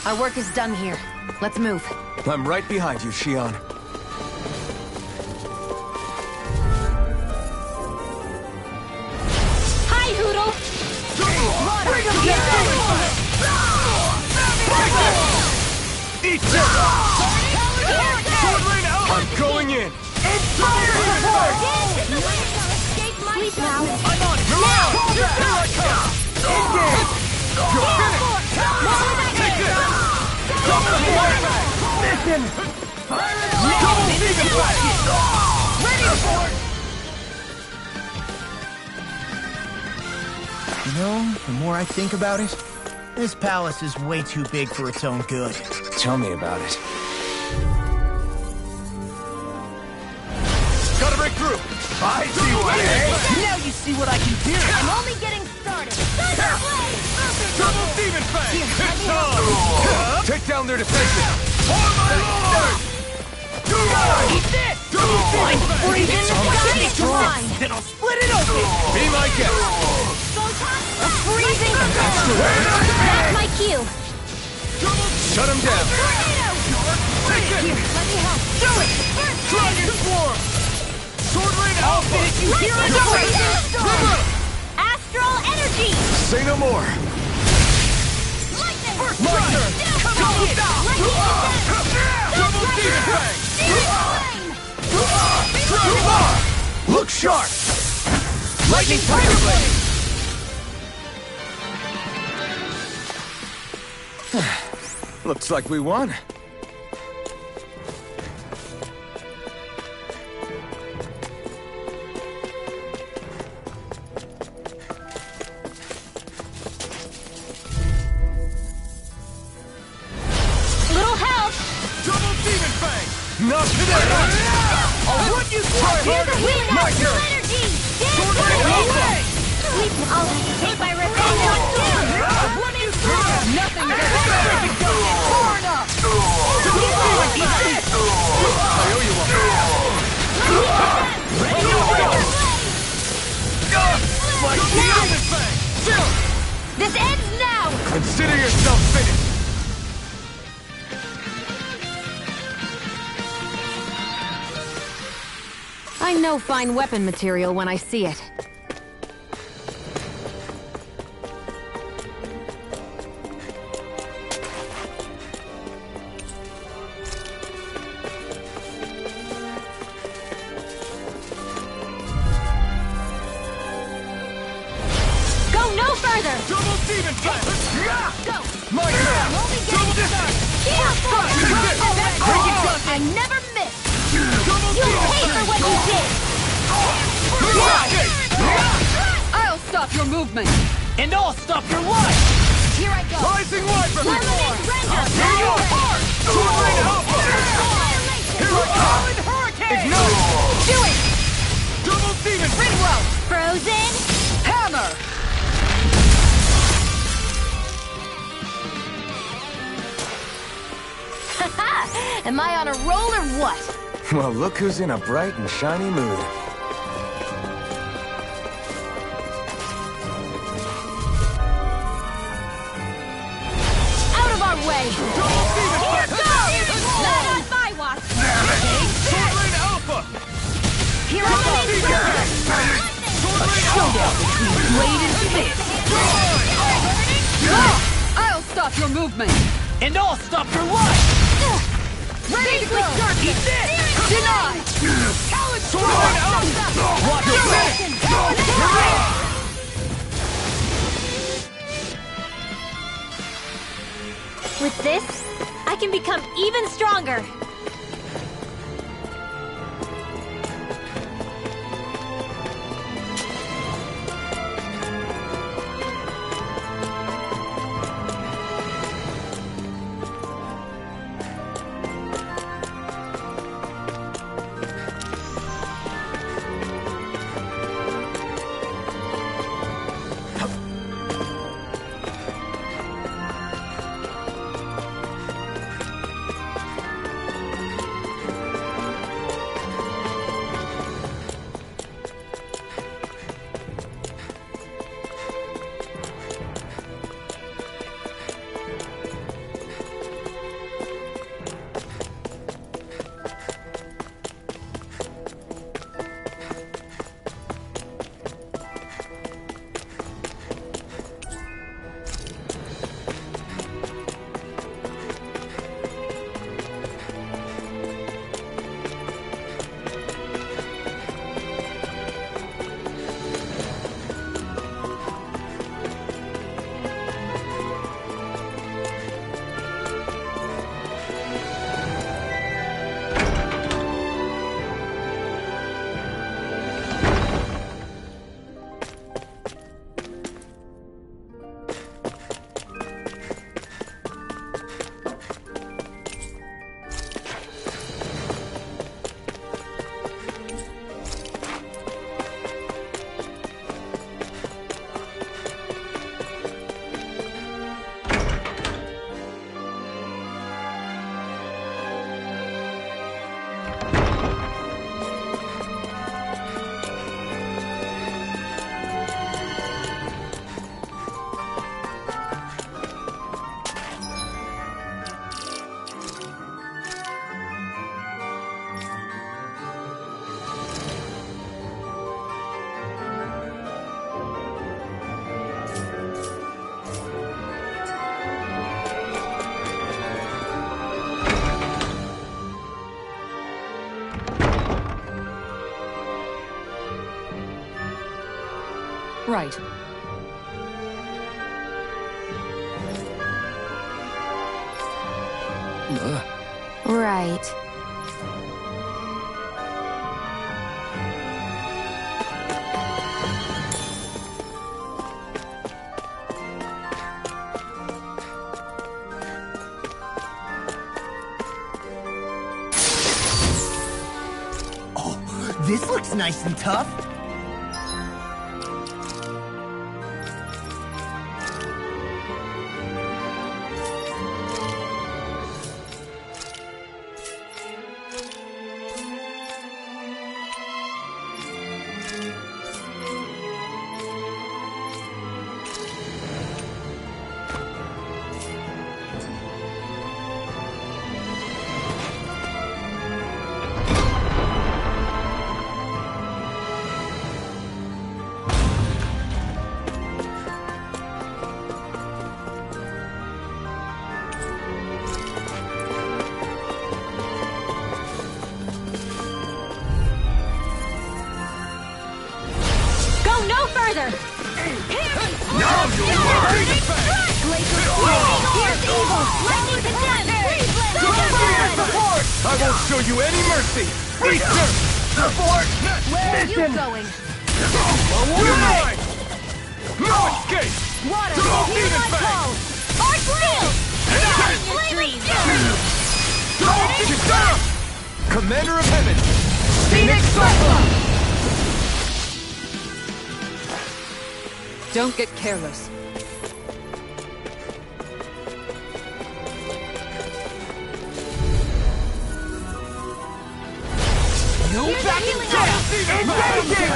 Our work is done here. Let's move. I'm right behind you, Shion. Hi, Hoodle! Bring him down! Eat Sword Rain out! I'm going in! Sleep now. I'm on it! Here I come! Engage! You're finished! Take this! Double Mission! Double Demon Blade! Ready for it! You know, the more I think about it, this palace is way too big for its own good. Tell me about it. Gotta break through! I see what it is! Now you see what I can do! I'm only getting started. Double Demon Fang! It's on! Take down their defenses! On my lord! Eat this! Double Demon Fang! Freeze in It's the on! sky! It's on! Then I'll split it open! Be my guest! A freezing storm. That's my cue. Shut him down! Take it! Here, let me help. Do it! Dragon Swarm! Sword Rain I'll Alpha! finish you here and Astral energy. Say no more! Lightning. My turn! Come on! Double Demon Fang! Look sharp! Lightning Tiger Blade! Looks like we won. Little help. Double Demon Fang! Not today! I'll run you through! Here's a wheel. My Astral turn! energy. Sword Rain Alpha! Sleep. I'll have to take my revenge on you. One is through. Nothing gets far enough! Double Demon Fang! I owe you one. My Demon Fang! Still! This ends now. Consider yourself finished! I know fine weapon material when I see it. Go no further. Double Demon Fang! Go. My turn! I'm only getting started. I never miss. Double You'll Demon pay for what you did. I'll stop your movement! And I'll stop your life! Here I go. Rising light from Permanent render. Here you are! Sword Rain Alpha! Here I come! Hurricane! Ignite! Do it. Double Demon Fang! Ringwell! Frozen. Hammer! Am I on a roll or what? Well, look who's in a bright and shiny mood. Out of our way. Double Demon Here Fang! goes. Not on my watch. Sword Rain Alpha! Here I go. Sword Rain Alpha! Blade and fist! I'll stop your movement! And I'll stop your life! Ready to go! Eat this! Deny! Talent sword out! Watch your back! With this, I can become even stronger. Right. Right. Oh, this looks nice and tough. No further! Now you'll learn! I won't show you any mercy! Report! Where are you going? Denied! No escape! Water, Hear my my call! Arch field! Commander of Heaven! Phoenix Cyclone! Don't get careless. No backing down! Eradicate!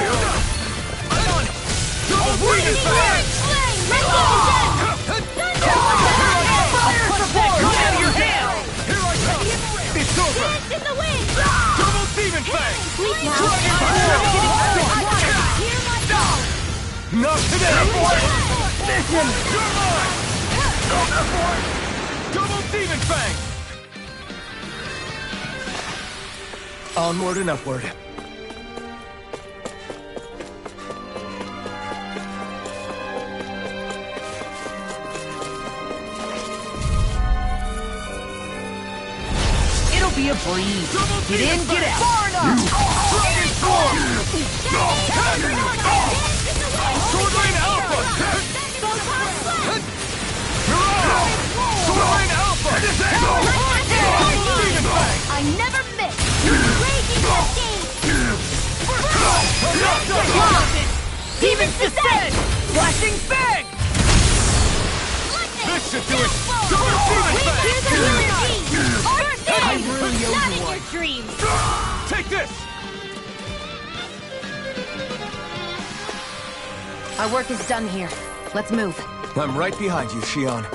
Double Phoenix Fang! Fire support! Come out of your hand! Here I come! It's over! In the wind! Double Demon Fang! Not today! Listen! You're mine! Double Demon Fang! Onward and upward. It'll be a breeze. Get in, get out. Far enough! Dragon Form! Sword Lane Alpha! Sword Lane Alpha! Demon Fang! I never miss! Raging Cascade! Demons descend! Flashing Fang! This should do it! Double Demon Fang! Here's a healing beam! I really owe Not you in one. your dreams! Take this! Our work is done here. Let's move. I'm right behind you, Shion.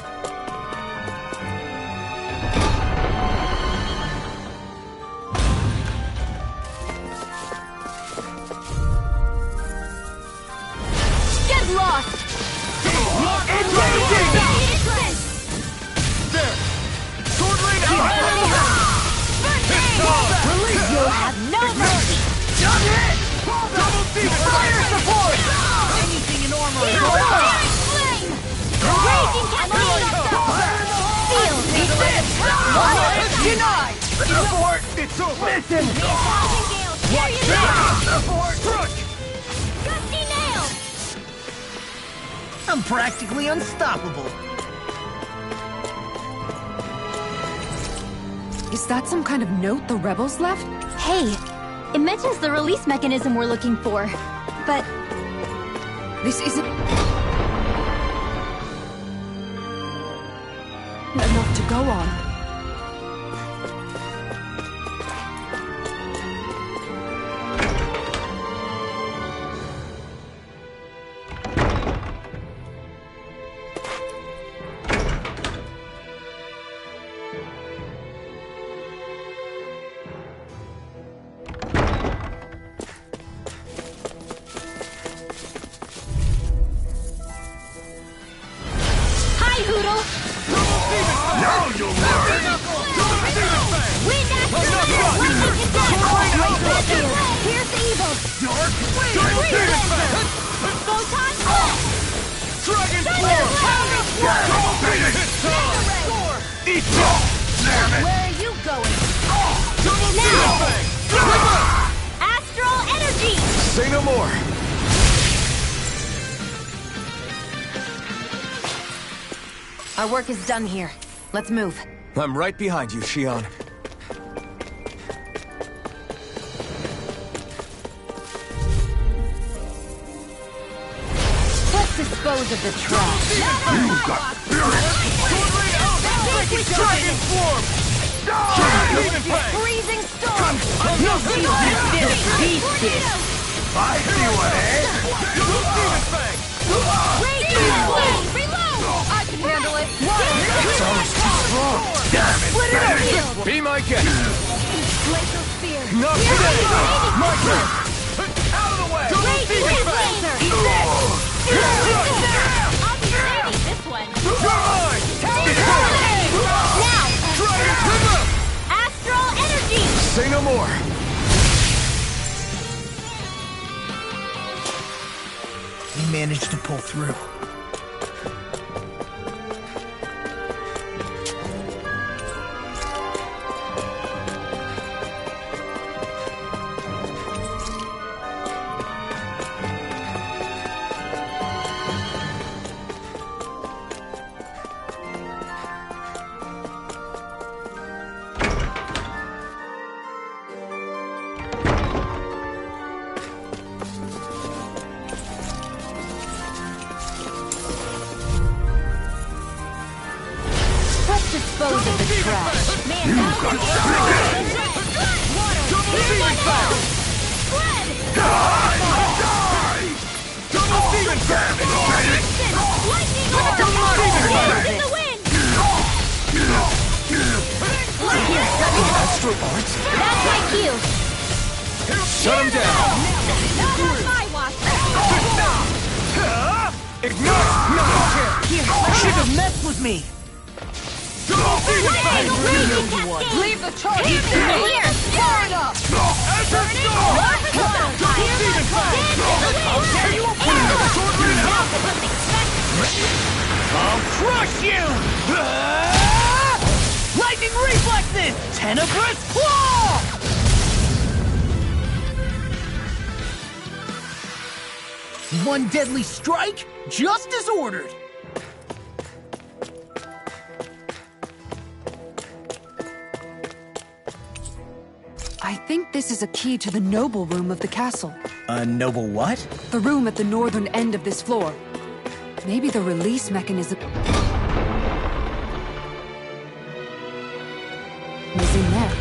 Get lost! There! Sword Lane Alpha! You'll have no mercy! Double Demon Fire support! Anything in armor! Searing flame! Raging Cascade! Feel this! Denied! Support! It's over! Listen! Watch Struck! Gusty nail! I'm practically unstoppable. Is that some kind of note the rebels left? Hey, it mentions the release mechanism we're looking for, but This isn't enough to go on. Hi, Hoodle! Now you'll learn! Wind after Here's the evil! Dark! Demon Photon blast! Dragon Form! Double Demon Eat it! Damn it! Where are you going? Double Demon Fang! Astral energy! Say no more. Our work is done here. Let's move. I'm right behind you, Shion. Let's dispose of the trash. You got spirit! Dragon Form! Demon Fang! Freezing storm! You'll see what this beast is! I see what it is! Double Demon Fang! Raging flame! Reload! I can handle it! It's almost too strong. Damn it! Split it up! Be my guest. Glacial spear! Not today! My turn! Out of the way! Double Raging Demon hit Fang! laser! I'll be saving this one! You're mine! Now! Dragon Timber! Astral energy! Say no more. We managed to pull through. Let's dispose of the trash. Double Demon Fang! Die! Double Demon Fang! Double Demon Fang! Astral arts? That's my cue! Shut him down. Not on my watch! Ignite! No care. Here, shouldn't have messed with me. Double Leave the charge to me! Fire it up! Azure Storm! I'll tear you apart! I'll crush you! Lightning reflexes! Tenebrous claw! One deadly strike, just as ordered. I think this is a key to the noble room of the castle. A noble what? The room at the northern end of this floor. Maybe the release mechanism is in there.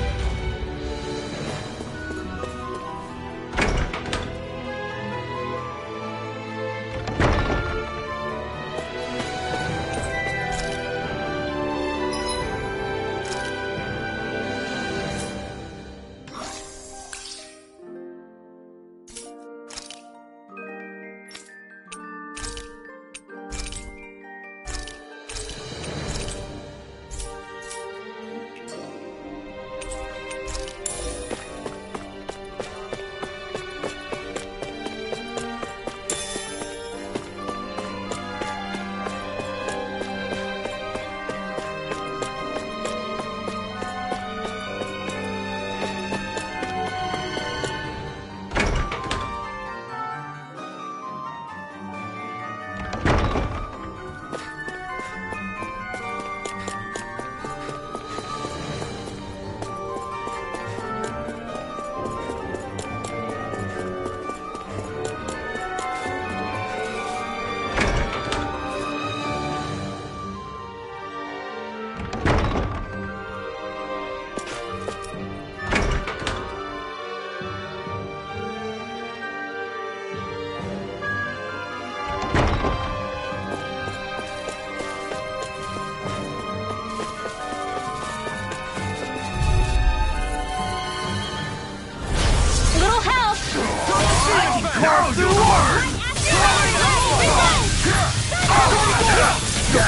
Carve through words!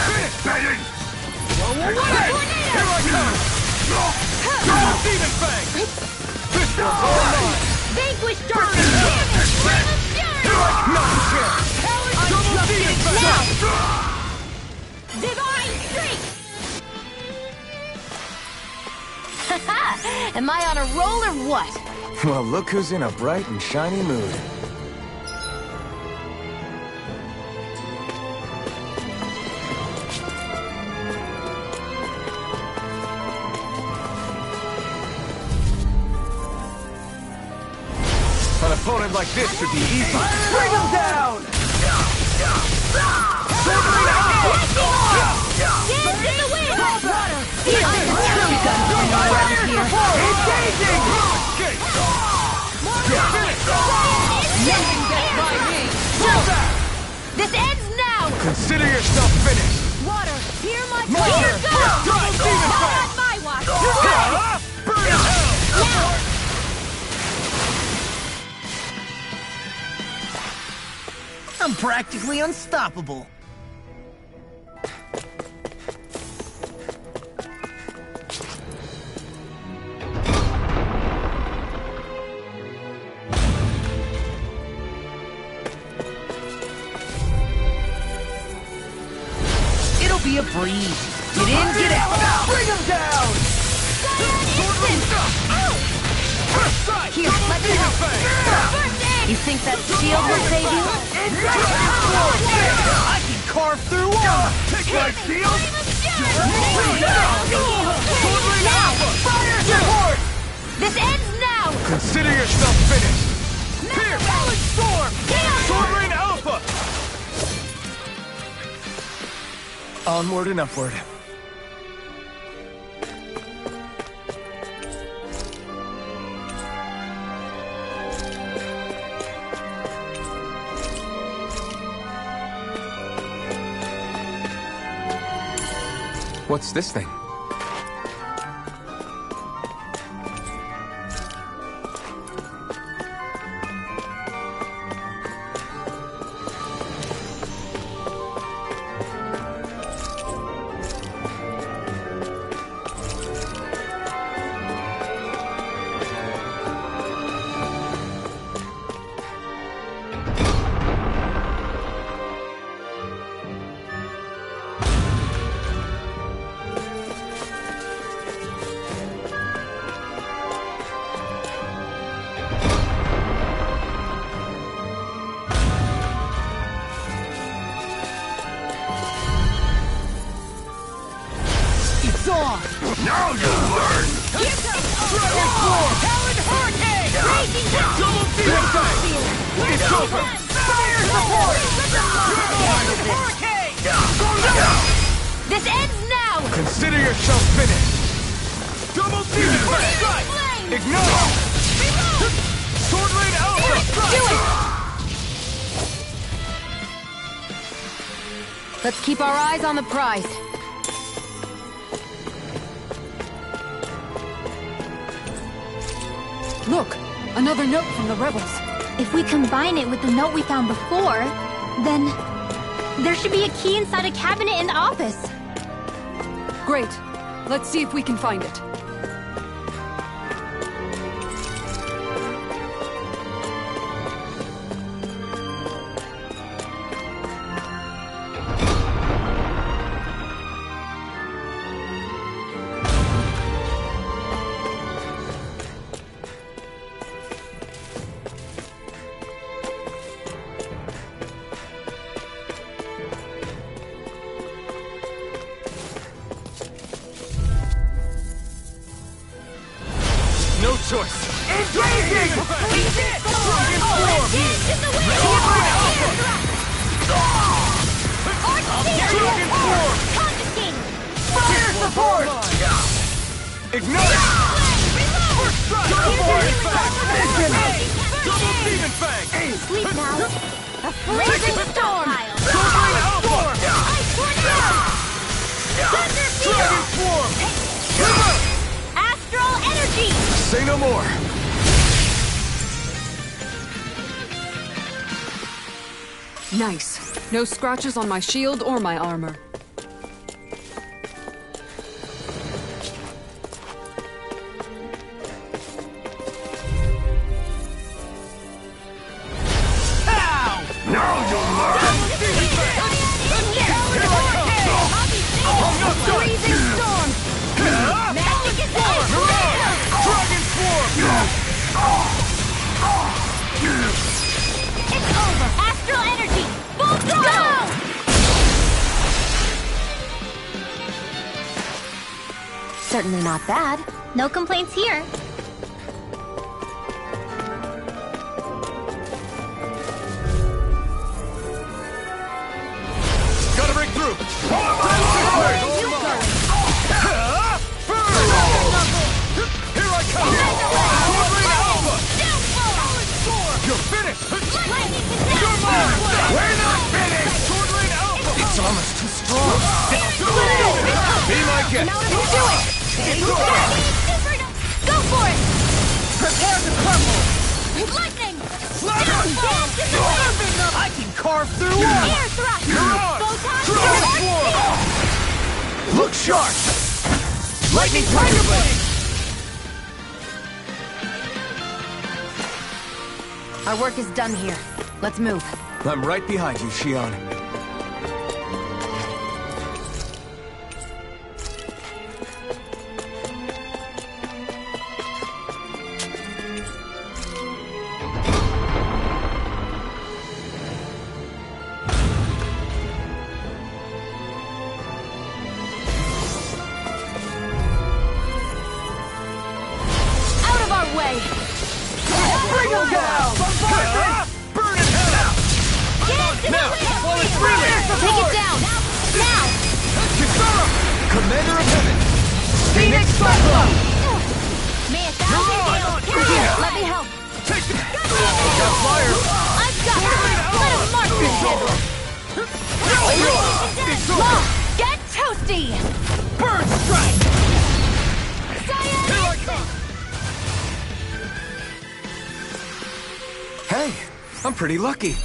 Finish, banging! Here I come! Double Demon Fang! This one's all mine! Vanquish darkness! Nothing cares! Double Demon Fang! Divine Streak! Am I on a roll or what? Well, look who's in a bright and shiny mood. An opponent like this should be easy. Bring him down! Dance in the wind! Engaging! This ends now! Consider yourself finished! Water, hear my More! Here goes! Double Demon Not Fang! on my watch! Burn in hell! I'm practically unstoppable. It'll be a breeze. Get in, get out. Bring him down! Here, let me help. You think that shield will save you? I can carve through walls. Take my shield! Fire support! This ends now! Consider yourself finished! Here! Storm! Sword Rain Alpha! Onward and upward. What's this thing? Now you'll learn! Dragon Form! Talon Hurricane! Double Demon Fang! It's over! Fire support! Hurricane! This ends now! Consider yourself finished! Double Demon Fang! Ignite! Sword Rain Alpha! Do it! Let's keep our eyes on the prize. Look, another note from the rebels. If we combine it with the note we found before, then there should be a key inside a cabinet in the office. Great. Let's see if we can find it. No choice! Engaging! Dragon Form! Dragon Form! Fire support! Ignite! First strike! Double Demon Fang! Sleep now. A Blazing storm! Sword Rain Alpha! Dragon Form! Astral energy! Say no more! Nice. No scratches on my shield or my armor. Now you'll learn! Freezing storm! Magic is Dragon Form! It's over! Astral energy! Full throttle! Certainly not bad. No complaints here. Gotta break through! Here I come! Sword Rain Alpha! You're finished! You're mine! We're not finished! Sword Rain Alpha! It's almost too strong! Be my guest! Now let's do it! Go for it! Prepare to crumble! Lightning! I can carve through Air one! thrust! You're on! Photon Dragon sword! Form! Look sharp! Lightning Tiger Blade! Our work is done here. Let's move. I'm right behind you, Shion. Out of our way! Bring him down! Burn it out! Now, while it's reeling! Take it down! Now! Kisara! Commander of Heaven! Phoenix Cyclone! May a thousand gales carry it! Let me help! Take it! Got fire! I've got it! Let him mark this handle! It's over! Long! Get toasty! Burn strike! Cyan Here I come! Hey, I'm pretty lucky.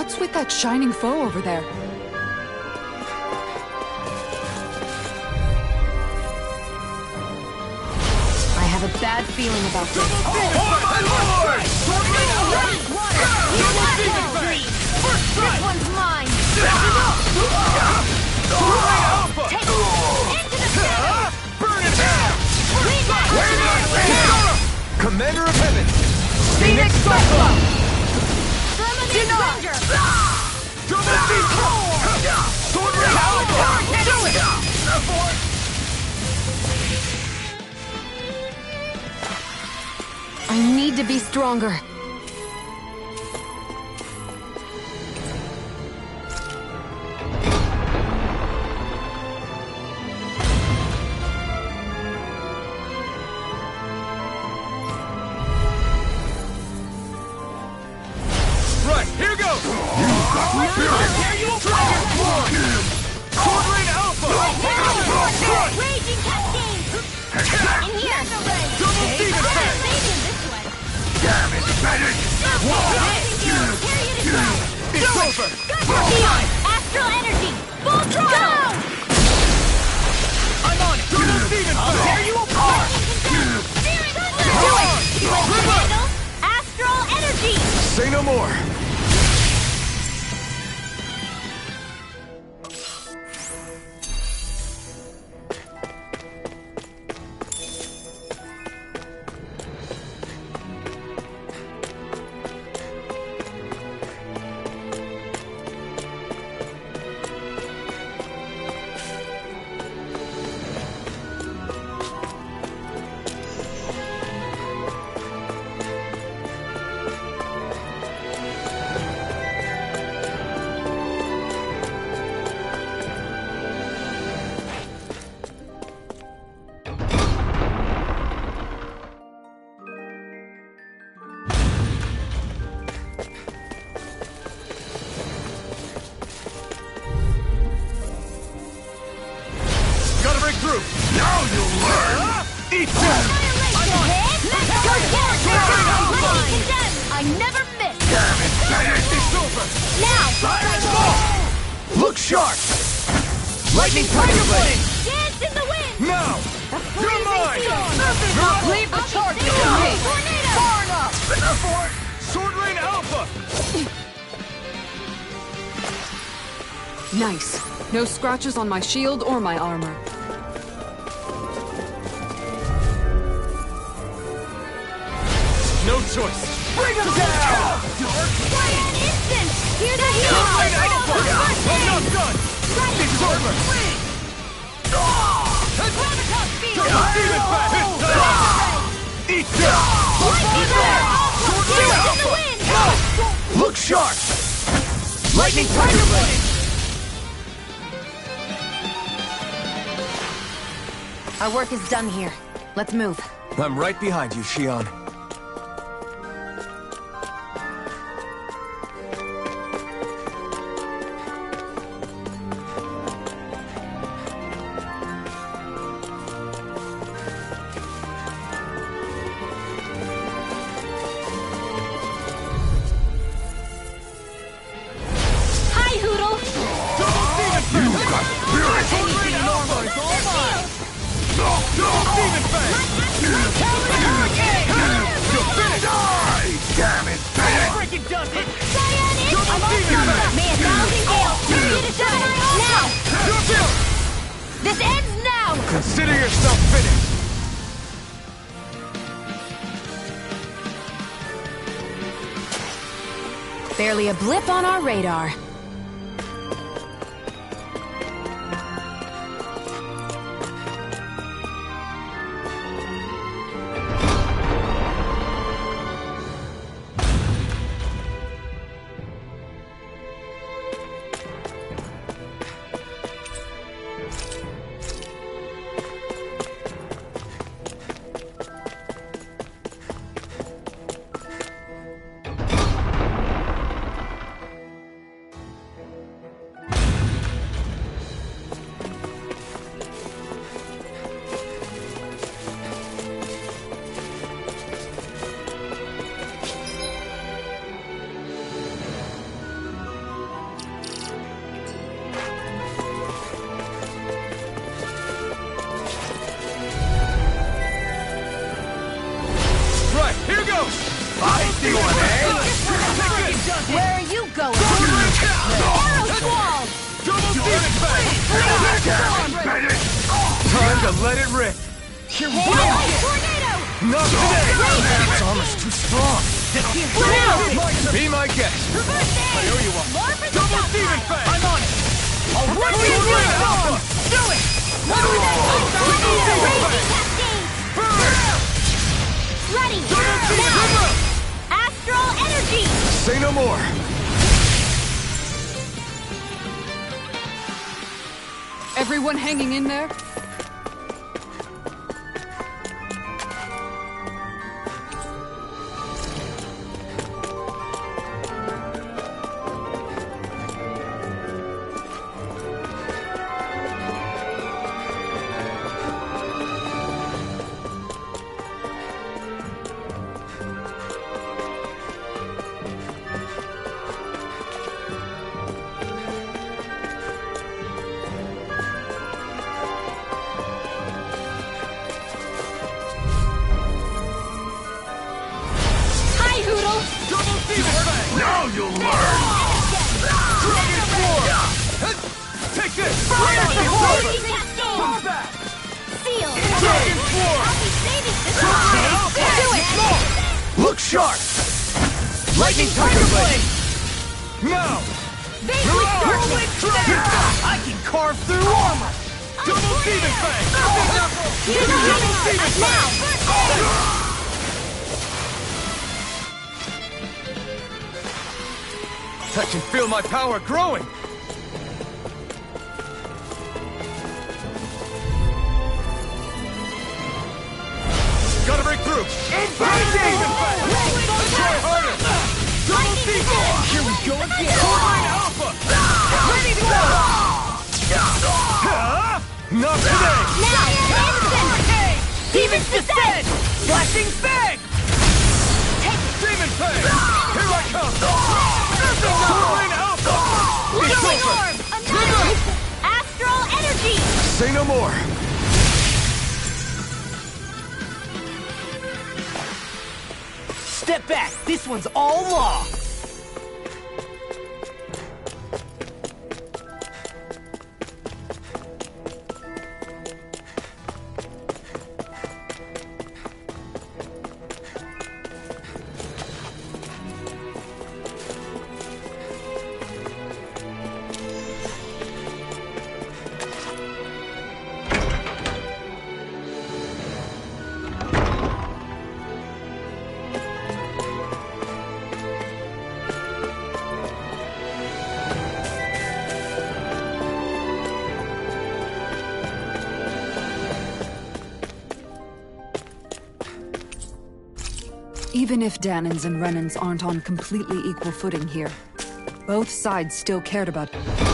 What's with that shining foe over there? I have a bad feeling about this. This one's mine! Take it! Into the center! Burn it down! Commander of Heaven! Phoenix Cyclone! Summoning Ranger! Sword Ray Alpha! Do it! I need to be stronger. Right, here goes! There you go! Sword Ray Alpha! Raging Cascade! In here! Double Demon Fang! Damn it, Bennett! It's over! Beyond! Astral Energy! Full throttle! I'm on it! Double Demon Fang! I'll tear you apart! Do it! Handle! Astral Energy! Say no more! Through. Now you'll learn! Eat that! I never miss! Damn it, Bennett! It's over! Now! Look sharp! Lightning Tiger Blade! Dance in the wind! Now! You're mine! Leave the charge to me! Far enough! Sword Rain Alpha! Nice. No scratches on my shield or my armor. No choice! Bring him down! Why an instant! Hear that Sword Rain Alpha! I'm not done! It's over! Gravitas Field! Double Demon Fang! Eat that! Sword Rain Alpha! Look sharp! Lightning Tiger Blade! Our work is done here. Let's move. I'm right behind you, Shion. Hi, Hoodle! You've got spirit! Sword Rain Alpha! Double Demon Fang! You're finished! Die! Damn it, Bennett! Freaking does it! Cyan is Double Demon Fang! May a thousand gales tear you to dust! Now! You're built! This ends now! Consider yourself finished! Barely a blip on our radar. I see one, eh? Where are you going? Arrow Squall! Double demon fang! Time to let it rip! Tornado! Not today! This armor's too strong! Be my guest! I owe you one! Double demon fang! I'm on it! I'll rip you right off! Do it! Ready! Now! Astral energy! Say no more! Everyone hanging in there? Now you'll learn! Dragon Form! Take this! Fire support! Come back! Seal! Dragon Form! I'll be saving this one! Do it! Look sharp! Lightning Tiger Blade! Now! I can carve through armor! Double Demon Fang! Double Demon Fang! I can feel my power growing! Gotta break through! Double Demon Fang! Try harder! Double Demon! Here we go again! Tornado Alpha! Ready to go! Not today! Now! Hurricane! Demon's Descent! Flashing Fang! Demon Fang! Here I come! Tornado Alpha! Glowing Orb! Another! Astral energy! Say no more! Step back! This one's all law! Even if Danins and Renans aren't on completely equal footing here, both sides still cared about each other.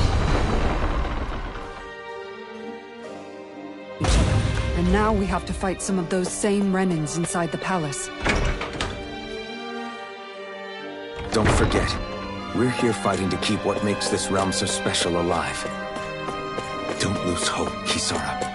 And now we have to fight some of those same Renans inside the palace. Don't forget, we're here fighting to keep what makes this realm so special alive. Don't lose hope, Kisara.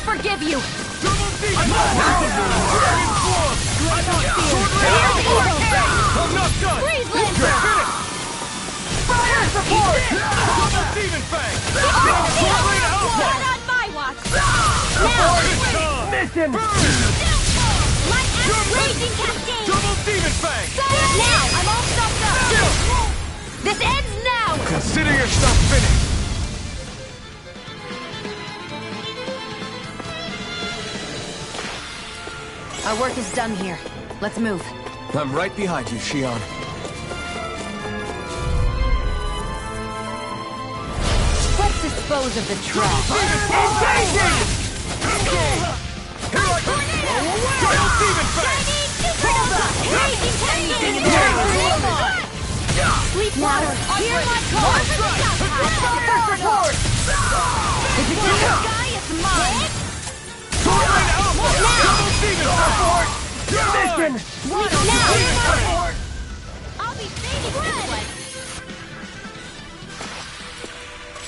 Forgive you! I'm not done! Freeze Lancer! Fire support! Double Demon Fang! Not on my watch! Now! Mission! Light and Raging Cascade! Double Demon Fang! Now! I'm all stopped up! This ends now! Consider yourself finished! Our work is done here. Let's move. I'm right behind you, Shion. Let's dispose of the trash. Sleep water, hear my call! First report! If it's in the sky, it's mine! Torment Alpha! Double Demon support! Mission! Now! I'll be fading this one!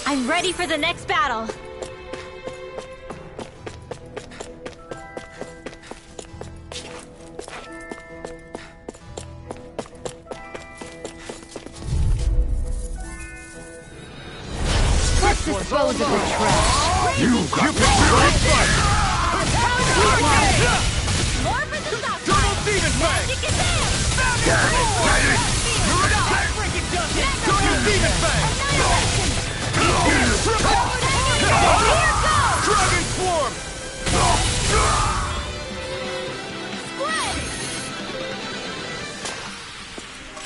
I'm ready for the next battle. Let's dispose of the trash. You got me! More for the stock! Double Demon Fang! Magic is there! Double Demon Fang! Dragon Swarm!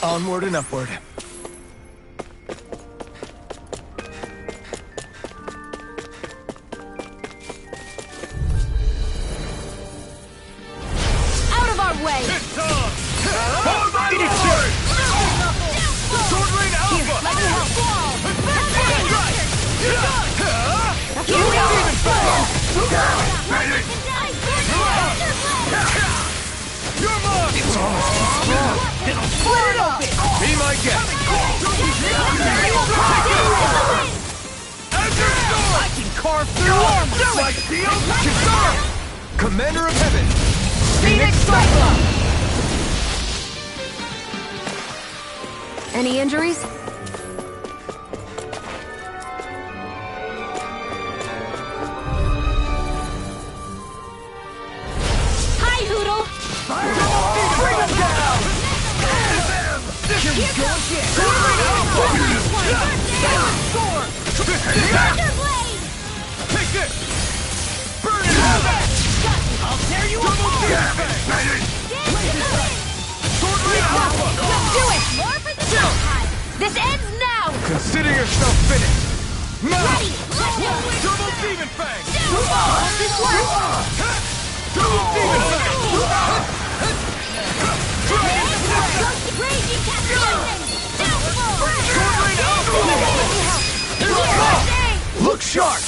Onward and upward. Out of our way! It's on! Eat it, Sword Rain Alpha! Let me help! Here we are! You're mine! It's almost too strong. It'll split it open! Be my guest. I can carve through armor! My shield confirmed! Commander of Heaven. Phoenix Cyclops! Any injuries? Hi, Hoodle! Bring him down! Here we go again! Take this! Burn it out! I'll tear you apart! Sword Rain Alpha! Do it! More for the stock! This ends now! Consider yourself finished. Ready! Double Demon Fang! This works! Double Demon Fang! Raging Captain! Sword Rain Alpha! Look sharp.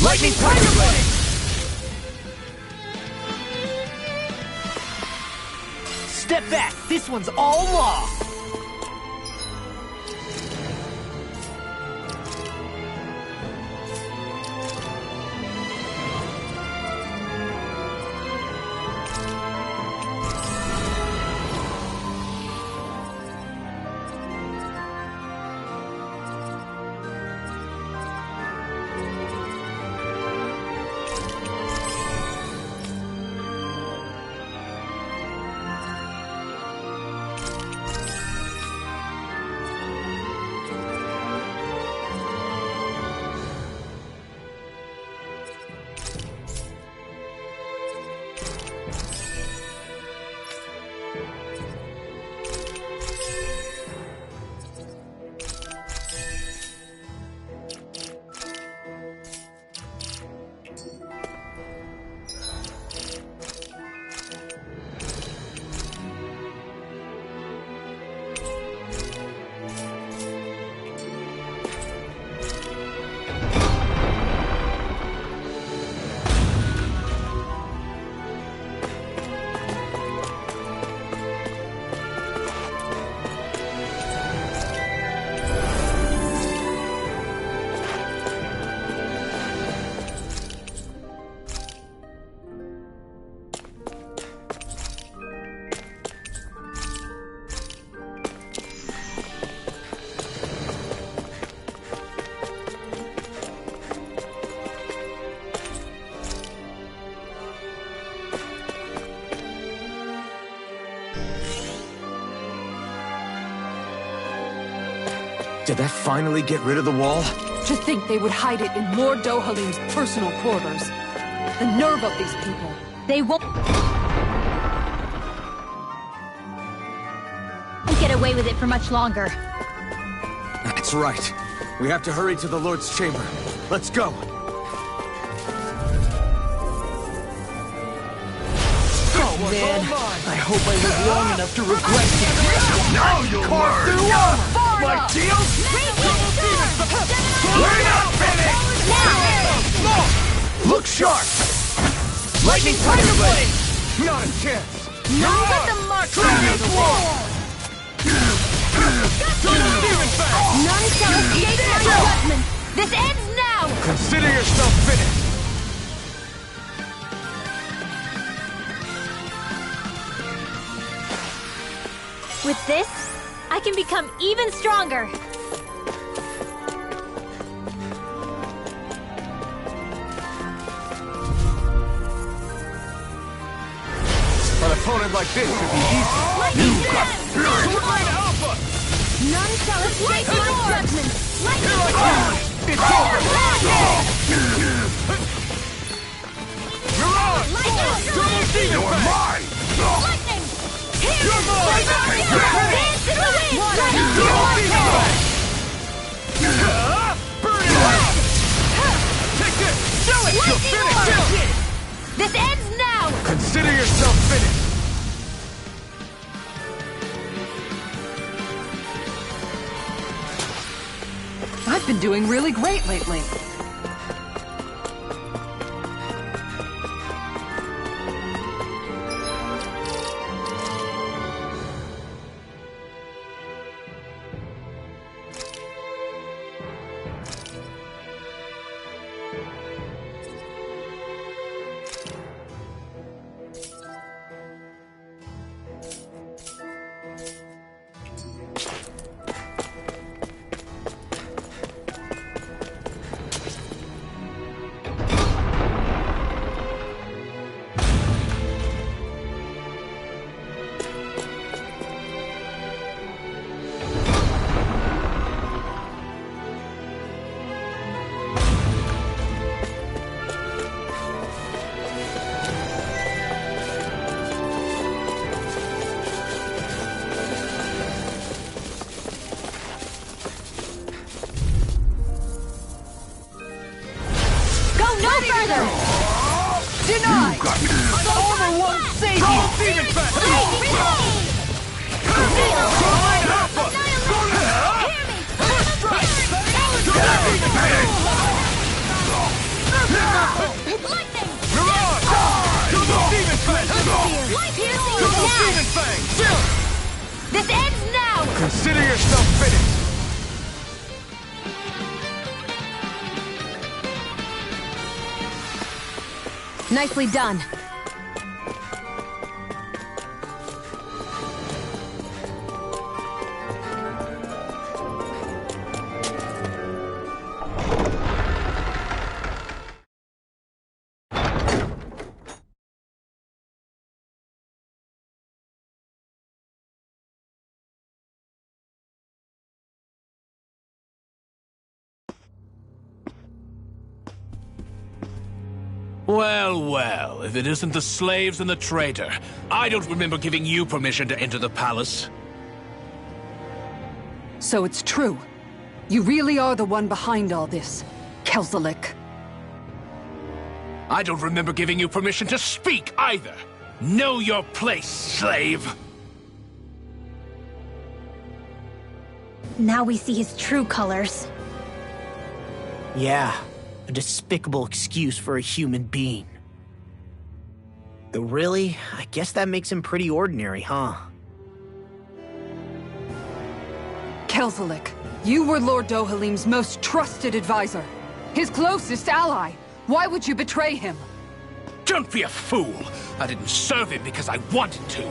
Lightning Tiger Blade. Step back. This one's all law. Did that finally get rid of the wall? To think they would hide it in Lord Dohalim's personal quarters. The nerve of these people. They won't... away with it for much longer. That's right. We have to hurry to the Lord's chamber. Let's go. Oh man, I hope I live long enough to regret it. Now you'll learn! My deals? We're not finished! Look sharp! Lightning Tiger Blade! Not a chance! Now let the mark Dragon Sword! None shall escape my judgment! This ends now! Consider yourself finished! With this, I can become even stronger. An opponent like this should be easy. You got fury! None shall escape my judgment! It's over! Mirage! Double Demon! You're mine! Lightning! You're mine! Dance in the wind! Burn it out! Take this! Do it! You'll finish it! This ends now! Consider yourself finished! I've been doing really great lately. Denied! Only one save you! Demon Fest! This ends now! Consider yourself finished! Nicely done. Well, well, if it isn't the slaves and the traitor. I don't remember giving you permission to enter the palace. So it's true. You really are the one behind all this, Kelzelik. I don't remember giving you permission to speak either. Know your place, slave. Now we see his true colors. Yeah, a despicable excuse for a human being. Though really, I guess that makes him pretty ordinary, huh? Kelzelik, you were Lord Dohalim's most trusted advisor. His closest ally. Why would you betray him? Don't be a fool! I didn't serve him because I wanted to.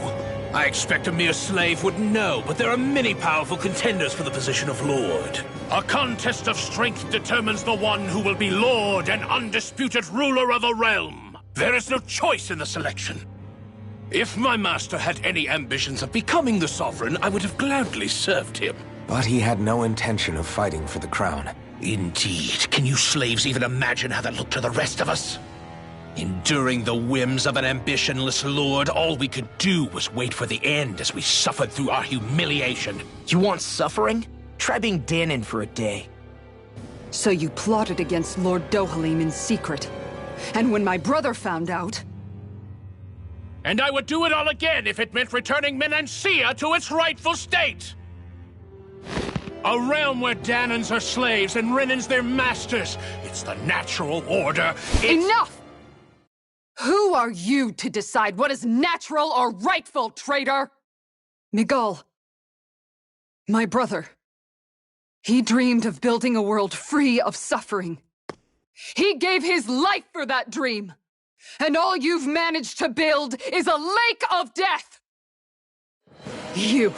I expect a mere slave wouldn't know, but there are many powerful contenders for the position of Lord. A contest of strength determines the one who will be Lord and undisputed ruler of a realm. There is no choice in the selection. If my master had any ambitions of becoming the sovereign, I would have gladly served him. But he had no intention of fighting for the crown. Indeed. Can you slaves even imagine how that looked to the rest of us? Enduring the whims of an ambitionless lord, all we could do was wait for the end as we suffered through our humiliation. You want suffering? Try being Danon for a day. So you plotted against Lord Dohalim in secret. And when my brother found out... And I would do it all again if it meant returning Menancia to its rightful state! A realm where Danons are slaves and Renans their masters. It's the natural order. Enough! Who are you to decide what is natural or rightful, traitor? Miguel, my brother, he dreamed of building a world free of suffering. He gave his life for that dream. And all you've managed to build is a lake of death! You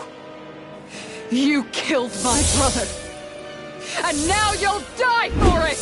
killed my brother. And now you'll die for it!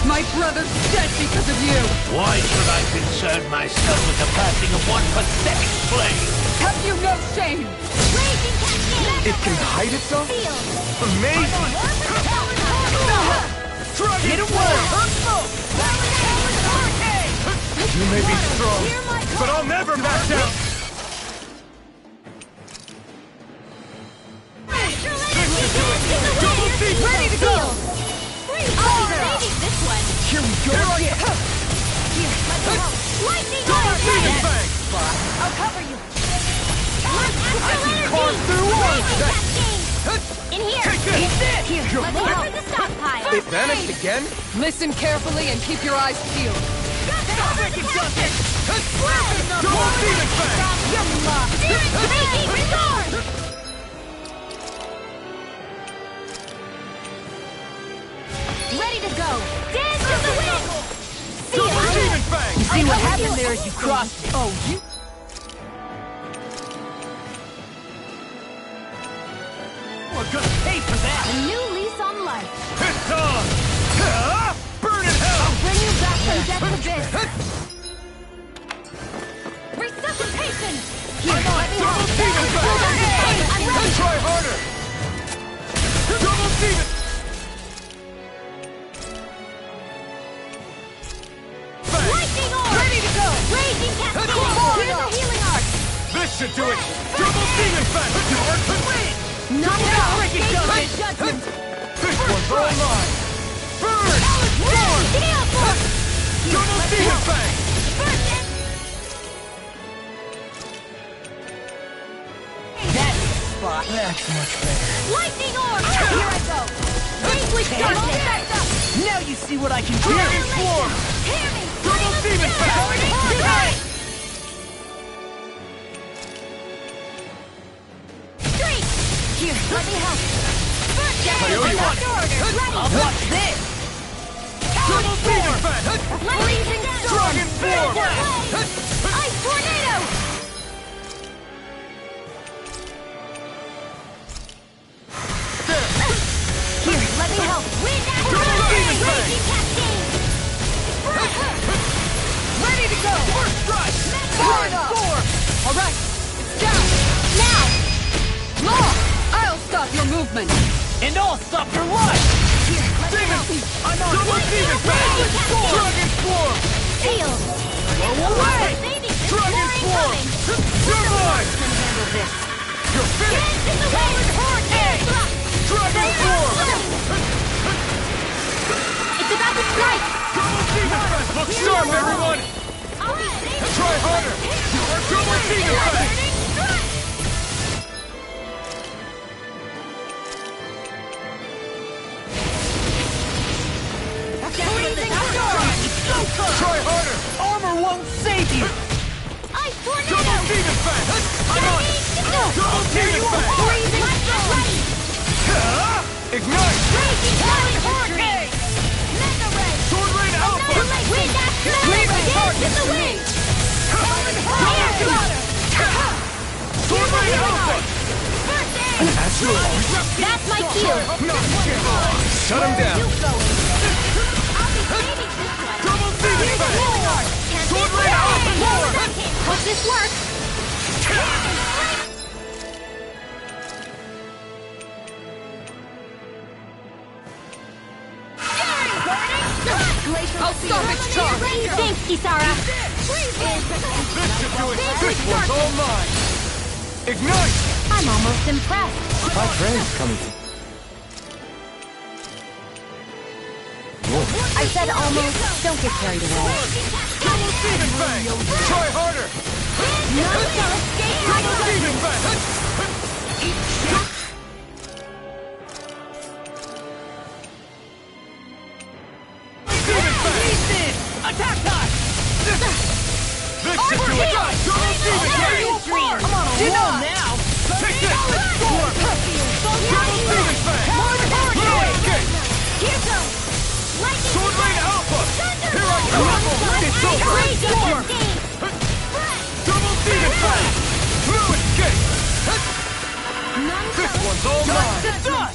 My brother's dead because of you! Why should I concern myself with the passing of one pathetic slave? Have you no shame? It can hide itself? Amazing! Get away! You may be strong, but I'll never back down! Ready to go! This one. Here we go! Here, let me help. Lightning I'll cover you. I can carve through walls! In here. Here, let me help. The stockpile. It vanished again? Listen carefully and keep your eyes peeled. Ready to go! Dance to the wind! You see what happened there as you crossed it? Oh, you... We're gonna pay for that! A new lease on life. It's on! Burn in hell! I'll bring you back from death abyss. Resuscitation! Here, let me help. I'm ready! Try harder! Double demon! Lightning orb! Ready to go! Raging cascade! Here's a healing arc! This should do it! Double demon fang! Not enough! My This judgment! one's all mine! Burn! Double demon fang! That's the spot. That's much better. Lightning orb! Here I go! Vanquish darkness! Now you see what I can do! Dragon swarm! Hear me! Double demon fang! Streak! Here, let me help! I owe you one! I'll watch this! Double demon fang! Blazing Dragon swarm! Ice tornado! Here, let me help! Wind Double demon fang! Raging cascade! Ready to go! First strike! Burn swarm! Alright, it's down! Now! Law! I'll stop your movement! And I'll stop your life! Here, let me help! I'm on Double demon fang! Dragon swarm! Shield! Go away! Dragon swarm! You're mine! You're finished! Dance in the wind! Dragon swarm! It's about to strike! Double demon fang! Look sharp, everyone! I'll be safe! Try harder! Double demon fang! Try harder! Armor won't save you! Ice tornado! Double demon fang! I'm on it! Double demon fang! Ignite! Hurricane! Mega ray! Sword rain alpha! Wind action! Dance in the wind! Sword rain alpha! First aid! That's my shield! Shut him down! Double demon fang! Sword rain out! Hope this works! I'll stop its charge! Thanks, Kisara! This should do it! This one's all mine! Ignite! I'm almost impressed. My friend's coming. I said almost. Don't get carried away. Double demon fang! Try harder! None shall escape my Double demon fang! Demon fang! Attack time! This should do it! Double demon fang! I'm on a roll now! Take this! Double demon fang! Escape! Here goes! Lightning Sword rain alpha! Here I come! It's over! Double demon fang! No escape! This one's all mine!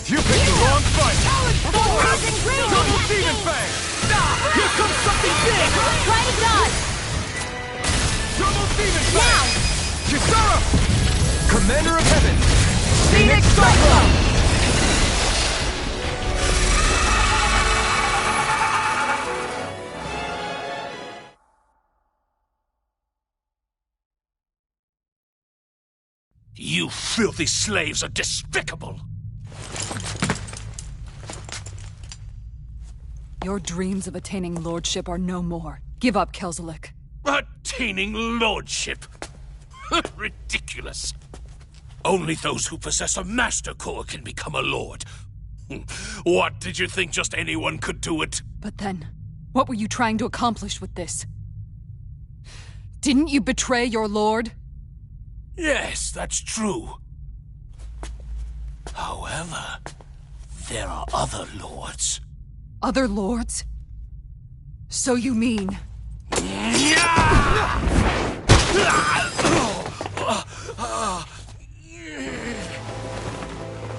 You picked the wrong fight! Double demon fang! Here comes something big! Try to dodge! Double demon fang! Kisara! Commander of Heaven! Phoenix Cyclone! You filthy slaves are despicable! Your dreams of attaining lordship are no more. Give up, Kelzelik. Attaining lordship? Ridiculous. Only those who possess a master core can become a lord. What, did you think just anyone could do it? But then, what were you trying to accomplish with this? Didn't you betray your lord? Yes, that's true. However, there are other lords. Other lords? So you mean...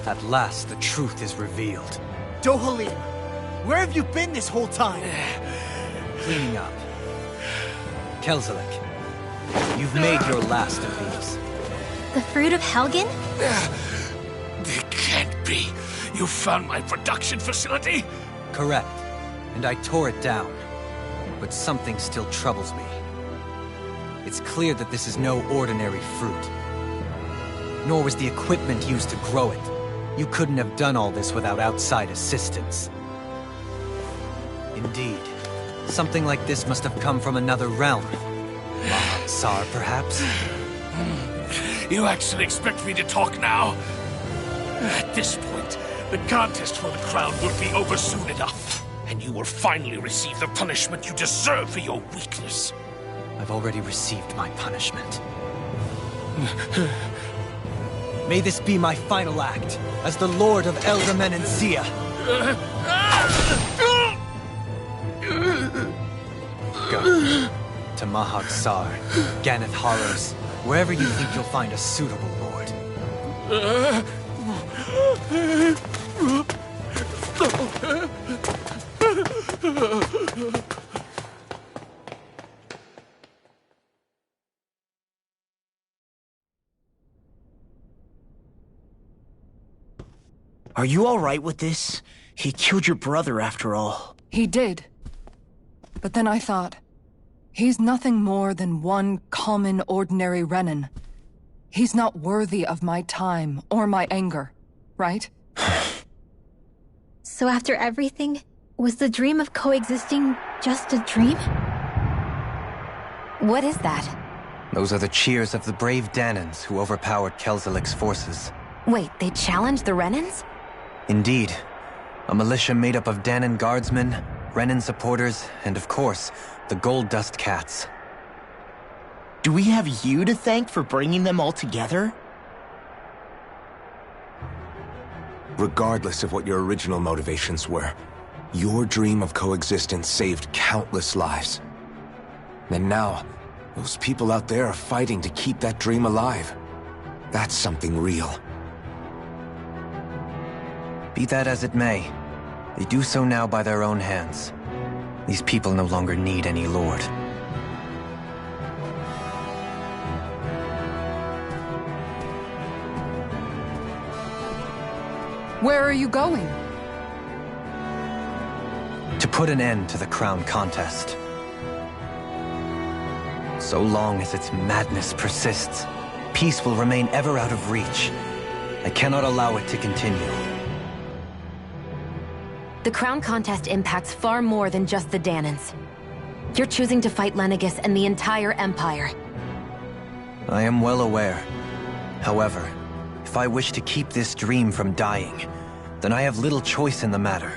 At last, the truth is revealed. Dohalim, where have you been this whole time? Cleaning up. Kelzelik, you've made your last of these. The fruit of Helgen? It can't be. You found my production facility? Correct. And I tore it down. But something still troubles me. It's clear that this is no ordinary fruit. Nor was the equipment used to grow it. You couldn't have done all this without outside assistance. Indeed. Something like this must have come from another realm. Tsar, perhaps? You actually expect me to talk now? At this point, the contest for the crown will be over soon enough. And you will finally receive the punishment you deserve for your weakness. I've already received my punishment. May this be my final act, as the Lord of Eldamen and Sia. Go. To Mahag Sar, Ganeth Horrors, wherever you think you'll find a suitable lord. Are you all right with this? He killed your brother after all. He did. But then I thought, he's nothing more than one common, ordinary Renin. He's not worthy of my time or my anger, right? So after everything, was the dream of coexisting just a dream? What is that? Those are the cheers of the brave Danans who overpowered Kelzelik's forces. Wait, they challenged the Renins? Indeed. A militia made up of Danan guardsmen, Renin supporters, and of course, the Gold Dust Cats. Do we have you to thank for bringing them all together? Regardless of what your original motivations were, your dream of coexistence saved countless lives. And now, those people out there are fighting to keep that dream alive. That's something real. Be that as it may, they do so now by their own hands. These people no longer need any lord. Where are you going? To put an end to the crown contest. So long as its madness persists, peace will remain ever out of reach. I cannot allow it to continue. The crown contest impacts far more than just the Danans. You're choosing to fight Lenegis and the entire Empire. I am well aware. However, if I wish to keep this dream from dying, then I have little choice in the matter.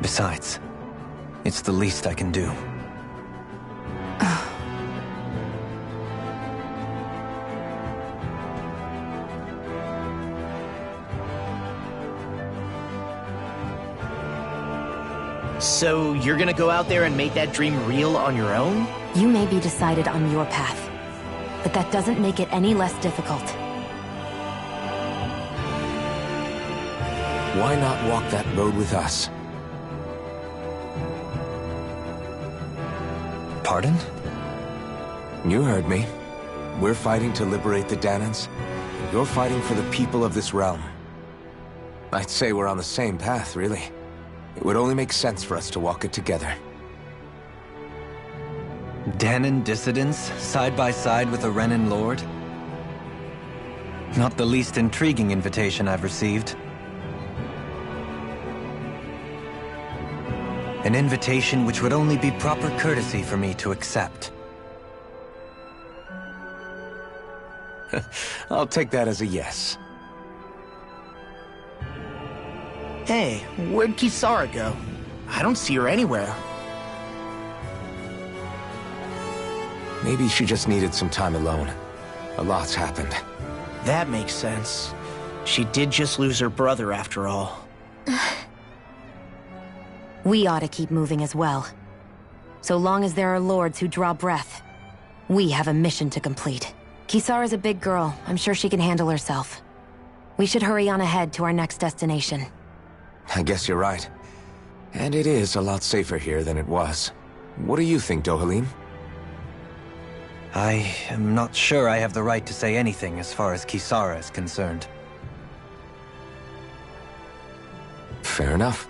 Besides, it's the least I can do. So you're gonna go out there and make that dream real on your own? You may be decided on your path, but that doesn't make it any less difficult. Why not walk that road with us? Pardon? You heard me. We're fighting to liberate the Danans. You're fighting for the people of this realm. I'd say we're on the same path, really. It would only make sense for us to walk it together. Danan dissidents, side by side with a Renan lord? Not the least intriguing invitation I've received. An invitation which would only be proper courtesy for me to accept. I'll take that as a yes. Hey, where'd Kisara go? I don't see her anywhere. Maybe she just needed some time alone. A lot's happened. That makes sense. She did just lose her brother after all. We ought to keep moving as well. So long as there are lords who draw breath, we have a mission to complete. Kisara's a big girl. I'm sure she can handle herself. We should hurry on ahead to our next destination. I guess you're right. And it is a lot safer here than it was. What do you think, Dohalim? I am not sure I have the right to say anything as far as Kisara is concerned. Fair enough.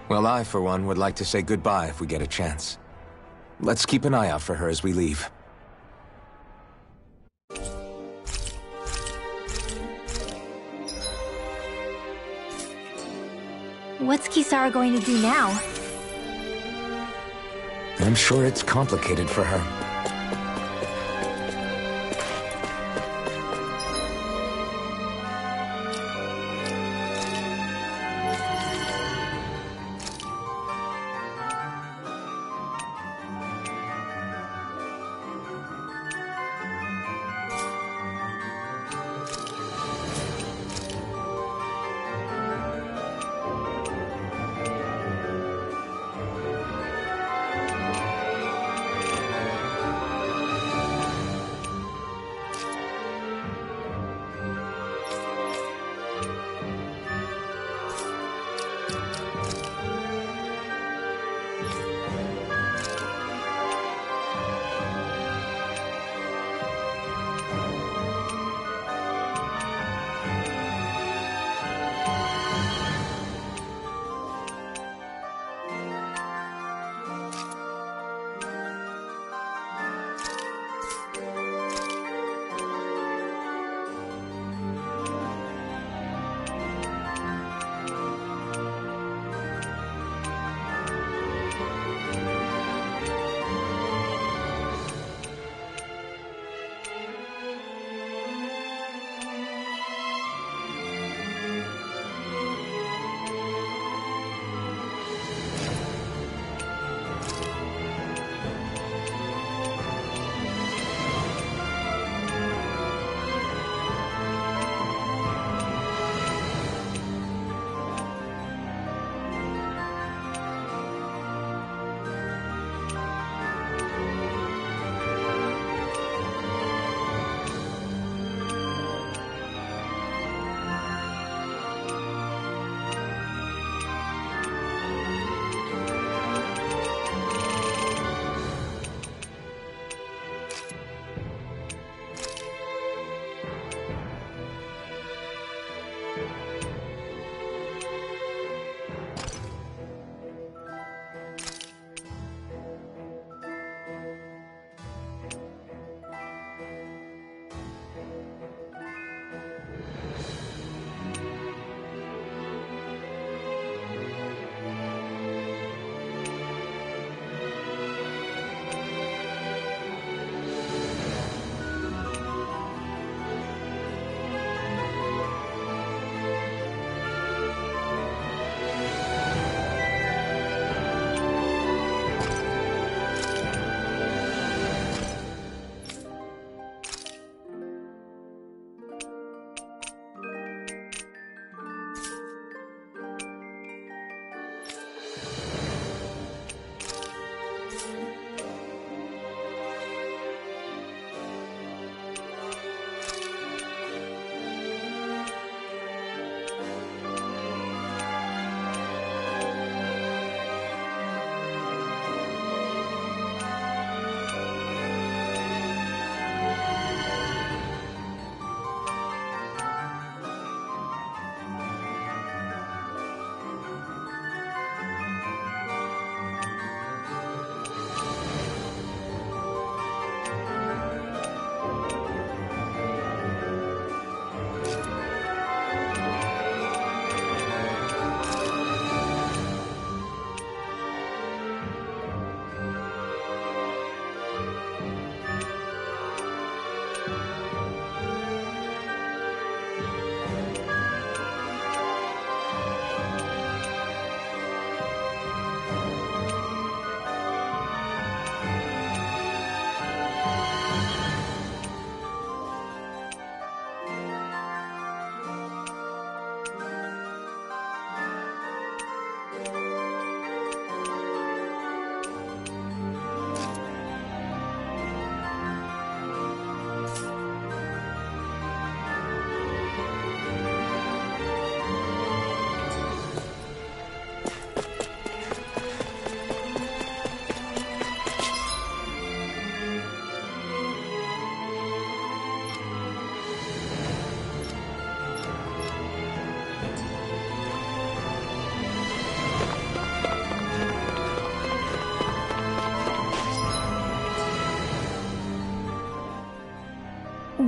Well, I, for one, would like to say goodbye if we get a chance. Let's keep an eye out for her as we leave. What's Kisara going to do now? I'm sure it's complicated for her.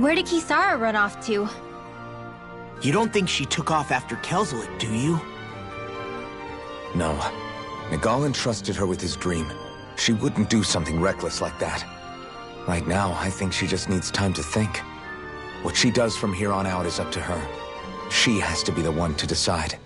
Where did Kisara run off to? You don't think she took off after Kelzelik, do you? No. Nagal entrusted her with his dream. She wouldn't do something reckless like that. Right now, I think she just needs time to think. What she does from here on out is up to her. She has to be the one to decide.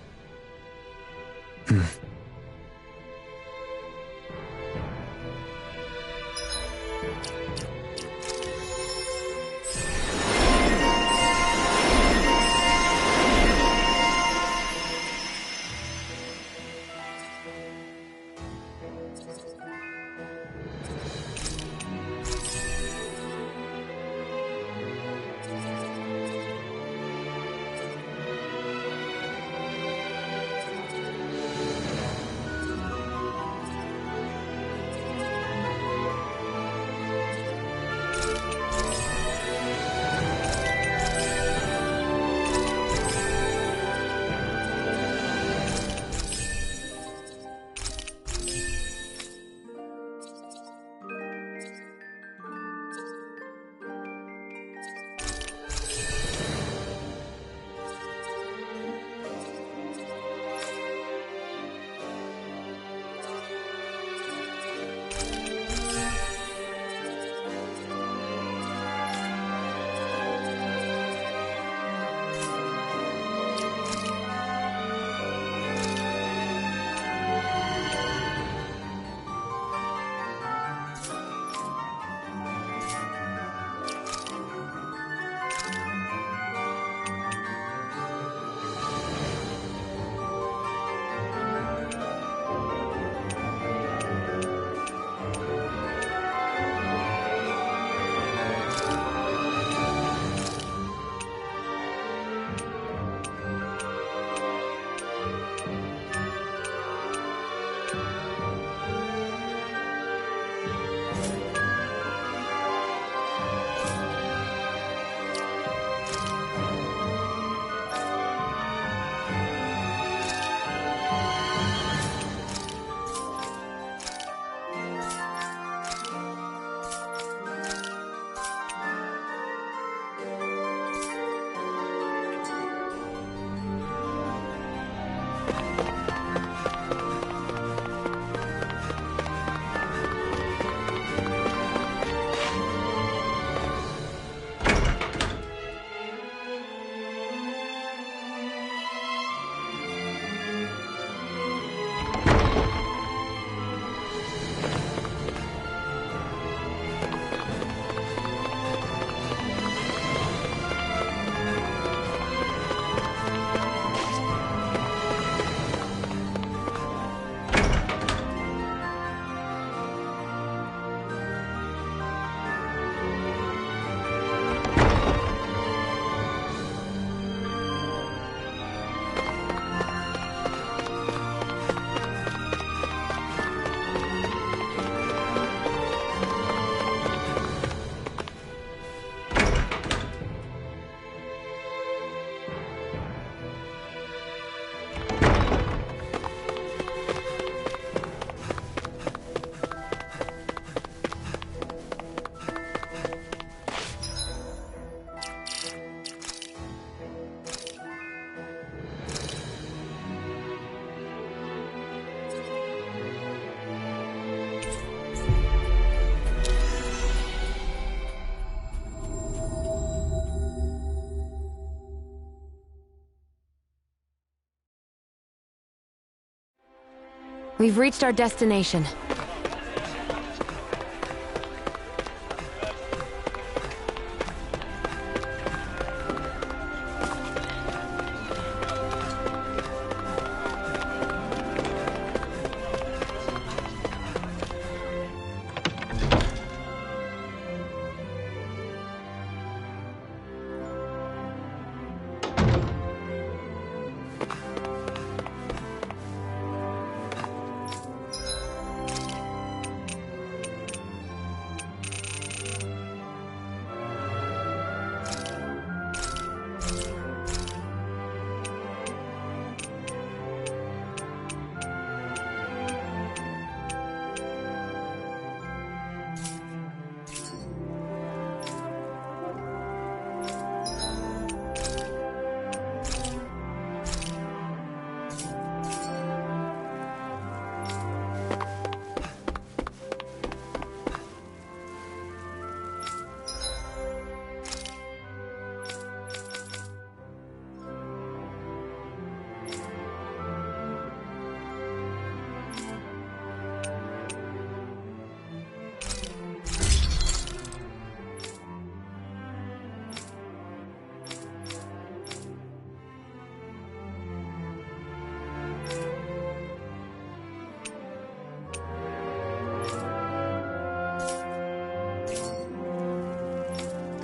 We've reached our destination.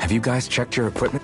Have you guys checked your equipment?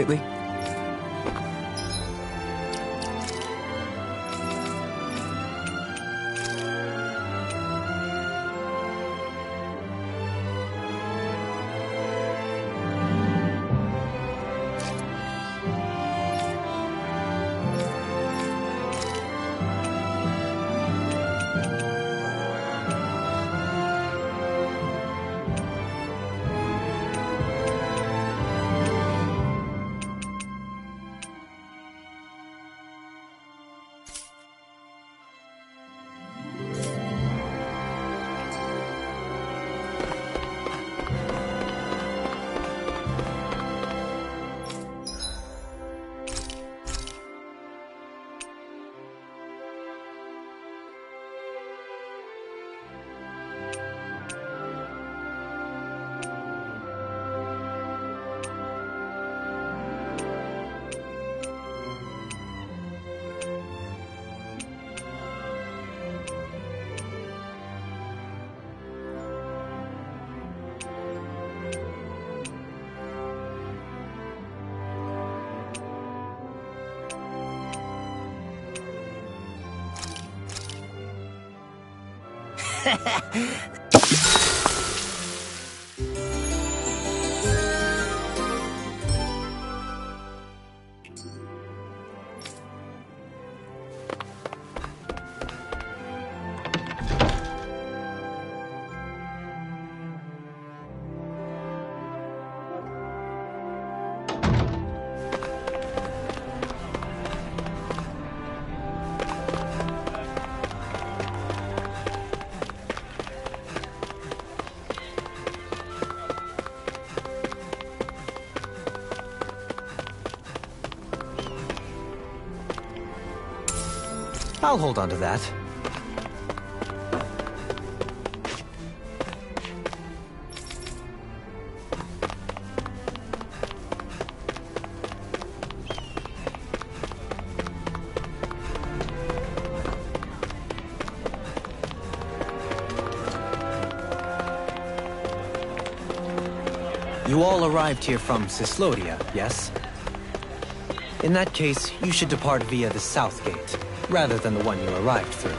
Lately? I'll hold on to that. You all arrived here from Cislodia, yes? In that case, you should depart via the south gate, rather than the one you arrived through.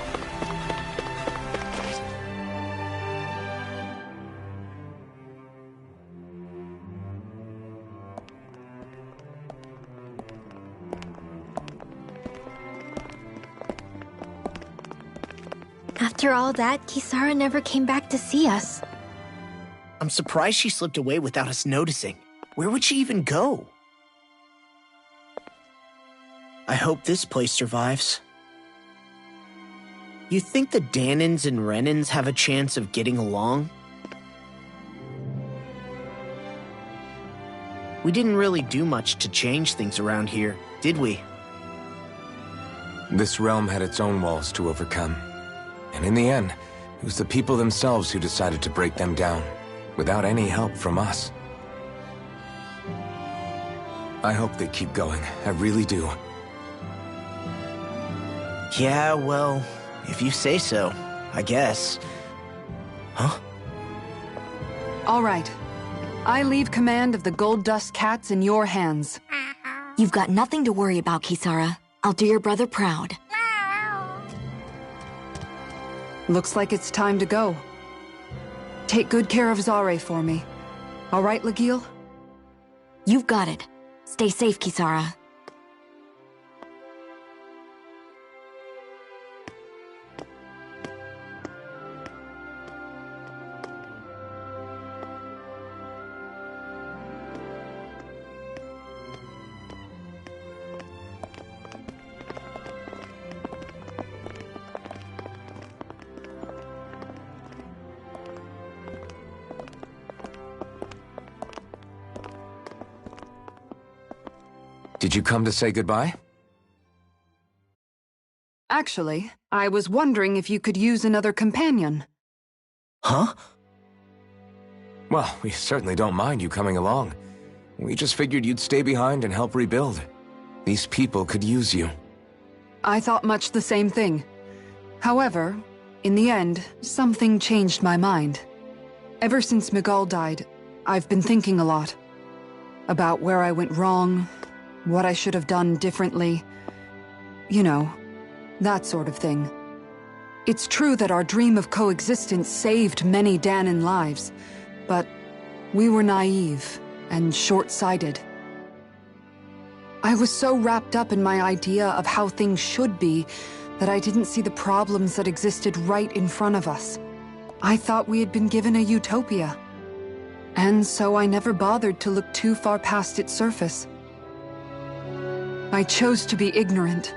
After all that, Kisara never came back to see us. I'm surprised she slipped away without us noticing. Where would she even go? I hope this place survives. You think the Danins and Renins have a chance of getting along? We didn't really do much to change things around here, did we? This realm had its own walls to overcome. And in the end, it was the people themselves who decided to break them down, without any help from us. I hope they keep going, I really do. Yeah, well, if you say so, I guess. Huh? All right. I leave command of the Gold Dust Cats in your hands. You've got nothing to worry about, Kisara. I'll do your brother proud. Looks like it's time to go. Take good care of Zare for me. All right, Legil? You've got it. Stay safe, Kisara. Did you come to say goodbye? Actually, I was wondering if you could use another companion. Huh? Well, we certainly don't mind you coming along. We just figured you'd stay behind and help rebuild. These people could use you. I thought much the same thing. However, in the end, something changed my mind. Ever since Miguel died, I've been thinking a lot. About where I went wrong, what I should have done differently. You know, that sort of thing. It's true that our dream of coexistence saved many Dahnan lives, but we were naive and short-sighted. I was so wrapped up in my idea of how things should be that I didn't see the problems that existed right in front of us. I thought we had been given a utopia. And so I never bothered to look too far past its surface. I chose to be ignorant.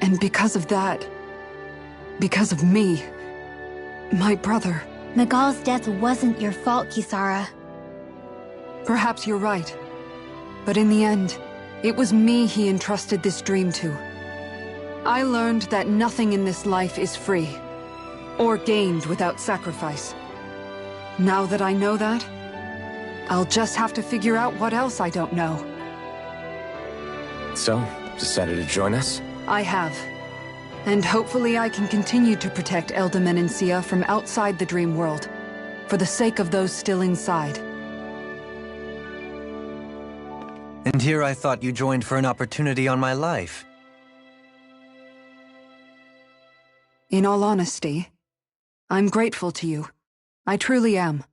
And because of that, because of me, my brother... Miguel's death wasn't your fault, Kisara. Perhaps you're right. But in the end, it was me he entrusted this dream to. I learned that nothing in this life is free, or gained without sacrifice. Now that I know that, I'll just have to figure out what else I don't know. So, decided to join us? I have. And hopefully I can continue to protect Elda Menancia from outside the dream world, for the sake of those still inside. And here I thought you joined for an opportunity on my life. In all honesty, I'm grateful to you. I truly am.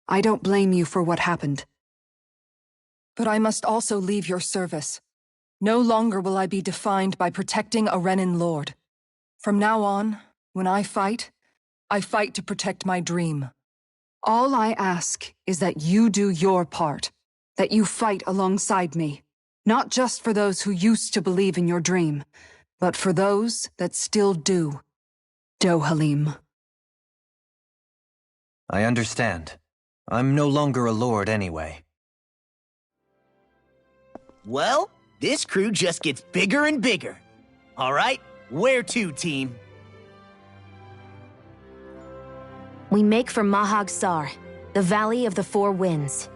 I don't blame you for what happened. But I must also leave your service. No longer will I be defined by protecting a Renan Lord. From now on, when I fight to protect my dream. All I ask is that you do your part, that you fight alongside me, not just for those who used to believe in your dream, but for those that still do. Dohalim. I understand. I'm no longer a lord anyway. Well, this crew just gets bigger and bigger. All right, where to, team? We make for Mahag Sar, the Valley of the Four Winds.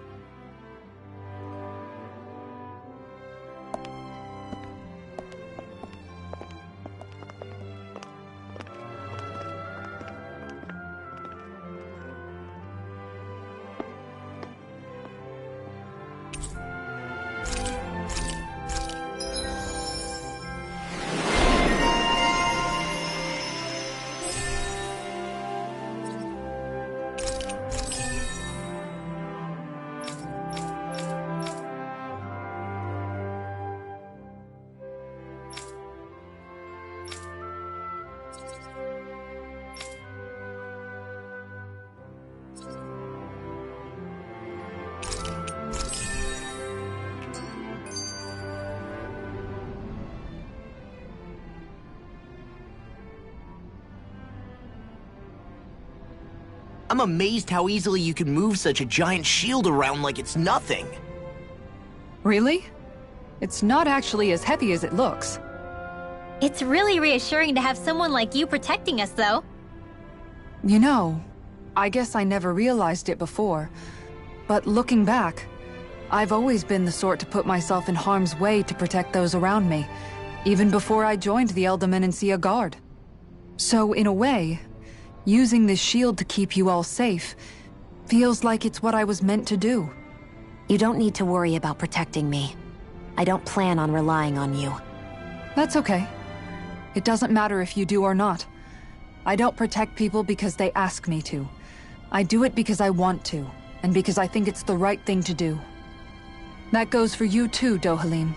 I'm amazed how easily you can move such a giant shield around like it's nothing. Really? It's not actually as heavy as it looks. It's really reassuring to have someone like you protecting us, though. You know, I guess I never realized it before, but looking back, I've always been the sort to put myself in harm's way to protect those around me, even before I joined the Elda Menancia Guard. So, in a way, using this shield to keep you all safe feels like it's what I was meant to do. You don't need to worry about protecting me. I don't plan on relying on you. That's okay. It doesn't matter if you do or not. I don't protect people because they ask me to. I do it because I want to, and because I think it's the right thing to do. That goes for you too, Dohalim.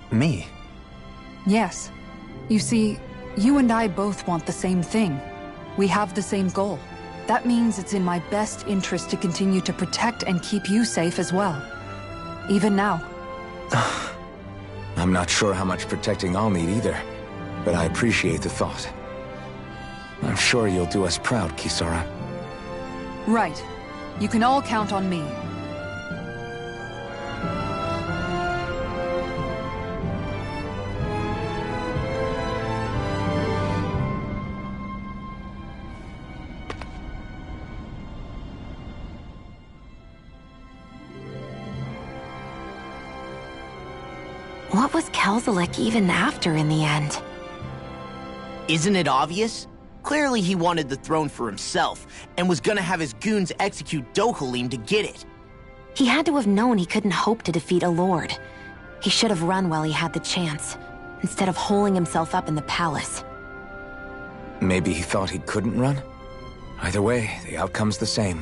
Me? Yes. You see, you and I both want the same thing. We have the same goal. That means it's in my best interest to continue to protect and keep you safe as well. Even now. I'm not sure how much protecting I'll need either, but I appreciate the thought. I'm sure you'll do us proud, Kisara. Right. You can all count on me. What was Kelzelik even after in the end? Isn't it obvious? Clearly he wanted the throne for himself, and was gonna have his goons execute Dohalim to get it. He had to have known he couldn't hope to defeat a lord. He should have run while he had the chance, instead of holding himself up in the palace. Maybe he thought he couldn't run? Either way, the outcome's the same.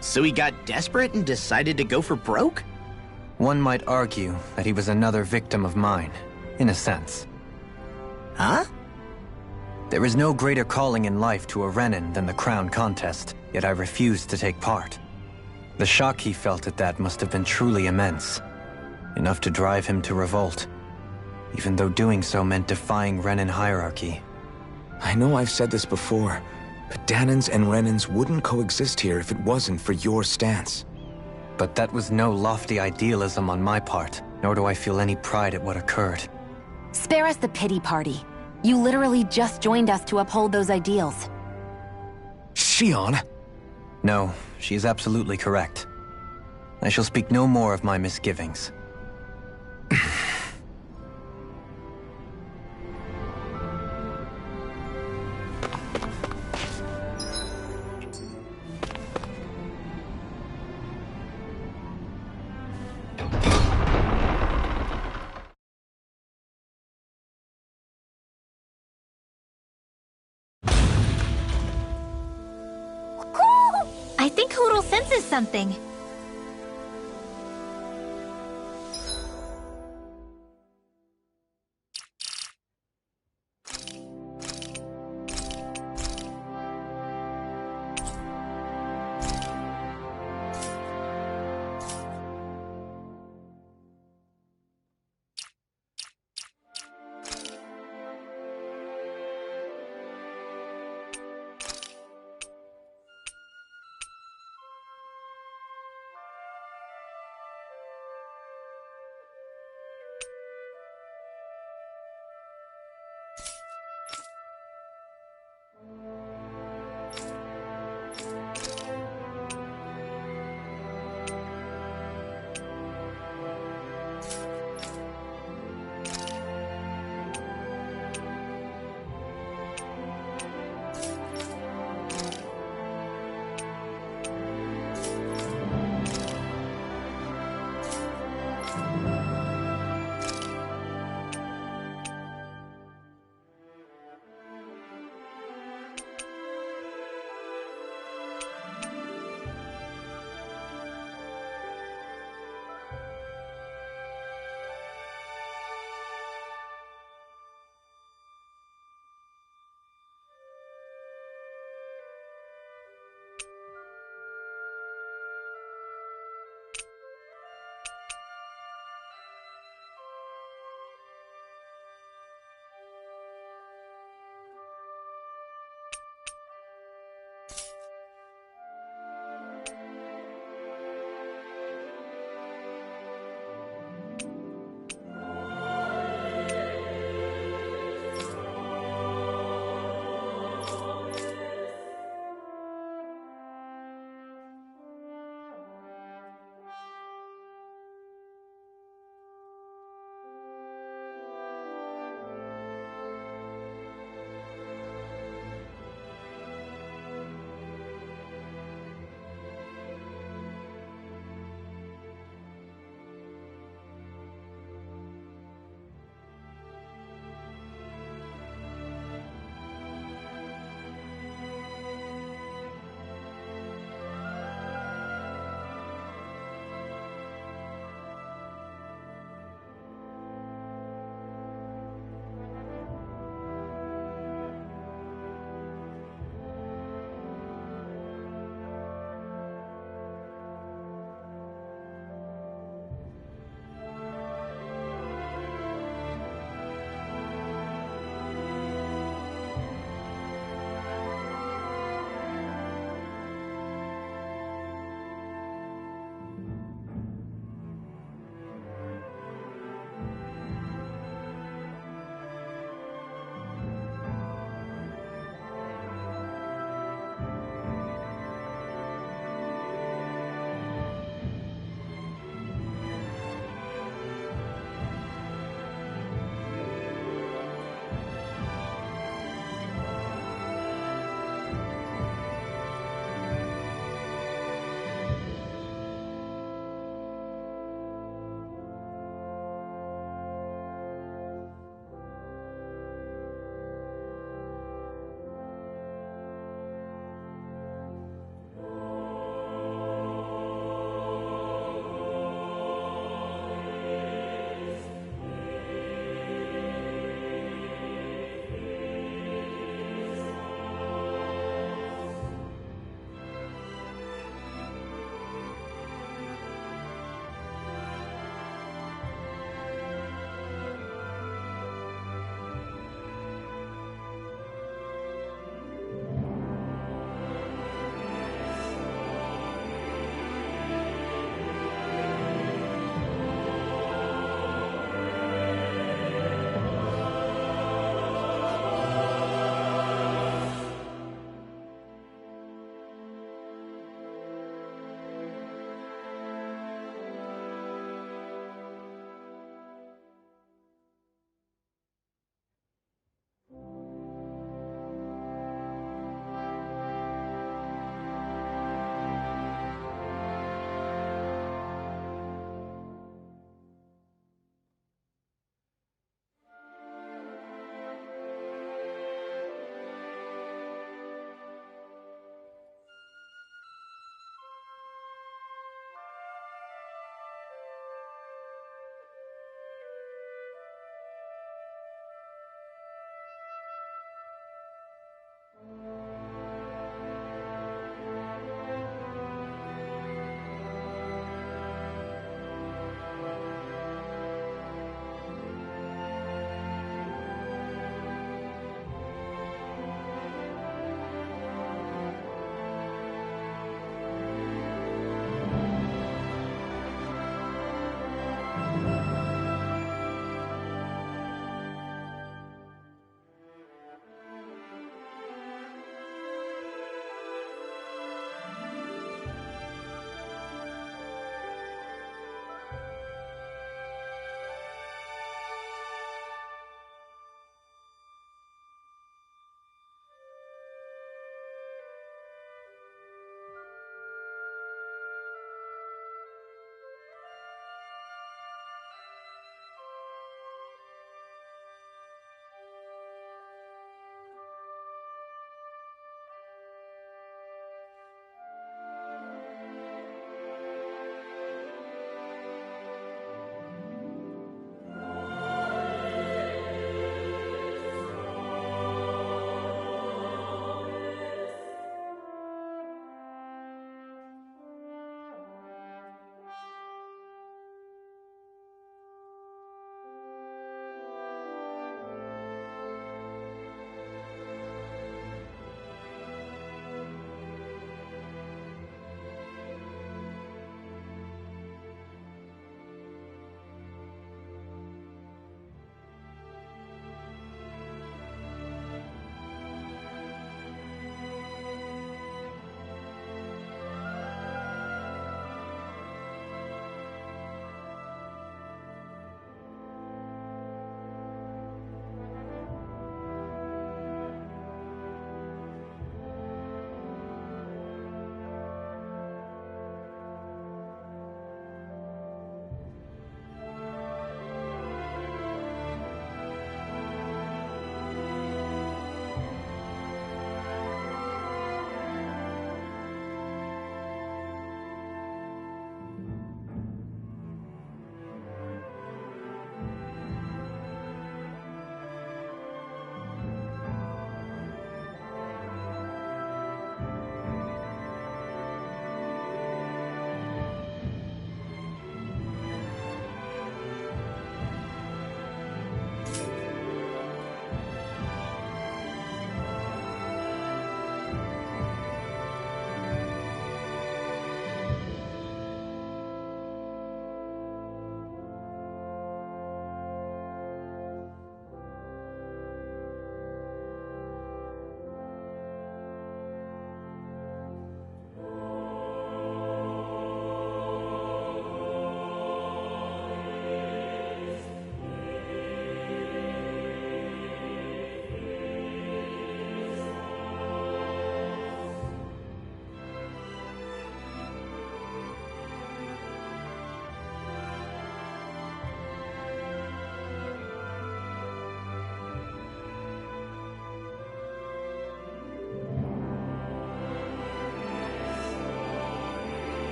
So he got desperate and decided to go for broke? One might argue that he was another victim of mine, in a sense. Huh? There is no greater calling in life to a Renin than the crown contest, yet I refused to take part. The shock he felt at that must have been truly immense. Enough to drive him to revolt, even though doing so meant defying Renin hierarchy. I know I've said this before, but Dahnans and Renins wouldn't coexist here if it wasn't for your stance. But that was no lofty idealism on my part, nor do I feel any pride at what occurred. Spare us the pity party. You literally just joined us to uphold those ideals. Shion? No, she is absolutely correct. I shall speak no more of my misgivings. I think Hoodle senses something.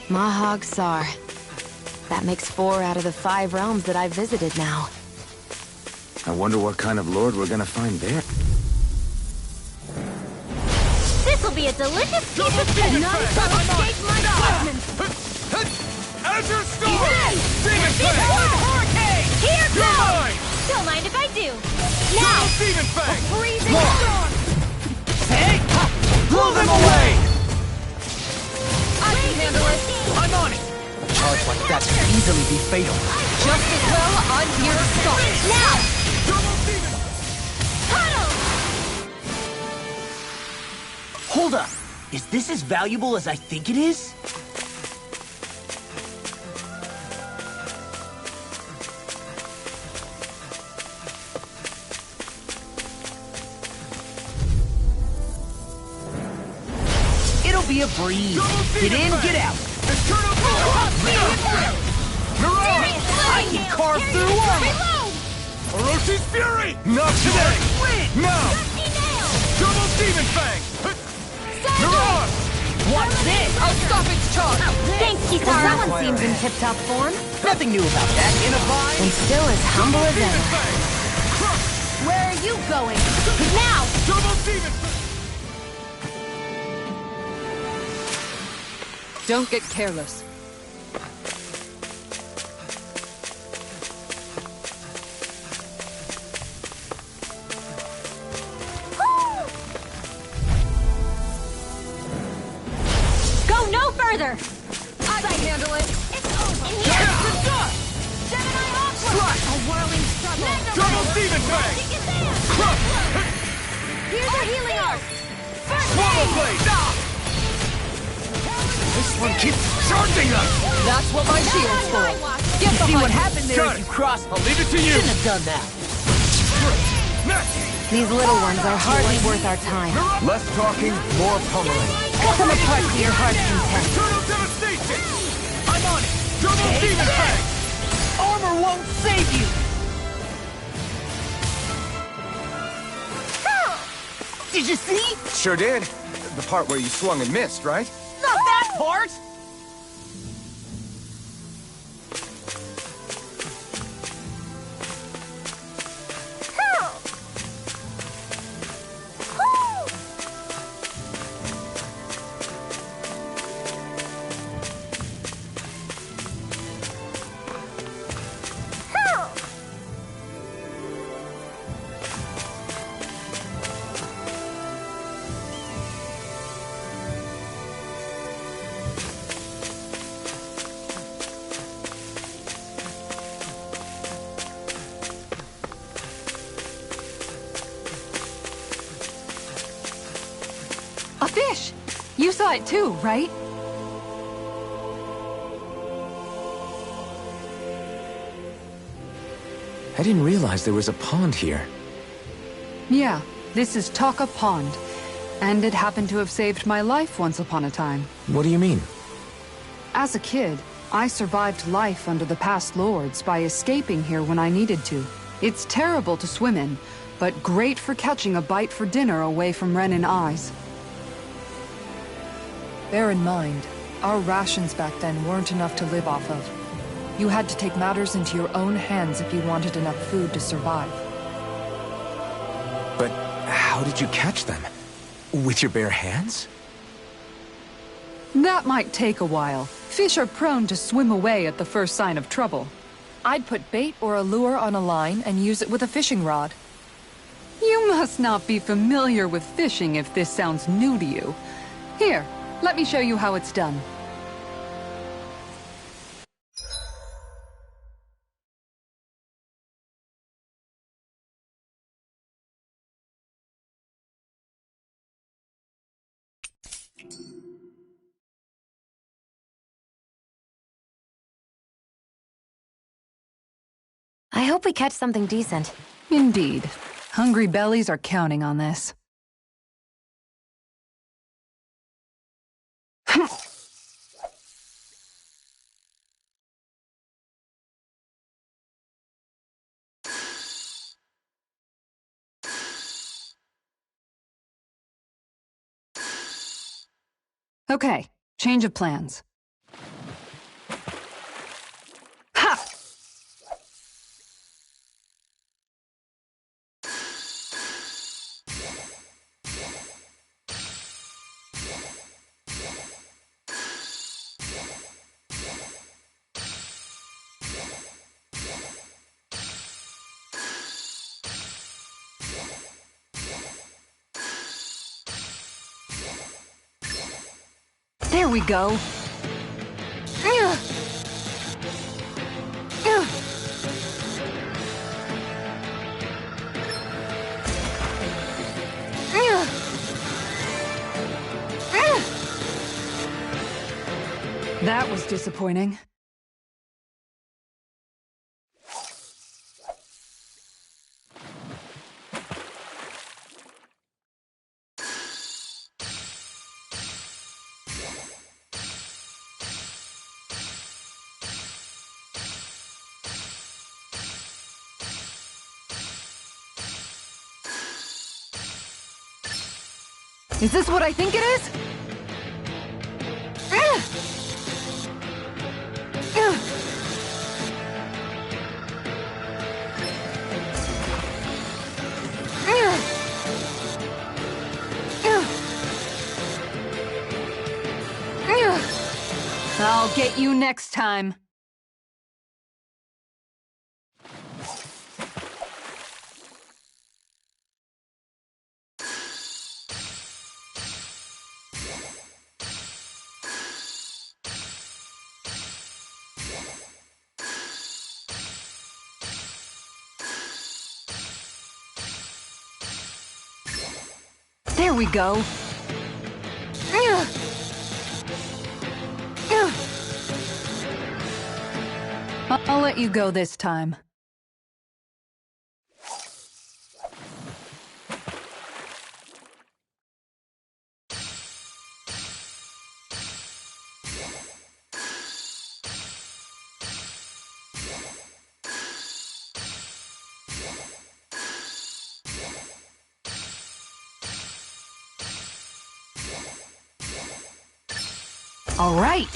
Mahag Sar. That makes 4 out of the 5 realms that I've visited now. I wonder what kind of lord we're gonna find there. This'll be a delicious piece of food! None shall escape my judgment! Azure Storm! Demon Fang! Hurricane! Here You're goes! mine! Don't mind if I do! Double Now! Demon Fang! Freezing Lock! storm! Hey! Blow them away! I can handle it. I'm on it! A charge like that could easily be fatal. Just as well, I'm here to stop it. Now! Double Demon! Tunnel! Hold up. Is this as valuable as I think it is? It'll be a breeze. Get in, get out. I can carve through armor. Oroshi's Fury! Not today! No! Double Demon Fang! Mirage! What's this? I'll stop its charge. Thanks, Well, Kisara. that one seems in tip-top form. Nothing new about that. In a vine. And still as humble as ever. Where are you going? Now! Double Demon Don't get careless. Go no further! I can handle it. It's over! In here! Gemini Aqua! A whirling struggle! Double Demon Fang! Here's our healing arc! First Swallow aid! Blade! This one keeps charging us! That's what my shield's for. Get See what behind me. happened there Got if it. you crossed. I'll leave it to you! Shouldn't have done that. These little ones are hardly worth our time. Less talking, more pummeling. Cut them apart to your heart's content. Eternal Devastation! I'm on it! Double Demon Fang! Armor won't save you. Did you see? Sure did. The part where you swung and missed, right? Not that part. A fish! You saw it too, right? I didn't realize there was a pond here. Yeah, this is Taka Pond. And it happened to have saved my life once upon a time. What do you mean? As a kid, I survived life under the past lords by escaping here when I needed to. It's terrible to swim in, but great for catching a bite for dinner away from Renin eyes. Bear in mind, our rations back then weren't enough to live off of. You had to take matters into your own hands if you wanted enough food to survive. But how did you catch them? With your bare hands? That might take a while. Fish are prone to swim away at the first sign of trouble. I'd put bait or a lure on a line and use it with a fishing rod. You must not be familiar with fishing if this sounds new to you. Here, let me show you how it's done. I hope we catch something decent. Indeed. Hungry bellies are counting on this. Okay, change of plans. There we go. That was disappointing. Is this what I think it is? I'll get you next time. There we go. I'll let you go this time. All right.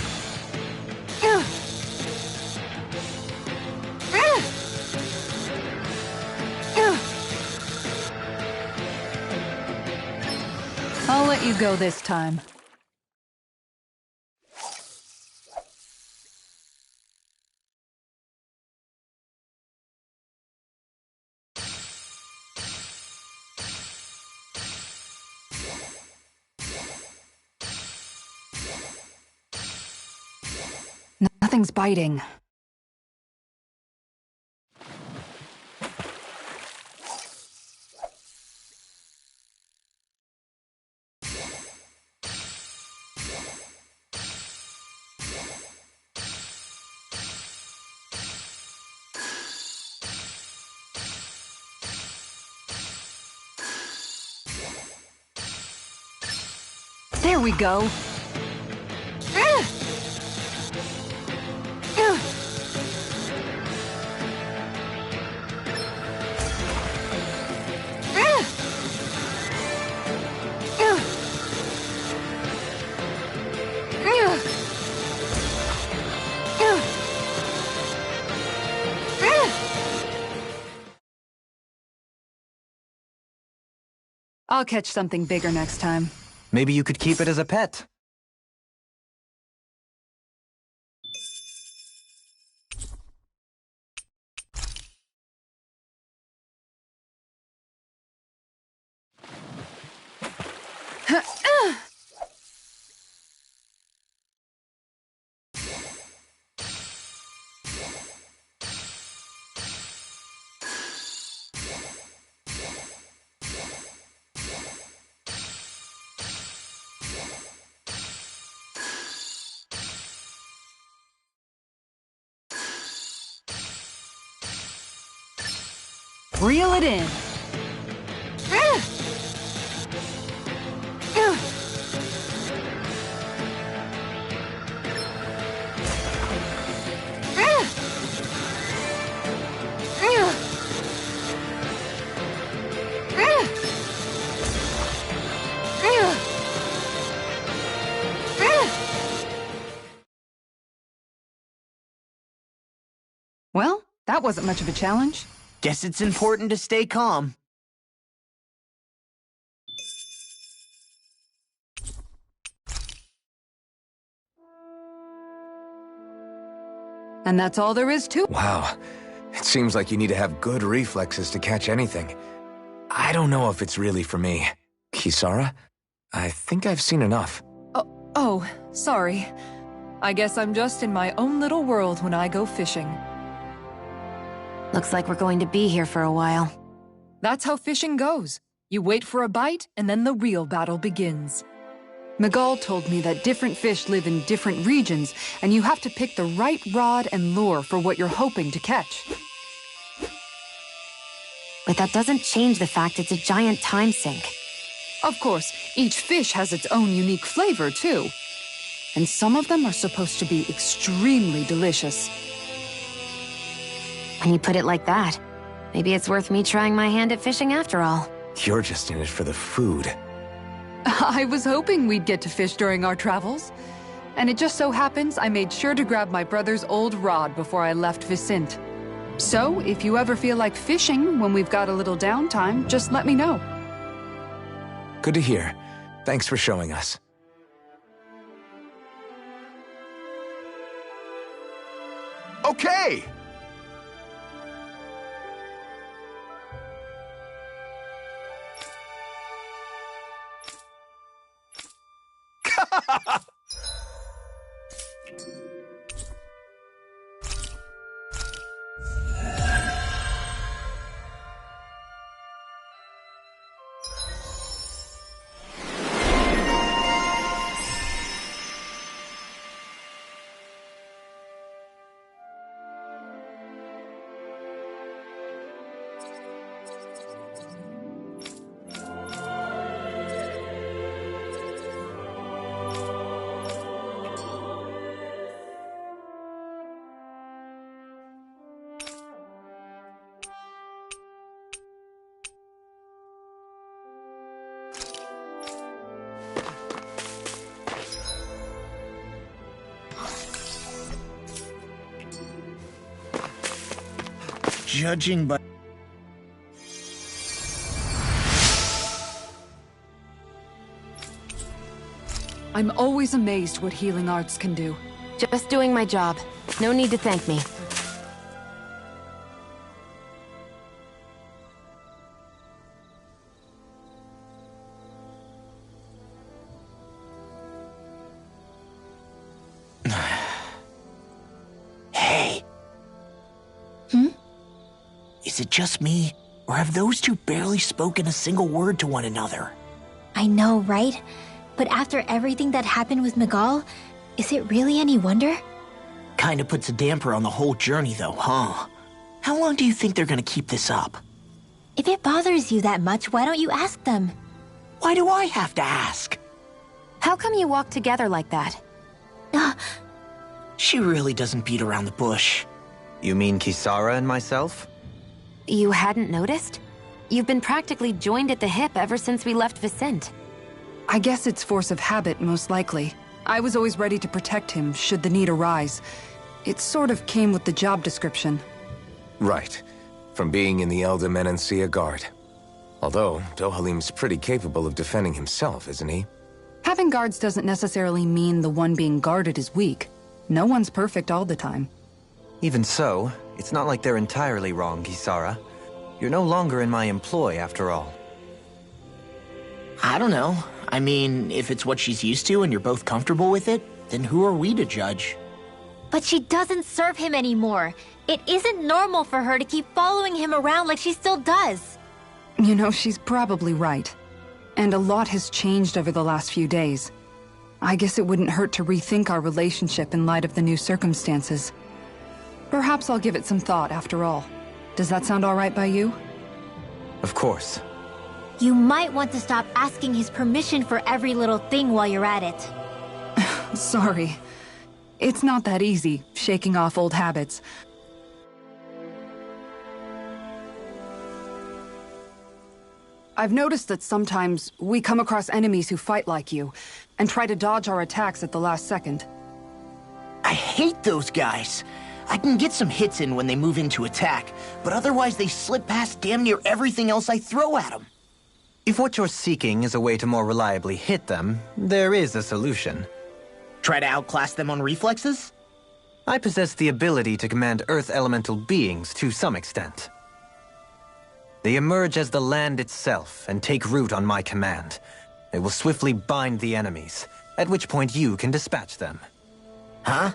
I'll let you go this time. Nothing's biting. There we go. I'll catch something bigger next time. Maybe you could keep it as a pet. Reel it in. Well, that wasn't much of a challenge. Guess it's important to stay calm. And that's all there is to it. Wow. It seems like you need to have good reflexes to catch anything. I don't know if it's really for me. Kisara? I think I've seen enough. Oh, Sorry. I guess I'm just in my own little world when I go fishing. Looks like we're going to be here for a while. That's how fishing goes. You wait for a bite, and then the real battle begins. Miguel told me that different fish live in different regions, and you have to pick the right rod and lure for what you're hoping to catch. But that doesn't change the fact it's a giant time sink. Of course, each fish has its own unique flavor, too. And some of them are supposed to be extremely delicious. When you put it like that, maybe it's worth me trying my hand at fishing after all. You're just in it for the food. I was hoping we'd get to fish during our travels. And it just so happens I made sure to grab my brother's old rod before I left Vicente. So, if you ever feel like fishing when we've got a little downtime, just let me know. Good to hear. Thanks for showing us. Okay! Judging by... I'm always amazed what healing arts can do. Just doing my job. No need to thank me. Hey. Is it just me, or have those two barely spoken a single word to one another? I know, right? But after everything that happened with Miguel, is it really any wonder? Kinda puts a damper on the whole journey though, huh? How long do you think they're gonna keep this up? If it bothers you that much, why don't you ask them? Why do I have to ask? How come you walk together like that? She really doesn't beat around the bush. You mean Kisara and myself? You hadn't noticed? You've been practically joined at the hip ever since we left Vicente. I guess it's force of habit, most likely. I was always ready to protect him, should the need arise. It sort of came with the job description. Right. From being in the Elder Menancia Guard. Although, Dohalim's pretty capable of defending himself, isn't he? Having guards doesn't necessarily mean the one being guarded is weak. No one's perfect all the time. Even so, it's not like they're entirely wrong, Kisara. You're no longer in my employ, after all. I don't know. I mean, if it's what she's used to and you're both comfortable with it, then who are we to judge? But she doesn't serve him anymore. It isn't normal for her to keep following him around like she still does. You know, she's probably right. And a lot has changed over the last few days. I guess it wouldn't hurt to rethink our relationship in light of the new circumstances. Perhaps I'll give it some thought after all. Does that sound all right by you? Of course. You might want to stop asking his permission for every little thing while you're at it. Sorry. It's not that easy, shaking off old habits. I've noticed that sometimes we come across enemies who fight like you, and try to dodge our attacks at the last second. I hate those guys. I can get some hits in when they move into attack, but otherwise they slip past damn near everything else I throw at them. If what you're seeking is a way to more reliably hit them, there is a solution. Try to outclass them on reflexes? I possess the ability to command Earth elemental beings to some extent. They emerge as the land itself and take root on my command. They will swiftly bind the enemies, at which point you can dispatch them. Huh?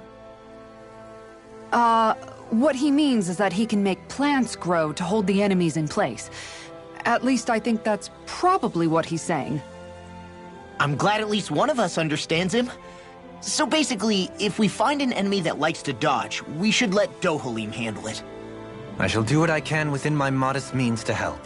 What he means is that he can make plants grow to hold the enemies in place. At least I think that's probably what he's saying. I'm glad at least one of us understands him. So basically, if we find an enemy that likes to dodge, we should let Dohalim handle it. I shall do what I can within my modest means to help.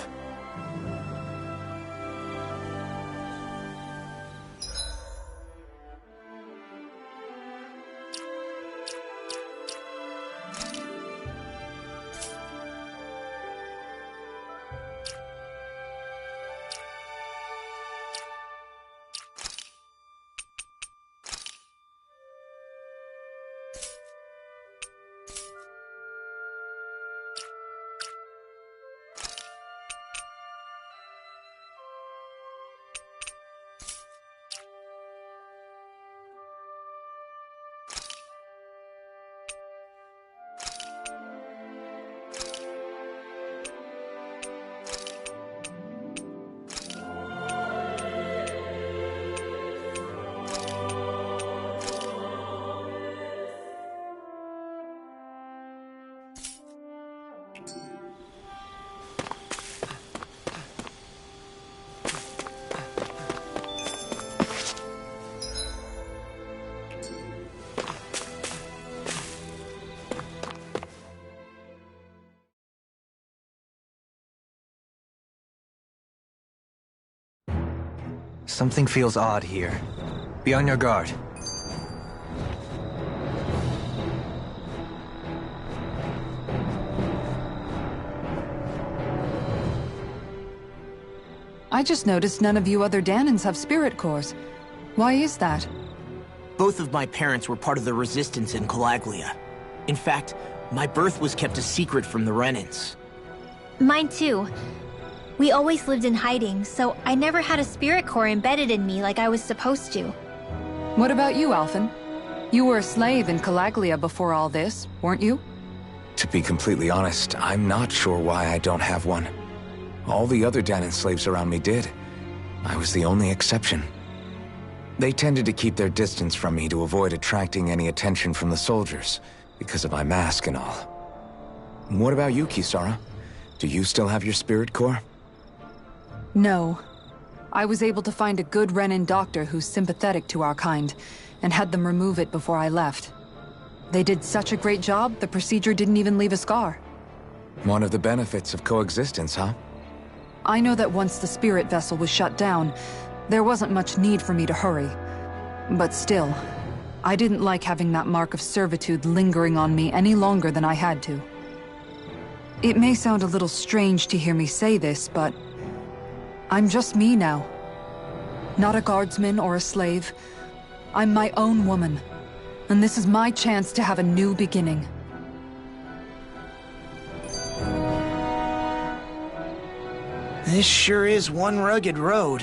Something feels odd here. Be on your guard. I just noticed none of you other Danans have spirit cores. Why is that? Both of my parents were part of the resistance in Calaglia. In fact, my birth was kept a secret from the Renans. Mine too. We always lived in hiding, so I never had a spirit core embedded in me like I was supposed to. What about you, Alphen? You were a slave in Calaglia before all this, weren't you? To be completely honest, I'm not sure why I don't have one. All the other Danan slaves around me did. I was the only exception. They tended to keep their distance from me to avoid attracting any attention from the soldiers, because of my mask and all. What about you, Kisara? Do you still have your spirit core? No. I was able to find a good Renan doctor who's sympathetic to our kind, and had them remove it before I left. They did such a great job, the procedure didn't even leave a scar. One of the benefits of coexistence, huh? I know that once the spirit vessel was shut down, there wasn't much need for me to hurry. But still, I didn't like having that mark of servitude lingering on me any longer than I had to. It may sound a little strange to hear me say this, but I'm just me now. Not a guardsman or a slave. I'm my own woman. And this is my chance to have a new beginning. This sure is one rugged road.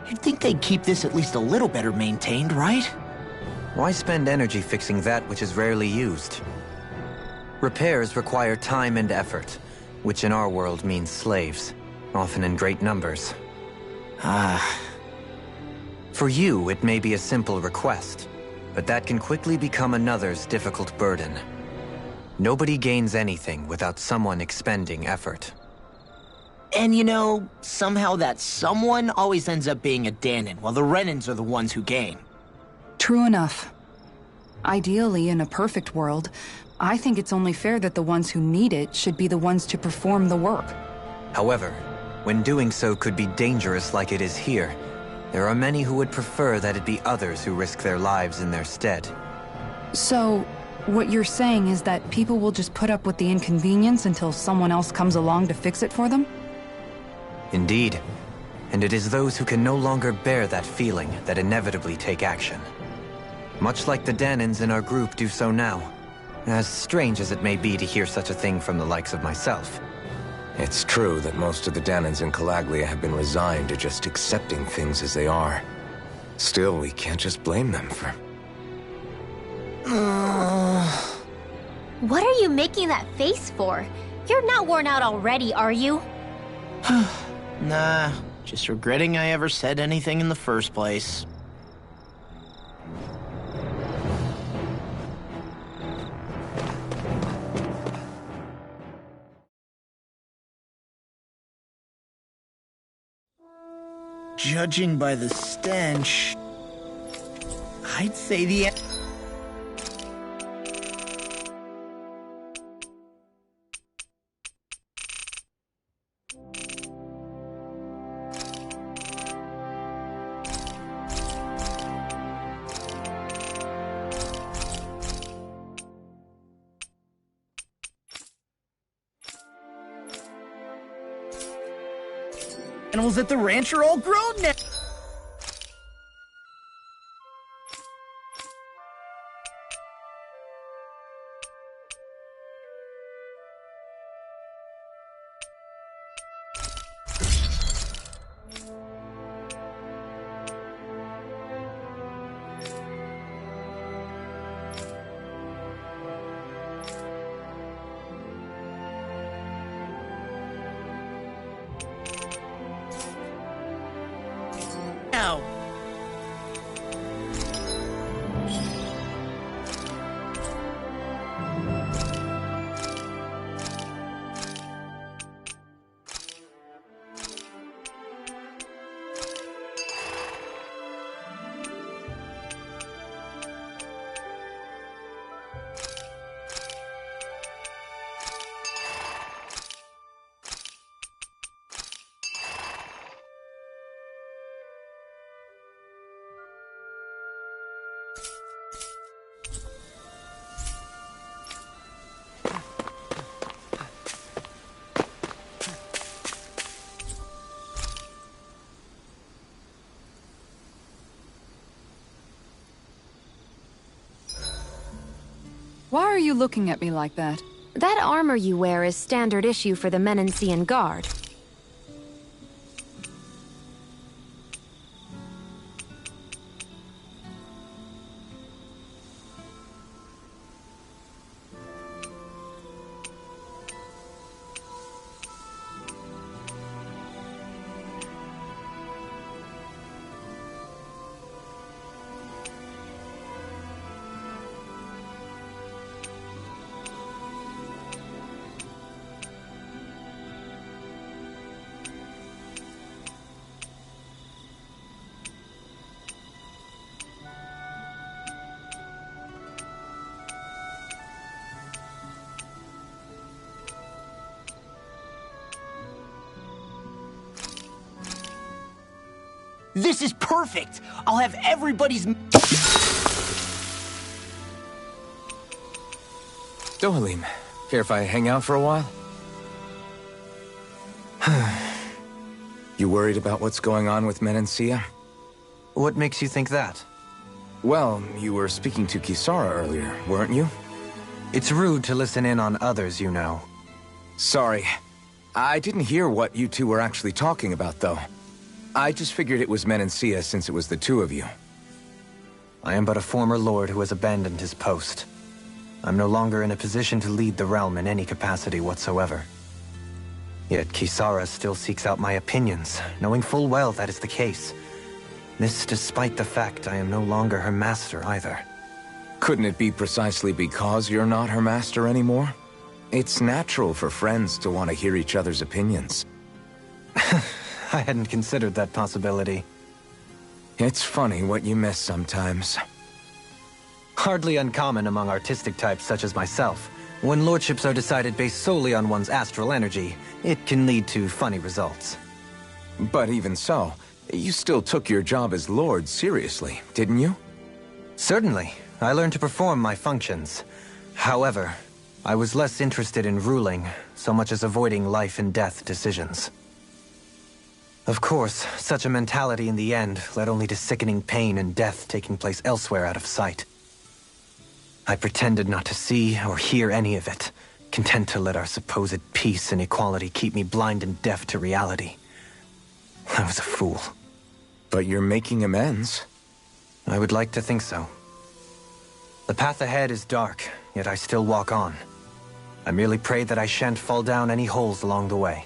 You'd think they'd keep this at least a little better maintained, right? Why spend energy fixing that which is rarely used? Repairs require time and effort, which in our world means slaves, often in great numbers. For you, it may be a simple request, but that can quickly become another's difficult burden. Nobody gains anything without someone expending effort. And you know, somehow that someone always ends up being a Danan, while the Renans are the ones who gain. True enough. Ideally, in a perfect world, I think it's only fair that the ones who need it should be the ones to perform the work. However, when doing so could be dangerous like it is here, there are many who would prefer that it be others who risk their lives in their stead. So, what you're saying is that people will just put up with the inconvenience until someone else comes along to fix it for them? Indeed. And it is those who can no longer bear that feeling that inevitably take action. Much like the Danans in our group do so now. As strange as it may be to hear such a thing from the likes of myself. It's true that most of the Danans in Calaglia have been resigned to just accepting things as they are. Still, we can't just blame them for... What are you making that face for? You're not worn out already, are you? Nah, just regretting I ever said anything in the first place. Judging by the stench, I'd say the... animals at the ranch are all grown now. Now. Why are you looking at me like that? That armor you wear is standard issue for the Menancian Guard. This is perfect! I'll have everybody's... Dohalim, care if I hang out for a while? You worried about what's going on with Menancia? What makes you think that? Well, you were speaking to Kisara earlier, weren't you? It's rude to listen in on others, you know. Sorry. I didn't hear what you two were actually talking about, though. I just figured it was Menancia since it was the two of you. I am but a former lord who has abandoned his post. I'm no longer in a position to lead the realm in any capacity whatsoever. Yet Kisara still seeks out my opinions, knowing full well that is the case. This despite the fact I am no longer her master either. Couldn't it be precisely because you're not her master anymore? It's natural for friends to want to hear each other's opinions. I hadn't considered that possibility. It's funny what you miss sometimes. Hardly uncommon among artistic types such as myself. When lordships are decided based solely on one's astral energy, it can lead to funny results. But even so, you still took your job as lord seriously, didn't you? Certainly. I learned to perform my functions. However, I was less interested in ruling, so much as avoiding life and death decisions. Of course, such a mentality in the end led only to sickening pain and death taking place elsewhere out of sight. I pretended not to see or hear any of it, content to let our supposed peace and equality keep me blind and deaf to reality. I was a fool. But you're making amends. I would like to think so. The path ahead is dark, yet I still walk on. I merely pray that I shan't fall down any holes along the way.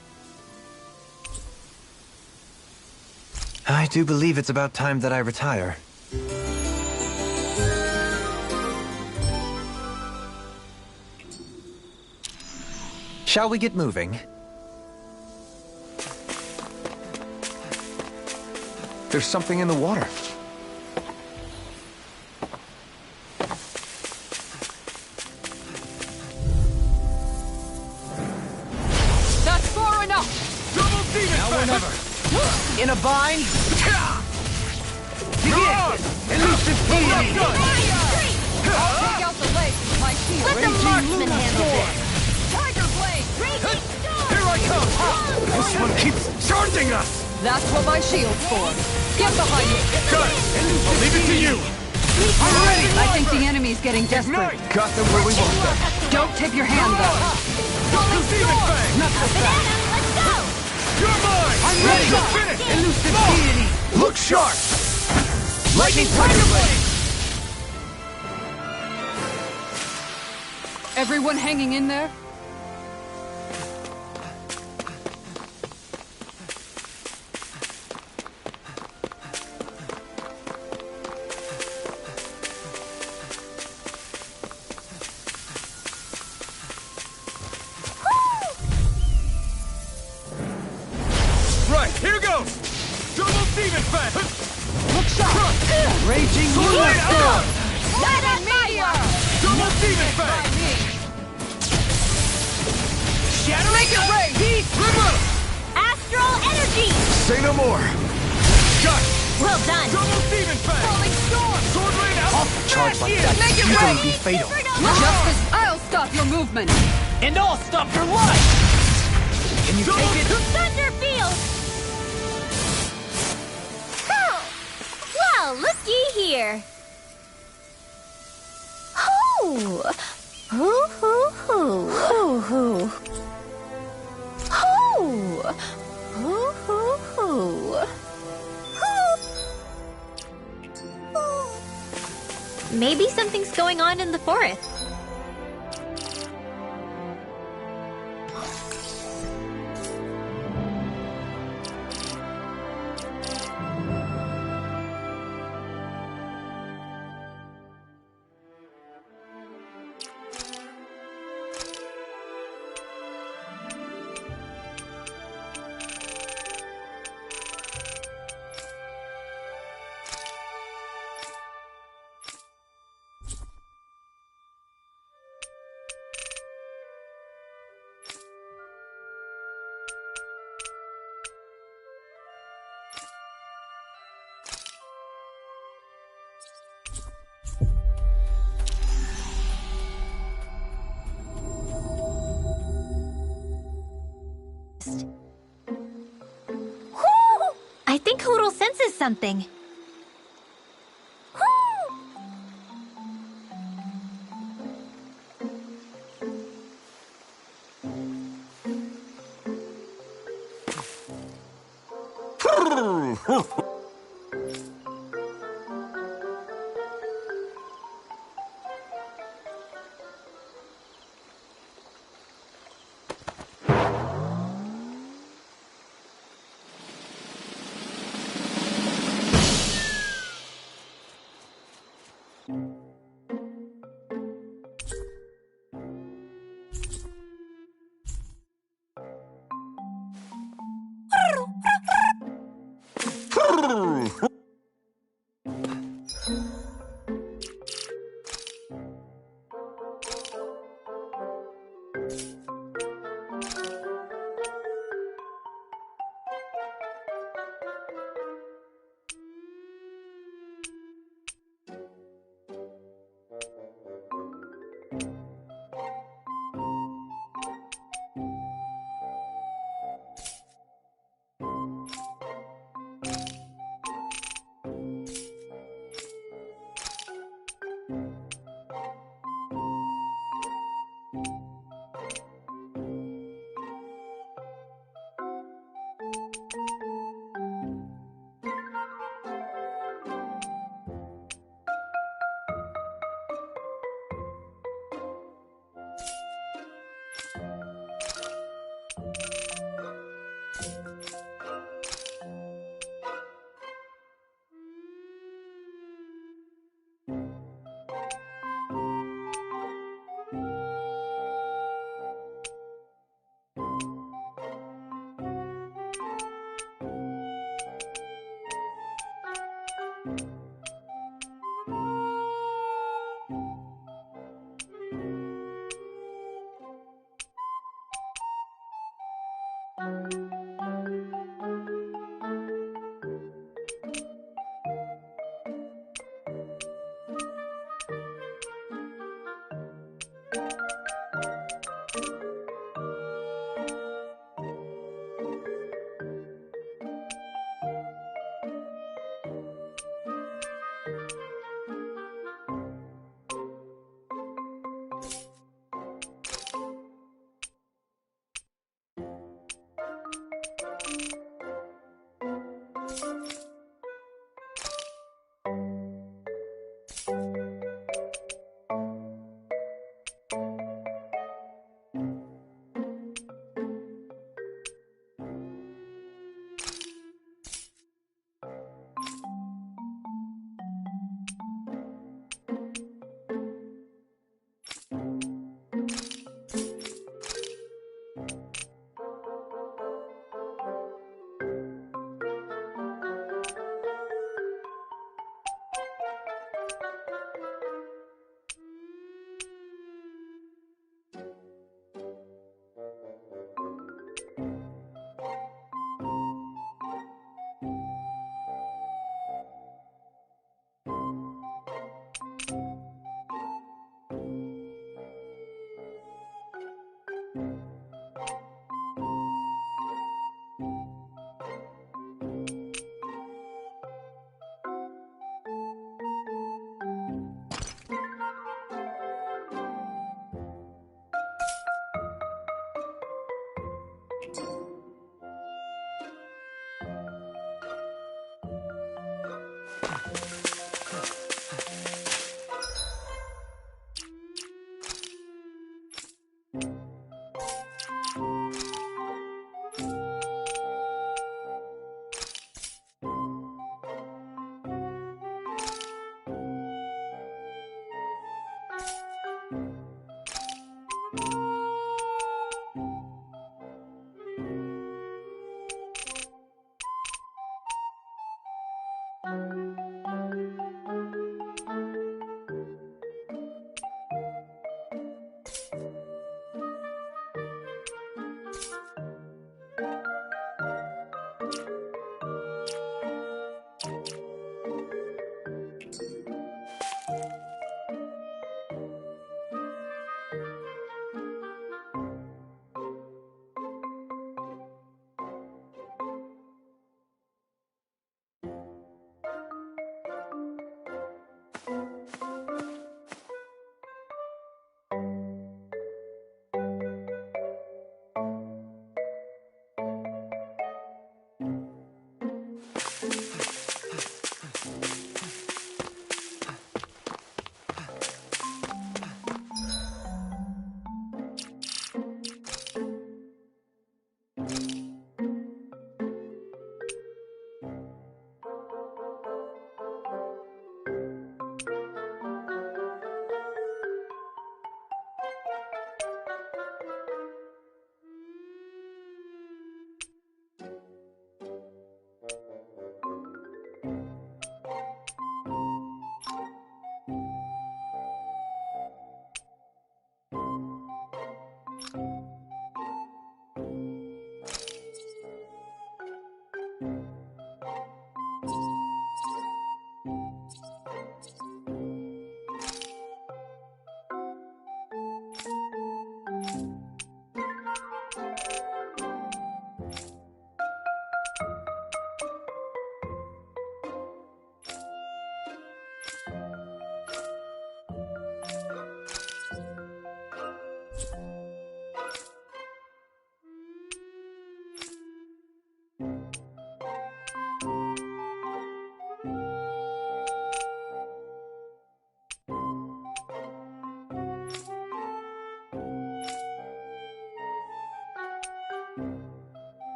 I do believe it's about time that I retire. Shall we get moving? there's something in the water. That's far enough! Double demon Now or never. In a bind. Begin! Elusive deity. I'll take out the legs with my shield. Let the marksman handle this. Tiger blade! Raging storm! Here I come! This one keeps charging us! That's what my shield's for. Get behind me! Got it! I'll leave it to you! I'm ready! I think the enemy's getting desperate. Got them where we want them. Don't tip your hand, though. Going demon fang! Banana, let's go! You're mine! I'm ready! Finish! Elusive deity. Look sharp! Lightning tiger blade! Everyone hanging in there? Right, here goes! Double demon fang! Look sharp! Raging Sword storm. Lightning meteor! Double demon fang! Make it rain! Astral energy! Say no more! Got it! Well done! Double demon fang! Falling storm! Sword rain out! Off the charge like that Make it could rain! easily be fatal. Justice, I'll stop your movement! And I'll stop your life! Can you take it? Thunder field! Well, looky here. Hoo! Hoo, hoo, hoo. Hoo, hoo. Hoo! Hoo, hoo, hoo. Hoo. Maybe something's going on in the forest. I think Hoodle senses something.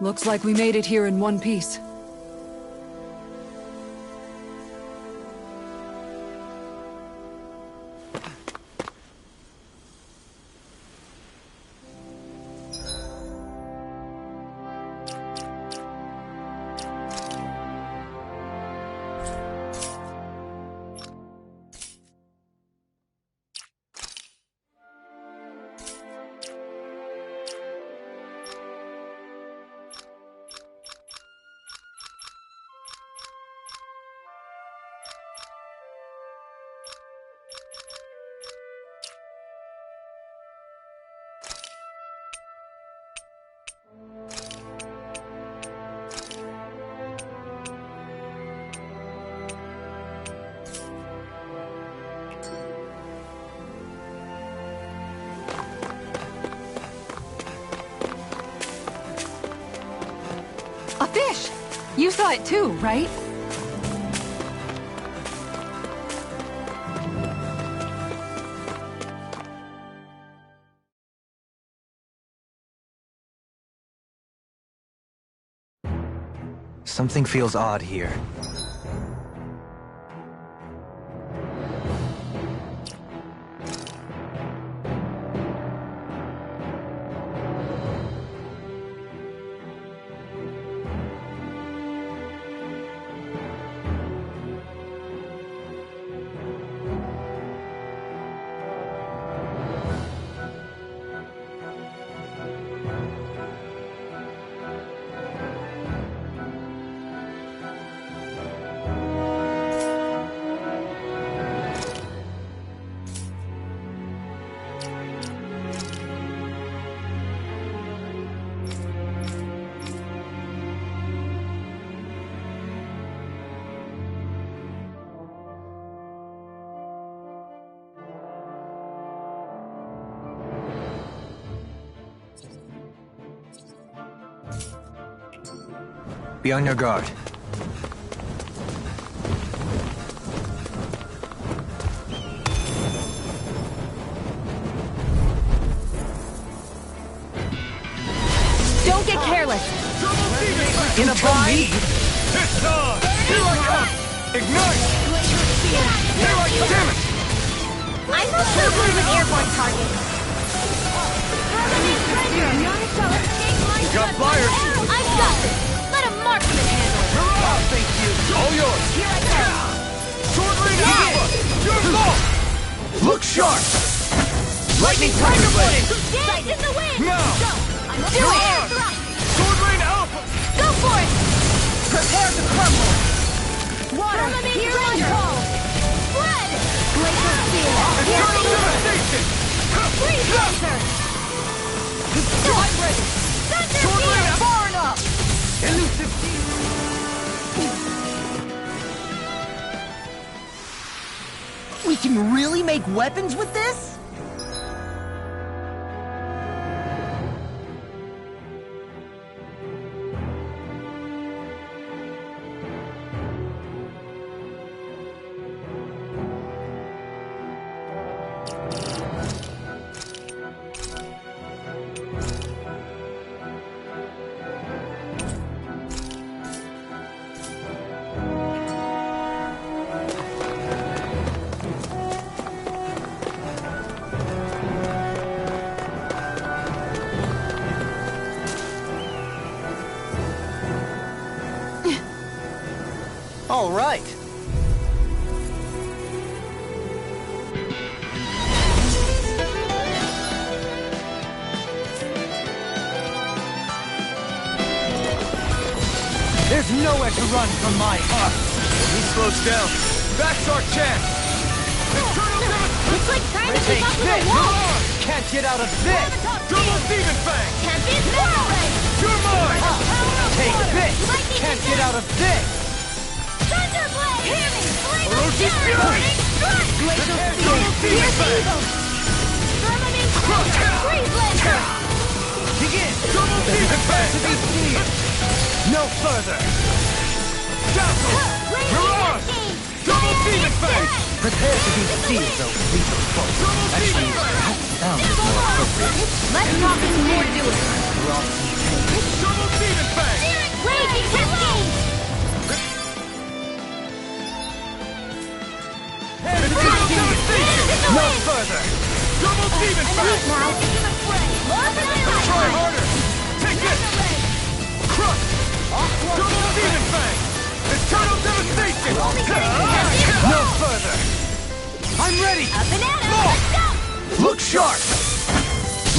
Looks like we made it here in one piece. A fish! You saw it too, right? Something feels odd here. Be on your guard. Don't get careless. In a bind? It's on! Here I come! Ignite! Here I come! Damn it! I'm not so good with airborne targets. You got flyers! I've got this. Let a marksman handle it. Hurrah! Thank you! All yours! Here I go. Sword rain alpha! Your fault! Look sharp! Lightning tiger blade! Sight in the wind. Now! Do it. Sword rain alpha! Go for it. Prepare to crumble! Water. Here I go. Blood. Glacier steel. Eternal devastation! Freeze laser. I'm ready! Thunder Sword rain field. Far enough! Elusive We can really make weapons with this? All right. There's nowhere to run from my heart. He slows down. That's our chance. It's like trying to keep Take up with this. a wall. Can't get out of this. Double demon fang. Champion battle ray. You're mine. Take this. Lightning Can't get out of this. Thunderblade. Healing. Flame of Ferocious fury. fury. Glacial Double steel. demon Pierce fang. eagle. Firmament thunder. Freeze laser. Begin. Double demon fang. No further. Dazzle. Mirage. Double demon fang. Prepare to be sealed, though lethal foe. Actually, that sounds more appropriate. Let's talk some more to it. Double demon fang. Raging cascade. No further. Double demon fang. Try harder. Take it. Crush. Double demon fang. Eternal devastation. No further. I'm ready. A banana. Fall. Let's go. Look sharp.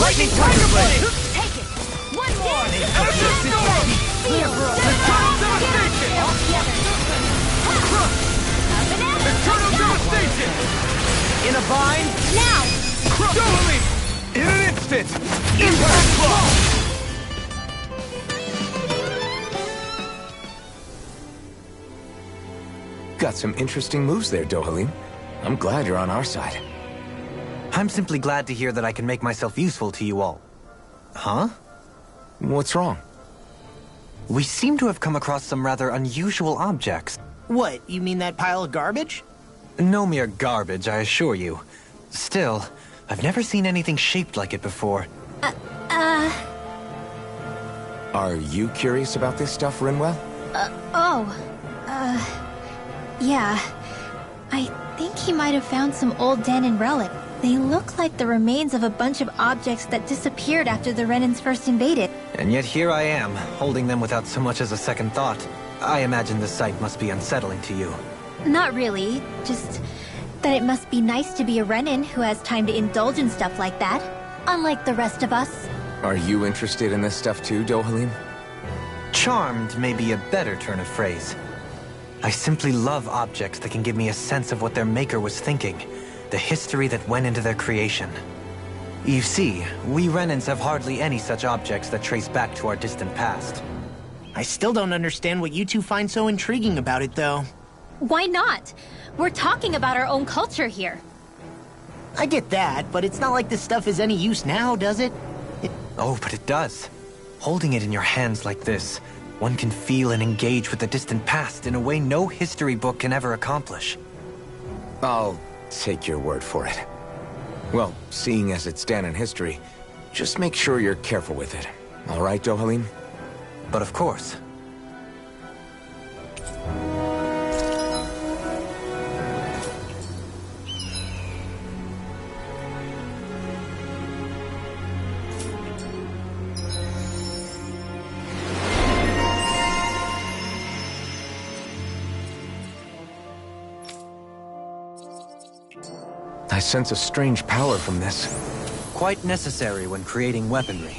Lightning tiger blade. Take it. One more. Eldritch storm. Eternal devastation. Crush. Eternal devastation. In a bind? Now. Crush. Dueling. In an instant. Impact claw. Got some interesting moves there, Dohalim. I'm glad you're on our side. I'm simply glad to hear that I can make myself useful to you all. Huh? What's wrong? We seem to have come across some rather unusual objects. What, you mean that pile of garbage? No mere garbage, I assure you. Still, I've never seen anything shaped like it before. Are you curious about this stuff, Rinwell? Yeah. I think he might have found some old Danon relic. They look like the remains of a bunch of objects that disappeared after the Renans first invaded. And yet here I am, holding them without so much as a second thought. I imagine the sight must be unsettling to you. Not really, just that it must be nice to be a Renan who has time to indulge in stuff like that, unlike the rest of us. Are you interested in this stuff too, Dohalim? Charmed may be a better turn of phrase. I simply love objects that can give me a sense of what their maker was thinking, the history that went into their creation. You see, we Renans have hardly any such objects that trace back to our distant past. I still don't understand what you two find so intriguing about it, though. Why not? We're talking about our own culture here. I get that, but it's not like this stuff is any use now, does it? Oh, but it does. Holding it in your hands like this, One can feel and engage with the distant past in a way no history book can ever accomplish. I'll take your word for it. Well, seeing as it's Dan history, just make sure you're careful with it. All right, Dohalim? But of course. I sense a strange power from this. Quite necessary when creating weaponry.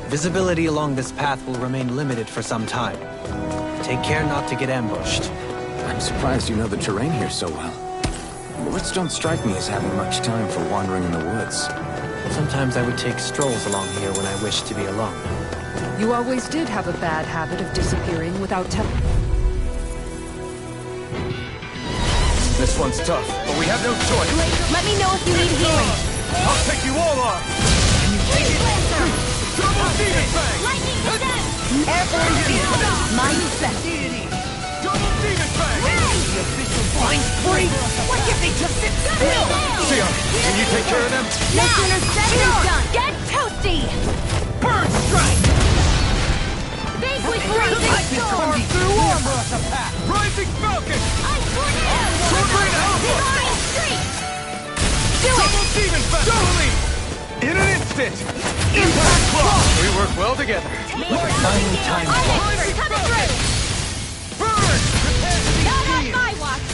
Visibility along this path will remain limited for some time. Take care not to get ambushed. I'm surprised you know the terrain here so well. Bullets don't strike me as having much time for wandering in the woods. Sometimes I would take strolls along here when I wished to be alone. You always did have a bad habit of disappearing without telling. This one's tough, but we have no choice. Let me know if you need healing. I'll take you all on! Can you take it? Double Demon Fang! Lightning Descent! Airborne Demon! Mindset! Double Demon Fang! Blind Spree! What if they just sit still? Sion, can you take care of them? No sooner said than done! Get toasty! Burn Strike! Vanquish Rising Storm! Through armor at the path! Rising Falcon! Ice Tornado! Sword Rain Alpha! Divine Streak! Do it! Double Demon Fang! Dohalim! In an instant! Impact Claw! We work well together. Finally time I'm for expert coming through! Burn! Not on my watch!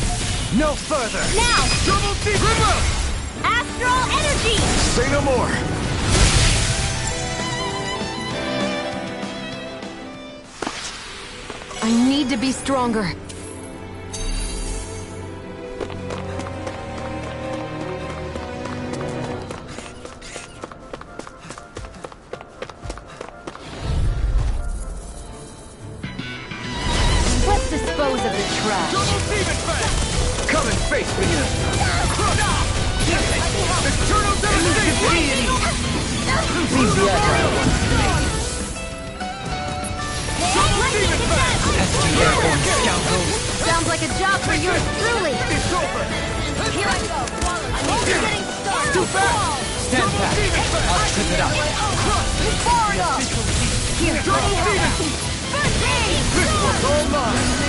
No further! Now! Double Demon Fang! Astral Energy! Say no more! I need to be stronger. Let's dispose of the trash. Double Demon Fang! Come and face me! Eternal Devastation! Leave the agile ones to me. Double Demon Fang! Pesky airborne scoundrels. Sounds like a job for yours truly. It's over! Here I go. I'm only getting started. Too fast! Stand back. I'll trip it up. Far enough. Here, Double Demon! First aid. This one's all mine!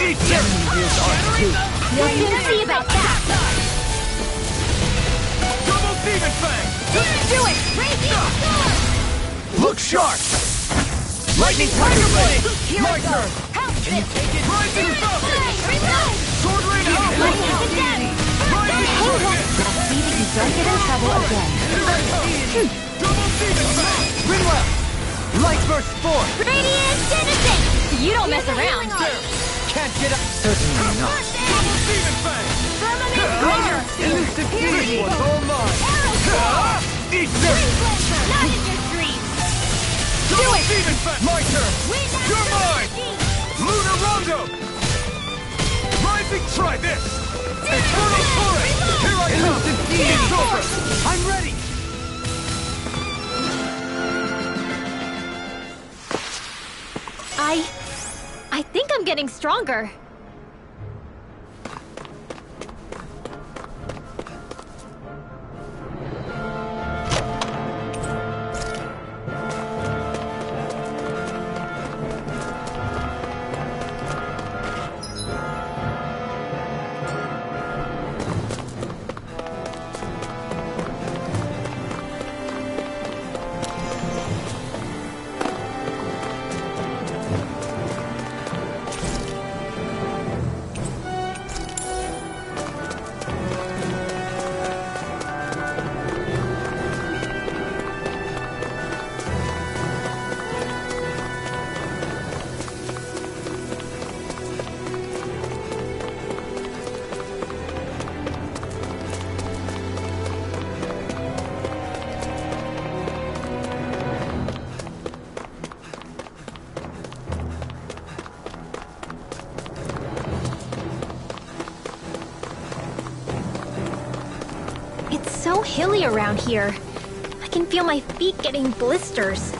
Eat The them! enemy is ours too. We'll soon see about that. Double Demon Fang! Do it. Raging Storm. Look sharp! Lightning Tiger Blade! Here My I go. turn! Help Can you this. take it? Rising Falcon! Reload. Sword Rain Alpha! Lightning Descent. Rising Falcon! See that you don't get in trouble again. Double Demon Fang! Rinwell! Light burst forth! Radiant Genesis. You don't mess around. Can't get up! Certainly not. Double Demon Fang! Firmament Glitter. Elusive This one's all mine! Eat them! Not in your dreams. Double Demon Fang! My turn! Wind You're mine! Energy. Lunar Rondo! Rising Try this! Eternal Torrent! Here I come! It's over! I'm ready! I think I'm getting stronger. It's so hilly around here. I can feel my feet getting blisters.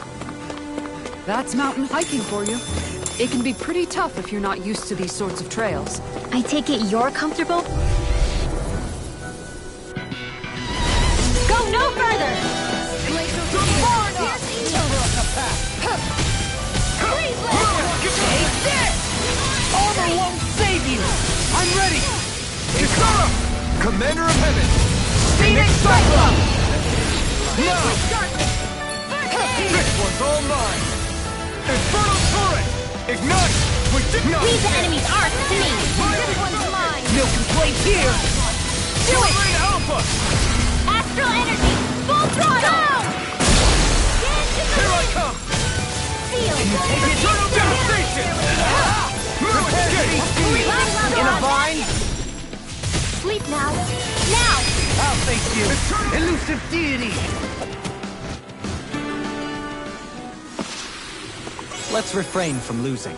That's mountain hiking for you. It can be pretty tough if you're not used to these sorts of trails. I take it you're comfortable? Go no further! Take this! Armor won't save you! I'm ready! Kisara! Commander of Heaven! Phoenix Cyclops! Now! This one's all mine! Infernal Torrent! Ignite! Leave the enemy's arc to me! This one's mine! No complaints here! Do it! Rain Alpha! Astral energy! Full throttle! Here I come! Feel! Eternal devastation! No escape! In a vine? Sleep now! Now! I'll face you! Elusive deity! Let's refrain from losing.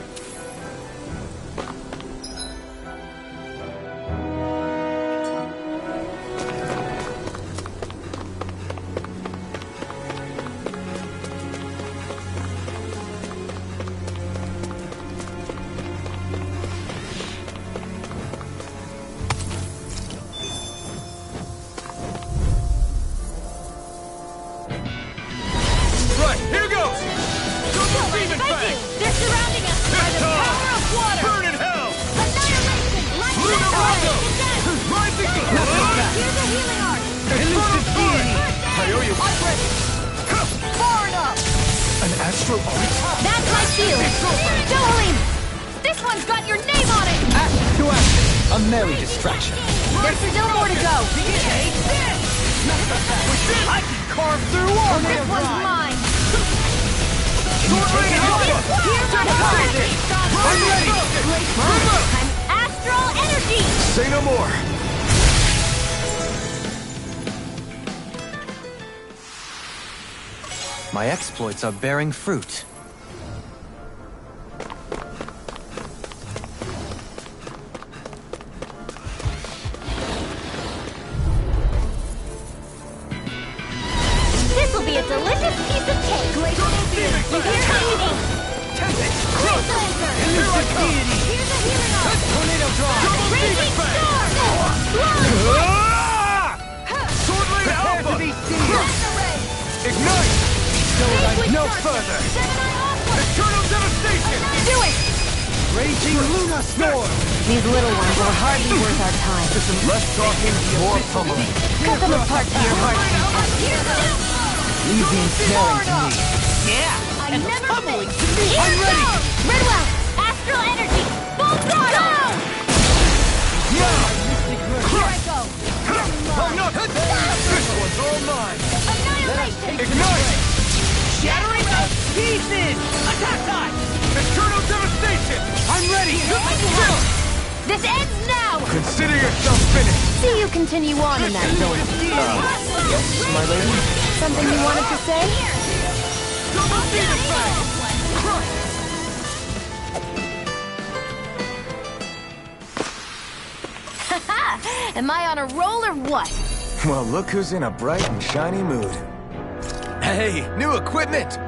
Right, here goes! Double demon fang! They're surrounding us! This time! Power of water! Burn in hell! Annihilation! Light Luna Rondo! Rising! Here's a healing arc! Elusive deity! I owe you. I'm ready! Far enough! An astral art? That's my shield! Dohalim! This one's got your name on it! Action to action. A merry distraction. There's still more to go! Take this! I can carve through all This one's mine! Sword Rain Alpha! Here's my card! I'm ready! I'm astral energy! Say no more! My exploits are bearing fruit. This will be a delicious piece of cake! Here's something! Elusive deity! Here's a healing arc! Tornado Drive! Raging storm! Sword Rain Prepare Alpha! to be seized! Ignite! No Sacred further! Gemini Aqua! Eternal devastation! Do it! Raging Luna Storm! These little ones are hardly worth our time. Less talking, more pummeling. Cut them apart to your heart's content. Leave the ensnaring to me. Yeah! I never pummeling miss. to me! I'm ready! Redwell! Astral energy! Full throttle! Now! Here I go! Oh no! This one's all mine! Annihilation! Ignite! Shattering to pieces! Attack time! Eternal devastation! I'm ready! This ends now! Consider yourself finished! See you continue on in that zone. Yes, my lady? Something you wanted to say? Double demon fang! Crush! Am I on a roll or what? Well, look who's in a bright and shiny mood. Hey, new equipment!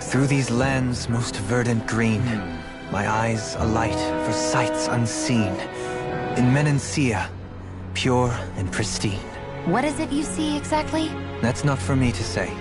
Through these lands most verdant green, my eyes alight for sights unseen. In Menancia, pure and pristine. What is it you see exactly? That's not for me to say.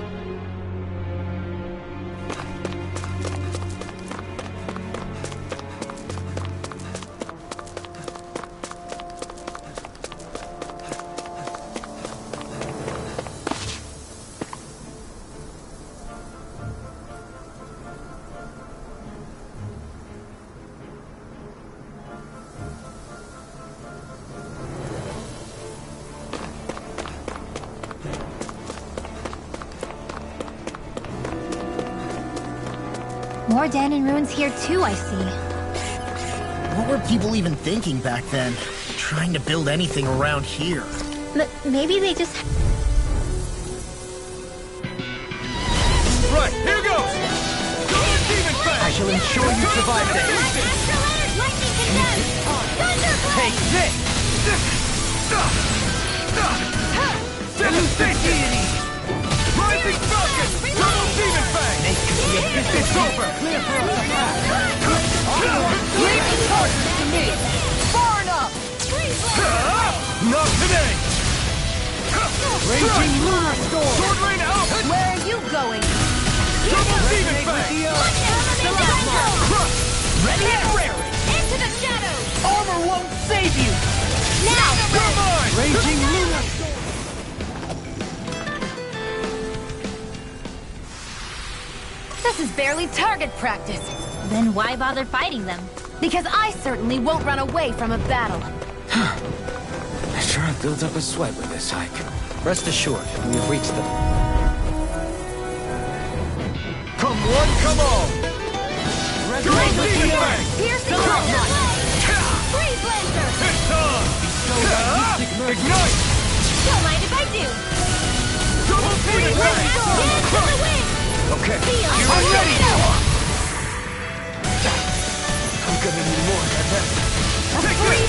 More Danon ruins here too, I see. What were people even thinking back then? Trying to build anything around here. Maybe they just... Right, here goes! I shall ensure you survive this. Take this! Devastation! Rising Falcon! Double Demon Fang! It's over! Clear for us to pass! Leave the target to me! Far enough! Not today! Raging Lunar Storm! Sword Rain out! Where are you going? Double Demon Fang! Ready and raring! Into the shadows! Armor won't save you! Now! Come on! Raging Lunar Storm! This is barely target practice. Then why bother fighting them? Because I certainly won't run away from a battle. I sure have built up a sweat with this hike. Rest assured, we have reached them. Come one, come all! Double Demon Fang! Piercing Freeze Lancer! It's on! Ignite! Don't mind if I do! Double Demon Fang! Hands to the wind! Okay, I'm ready! I'm gonna need more than that.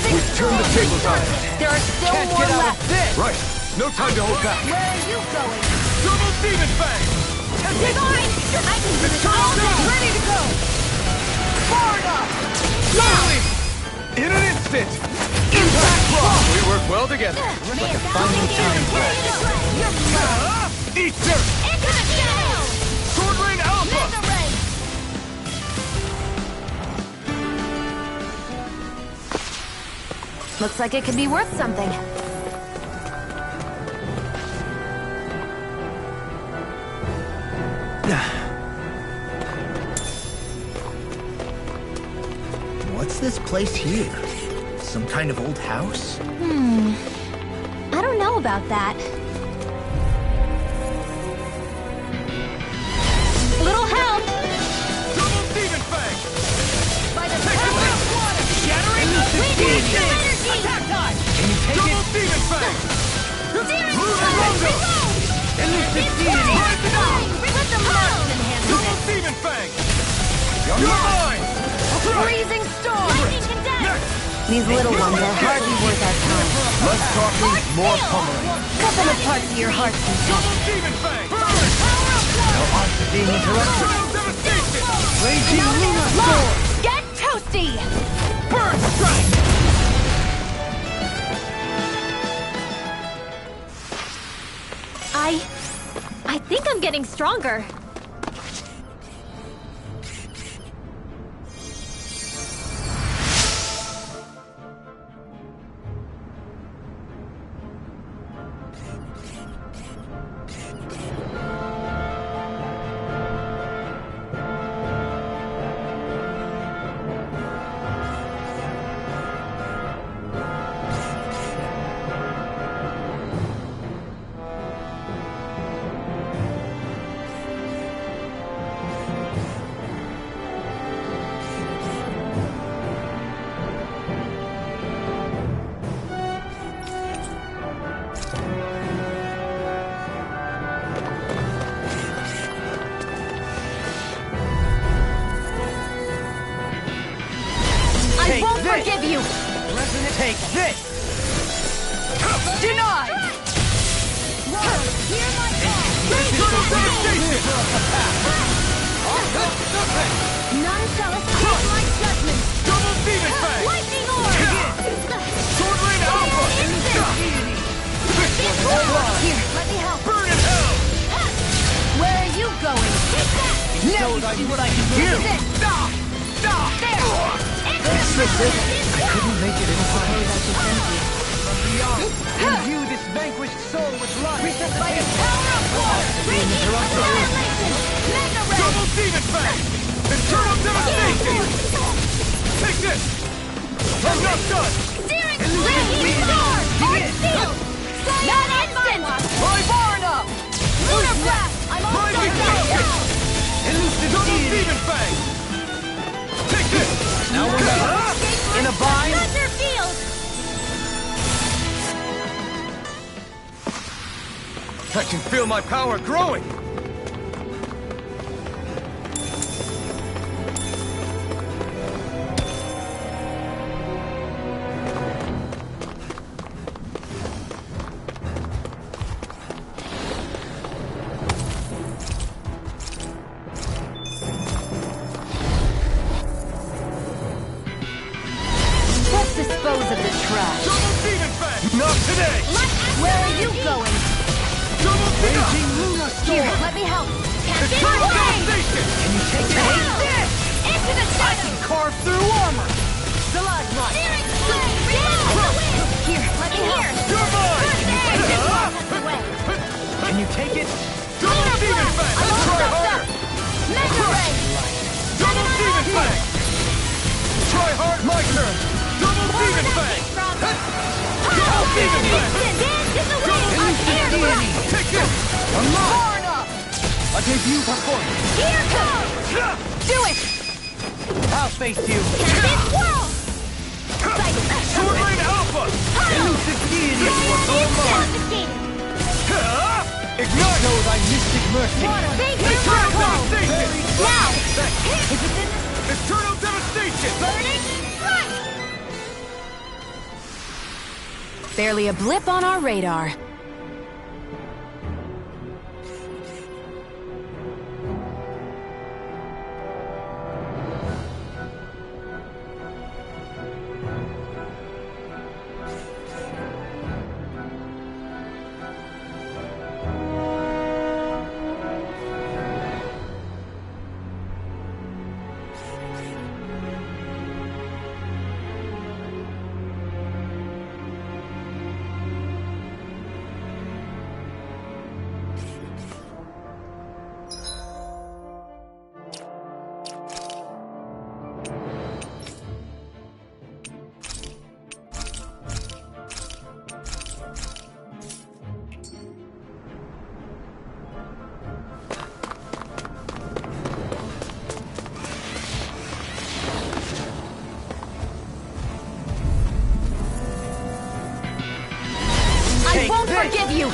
We've turned the tables on it. There are still Can't more get out left. of this! Right, no time to hold back. Where are you going? Double Demon Fang! Divine! I can do this all day! Ready to go! Far enough! Finally! In an instant! Impact block! We work well together. Eat dirt! Into the shadows! Sword Rain Alpha! Mega Ray! Looks like it could be worth something. What's this place here? Some kind of old house? I don't know about that. Little help! Double Demon Fang! By the power of water! Shattering Radiation energy! Attack time! Double Demon Fang! Reload! Elusive Deity! Let them motion handle Double this! Demon Fang! You're mine! Freezing storm! Lightning condense! These little ones are hardly worth our time. Less talking, more pummeling. Cut them apart to your heart's content. Double Demon Fang! No odds of being interrupted. Trial Devastation! Raging Lunar Storm! Get toasty! Burn Strike! I think I'm getting stronger. I won't forgive you! Take this! Denied! Hear my call! Trial Devastation! know that I do what I can do. Stop! Stop! There! That's it. I couldn't make it in time. From beyond, imbue this vanquished soul with life. By the power of war! Raging annihilation! Mega ray! Double demon fang! Internal devastation! Take this! I'm not done! Searing raging sword! Arc field! Not instant! My Varna! Lunar blast! I'm all Blinding done focus! now! Elusive double demon fang! Take this! Now we're in a bind. Thunder field! I can feel my power growing! Let's dispose of this trash. Double demon fang! Not today! Where are you going? Double Raging Lunar Here, Storm. let me help. Internal devastation! Can you take it? Into the shadows! Carve through armor. Stalagmite. Searing flame! Down! Here, let me help. You're mine! Can you take it? Double demon fang! Try harder! Mega ray! Double demon fang! Try hard, my turn! Double demon fang! Double demon fang! Dance in the wind! Air blast! Take this! Varna. A debut performance. Here goes! Do it! I'll face you. This world! Sword Rain Alpha! Elusive deity. What's all mine? Ignite! Know thy mystic mercy. Thank you, Eternal Marco! devastation! Now! Eternal devastation! Burning strike! Barely a blip on our radar. I won't forgive you!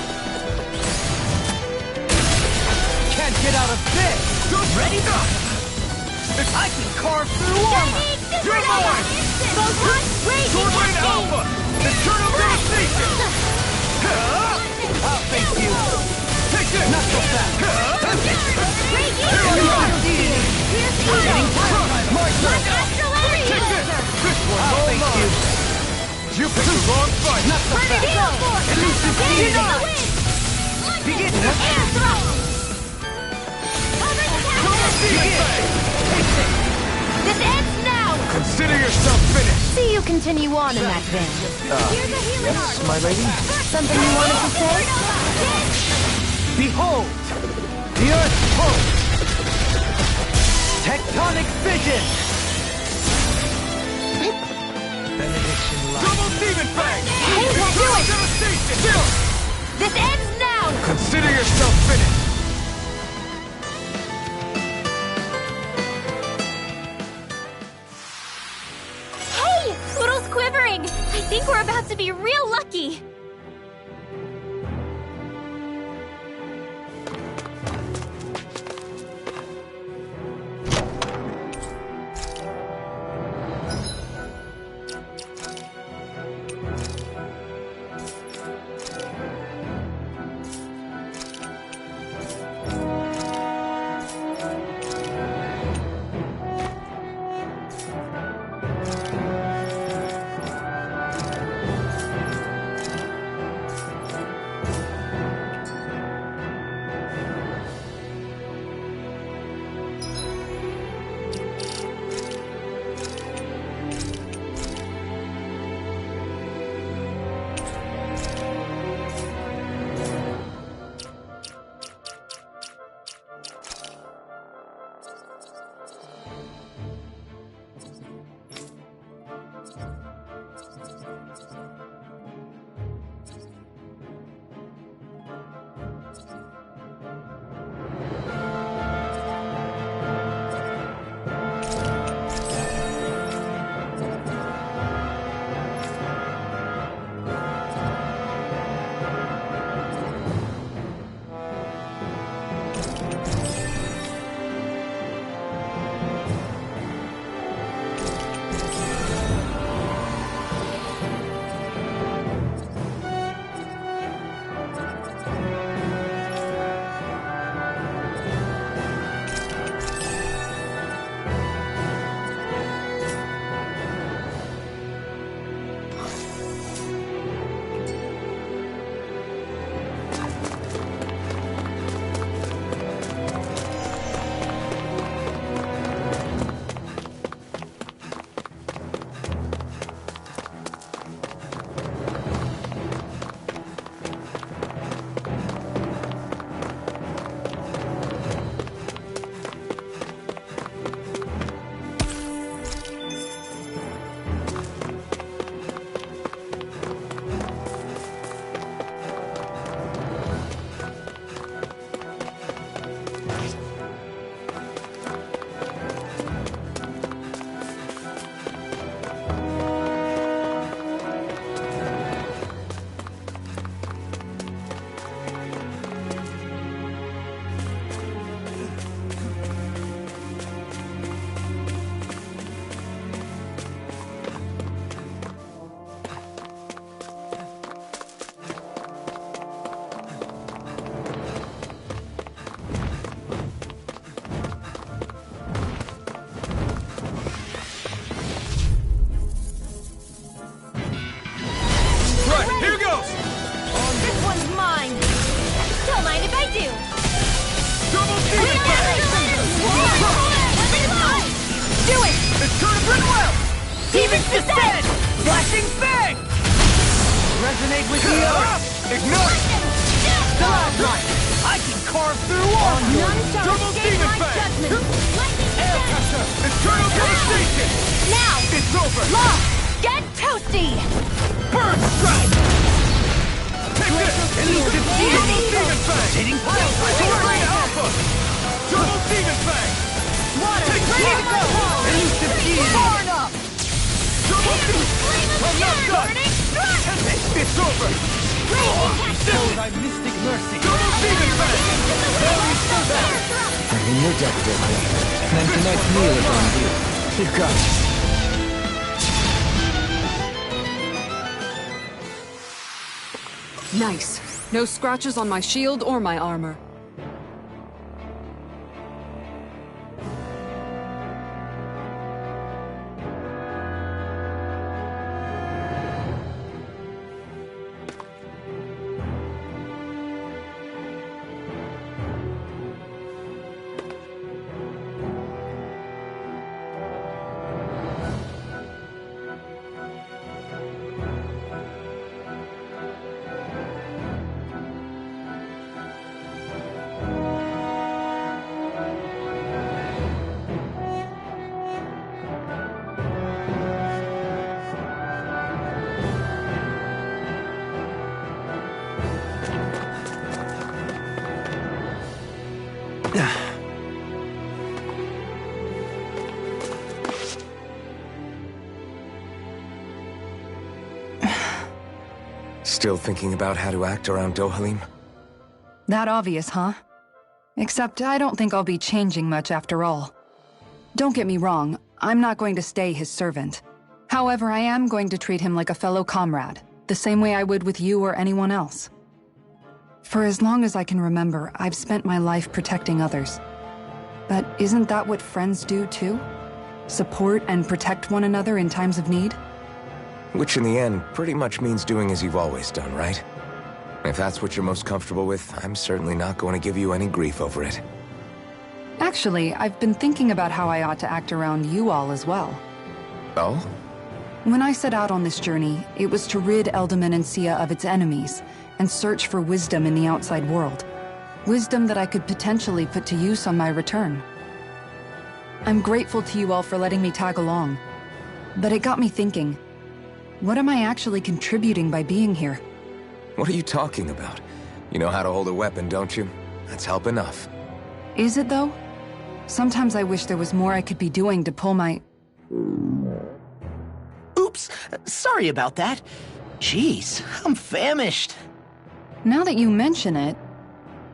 Can't get out of this. Ready? I can carve through armor. You're mine! Sword Rain Alpha! Eternal devastation! I'll face you. Take this! Not so fast. Elusive deity. Getting crushed! My turn! Take this! This one's I'll all face mine! you. You picked the wrong fight! Not so fast. Elusive deity. Begin. Air throw! Double demon fang! This ends now! Consider yourself finished! See you continue on in that vein. Yes, my lady? Something you wanted to say? Behold, the Earth pulse. Tectonic fission. Benediction light. Double demon fang! Hey, we'll do Eternal it! devastation! Still! This ends now! Consider yourself finished! Hey! Poodle's quivering! I think we're about to be real lucky! Ignite! Stalagmite! I can carve through all None shall Double escape Demon my Fang! judgment! Lightning Air descent! Pressure! Eternal Devastation! Now! It's over! Law! Get toasty! Burn Strike! Take this! Elusive Double Demon Fang! Hitting Sword Rain Alpha! Double Demon Fang! Water! Take Flame this! of Wall! Elusive Demon! Torn up! Double Demon! Flame of I'm not Stern! done! Burning Strike! It's over! Raging Cascade! Show thy mystic mercy! Double Demon Fang! I'm in your debt, Disney. Then tonight's meal is on you. You got it. Nice. No scratches on my shield or my armor. Still thinking about how to act around Dohalim? That obvious, huh? Except I don't think I'll be changing much after all. Don't get me wrong, I'm not going to stay his servant. However, I am going to treat him like a fellow comrade, the same way I would with you or anyone else. For as long as I can remember, I've spent my life protecting others. But isn't that what friends do too? Support and protect one another in times of need? Which in the end pretty much means doing as you've always done, right? If that's what you're most comfortable with, I'm certainly not going to give you any grief over it. Actually, I've been thinking about how I ought to act around you all as well. Oh? When I set out on this journey, it was to rid Eldaman and Sia of its enemies, and search for wisdom in the outside world. Wisdom that I could potentially put to use on my return. I'm grateful to you all for letting me tag along. But it got me thinking, what am I actually contributing by being here? What are you talking about? You know how to hold a weapon, don't you? That's help enough. Is it though? Sometimes I wish there was more I could be doing to pull my... Oops, sorry about that. Jeez, I'm famished. Now that you mention it,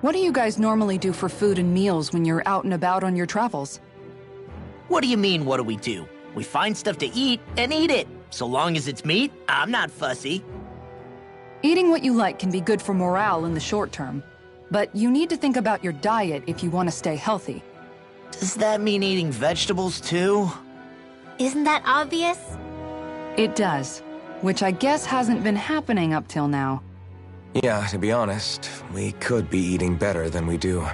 what do you guys normally do for food and meals when you're out and about on your travels? What do you mean, what do we do? We find stuff to eat and eat it. So long as it's meat, I'm not fussy. Eating what you like can be good for morale in the short term, but you need to think about your diet if you want to stay healthy. Does that mean eating vegetables too? Isn't that obvious? It does, which I guess hasn't been happening up till now. Yeah, to be honest, we could be eating better than we do.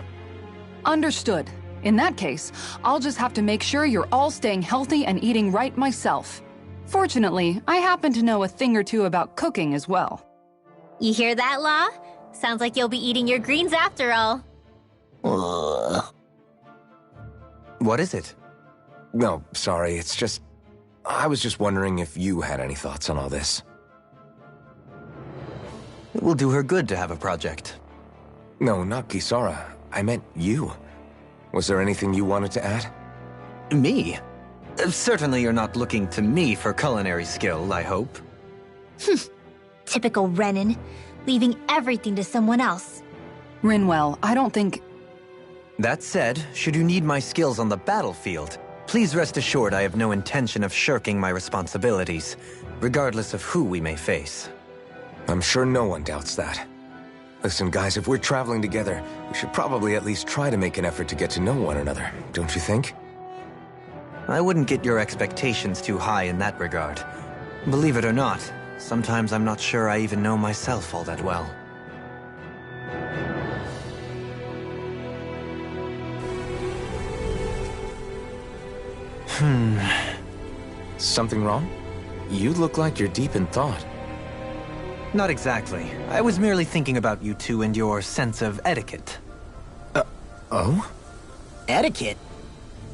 Understood. In that case, I'll just have to make sure you're all staying healthy and eating right myself. Fortunately, I happen to know a thing or two about cooking as well. You hear that, Law? Sounds like you'll be eating your greens after all. What is it? No, sorry, it's just... I was just wondering if you had any thoughts on all this. It will do her good to have a project. No, not Kisara. I meant you. Was there anything you wanted to add? Me? Certainly you're not looking to me for culinary skill, I hope. Typical Renan, leaving everything to someone else. Rinwell, I don't think... That said, should you need my skills on the battlefield, please rest assured I have no intention of shirking my responsibilities, regardless of who we may face. I'm sure no one doubts that. Listen, guys, if we're traveling together, we should probably at least try to make an effort to get to know one another, don't you think? I wouldn't get your expectations too high in that regard. Believe it or not, sometimes I'm not sure I even know myself all that well. Something wrong? You look like you're deep in thought. Not exactly. I was merely thinking about you two and your sense of etiquette. Oh? Etiquette?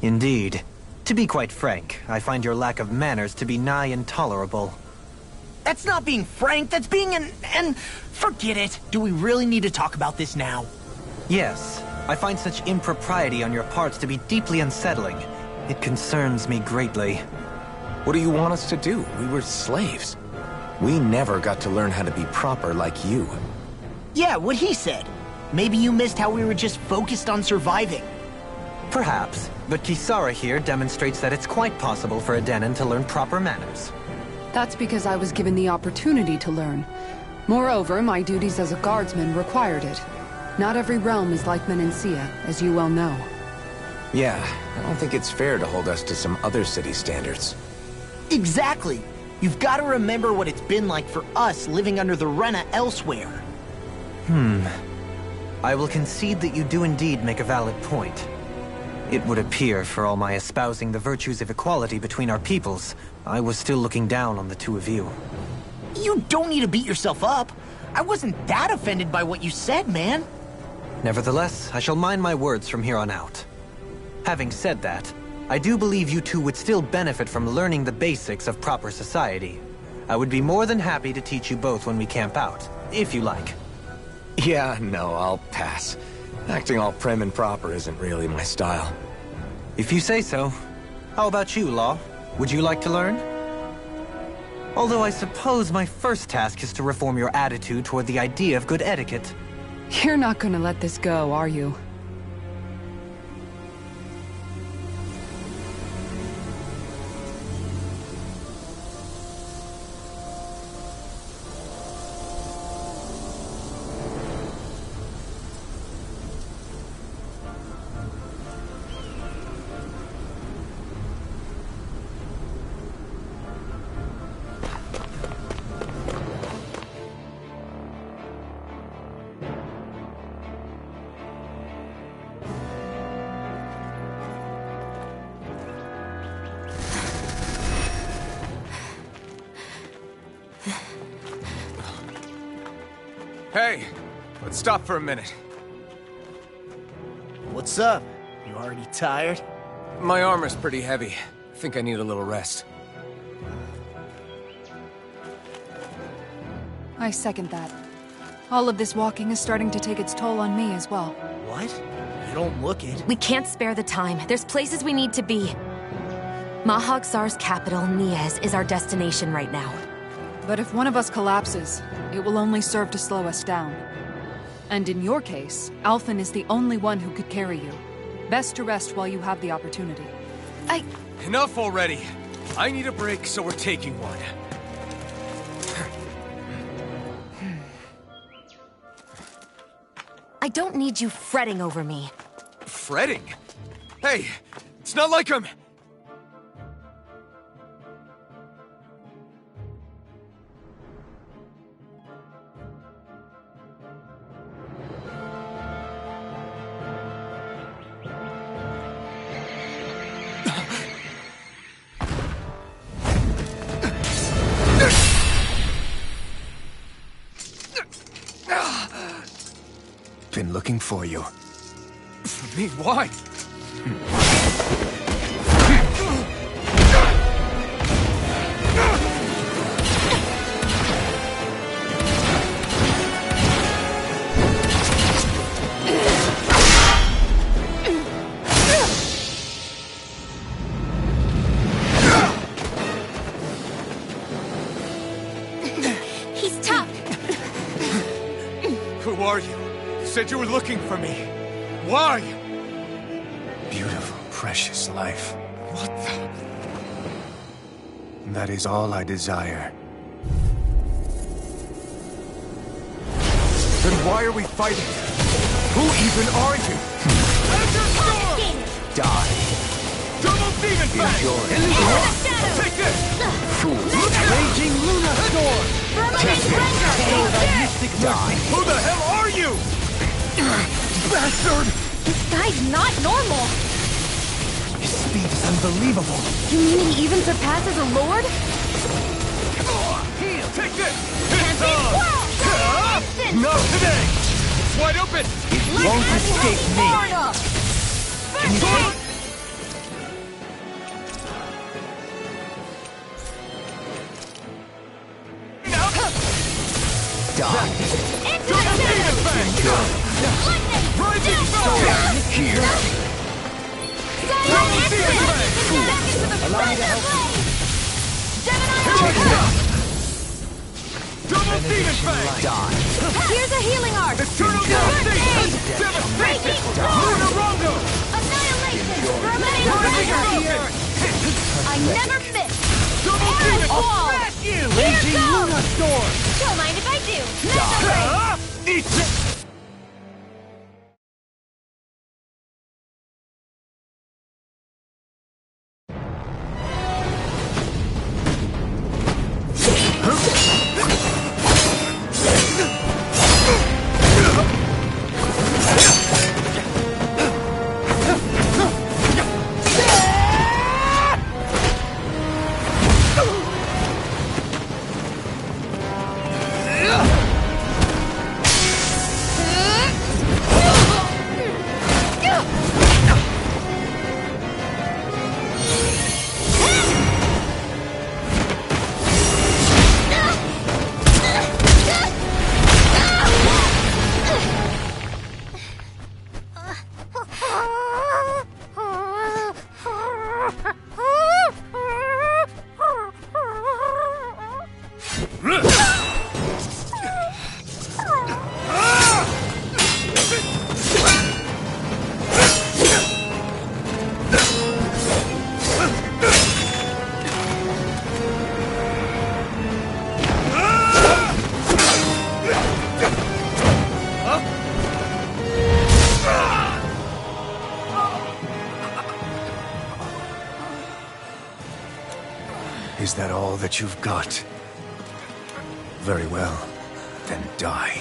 Indeed. To be quite frank, I find your lack of manners to be nigh intolerable. That's not being frank, that's being and forget it. Do we really need to talk about this now? Yes. I find such impropriety on your parts to be deeply unsettling. It concerns me greatly. What do you want us to do? We were slaves. We never got to learn how to be proper like you. Yeah, what he said. Maybe you missed how we were just focused on surviving. Perhaps, but Kisara here demonstrates that it's quite possible for a Denon to learn proper manners. That's because I was given the opportunity to learn. Moreover, my duties as a guardsman required it. Not every realm is like Menancia, as you well know. Yeah, I don't think it's fair to hold us to some other city standards. Exactly. You've got to remember what it's been like for us living under the Rena elsewhere. I will concede that you do indeed make a valid point. It would appear, for all my espousing the virtues of equality between our peoples, I was still looking down on the two of you. You don't need to beat yourself up. I wasn't that offended by what you said, man. Nevertheless, I shall mind my words from here on out. Having said that, I do believe you two would still benefit from learning the basics of proper society. I would be more than happy to teach you both when we camp out, if you like. Yeah, no, I'll pass. Acting all prim and proper isn't really my style. If you say so. How about you, Law? Would you like to learn? Although I suppose my first task is to reform your attitude toward the idea of good etiquette. You're not gonna let this go, are you? Hey, let's stop for a minute. What's up? You already tired? My armor's pretty heavy. I think I need a little rest. I second that. All of this walking is starting to take its toll on me as well. What? You don't look it. We can't spare the time. There's places we need to be. Mahag-Sar's capital, Niez, is our destination right now. But if one of us collapses, it will only serve to slow us down. And in your case, Alphen is the only one who could carry you. Best to rest while you have the opportunity. Enough already! I need a break, so we're taking one. I don't need you fretting over me. Fretting? Hey, it's not like I'm... Been looking for you. For me? Why? He's tough. Who are you? You said you were looking for me. Why? Beautiful, precious life. What the... That is all I desire. Then why are we fighting? Who even are you? Die. Double Demon Fang! Take this! Fool. Raging Luna Storm! Die. Who the hell are you? Bastard! This guy's not normal. His speed is unbelievable. You mean he even surpasses a lord? Heal! Take this! It's on! Not today! It's wide open! It won't escape me! Can you take... Die. Into the center! Lightning! Here. Allow me to help Double demon fang! Die. Here's a healing art! Eternal devastation! Devastation! Lunar Rondo! Annihilation! Terminator! I never miss! Arid wall! Raging Luna Storm! Don't mind if I do! Mega Is that all that you've got? Very well. Then die.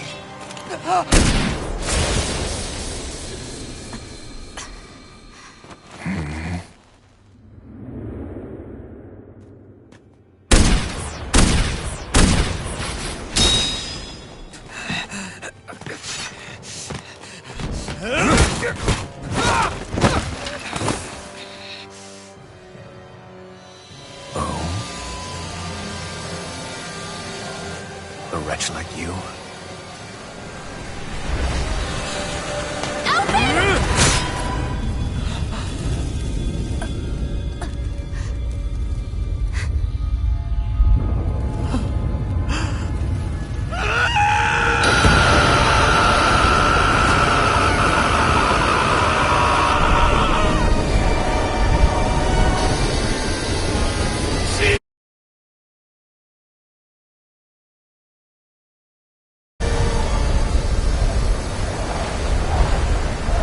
A wretch like you?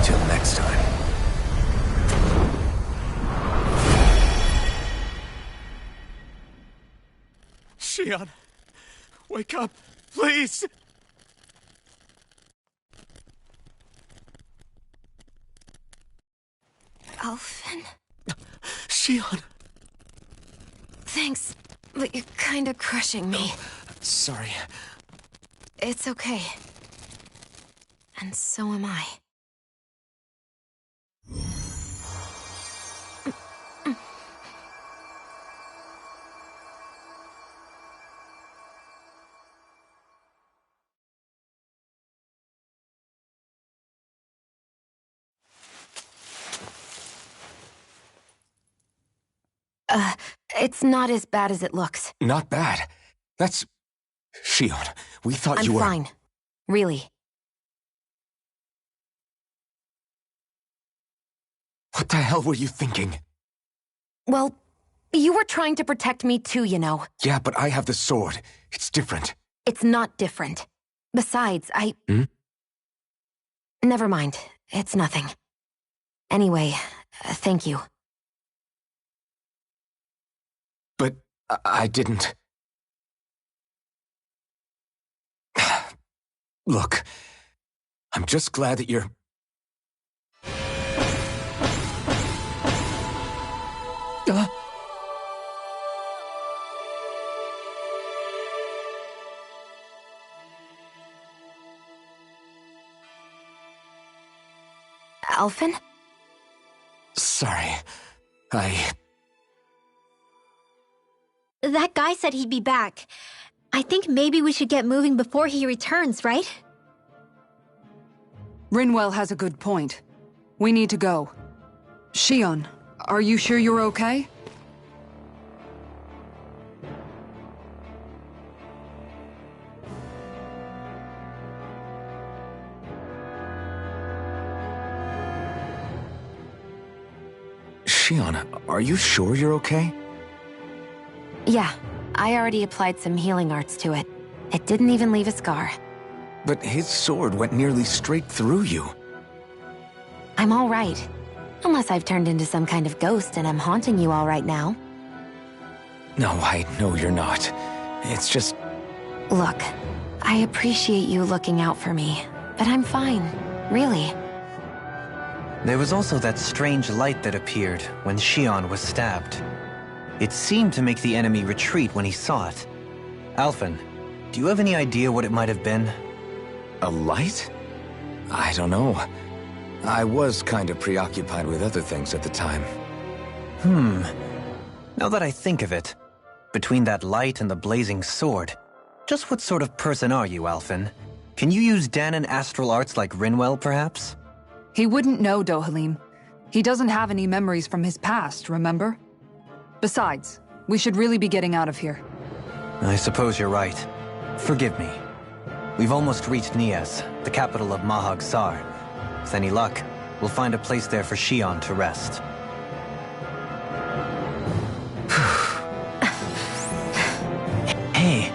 Till next time. Shion, wake up, please! Alphen? Shion! Thanks, but you're kinda crushing me. Sorry. It's okay. And so am I. It's not as bad as it looks. Not bad. That's... Shion, we thought you I'm were... fine. Really. What the hell were you thinking? Well, you were trying to protect me too, you know. Yeah, but I have the sword. It's different. It's not different. Besides, Never mind. It's nothing. Anyway, thank you. But I didn't... Look, I'm just glad that you're... Alphen? Sorry. That guy said he'd be back. I think maybe we should get moving before he returns, right? Rinwell has a good point. We need to go. Shion, are you sure you're okay? Shion, are you sure you're okay? Yeah, I already applied some healing arts to it. It didn't even leave a scar. But his sword went nearly straight through you. I'm all right. Unless I've turned into some kind of ghost and I'm haunting you all right now. No, I know you're not. It's just... Look, I appreciate you looking out for me, but I'm fine, really. There was also that strange light that appeared when Shion was stabbed. It seemed to make the enemy retreat when he saw it. Alphen, do you have any idea what it might have been? A light? I don't know. I was kind of preoccupied with other things at the time. Now that I think of it, between that light and the blazing sword, just what sort of person are you, Alphen? Can you use Danon astral arts like Rinwell, perhaps? He wouldn't know, Dohalim. He doesn't have any memories from his past, remember? Besides, we should really be getting out of here. I suppose you're right. Forgive me. We've almost reached Nias, the capital of Mahag Sar. With any luck, we'll find a place there for Shion to rest. Hey.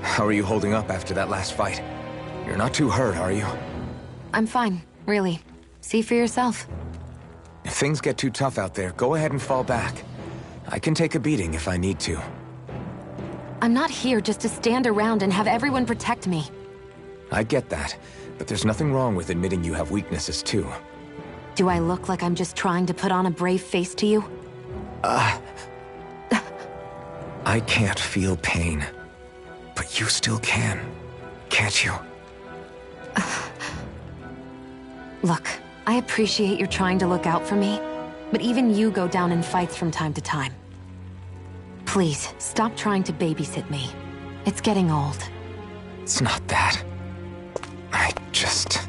How are you holding up after that last fight? You're not too hurt, are you? I'm fine, really. See for yourself. If things get too tough out there, go ahead and fall back. I can take a beating if I need to. I'm not here just to stand around and have everyone protect me. I get that, but there's nothing wrong with admitting you have weaknesses too. Do I look like I'm just trying to put on a brave face to you? I can't feel pain. But you still can, can't you? Look, I appreciate you're trying to look out for me, but even you go down in fights from time to time. Please, stop trying to babysit me. It's getting old. It's not that. I just...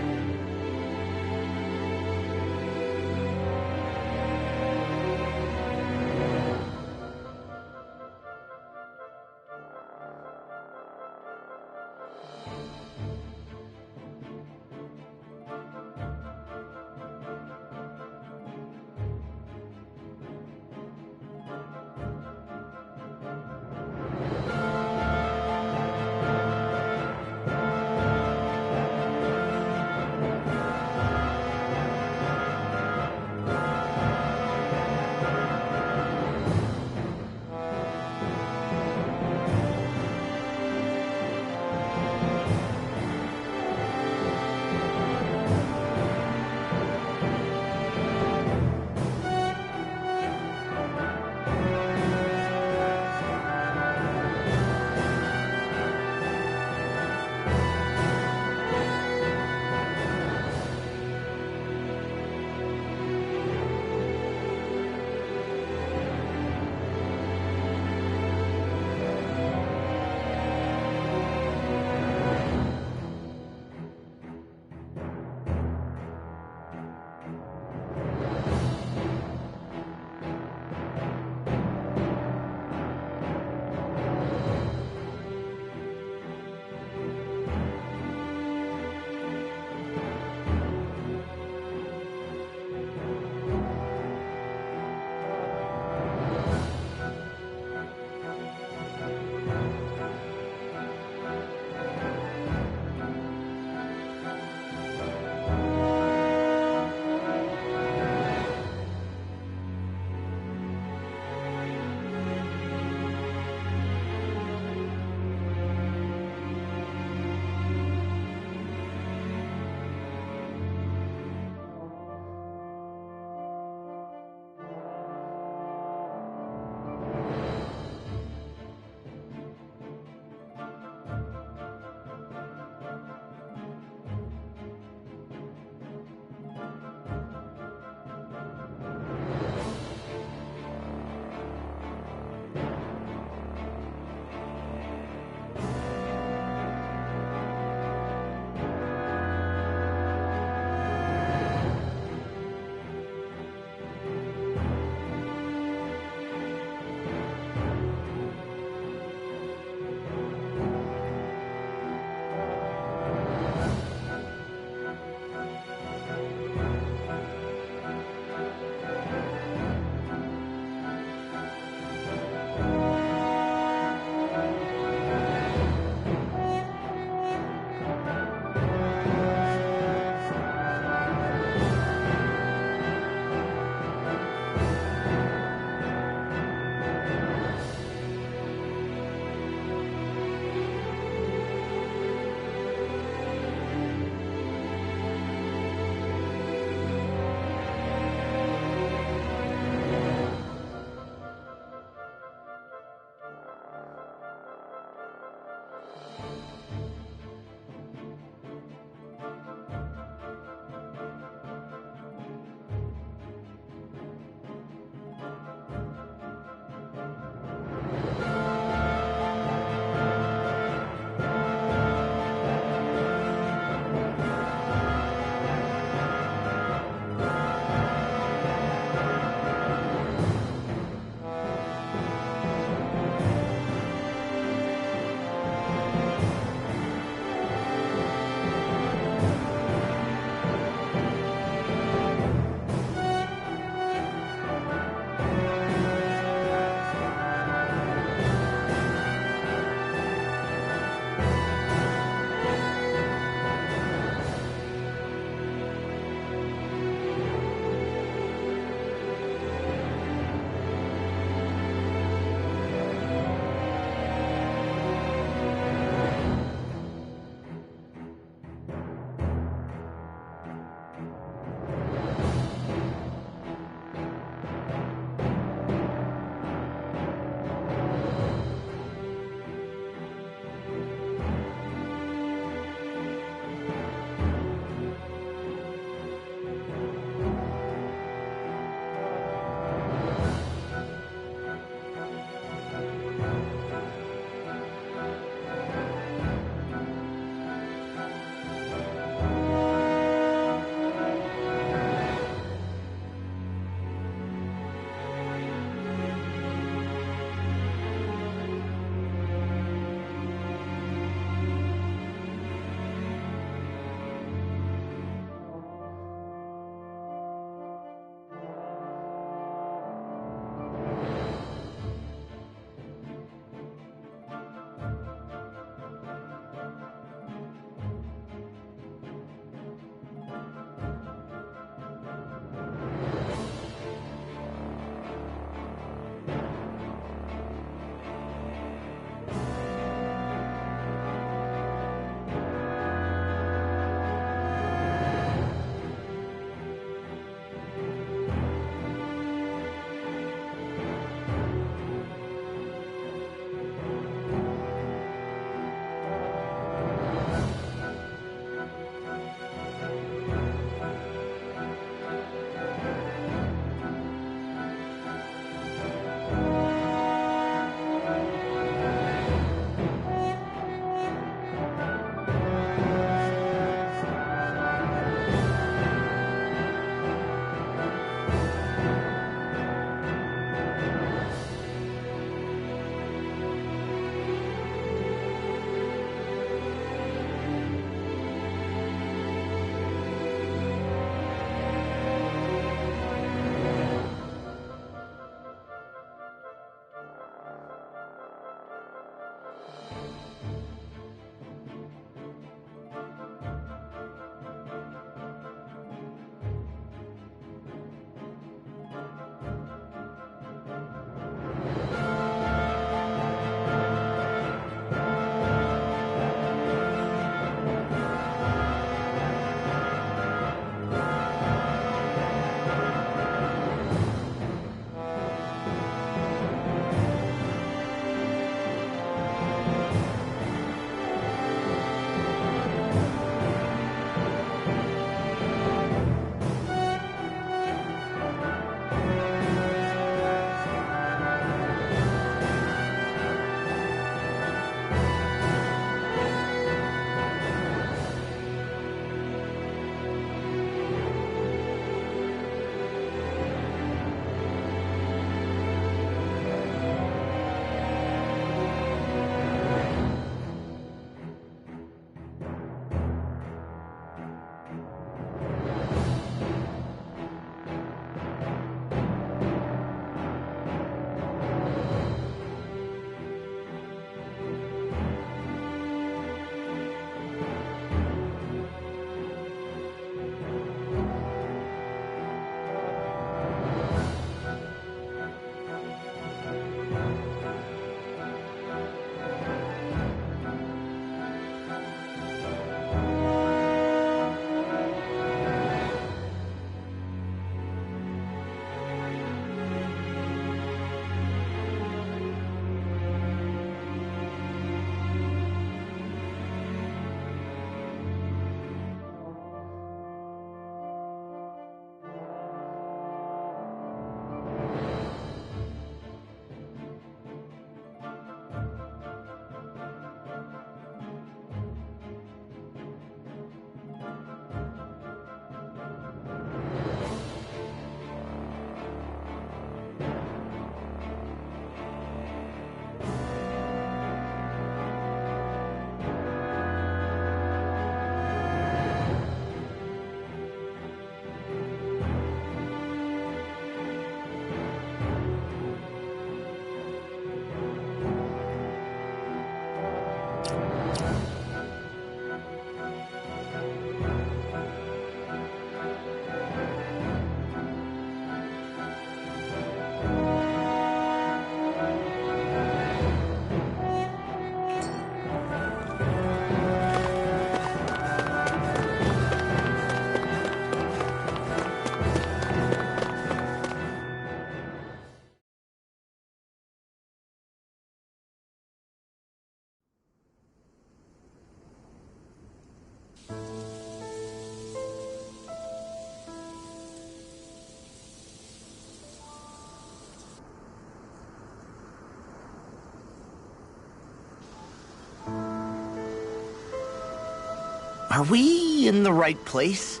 Are we in the right place?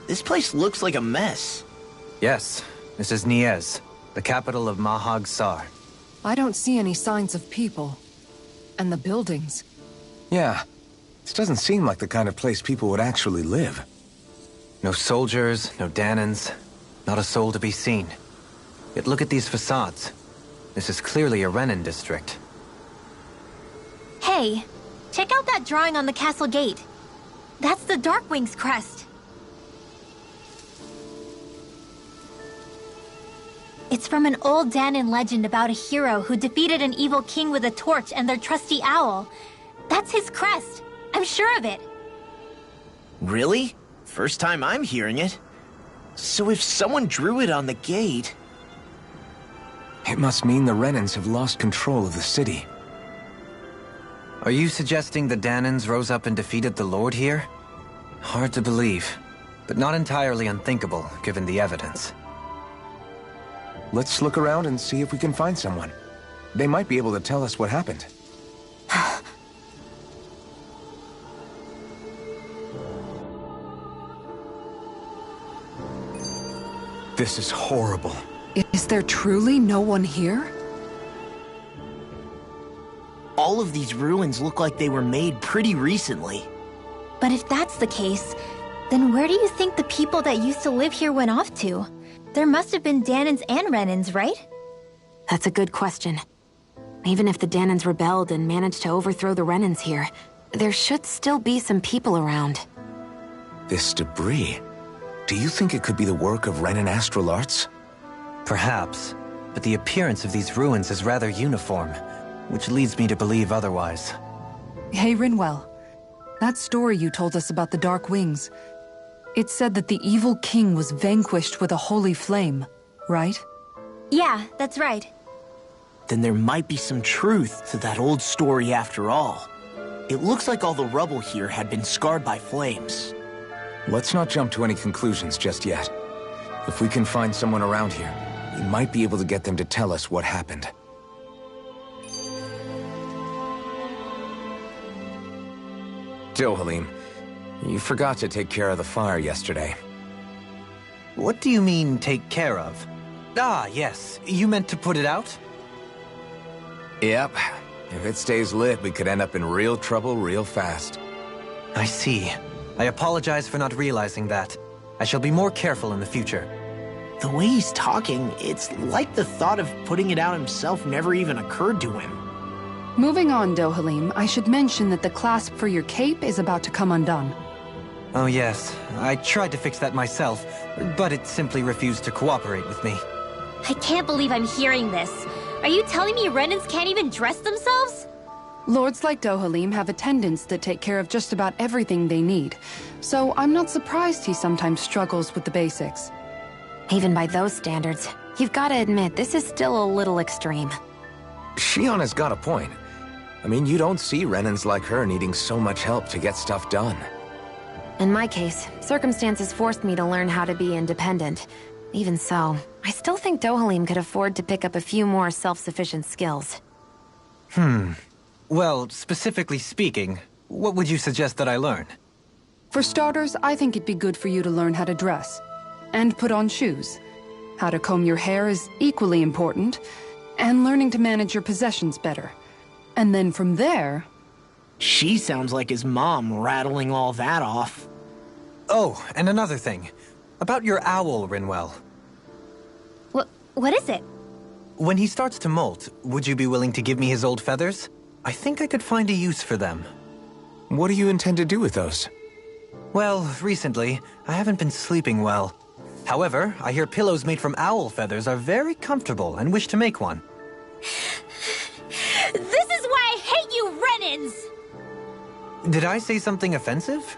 This place looks like a mess. Yes, this is Niez, the capital of Mahag Sar. I don't see any signs of people. And the buildings. Yeah, this doesn't seem like the kind of place people would actually live. No soldiers, no Danins, not a soul to be seen. Yet look at these facades. This is clearly a Renin district. Hey, check out that drawing on the castle gate. That's the Darkwing's crest. It's from an old Danin legend about a hero who defeated an evil king with a torch and their trusty owl. That's his crest. I'm sure of it. Really? First time I'm hearing it. So if someone drew it on the gate... It must mean the Renins have lost control of the city. Are you suggesting the Danins rose up and defeated the Lord here? Hard to believe, but not entirely unthinkable, given the evidence. Let's look around and see if we can find someone. They might be able to tell us what happened. This is horrible. Is there truly no one here? All of these ruins look like they were made pretty recently. But if that's the case, then where do you think the people that used to live here went off to? There must have been Danins and Renins, right? That's a good question. Even if the Danins rebelled and managed to overthrow the Renins here, there should still be some people around. This debris... Do you think it could be the work of Renin astral arts? Perhaps, but the appearance of these ruins is rather uniform, which leads me to believe otherwise. Hey, Rinwell. That story you told us about the Dark Wings, it said that the evil king was vanquished with a holy flame, right? Yeah, that's right. Then there might be some truth to that old story after all. It looks like all the rubble here had been scarred by flames. Let's not jump to any conclusions just yet. If we can find someone around here, we might be able to get them to tell us what happened. Dohalim, you forgot to take care of the fire yesterday. What do you mean, take care of? Ah, yes. You meant to put it out? Yep. If it stays lit, we could end up in real trouble real fast. I see. I apologize for not realizing that. I shall be more careful in the future. The way he's talking, it's like the thought of putting it out himself never even occurred to him. Moving on, Dohalim, I should mention that the clasp for your cape is about to come undone. Oh yes, I tried to fix that myself, but it simply refused to cooperate with me. I can't believe I'm hearing this. Are you telling me Renins can't even dress themselves? Lords like Dohalim have attendants that take care of just about everything they need, so I'm not surprised he sometimes struggles with the basics. Even by those standards, you've got to admit this is still a little extreme. Shionna's got a point. I mean, you don't see Renins like her needing so much help to get stuff done. In my case, circumstances forced me to learn how to be independent. Even so, I still think Dohalim could afford to pick up a few more self-sufficient skills. Well, specifically speaking, what would you suggest that I learn? For starters, I think it'd be good for you to learn how to dress. And put on shoes. How to comb your hair is equally important. And learning to manage your possessions better. And then from there... She sounds like his mom rattling all that off. Oh, and another thing. About your owl, Rinwell. What is it? When he starts to molt, would you be willing to give me his old feathers? I think I could find a use for them. What do you intend to do with those? Well, recently, I haven't been sleeping well. However, I hear pillows made from owl feathers are very comfortable and wish to make one. This is why I hate you, Renins! Did I say something offensive?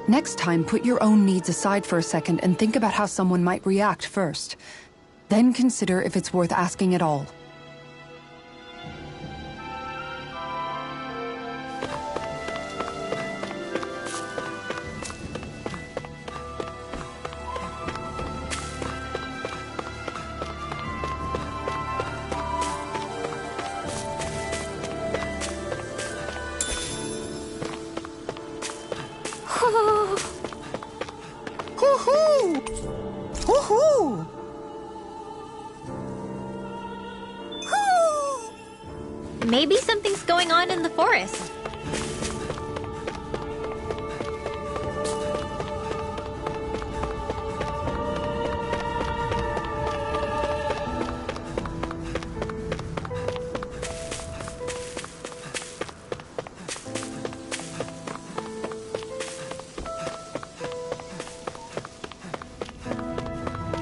Next time, put your own needs aside for a second and think about how someone might react first. Then consider if it's worth asking at all. Woohoo! Woohoo! Maybe something's going on in the forest.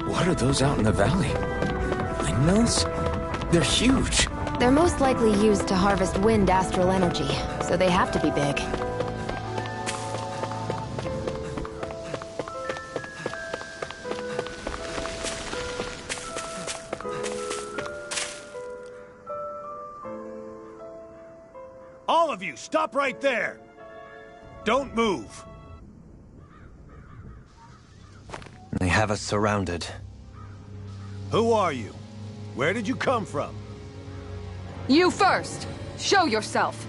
What are those out in the valley? Windmills? They're huge. They're most likely used to harvest wind astral energy, so they have to be big. All of you, stop right there! Don't move! They have us surrounded. Who are you? Where did you come from? You first! Show yourself!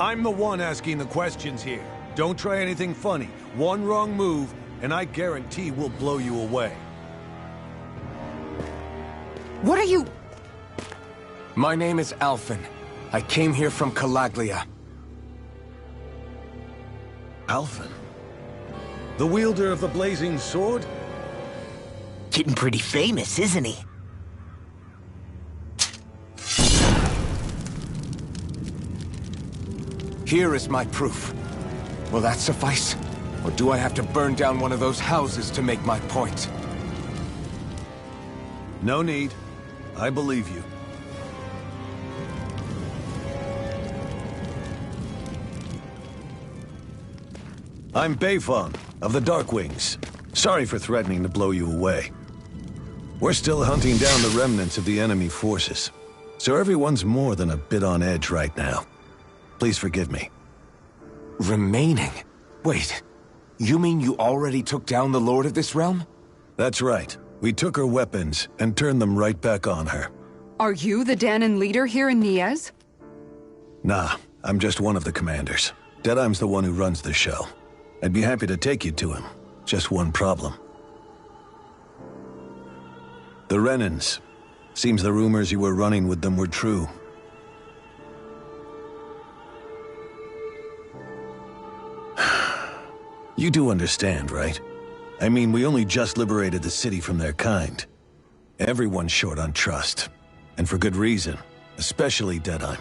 I'm the one asking the questions here. Don't try anything funny. One wrong move, and I guarantee we'll blow you away. What are you... My name is Alphen. I came here from Calaglia. Alphen? The wielder of the blazing sword? Getting pretty famous, isn't he? Here is my proof. Will that suffice? Or do I have to burn down one of those houses to make my point? No need. I believe you. I'm Beifong, of the Darkwings. Sorry for threatening to blow you away. We're still hunting down the remnants of the enemy forces, so everyone's more than a bit on edge right now. Please forgive me. Remaining? Wait, you mean you already took down the Lord of this realm? That's right. We took her weapons and turned them right back on her. Are you the Danon leader here in Niez? Nah, I'm just one of the commanders. Deadeye's the one who runs the show. I'd be happy to take you to him. Just one problem. The Renans. Seems the rumors you were running with them were true. You do understand, right? I mean, we only just liberated the city from their kind. Everyone's short on trust. And for good reason. Especially Deadeye.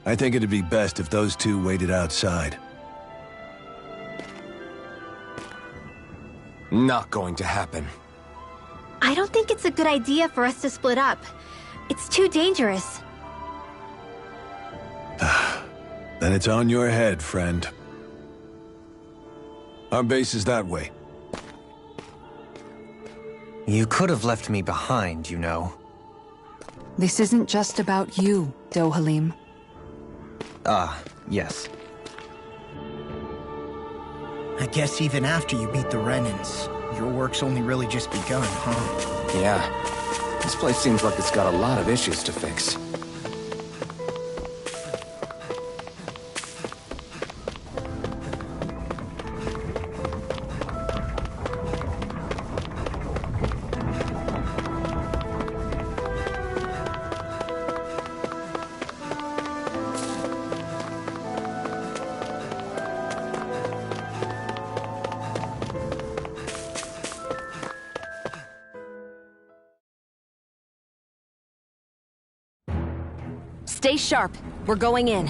I think it'd be best if those two waited outside. Not going to happen. I don't think it's a good idea for us to split up. It's too dangerous. Then it's on your head, friend. Our base is that way. You could have left me behind, you know. This isn't just about you, Dohalim. Ah, yes. I guess even after you beat the Renans, your work's only really just begun, huh? Yeah. This place seems like it's got a lot of issues to fix. Stay sharp. We're going in.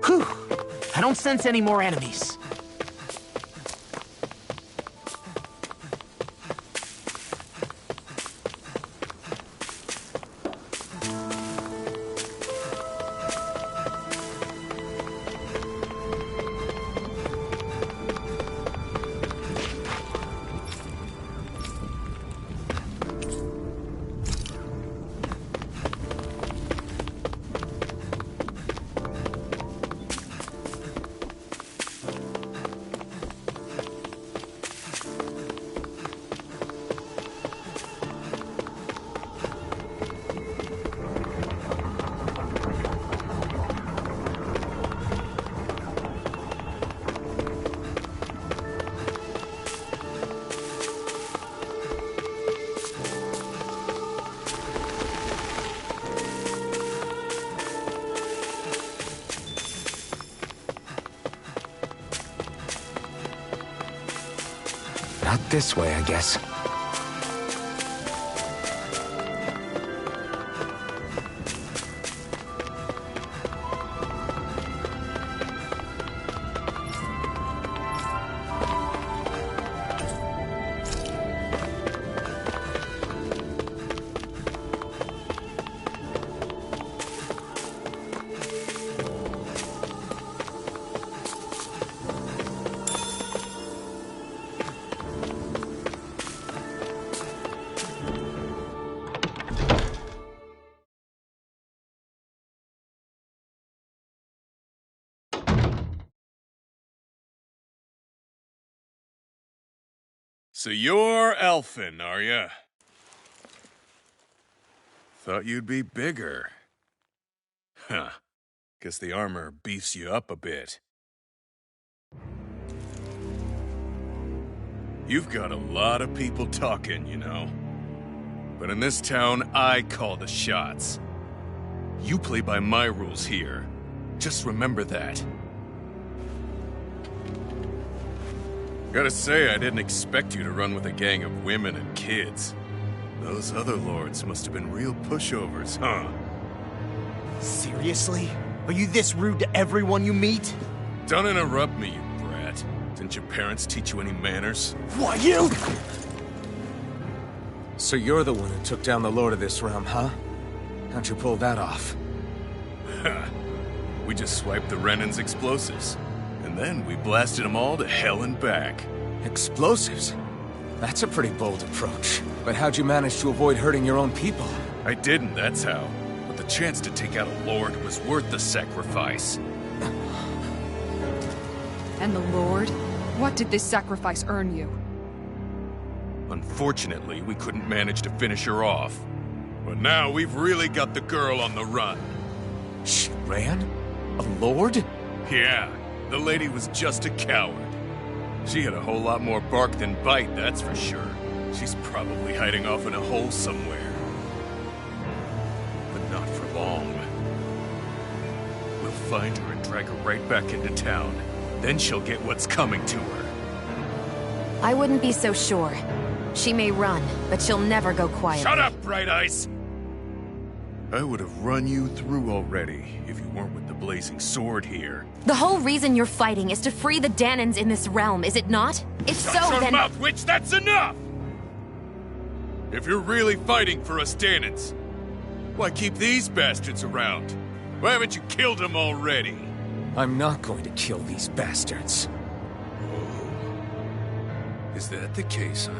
Whew. I don't sense any more enemies. Not this way, I guess. So you're elfin, are ya? Thought you'd be bigger. Huh. Guess the armor beefs you up a bit. You've got a lot of people talking, you know. But in this town, I call the shots. You play by my rules here. Just remember that. Gotta say, I didn't expect you to run with a gang of women and kids. Those other lords must have been real pushovers, huh? Seriously? Are you this rude to everyone you meet? Don't interrupt me, you brat. Didn't your parents teach you any manners? Why, you? So you're the one who took down the Lord of this realm, huh? How'd you pull that off? We just swiped the Renan's explosives. And then we blasted them all to hell and back. Explosives? That's a pretty bold approach. But how'd you manage to avoid hurting your own people? I didn't, that's how. But the chance to take out a lord was worth the sacrifice. And the Lord? What did this sacrifice earn you? Unfortunately, we couldn't manage to finish her off. But now we've really got the girl on the run. She ran? A lord? Yeah, the lady was just a coward. She had a whole lot more bark than bite, that's for sure. She's probably hiding off in a hole somewhere. But not for long. We'll find her and drag her right back into town. Then she'll get what's coming to her. I wouldn't be so sure. She may run, but she'll never go quietly. Shut up, Bright Eyes! I would have run you through already if you weren't with the blazing sword here. The whole reason you're fighting is to free the Danans in this realm, is it not? If so, Shut your then— mouth, witch! That's enough! If you're really fighting for us Danans, why keep these bastards around? Why haven't you killed them already? I'm not going to kill these bastards. Oh. Is that the case, huh?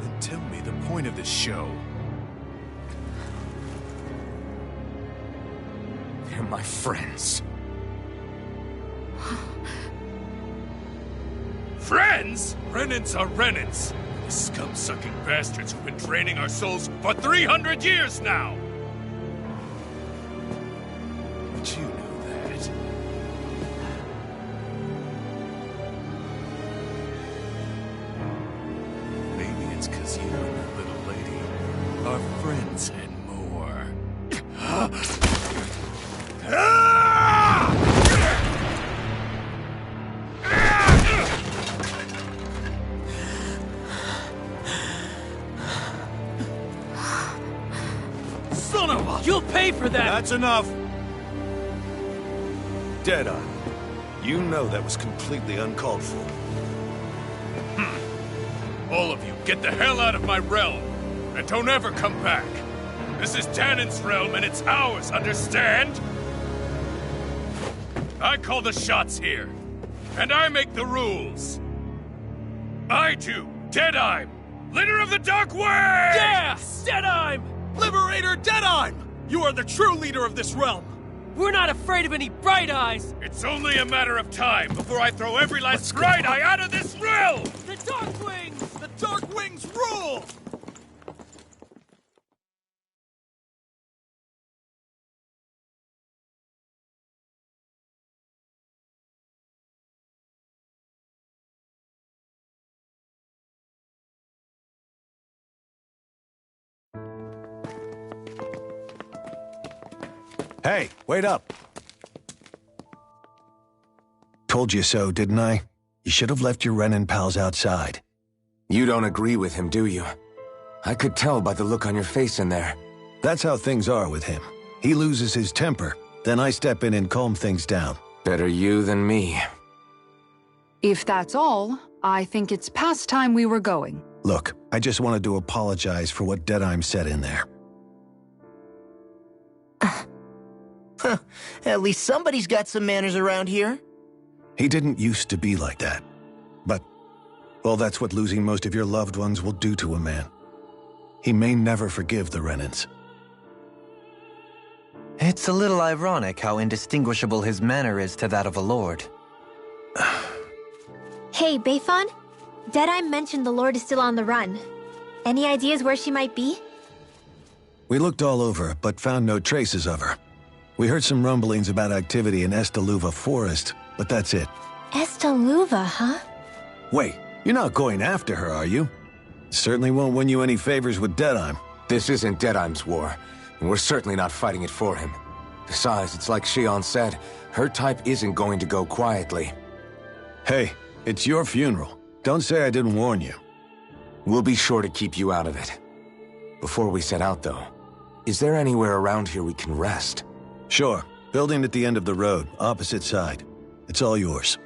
Then tell me the point of this show. They're my friends. Friends? Renans are Renans. The scum-sucking bastards who've been draining our souls for 300 years now! But you knew that. Maybe it's 'cause you and that little lady are friends and more. Son of a... You'll pay for that! That's enough! Deadeye, you know that was completely uncalled for. All of you, get the hell out of my realm, and don't ever come back. This is Danon's realm, and it's ours, understand? I call the shots here, and I make the rules. I do, Deadeye, leader of the Dark Way! Yeah! Deadeye! Liberator Deadeye! You are the true leader of this realm! We're not afraid of any Bright Eyes! It's only a matter of time before I throw every last Bright Eye out of this realm! The Dark Wings! The Dark Wings rule! Hey, wait up. Told you so, didn't I? You should have left your Renin pals outside. You don't agree with him, do you? I could tell by the look on your face in there. That's how things are with him. He loses his temper, then I step in and calm things down. Better you than me. If that's all, I think it's past time we were going. Look, I just wanted to apologize for what Deadeye said in there. At least somebody's got some manners around here. He didn't used to be like that. But, well, that's what losing most of your loved ones will do to a man. He may never forgive the Renins. It's a little ironic how indistinguishable his manner is to that of a lord. Hey, Bayfon? Deadeye mentioned the Lord is still on the run. Any ideas where she might be? We looked all over, but found no traces of her. We heard some rumblings about activity in Estaluva Forest, but that's it. Estaluva, huh? Wait, you're not going after her, are you? Certainly won't win you any favors with Deadeye. This isn't Deadeye's war, and we're certainly not fighting it for him. Besides, it's like Shion said, her type isn't going to go quietly. Hey, it's your funeral. Don't say I didn't warn you. We'll be sure to keep you out of it. Before we set out, though, is there anywhere around here we can rest? Sure. Building at the end of the road, opposite side. It's all yours.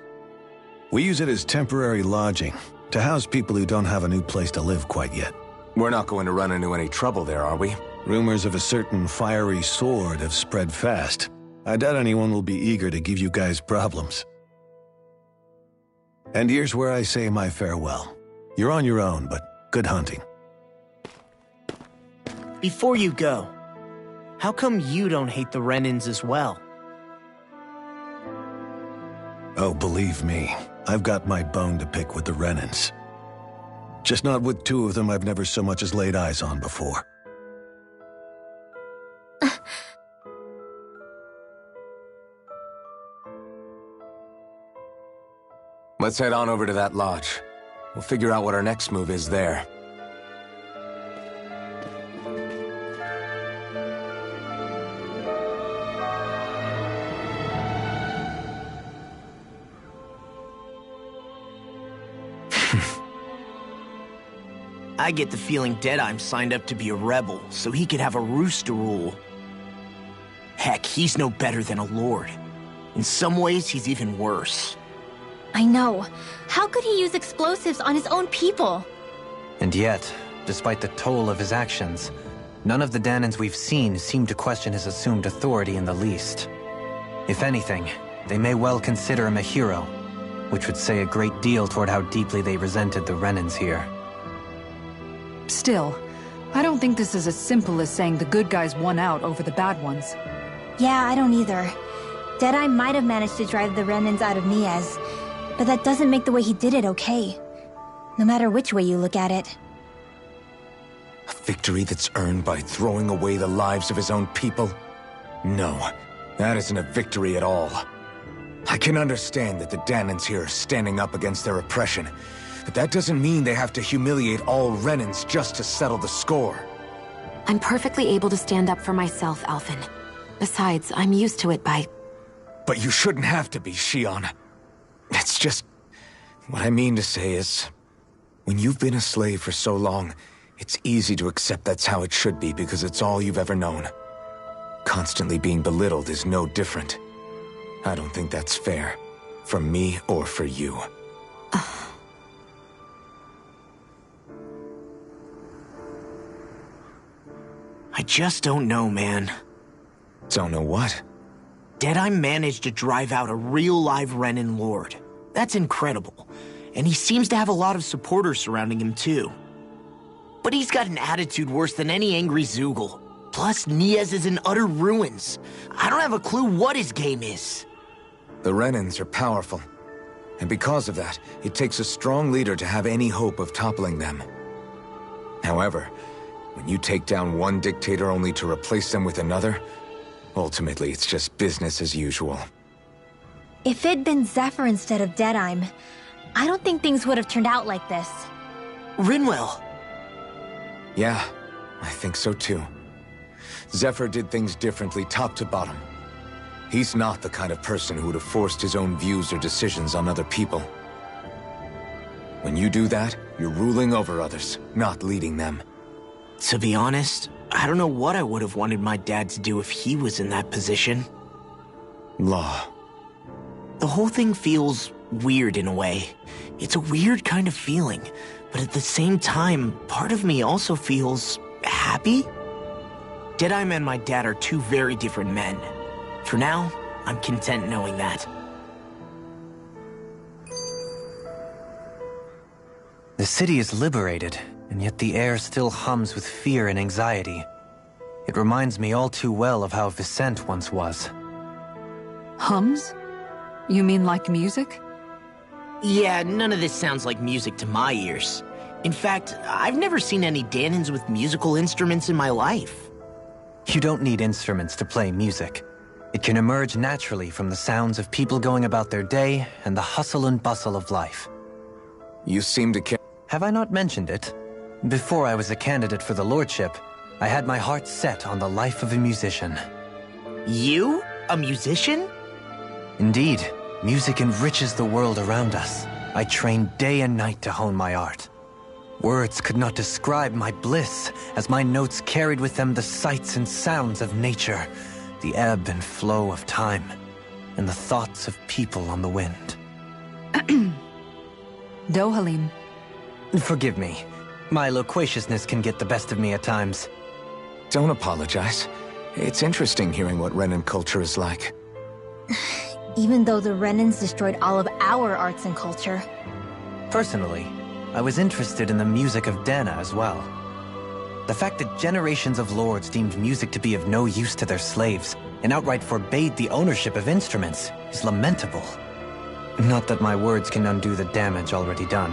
We use it as temporary lodging, to house people who don't have a new place to live quite yet. We're not going to run into any trouble there, are we? Rumors of a certain fiery sword have spread fast. I doubt anyone will be eager to give you guys problems. And here's where I say my farewell. You're on your own, but good hunting. Before you go, how come you don't hate the Renins as well? Oh, believe me, I've got my bone to pick with the Renins. Just not with two of them I've never so much as laid eyes on before. Let's head on over to that lodge. We'll figure out what our next move is there. I get the feeling Deadeye's signed up to be a rebel, so he could have a rooster rule. Heck, he's no better than a lord. In some ways, he's even worse. I know. How could he use explosives on his own people? And yet, despite the toll of his actions, none of the Danons we've seen seem to question his assumed authority in the least. If anything, they may well consider him a hero, which would say a great deal toward how deeply they resented the Renins here. Still, I don't think this is as simple as saying the good guys won out over the bad ones. Yeah, I don't either. Deadeye might have managed to drive the Renins out of Niaz, but that doesn't make the way he did it okay. No matter which way you look at it. A victory that's earned by throwing away the lives of his own people? No, that isn't a victory at all. I can understand that the Danons here are standing up against their oppression, but that doesn't mean they have to humiliate all Renins just to settle the score. I'm perfectly able to stand up for myself, Alphen. Besides, I'm used to it by... But you shouldn't have to be, Shion. It's just... What I mean to say is... When you've been a slave for so long, it's easy to accept that's how it should be because it's all you've ever known. Constantly being belittled is no different. I don't think that's fair. For me or for you. I just don't know, man. Don't know what? Deadeye managed to drive out a real live Renin Lord. That's incredible. And he seems to have a lot of supporters surrounding him too. But he's got an attitude worse than any angry Zoogle. Plus, Niez is in utter ruins. I don't have a clue what his game is. The Renins are powerful. And because of that, it takes a strong leader to have any hope of toppling them. However, when you take down one dictator only to replace them with another, ultimately it's just business as usual. If it'd been Zephyr instead of Deadeye, I don't think things would have turned out like this. Rinwell. Yeah, I think so too. Zephyr did things differently top to bottom. He's not the kind of person who would have forced his own views or decisions on other people. When you do that, you're ruling over others, not leading them. To be honest, I don't know what I would have wanted my dad to do if he was in that position. Law. The whole thing feels weird in a way. It's a weird kind of feeling, but at the same time, part of me also feels happy. Deadeye and my dad are two very different men. For now, I'm content knowing that. The city is liberated, and yet the air still hums with fear and anxiety. It reminds me all too well of how Vicent once was. Hums? You mean like music? Yeah, none of this sounds like music to my ears. In fact, I've never seen any Danins with musical instruments in my life. You don't need instruments to play music. It can emerge naturally from the sounds of people going about their day and the hustle and bustle of life. You seem to care. Have I not mentioned it? Before I was a candidate for the lordship, I had my heart set on the life of a musician. You? A musician? Indeed. Music enriches the world around us. I trained day and night to hone my art. Words could not describe my bliss, as my notes carried with them the sights and sounds of nature, the ebb and flow of time, and the thoughts of people on the wind. Dohalim. Forgive me. My loquaciousness can get the best of me at times. Don't apologize. It's interesting hearing what Renin culture is like. Even though the Renins destroyed all of our arts and culture. Personally, I was interested in the music of Dana as well. The fact that generations of lords deemed music to be of no use to their slaves and outright forbade the ownership of instruments is lamentable. Not that my words can undo the damage already done.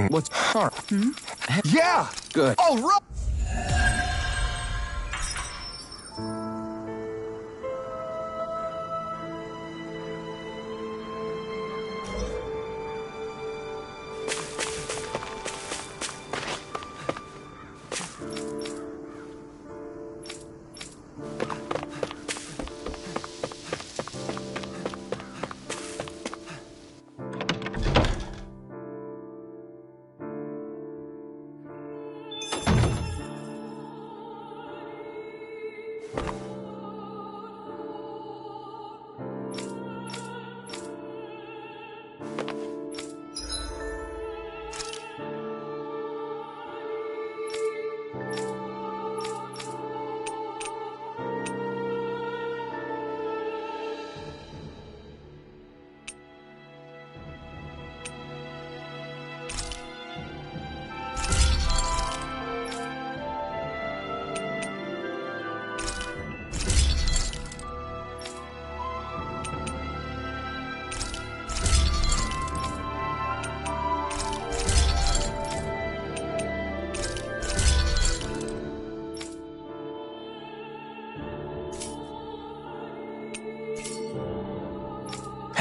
What's hard? Yeah! Good. All right!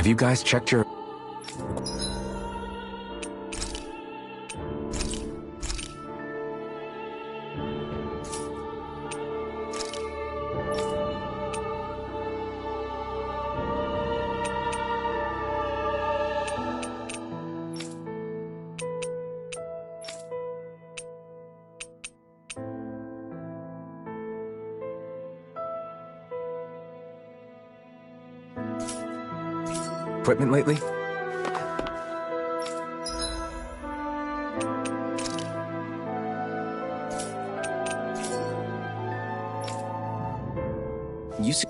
Have you guys checked your... equipment lately? You see...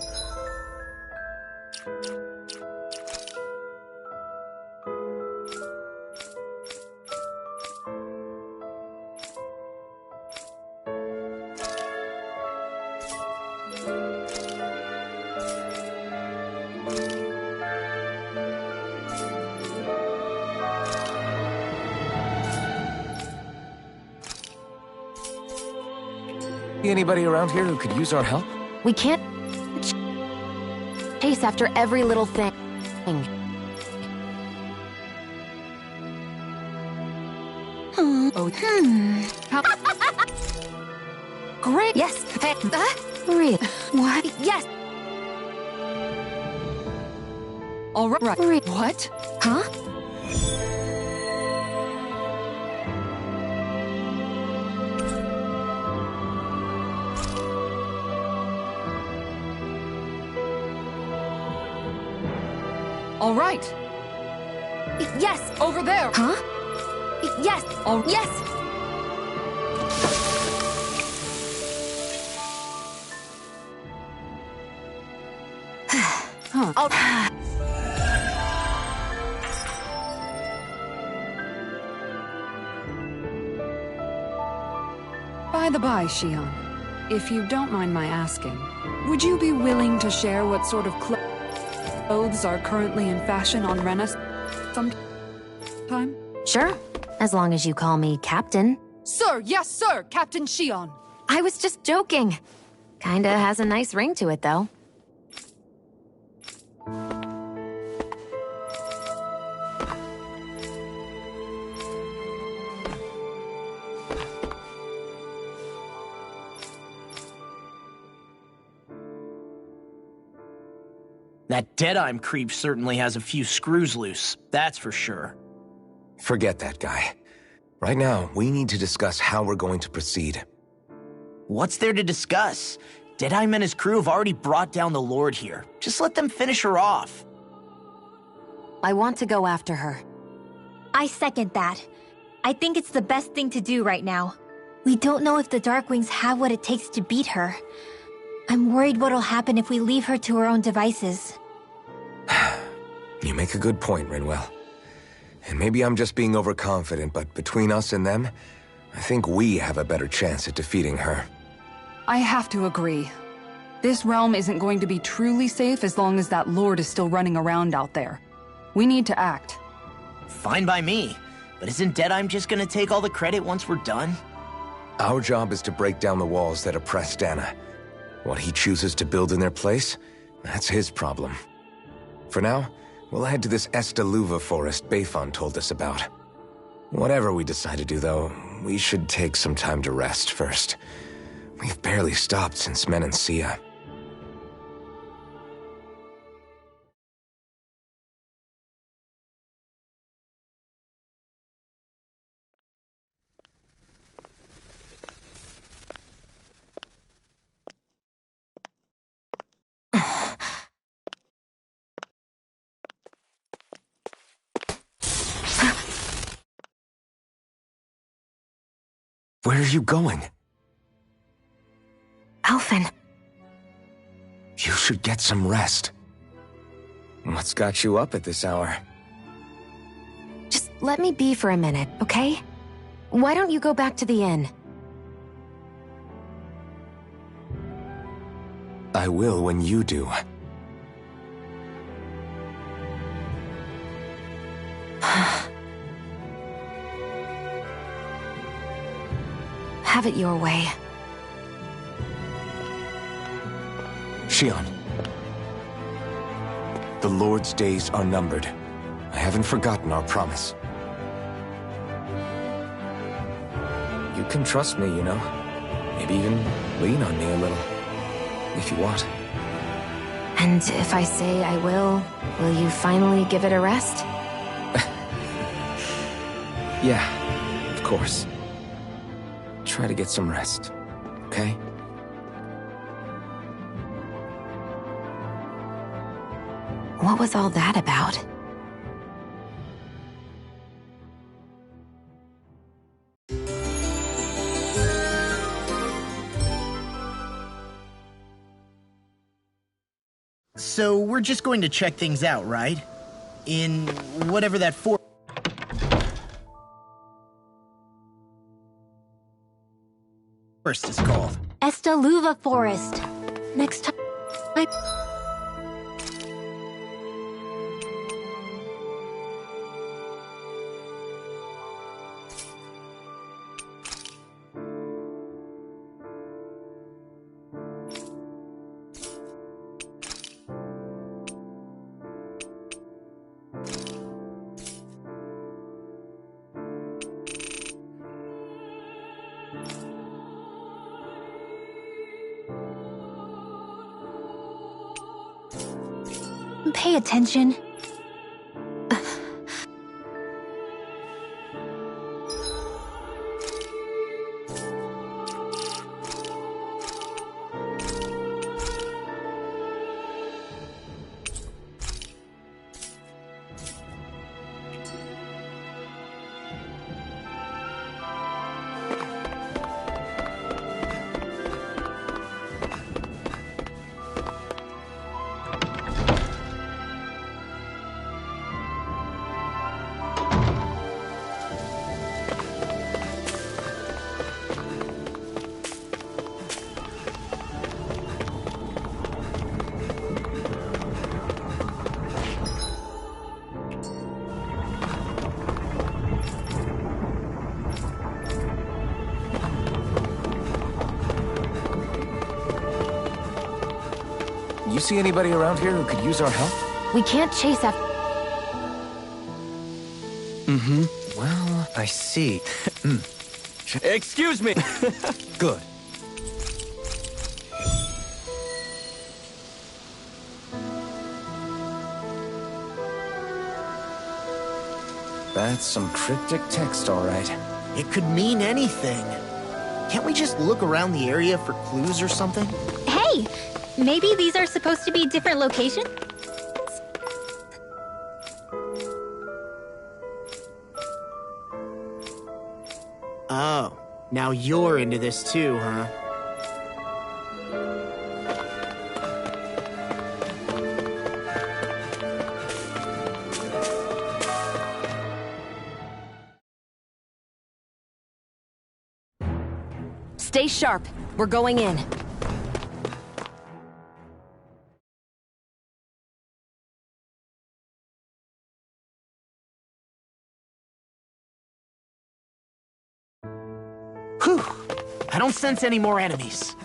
Anybody around here who could use our help? We can't chase after every little thing. Great. Yes. Real. What? Yes. All right. What? Huh? All right. Yes. Over there. Huh? Yes. Oh. Yes. Huh. By the by, Shion, if you don't mind my asking, would you be willing to share what sort of clothes are currently in fashion on Renna sometime? Sure, as long as you call me Captain. Sir, yes, sir, Captain Shion. I was just joking. Kinda has a nice ring to it, though. That Deadeye creep certainly has a few screws loose, that's for sure. Forget that guy. Right now, we need to discuss how we're going to proceed. What's there to discuss? Deadeye and his crew have already brought down the Lord here. Just let them finish her off. I want to go after her. I second that. I think it's the best thing to do right now. We don't know if the Darkwings have what it takes to beat her. I'm worried what'll happen if we leave her to her own devices. You make a good point, Rinwell. And maybe I'm just being overconfident, but between us and them, I think we have a better chance at defeating her. I have to agree. This realm isn't going to be truly safe as long as that Lord is still running around out there. We need to act. Fine by me. But isn't Deadeye just gonna take all the credit once we're done? Our job is to break down the walls that oppress Dana. What he chooses to build in their place, that's his problem. For now, we'll head to this Estaluva forest Bayfon told us about. Whatever we decide to do, though, we should take some time to rest first. We've barely stopped since Menancia. Where are you going? Alphen. You should get some rest. What's got you up at this hour? Just let me be for a minute, okay? Why don't you go back to the inn? I will when you do. Have it your way. Shion. The Lord's days are numbered. I haven't forgotten our promise. You can trust me, you know. Maybe even lean on me a little, if you want. And if I say I will you finally give it a rest? Yeah, of course. Try to get some rest, okay? What was all that about? So we're just going to check things out, right? In whatever that forest is called. Estaluva Forest. Next time. Pay attention. You see anybody around here who could use our help? We can't chase after... Well, I see. Excuse me! Good. That's some cryptic text, all right. It could mean anything. Can't we just look around the area for clues or something? Hey! Maybe these are supposed to be different locations? Oh, now you're into this too, huh? Stay sharp. We're going in. Whew! I don't sense any more enemies.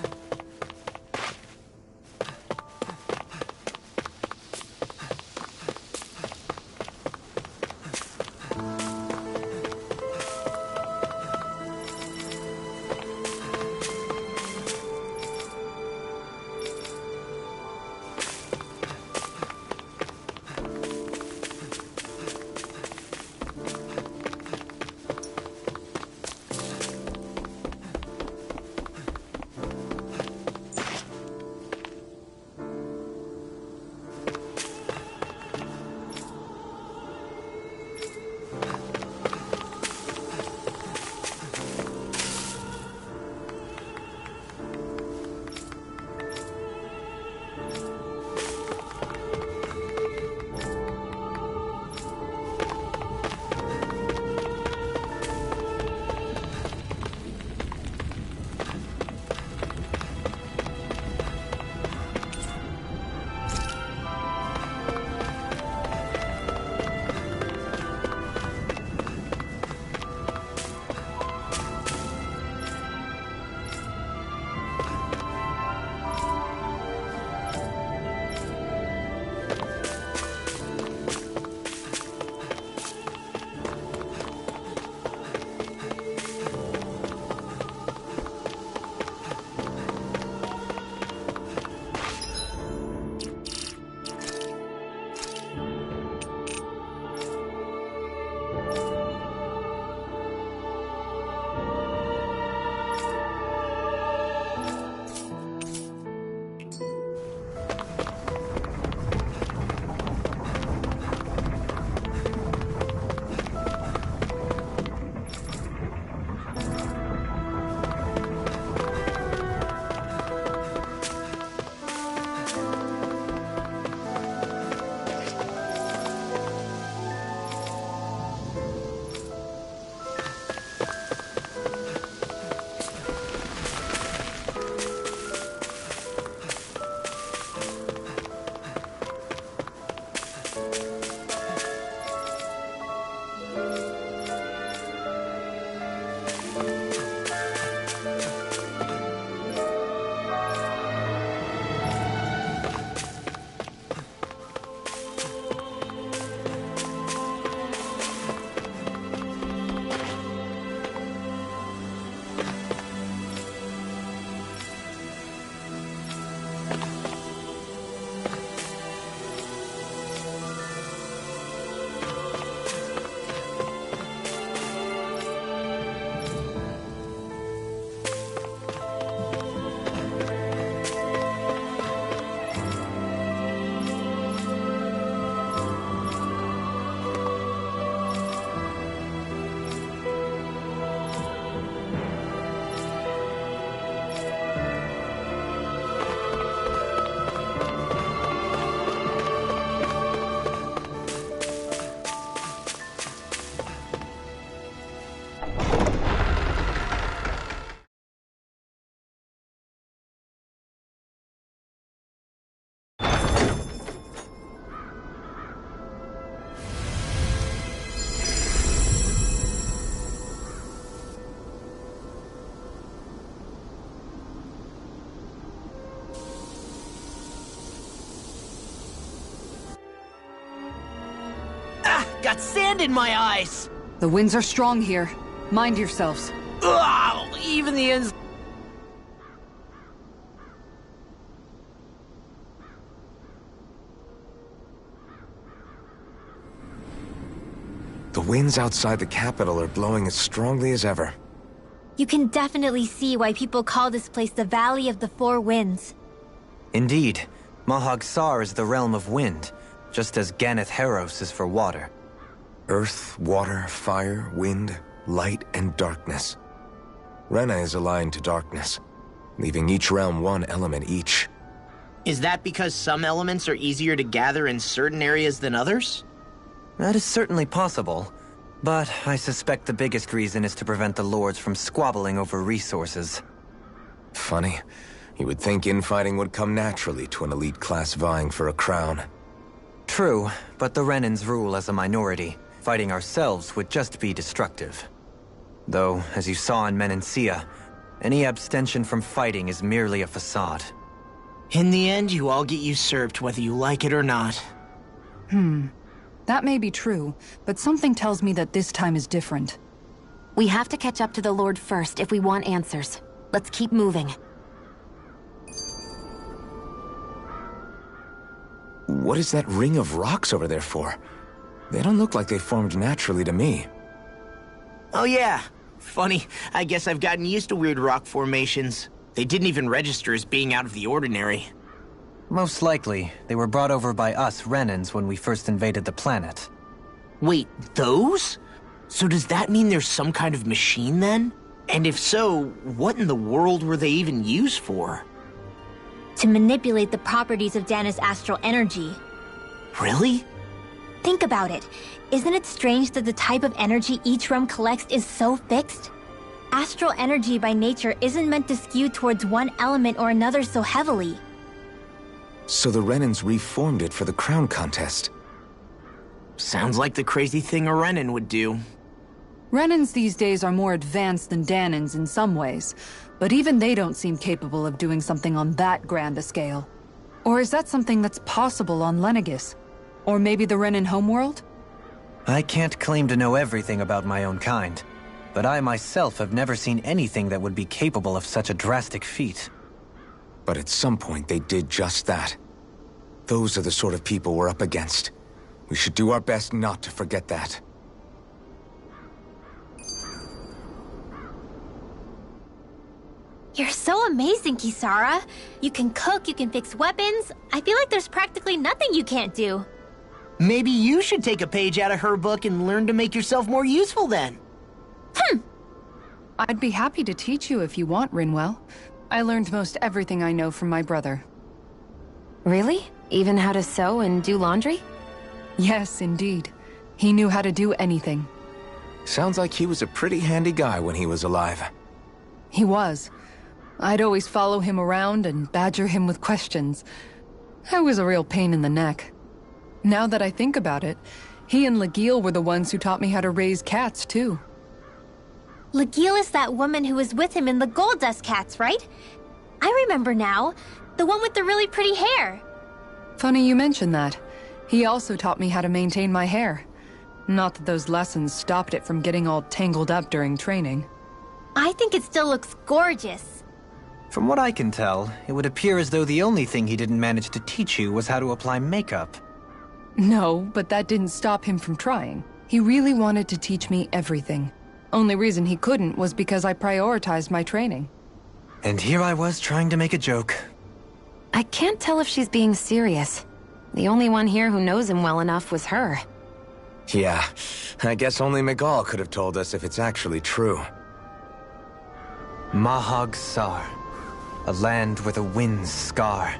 Got sand in my eyes! The winds are strong here. Mind yourselves. Ugh, even the ends... The winds outside the capital are blowing as strongly as ever. You can definitely see why people call this place the Valley of the Four Winds. Indeed. Mahag Sar is the realm of wind, just as Ganeth Heros is for water. Earth, water, fire, wind, light, and darkness. Rena is aligned to darkness, leaving each realm one element each. Is that because some elements are easier to gather in certain areas than others? That is certainly possible, but I suspect the biggest reason is to prevent the lords from squabbling over resources. Funny. You would think infighting would come naturally to an elite class vying for a crown. True, but the Renans rule as a minority. Fighting ourselves would just be destructive. Though, as you saw in Menancia, any abstention from fighting is merely a facade. In the end, you all get usurped whether you like it or not. That may be true, but something tells me that this time is different. We have to catch up to the Lord first if we want answers. Let's keep moving. What is that ring of rocks over there for? They don't look like they formed naturally to me. Oh yeah. Funny, I guess I've gotten used to weird rock formations. They didn't even register as being out of the ordinary. Most likely, they were brought over by us Renans when we first invaded the planet. Wait, those? So does that mean there's some kind of machine then? And if so, what in the world were they even used for? To manipulate the properties of Dana's astral energy. Really? Think about it. Isn't it strange that the type of energy each realm collects is so fixed? Astral energy by nature isn't meant to skew towards one element or another so heavily. So the Renans reformed it for the crown contest. Sounds like the crazy thing a Renan would do. Renans these days are more advanced than Danans in some ways, but even they don't seem capable of doing something on that grand a scale. Or is that something that's possible on Lenegis? Or maybe the Renan homeworld? I can't claim to know everything about my own kind, but I myself have never seen anything that would be capable of such a drastic feat. But at some point they did just that. Those are the sort of people we're up against. We should do our best not to forget that. You're so amazing, Kisara. You can cook, you can fix weapons. I feel like there's practically nothing you can't do. Maybe you should take a page out of her book and learn to make yourself more useful then. I'd be happy to teach you if you want, Rinwell. I learned most everything I know from my brother. Really? Even how to sew and do laundry? Yes, indeed. He knew how to do anything. Sounds like he was a pretty handy guy when he was alive. He was. I'd always follow him around and badger him with questions. I was a real pain in the neck. Now that I think about it, he and Legil were the ones who taught me how to raise cats, too. Legil is that woman who was with him in the Gold Dust Cats, right? I remember now. The one with the really pretty hair. Funny you mention that. He also taught me how to maintain my hair. Not that those lessons stopped it from getting all tangled up during training. I think it still looks gorgeous. From what I can tell, it would appear as though the only thing he didn't manage to teach you was how to apply makeup. No, but that didn't stop him from trying. He really wanted to teach me everything. Only reason he couldn't was because I prioritized my training. And here I was trying to make a joke. I can't tell if she's being serious. The only one here who knows him well enough was her. Yeah, I guess only Miguel could have told us if it's actually true. Mahag Sar, a land where the winds scar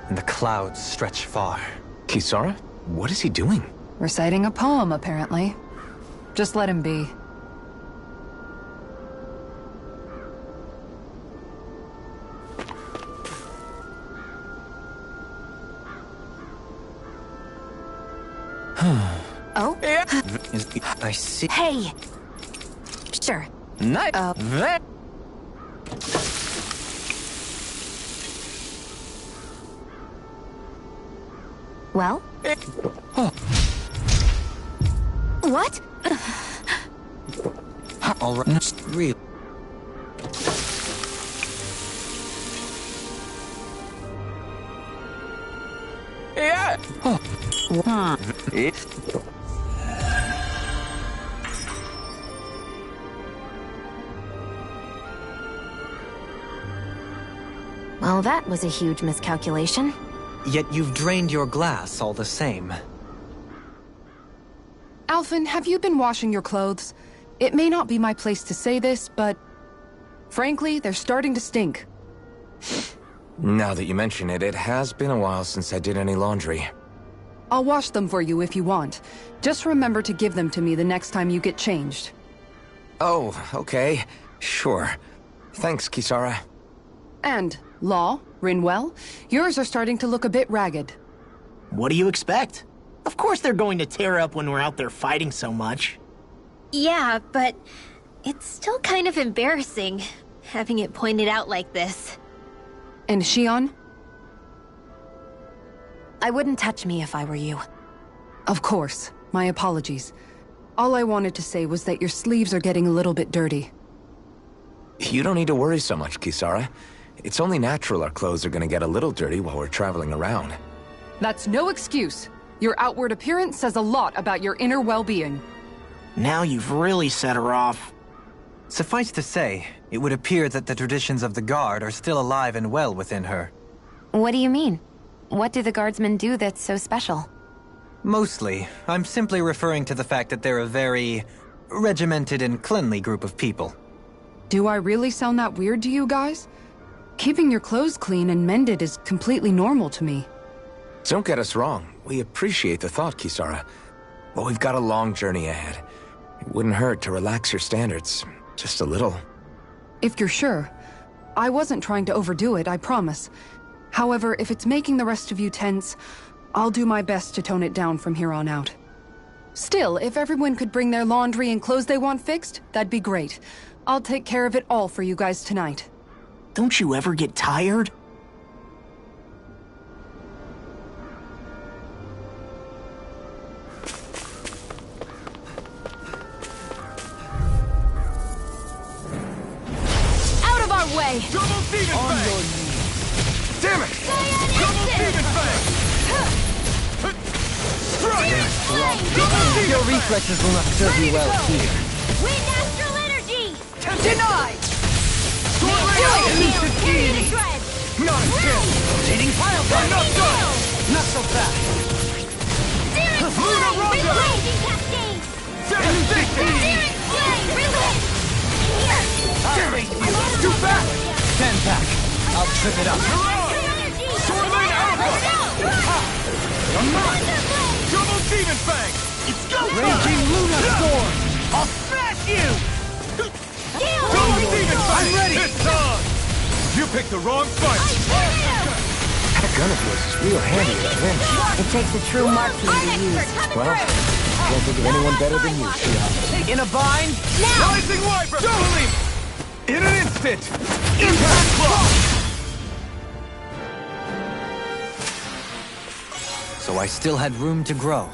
and the clouds stretch far. Kisara? What is he doing? Reciting a poem, apparently. Just let him be. Oh? I see. Hey! Sure. Well? What? All right. Real. Yeah. Well, that was a huge miscalculation. Yet you've drained your glass all the same. Alphen, have you been washing your clothes? It may not be my place to say this, but... frankly, they're starting to stink. Now that you mention it, it has been a while since I did any laundry. I'll wash them for you if you want. Just remember to give them to me the next time you get changed. Oh, okay. Sure. Thanks, Kisara. And, Law, Rinwell, yours are starting to look a bit ragged. What do you expect? Of course they're going to tear up when we're out there fighting so much. Yeah, but it's still kind of embarrassing, having it pointed out like this. And Shion? I wouldn't touch me if I were you. Of course. My apologies. All I wanted to say was that your sleeves are getting a little bit dirty. You don't need to worry so much, Kisara. It's only natural our clothes are gonna get a little dirty while we're traveling around. That's no excuse. Your outward appearance says a lot about your inner well-being. Now you've really set her off. Suffice to say, it would appear that the traditions of the Guard are still alive and well within her. What do you mean? What do the Guardsmen do that's so special? Mostly, I'm simply referring to the fact that they're a very regimented and cleanly group of people. Do I really sound that weird to you guys? Keeping your clothes clean and mended is completely normal to me. Don't get us wrong. We appreciate the thought, Kisara. But we've got a long journey ahead. It wouldn't hurt to relax your standards. Just a little. If you're sure. I wasn't trying to overdo it, I promise. However, if it's making the rest of you tense, I'll do my best to tone it down from here on out. Still, if everyone could bring their laundry and clothes they want fixed, that'd be great. I'll take care of it all for you guys tonight. Don't you ever get tired? Out of our way! Double Demon Fang! Damn it! Double Demon Fang! Strike! Your reflexes will not serve you well here. Wind astral energy! Denied! Not again! Rotating pile I'm not done! Not so fast. Luna Rondo! Blazing cascade! Devastation! Searing flame! Release! Damn it! Too fast! Stand back. I'll trip it up. Swirling Alpha! I'm not! Double Demon Fang! It's go time! Raging Luna Storm. I'll smash you! Double Demon Fang! I'm ready. It's on! You picked the wrong fight! gun of yours is real handy at a pinch. It takes a true marksman to use. Well, I don't think of anyone better than you, Shia. In a bind? Now! Rising Wiper! Doubly! In an instant! Impact block! So I still had room to grow.